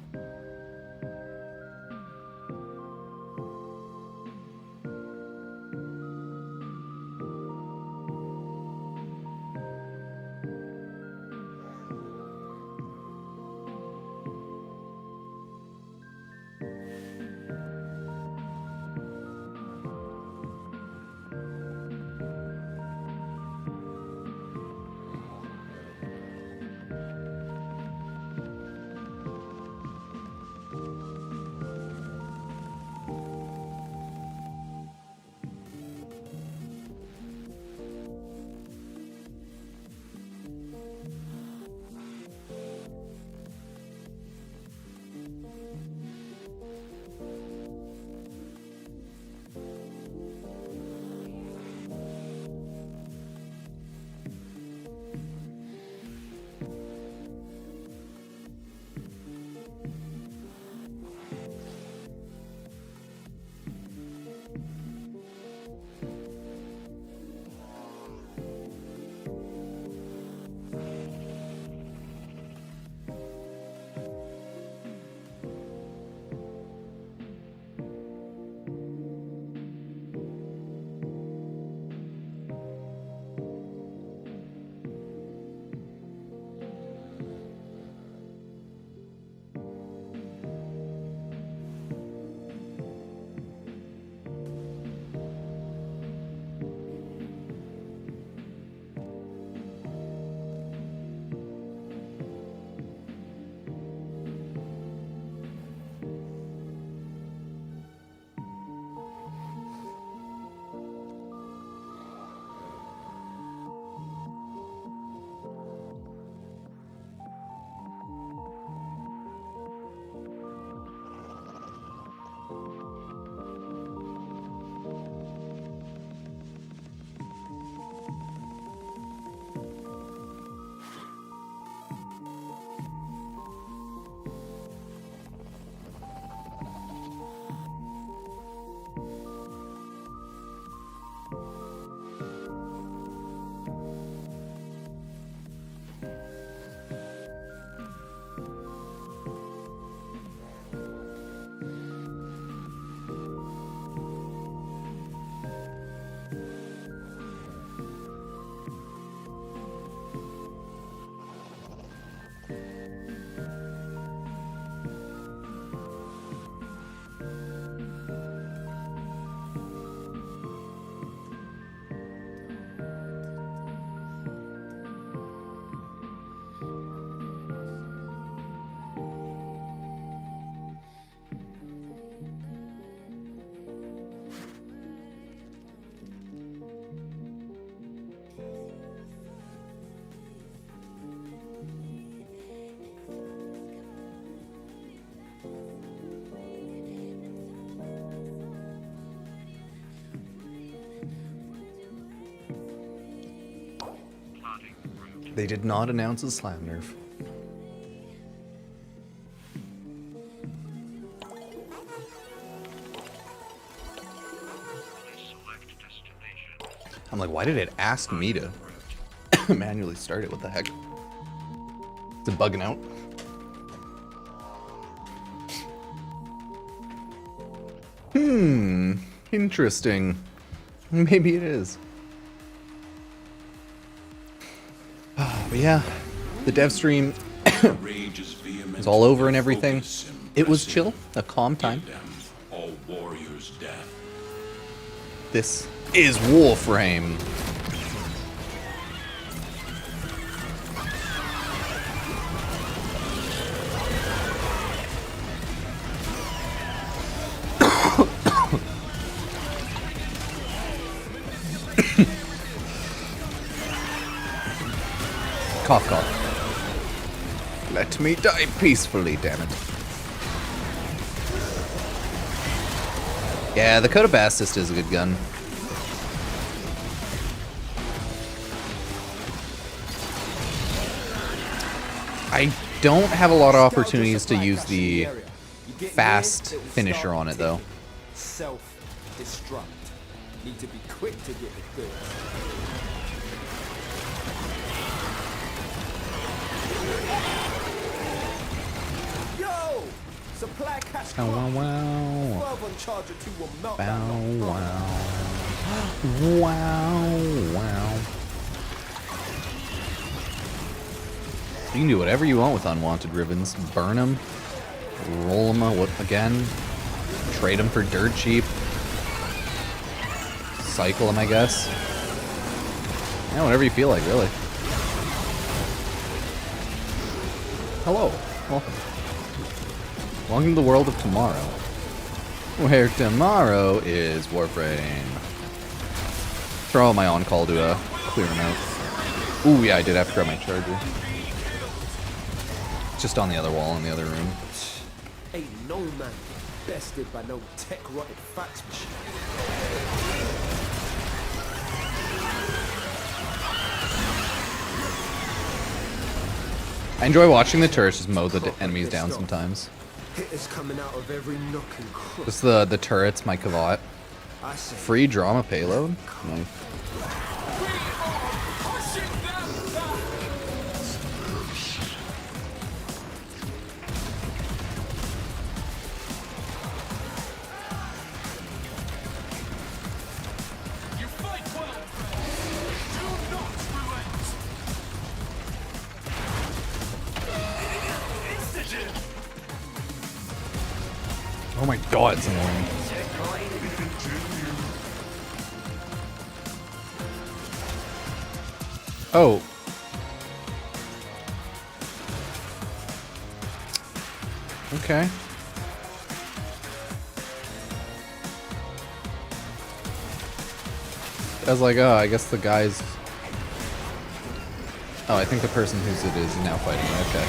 They did not announce a slam nerf. I'm like, why did it ask me to manually start it? What the heck? Is it bugging out? Interesting. Maybe it is. But yeah, the dev stream is all over and everything. It was chill, a calm time. All warriors death. This is Warframe. Cough, cough. Let me die peacefully, damn it. Yeah, the Coda Bastist is a good gun. I don't have a lot of opportunities to use the fast finisher on it, though. Self-destruct. Need to be quick to get the goods. Yo! Supply cash Oh, wow, wow. 12 on charger 2 will melt Bow, down. wow. Wow, wow. You can do whatever you want with unwanted ribbons. Burn them, roll them again, trade them for dirt cheap, cycle them, I guess. Yeah, whatever you feel like, really. Hello, welcome. Welcome to the world of tomorrow, where tomorrow is Warframe. Throw my on-call to clear them out. Ooh, yeah, I did have to grab my charger. Just on the other wall in the other room. Ain't no man bested by no tech-rotted fax machine. I enjoy watching the turrets just mow the enemies down sometimes. Hitters coming out of every nook and crook. Just the turrets, my cavat. Free drama payload. Nice. Oh my god, it's annoying. Oh. Okay. I was like, oh, I guess the guy's... Oh, I think the person whose it is now fighting. Okay.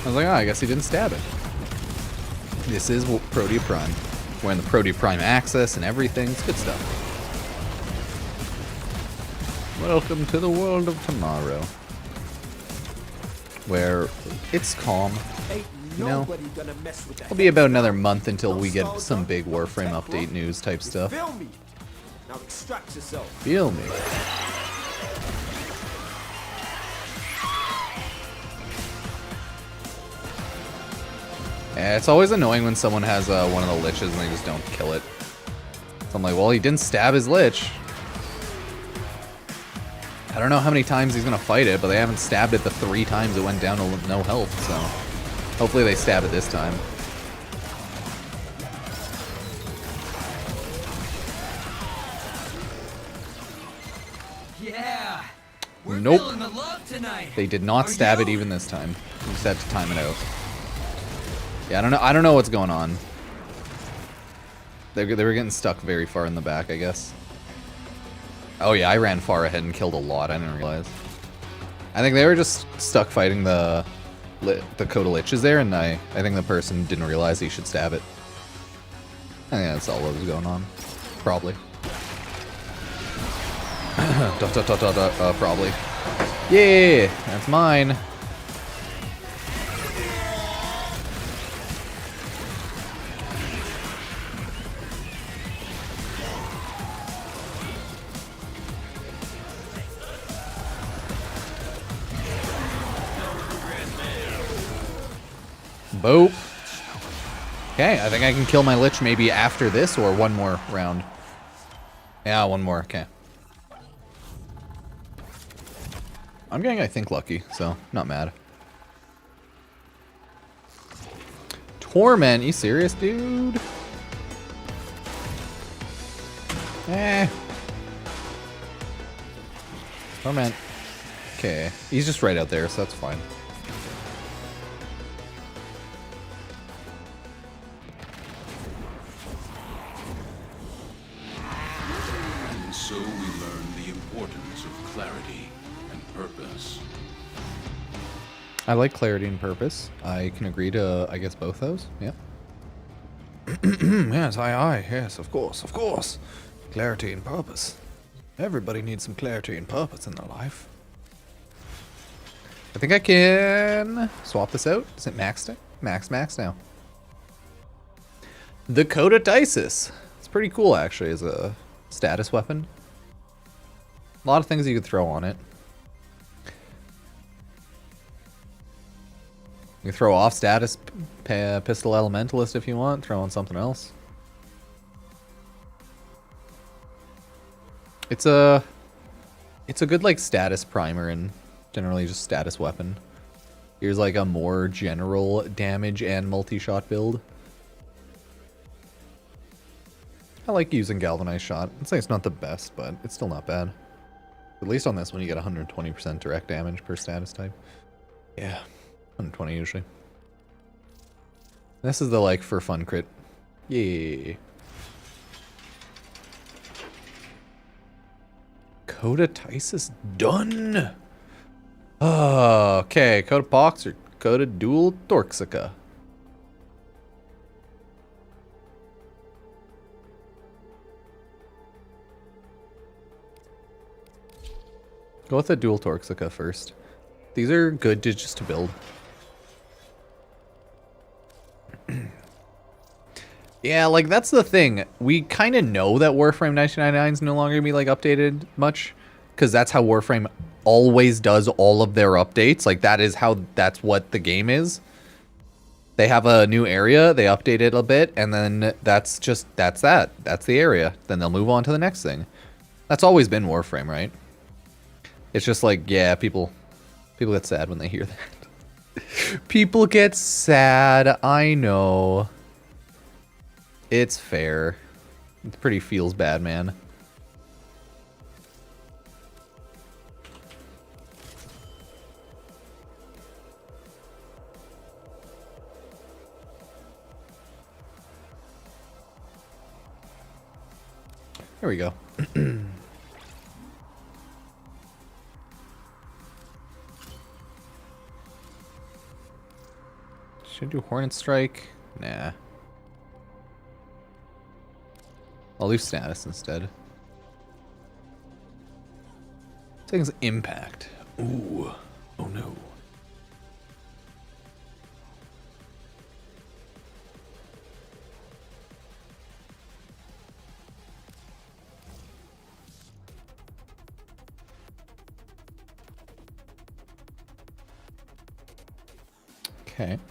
I was like, oh, I guess he didn't stab it. This is Protea Prime. We're in the Protea Prime access and everything. It's good stuff. Welcome to the world of tomorrow. Where it's calm. You know, it'll be about another month until we get some big Warframe update news type stuff. Feel me. Now extract yourself. Feel me. Yeah, it's always annoying when someone has one of the liches and they just don't kill it. So I'm like, well, he didn't stab his lich. I don't know how many times he's gonna fight it, but they haven't stabbed it the 3 times it went down to no health, so hopefully they stab it this time. Yeah. We're Nope. feeling the love tonight. They did not stab it even this time. We just had to time it out. Yeah, I don't know what's going on. They were getting stuck very far in the back, I guess. Oh yeah, I ran far ahead and killed a lot. I didn't realize. I think they were just stuck fighting the Coda Liches there, and I think the person didn't realize he should stab it. I think that's all that was going on. Probably. Probably. Yeah, that's mine. Boop. Okay, I think I can kill my Lich maybe after this or one more round. Yeah, one more. Okay. I'm getting, I think, lucky, so not mad. Torment? You serious, dude? Torment. Okay. He's just right out there, so that's fine. And so we learn the importance of clarity and purpose. I like clarity and purpose. I can agree to, I guess, both those. Yeah. Yes, aye. Yes, of course, of course. Clarity and purpose. Everybody needs some clarity and purpose in their life. I think I can swap this out. Is it maxed? Max now. The Cododisis. It's pretty cool, actually, as a status weapon. A lot of things you could throw on it. You can throw off status Pistol Elementalist if you want. Throw on something else. It's a good like status primer and generally just status weapon. Here's like a more general damage and multi-shot build. I like using Galvanized Shot. I'd say it's not the best, but it's still not bad. At least on this one you get 120% direct damage per status type. Yeah, 120 usually. This is the like for fun crit. Yay. Cododisis done. Okay, Coda Pox or Coda Dual Torxica. Go with the Dual Torxica first. These are good to just to build. Yeah, like that's the thing. We kind of know that Warframe 1999 is no longer gonna be like updated much, because that's how Warframe always does all of their updates. Like that's what the game is. They have a new area, they update it a bit, and then that's that. That's the area. Then they'll move on to the next thing. That's always been Warframe, right? It's just like, yeah, people get sad when they hear that. People get sad, I know. It's fair. It pretty feels bad, man. There we go. Should I do Hornet Strike? Nah. I'll do status instead. Things impact. Ooh. Oh no.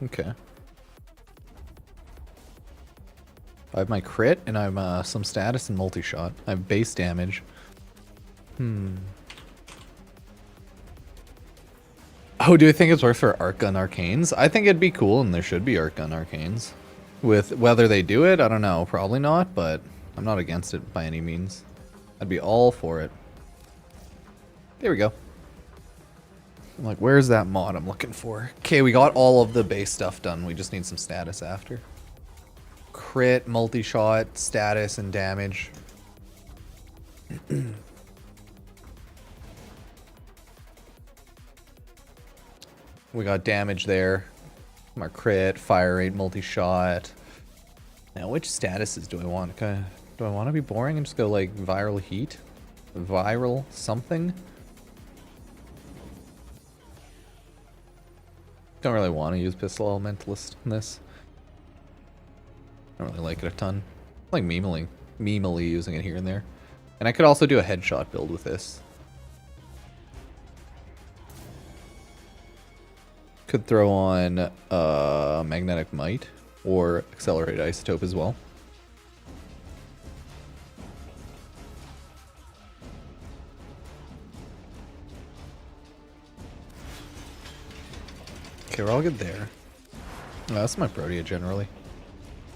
Okay. I have my crit, and I'm some status and multi-shot. I have base damage. Oh, do I think it's worth for Arc Gun Arcanes? I think it'd be cool, and there should be Arc Gun Arcanes. With whether they do it, I don't know. Probably not, but I'm not against it by any means. I'd be all for it. There we go. I'm like, where's that mod I'm looking for? Okay, we got all of the base stuff done. We just need some status after. Crit, multi-shot, status, and damage. We got damage there. Our crit, fire rate, multi-shot. Now, which statuses do I want? Do I want to be boring and just go like viral heat? Viral something? Don't really want to use Pistol Elementalist in this. I don't really like it a ton. I like memely using it here and there. And I could also do a headshot build with this. Could throw on Magnetic Might or Accelerated Isotope as well. Okay, we're all good there. Oh, that's my Protea generally.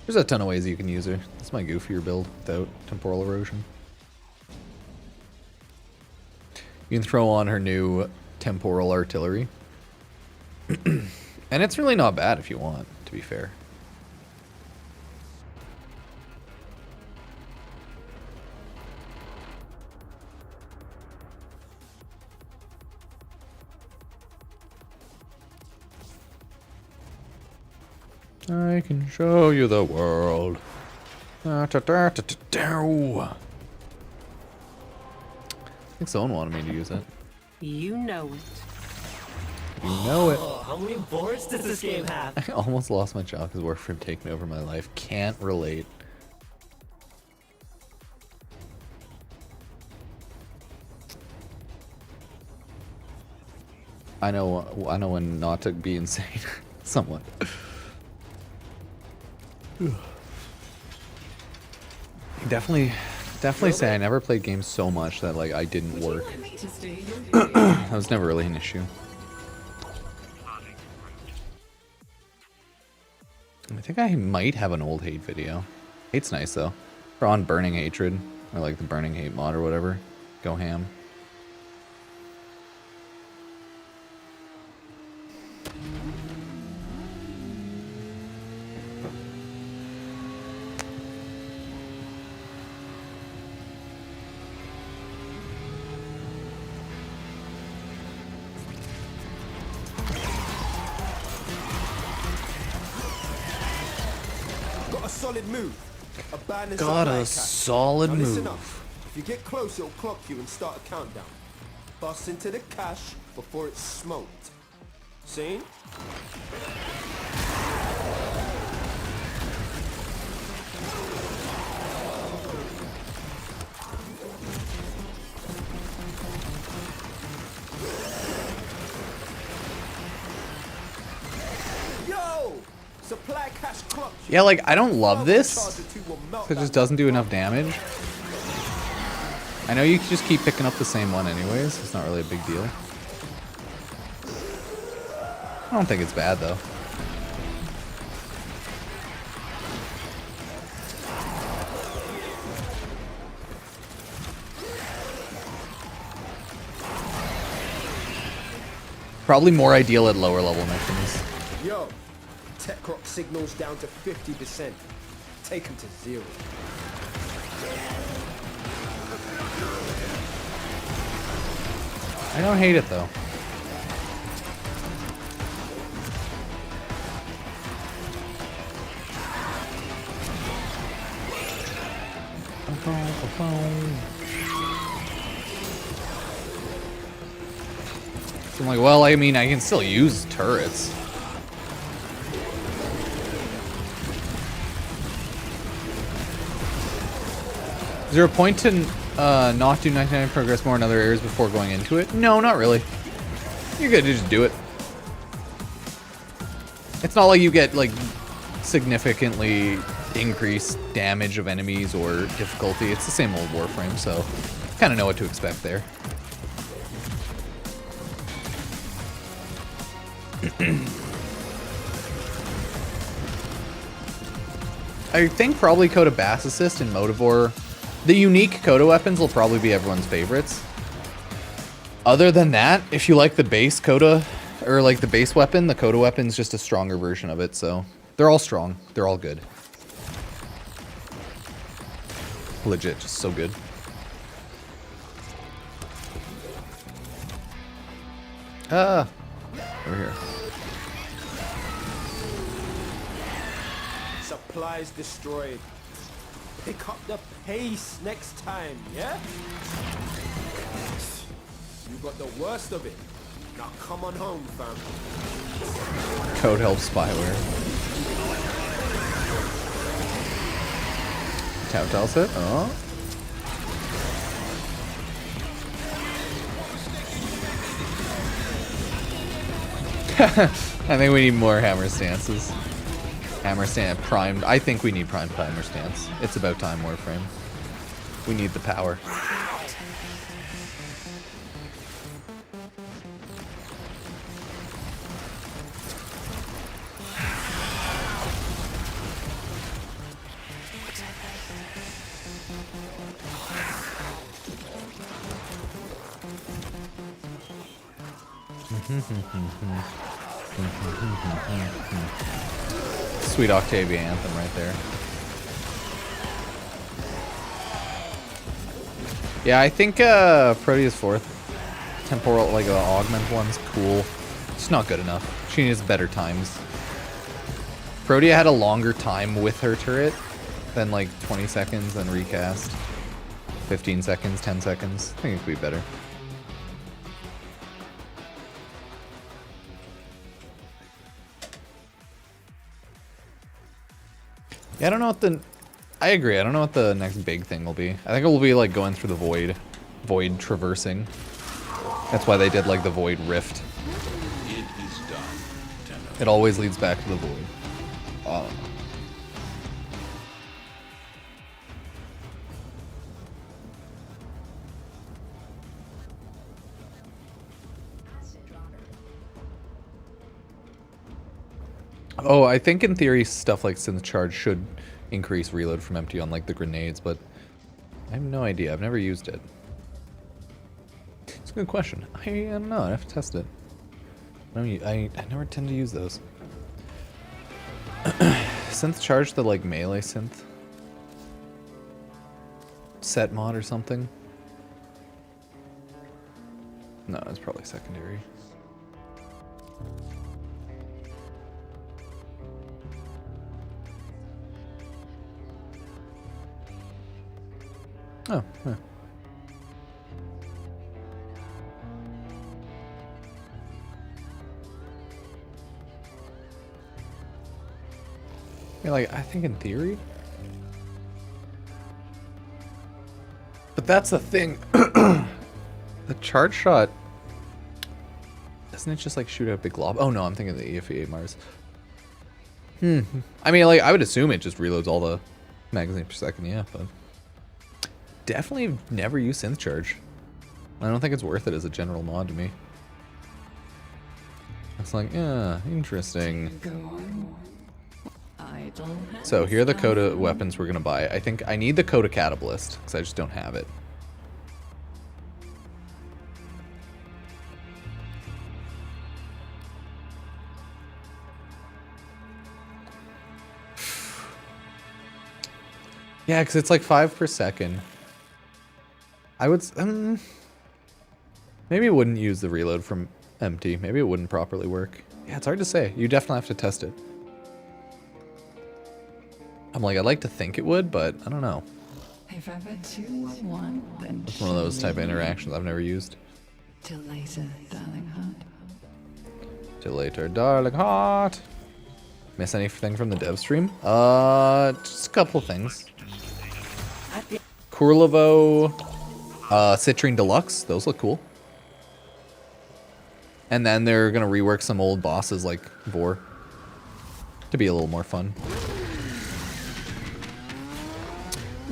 There's a ton of ways you can use her. That's my goofier build without temporal erosion. You can throw on her new temporal artillery. And it's really not bad if you want, to be fair. I can show you the world. I think someone wanted me to use it. You know it. You know it. Oh, how many boards does this game have? I almost lost my job because Warframe taken over my life. Can't relate. I know when not to be insane. Somewhat. Definitely say I never played games so much that like I didn't work. That was never really an issue. I think I might have an old hate video. Hate's nice though. We're on Burning Hatred, or like the Burning Hate mod or whatever. Go ham. Solid move. Abandon Got a solid now listen move. Up. If you get close, it'll clock you and start a countdown. Bust into the cache before it's smoked. Seen? Yo! Supply cache clock. Yeah, like I don't love this. It just doesn't do enough damage. I know you can just keep picking up the same one anyways. It's not really a big deal. I don't think it's bad though. Probably more ideal at lower level missions. Yo, tech rock signals down to 50%. Take them to 0. I don't hate it though. So I'm like, well, I mean, I can still use turrets. Is there a point to not do 99 progress more in other areas before going into it? No, not really. You're good to just do it. It's not like you get like significantly increased damage of enemies or difficulty. It's the same old Warframe, so kind of know what to expect there. I think probably Coda Bass Assist and Motivore. The unique Coda weapons will probably be everyone's favorites. Other than that, if you like the base Coda, or like the base weapon, the Coda weapon's just a stronger version of it, so they're all strong. They're all good. Legit, just so good. Over here. Supplies destroyed. Pick up the pace next time, yeah? You got the worst of it. Now come on home, fam. Code helps spyware. Telltale's it? Oh. I think we need more hammer stances. Hammer stand primed. I think we need primed hammer stance. It's about time, Warframe. We need the power. Sweet Octavia anthem right there. Yeah, I think Protea's 4th temporal, like augment one's cool. It's not good enough. She needs better times. Protea had a longer time with her turret than like 20 seconds and recast. 15 seconds, 10 seconds. I think it could be better. Yeah, I don't know what the... I agree. I don't know what the next big thing will be. I think it will be like going through the void. Void traversing. That's why they did like the void rift. It is done. It always leads back to the void. Oh, I think in theory stuff like synth charge should increase reload from empty on like the grenades, but I have no idea. I've never used it. It's a good question. I don't know. I have to test it. I never tend to use those. Synth charge the like melee synth set mod or something. No, it's probably secondary. Oh, yeah. Yeah, like, I think in theory. But that's the thing. The charge shot, doesn't it just like shoot out a big glob? Oh no, I'm thinking of the EFE Mars. I mean, like, I would assume it just reloads all the magazine per second, yeah, but definitely never use synth charge. I don't think it's worth it as a general mod to me. It's like, yeah, interesting. So here are the Coda weapons we're gonna buy. I think I need the Coda Catabalist because I just don't have it. Yeah, because it's like 5 per second. I would... maybe it wouldn't use the reload from empty. Maybe it wouldn't properly work. Yeah, it's hard to say. You definitely have to test it. I'm like, I'd like to think it would, but I don't know. If ever two were one, then It's one of those type of interactions I've never used. till later, darling heart. Till later, darling heart. Miss anything from the dev stream? Just a couple things. Kurlevo, Citrine Deluxe. Those look cool. And then they're gonna rework some old bosses like Vor to be a little more fun.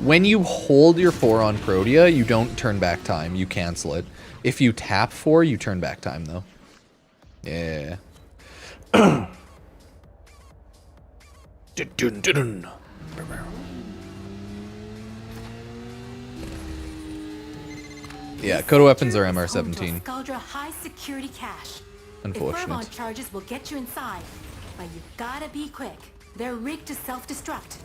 When you hold your 4 on Protea, you don't turn back time. You cancel it. If you tap 4, you turn back time, though. Yeah. Yeah, Coda weapons are MR17. Scaldra high security cache. Unfortunate. If charges will get you inside, but you gotta be quick. They're rigged to self-destruct.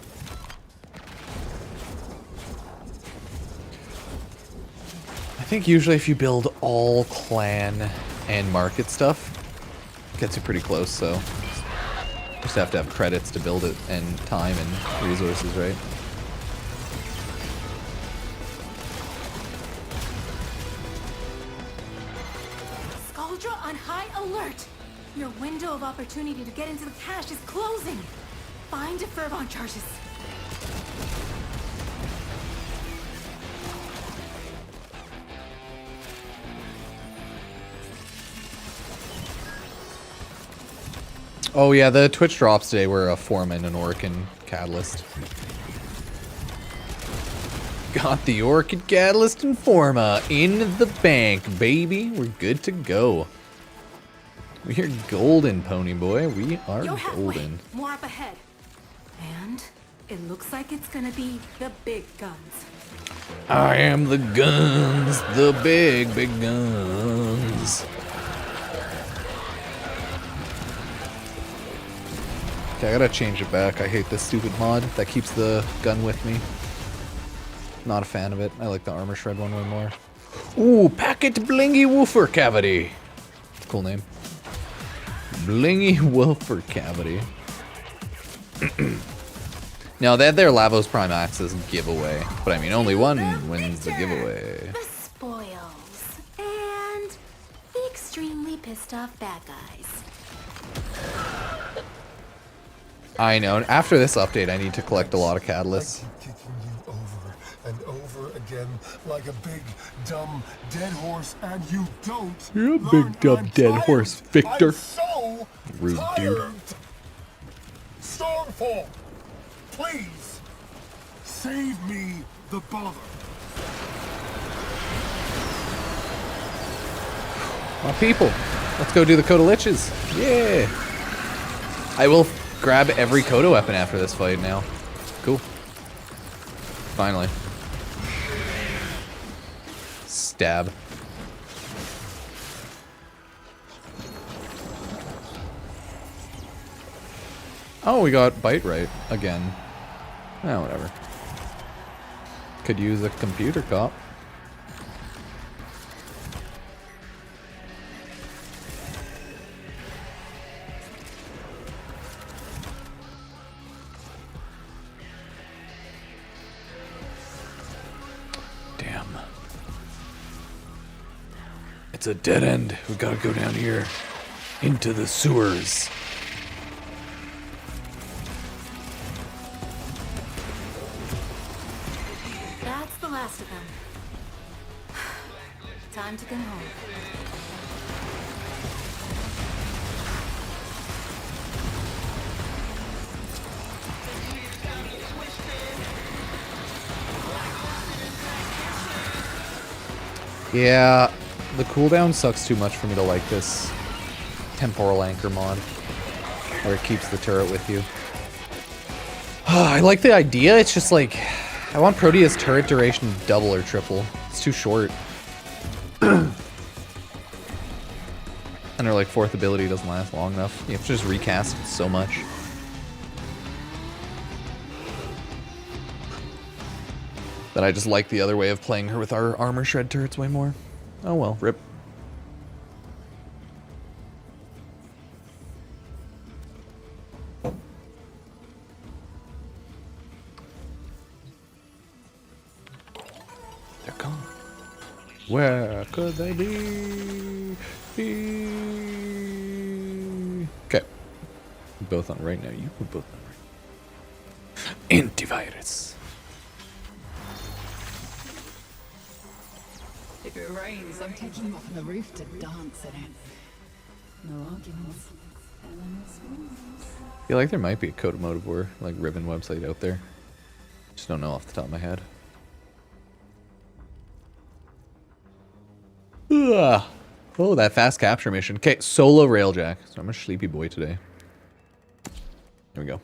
I think usually if you build all clan and market stuff, it gets you pretty close, so just have to have credits to build it and time and resources, right? Scaldra on high alert! Your window of opportunity to get into the cache is closing! Find Fervon charges. Oh yeah, the Twitch drops today were a Foreman, an Orc, and Catalyst. Got the Orc and Catalyst and Forma in the bank, baby. We're good to go. We're golden, pony boy. We are golden. More up ahead. And it looks like it's gonna be the big guns. I am the guns, the big, big guns. Okay, I gotta change it back. I hate this stupid mod that keeps the gun with me. Not a fan of it. I like the armor shred one way more. Ooh, Packet Blingy Woofer Cavity. Cool name. Blingy Woofer Cavity. Now, they had their Lavos Prime Axis giveaway. But I mean, only one wins the giveaway. The spoils. And the extremely pissed off bad guys. I know. After this update, I need to collect a lot of catalysts. And over again like a big, dumb, dead horse, and you don't. You're a big, dumb, dead horse, Victor. So rude dude. Stormfall, please save me the bother. My people, let's go do the Coda Liches. Yeah. I will grab every Coda weapon after this fight now. Cool. Finally. Stab. Oh, we got Bite Right again. Oh, whatever. Could use a computer cop. Damn. It's a dead end. We gotta go down here. Into the sewers. That's the last of them. Time to go home. Yeah, the cooldown sucks too much for me to like this temporal anchor mod, where it keeps the turret with you. I like the idea, it's just like, I want Protea's turret duration double or triple. It's too short. And her like fourth ability doesn't last long enough. You have to just recast so much. That I just like the other way of playing her with our armor shred turrets way more. Oh well, rip. They're gone. Where could they be? Okay. Both on right now. You were both on right. Antivirus. If it rains, I'm taking you up on the roof to dance in it. No arguments. I feel like there might be a Code Motive or like Reuben website out there. Just don't know off the top of my head. Ugh. Oh, that fast capture mission. Okay, solo railjack. So I'm a sleepy boy today. Here we go.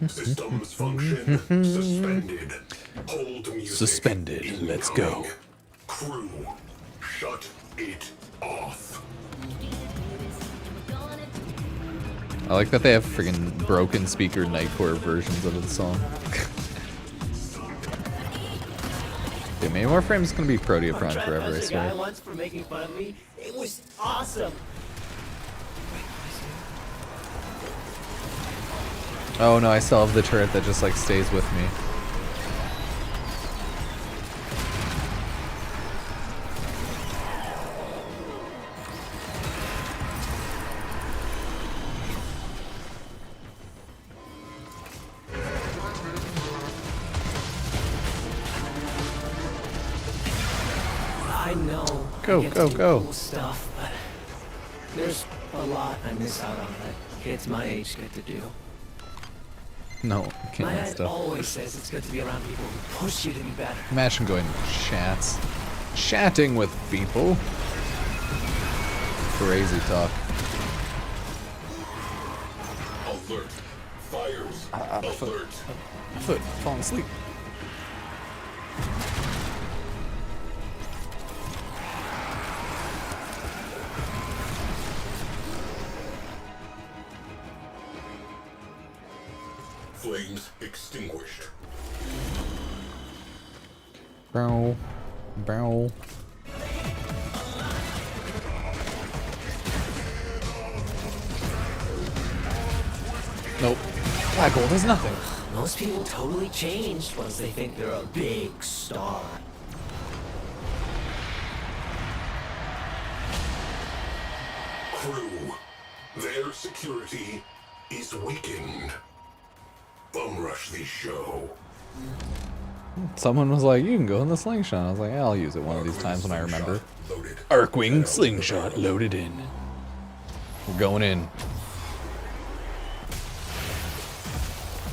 Systems function suspended. Hold music. Suspended. Let's go. Crew, shut it off. I like that they have friggin' broken speaker Nightcore versions of the song. Dude, maybe Warframe's gonna be Protea Prime forever, I swear. Once for making fun of me. It was awesome. Oh no, I still have the turret that just like stays with me. I know. Go, I get go, to do go. Cool stuff, but there's a lot I miss out on that kids my age get to do. No, can't My that dad stuff. always says it's good to be around people who push you to be better. Imagine going chats. Chatting with people. Crazy talk. Alert. My foot. My foot. Falling asleep. Flames extinguished. Bow. Bow. Nope. Black gold is nothing. Most people totally changed once they think they're a big star. Crew, their security is weakened. Bum rush the show. Someone was like, you can go in the slingshot. I was like, yeah, I'll use it one of these times when I remember. Arcwing slingshot loaded in. We're going in.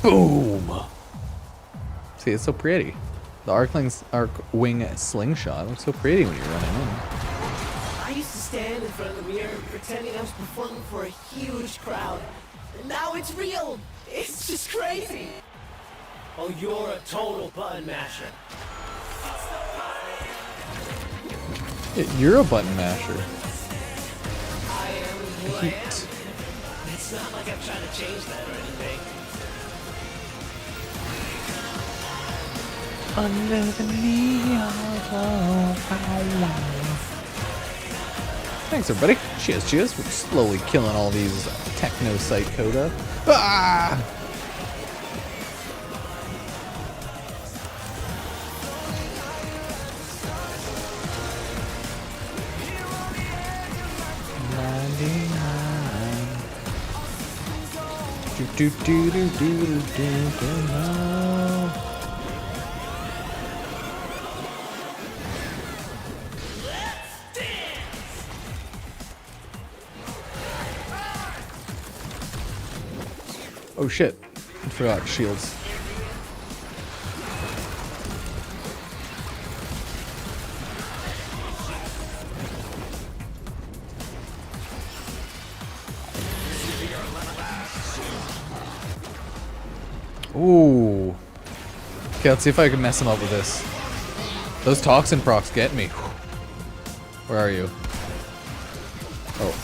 Boom! See, it's so pretty. The Arcwing slingshot looks so pretty when you're running in. I used to stand in front of the mirror pretending I was performing for a huge crowd. And now it's real! It's just crazy! Oh, you're a total button masher. You're a button masher. I am who I am. It's not like I'm trying to change that or anything. Under the neon Thanks, everybody. Cheers, cheers. We're slowly killing all these techno site coda. Ah! Do do do do do do no. Oh shit, I forgot shields. Ooh. Okay, let's see if I can mess him up with this. Those toxin procs get me. Where are you? Oh.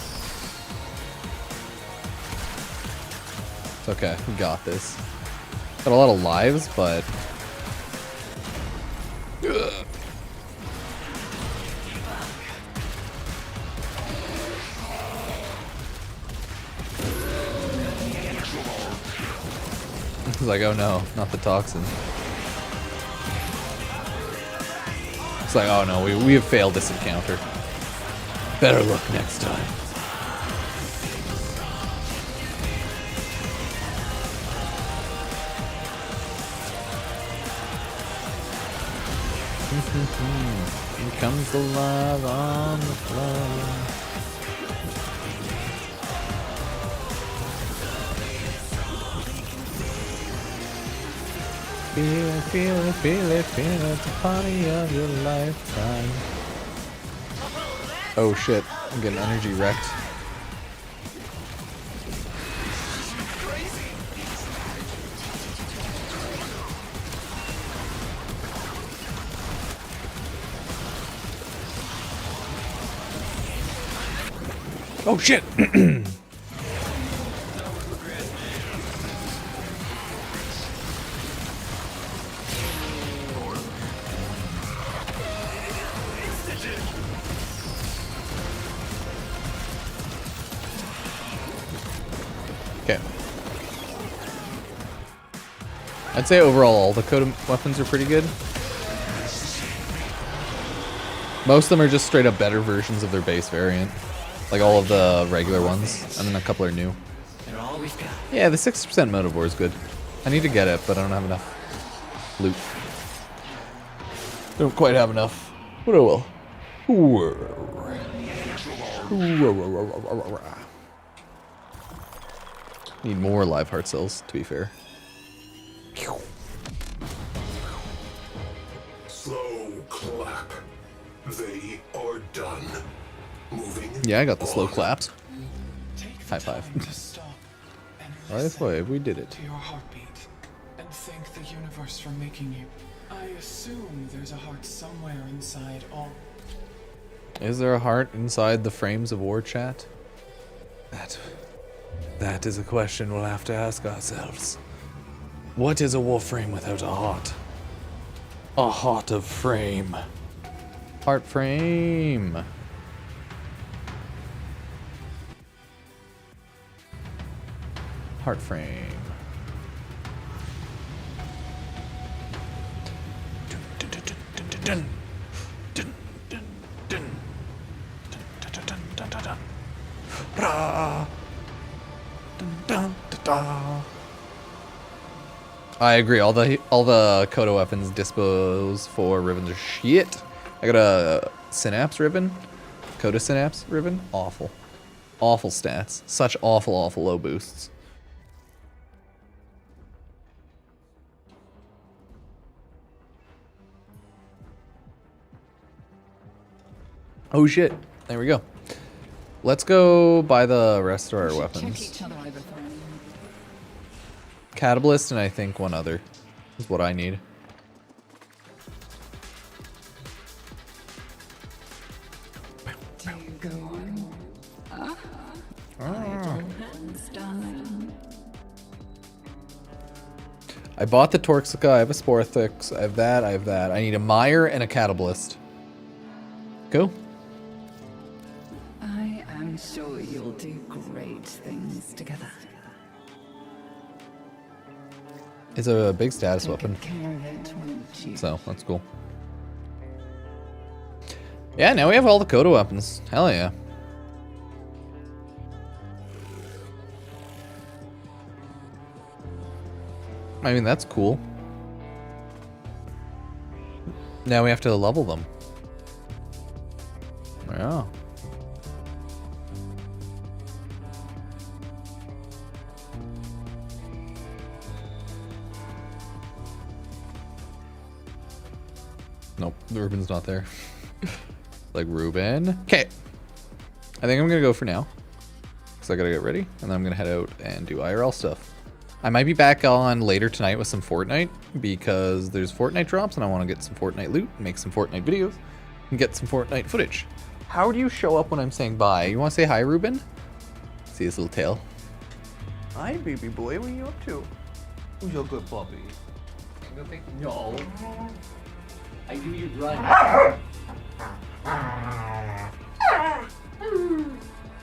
It's okay, we got this. Got a lot of lives, but... Ugh. It's like, oh no, not the toxin. It's like, oh no, we have failed this encounter. Better luck next time. Here comes the love on the floor. Feel it, feel it, feel it, feel it, the party of your lifetime. Oh shit, I'm getting energy wrecked. Oh shit! Okay. I'd say overall all the Coda weapons are pretty good. Most of them are just straight up better versions of their base variant. Like all of the regular ones, and then a couple are new. Yeah, the 60% Motivore is good. I need to get it, but I don't have enough loot. Don't quite have enough. But oh well. Need more live heart cells, to be fair. Slow clap. They are done. Moving. Yeah, I got the slow claps. High five. This way, we did it. To your heartbeat, and thank the universe for making you. I assume there's a heart somewhere inside all. Is there a heart inside the frames of War Chat? That is a question we'll have to ask ourselves. What is a Warframe without a heart? A heart of frame. Heart frame. Heart frame. I agree. All the Kodo weapons dispose for ribbons are shit. I got a synapse ribbon, Kodo synapse ribbon. Awful, awful stats. Such awful low boosts. Oh shit! There we go. Let's go buy the rest of our weapons. Catalyst and I think one other is what I need. Do you go on? Hands down. I bought the Torxica, I have a Sporthix, I have that, I have that. I need a Mire and a Catalyst. Go. I am sure you'll do great things together. It's a big status Take weapon. care of it, won't you? So, that's cool. Yeah, now we have all the Kodo weapons. Hell yeah. I mean, that's cool. Now we have to level them. Yeah. Nope, the Reuben's not there. Like Reuben. Okay. I think I'm gonna go for now. Because I gotta get ready. And then I'm gonna head out and do IRL stuff. I might be back on later tonight with some Fortnite. Because there's Fortnite drops and I want to get some Fortnite loot. Make some Fortnite videos. And get some Fortnite footage. How do you show up when I'm saying bye? You want to say hi, Reuben? See his little tail. Hi, baby boy. What are you up to? Who's your good puppy? No. I knew you'd run.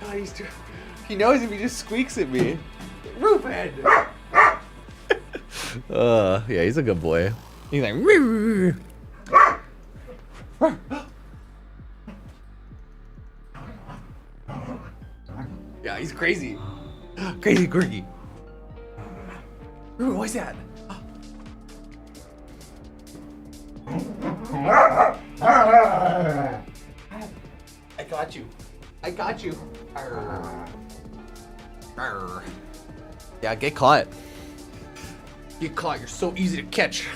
Oh, he knows if he just squeaks at me. Reuben! Yeah, he's a good boy. He's like, "Roo." Yeah, he's crazy. Crazy corgi. Reuben, what's that? I got you. I got you. Arr. Arr. Yeah, get caught. Get caught. You're so easy to catch.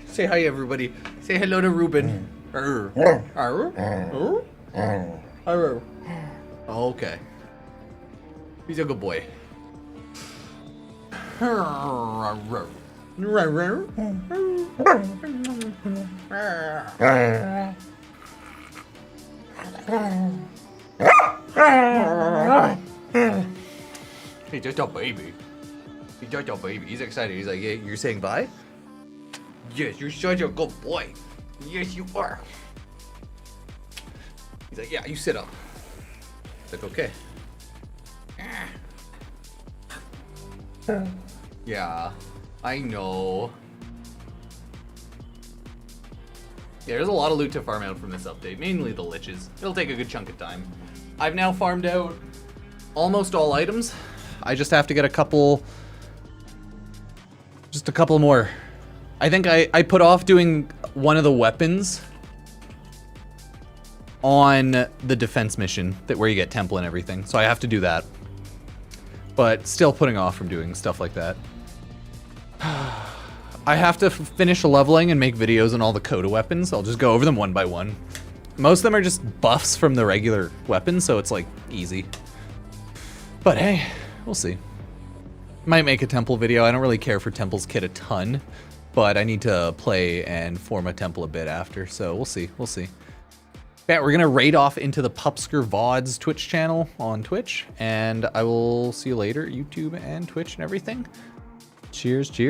Say hi, everybody. Say hello to Reuben. Arr. Arr. Arr. Arr. Okay. He's a good boy. He's just a baby. He's just a baby. He's excited. He's like, yeah, you're saying bye? Yes, you're such a good boy. Yes, you are. He's like, yeah, you sit up. It's like, okay. Yeah, I know. Yeah, there's a lot of loot to farm out from this update, mainly the liches. It'll take a good chunk of time. I've now farmed out almost all items. I just have to get a couple more. I think I put off doing one of the weapons on the defense mission where you get temple and everything. So I have to do that. But still putting off from doing stuff like that. I have to finish leveling and make videos on all the Kodo weapons. I'll just go over them one by one. Most of them are just buffs from the regular weapons, so it's like easy. But hey, we'll see. Might make a temple video. I don't really care for Temple's kit a ton, but I need to play and form a temple a bit after, so we'll see. We'll see. Yeah, we're gonna raid off into the Pupsker VODs Twitch channel on Twitch, and I will see you later, YouTube and Twitch and everything. Cheers, cheers.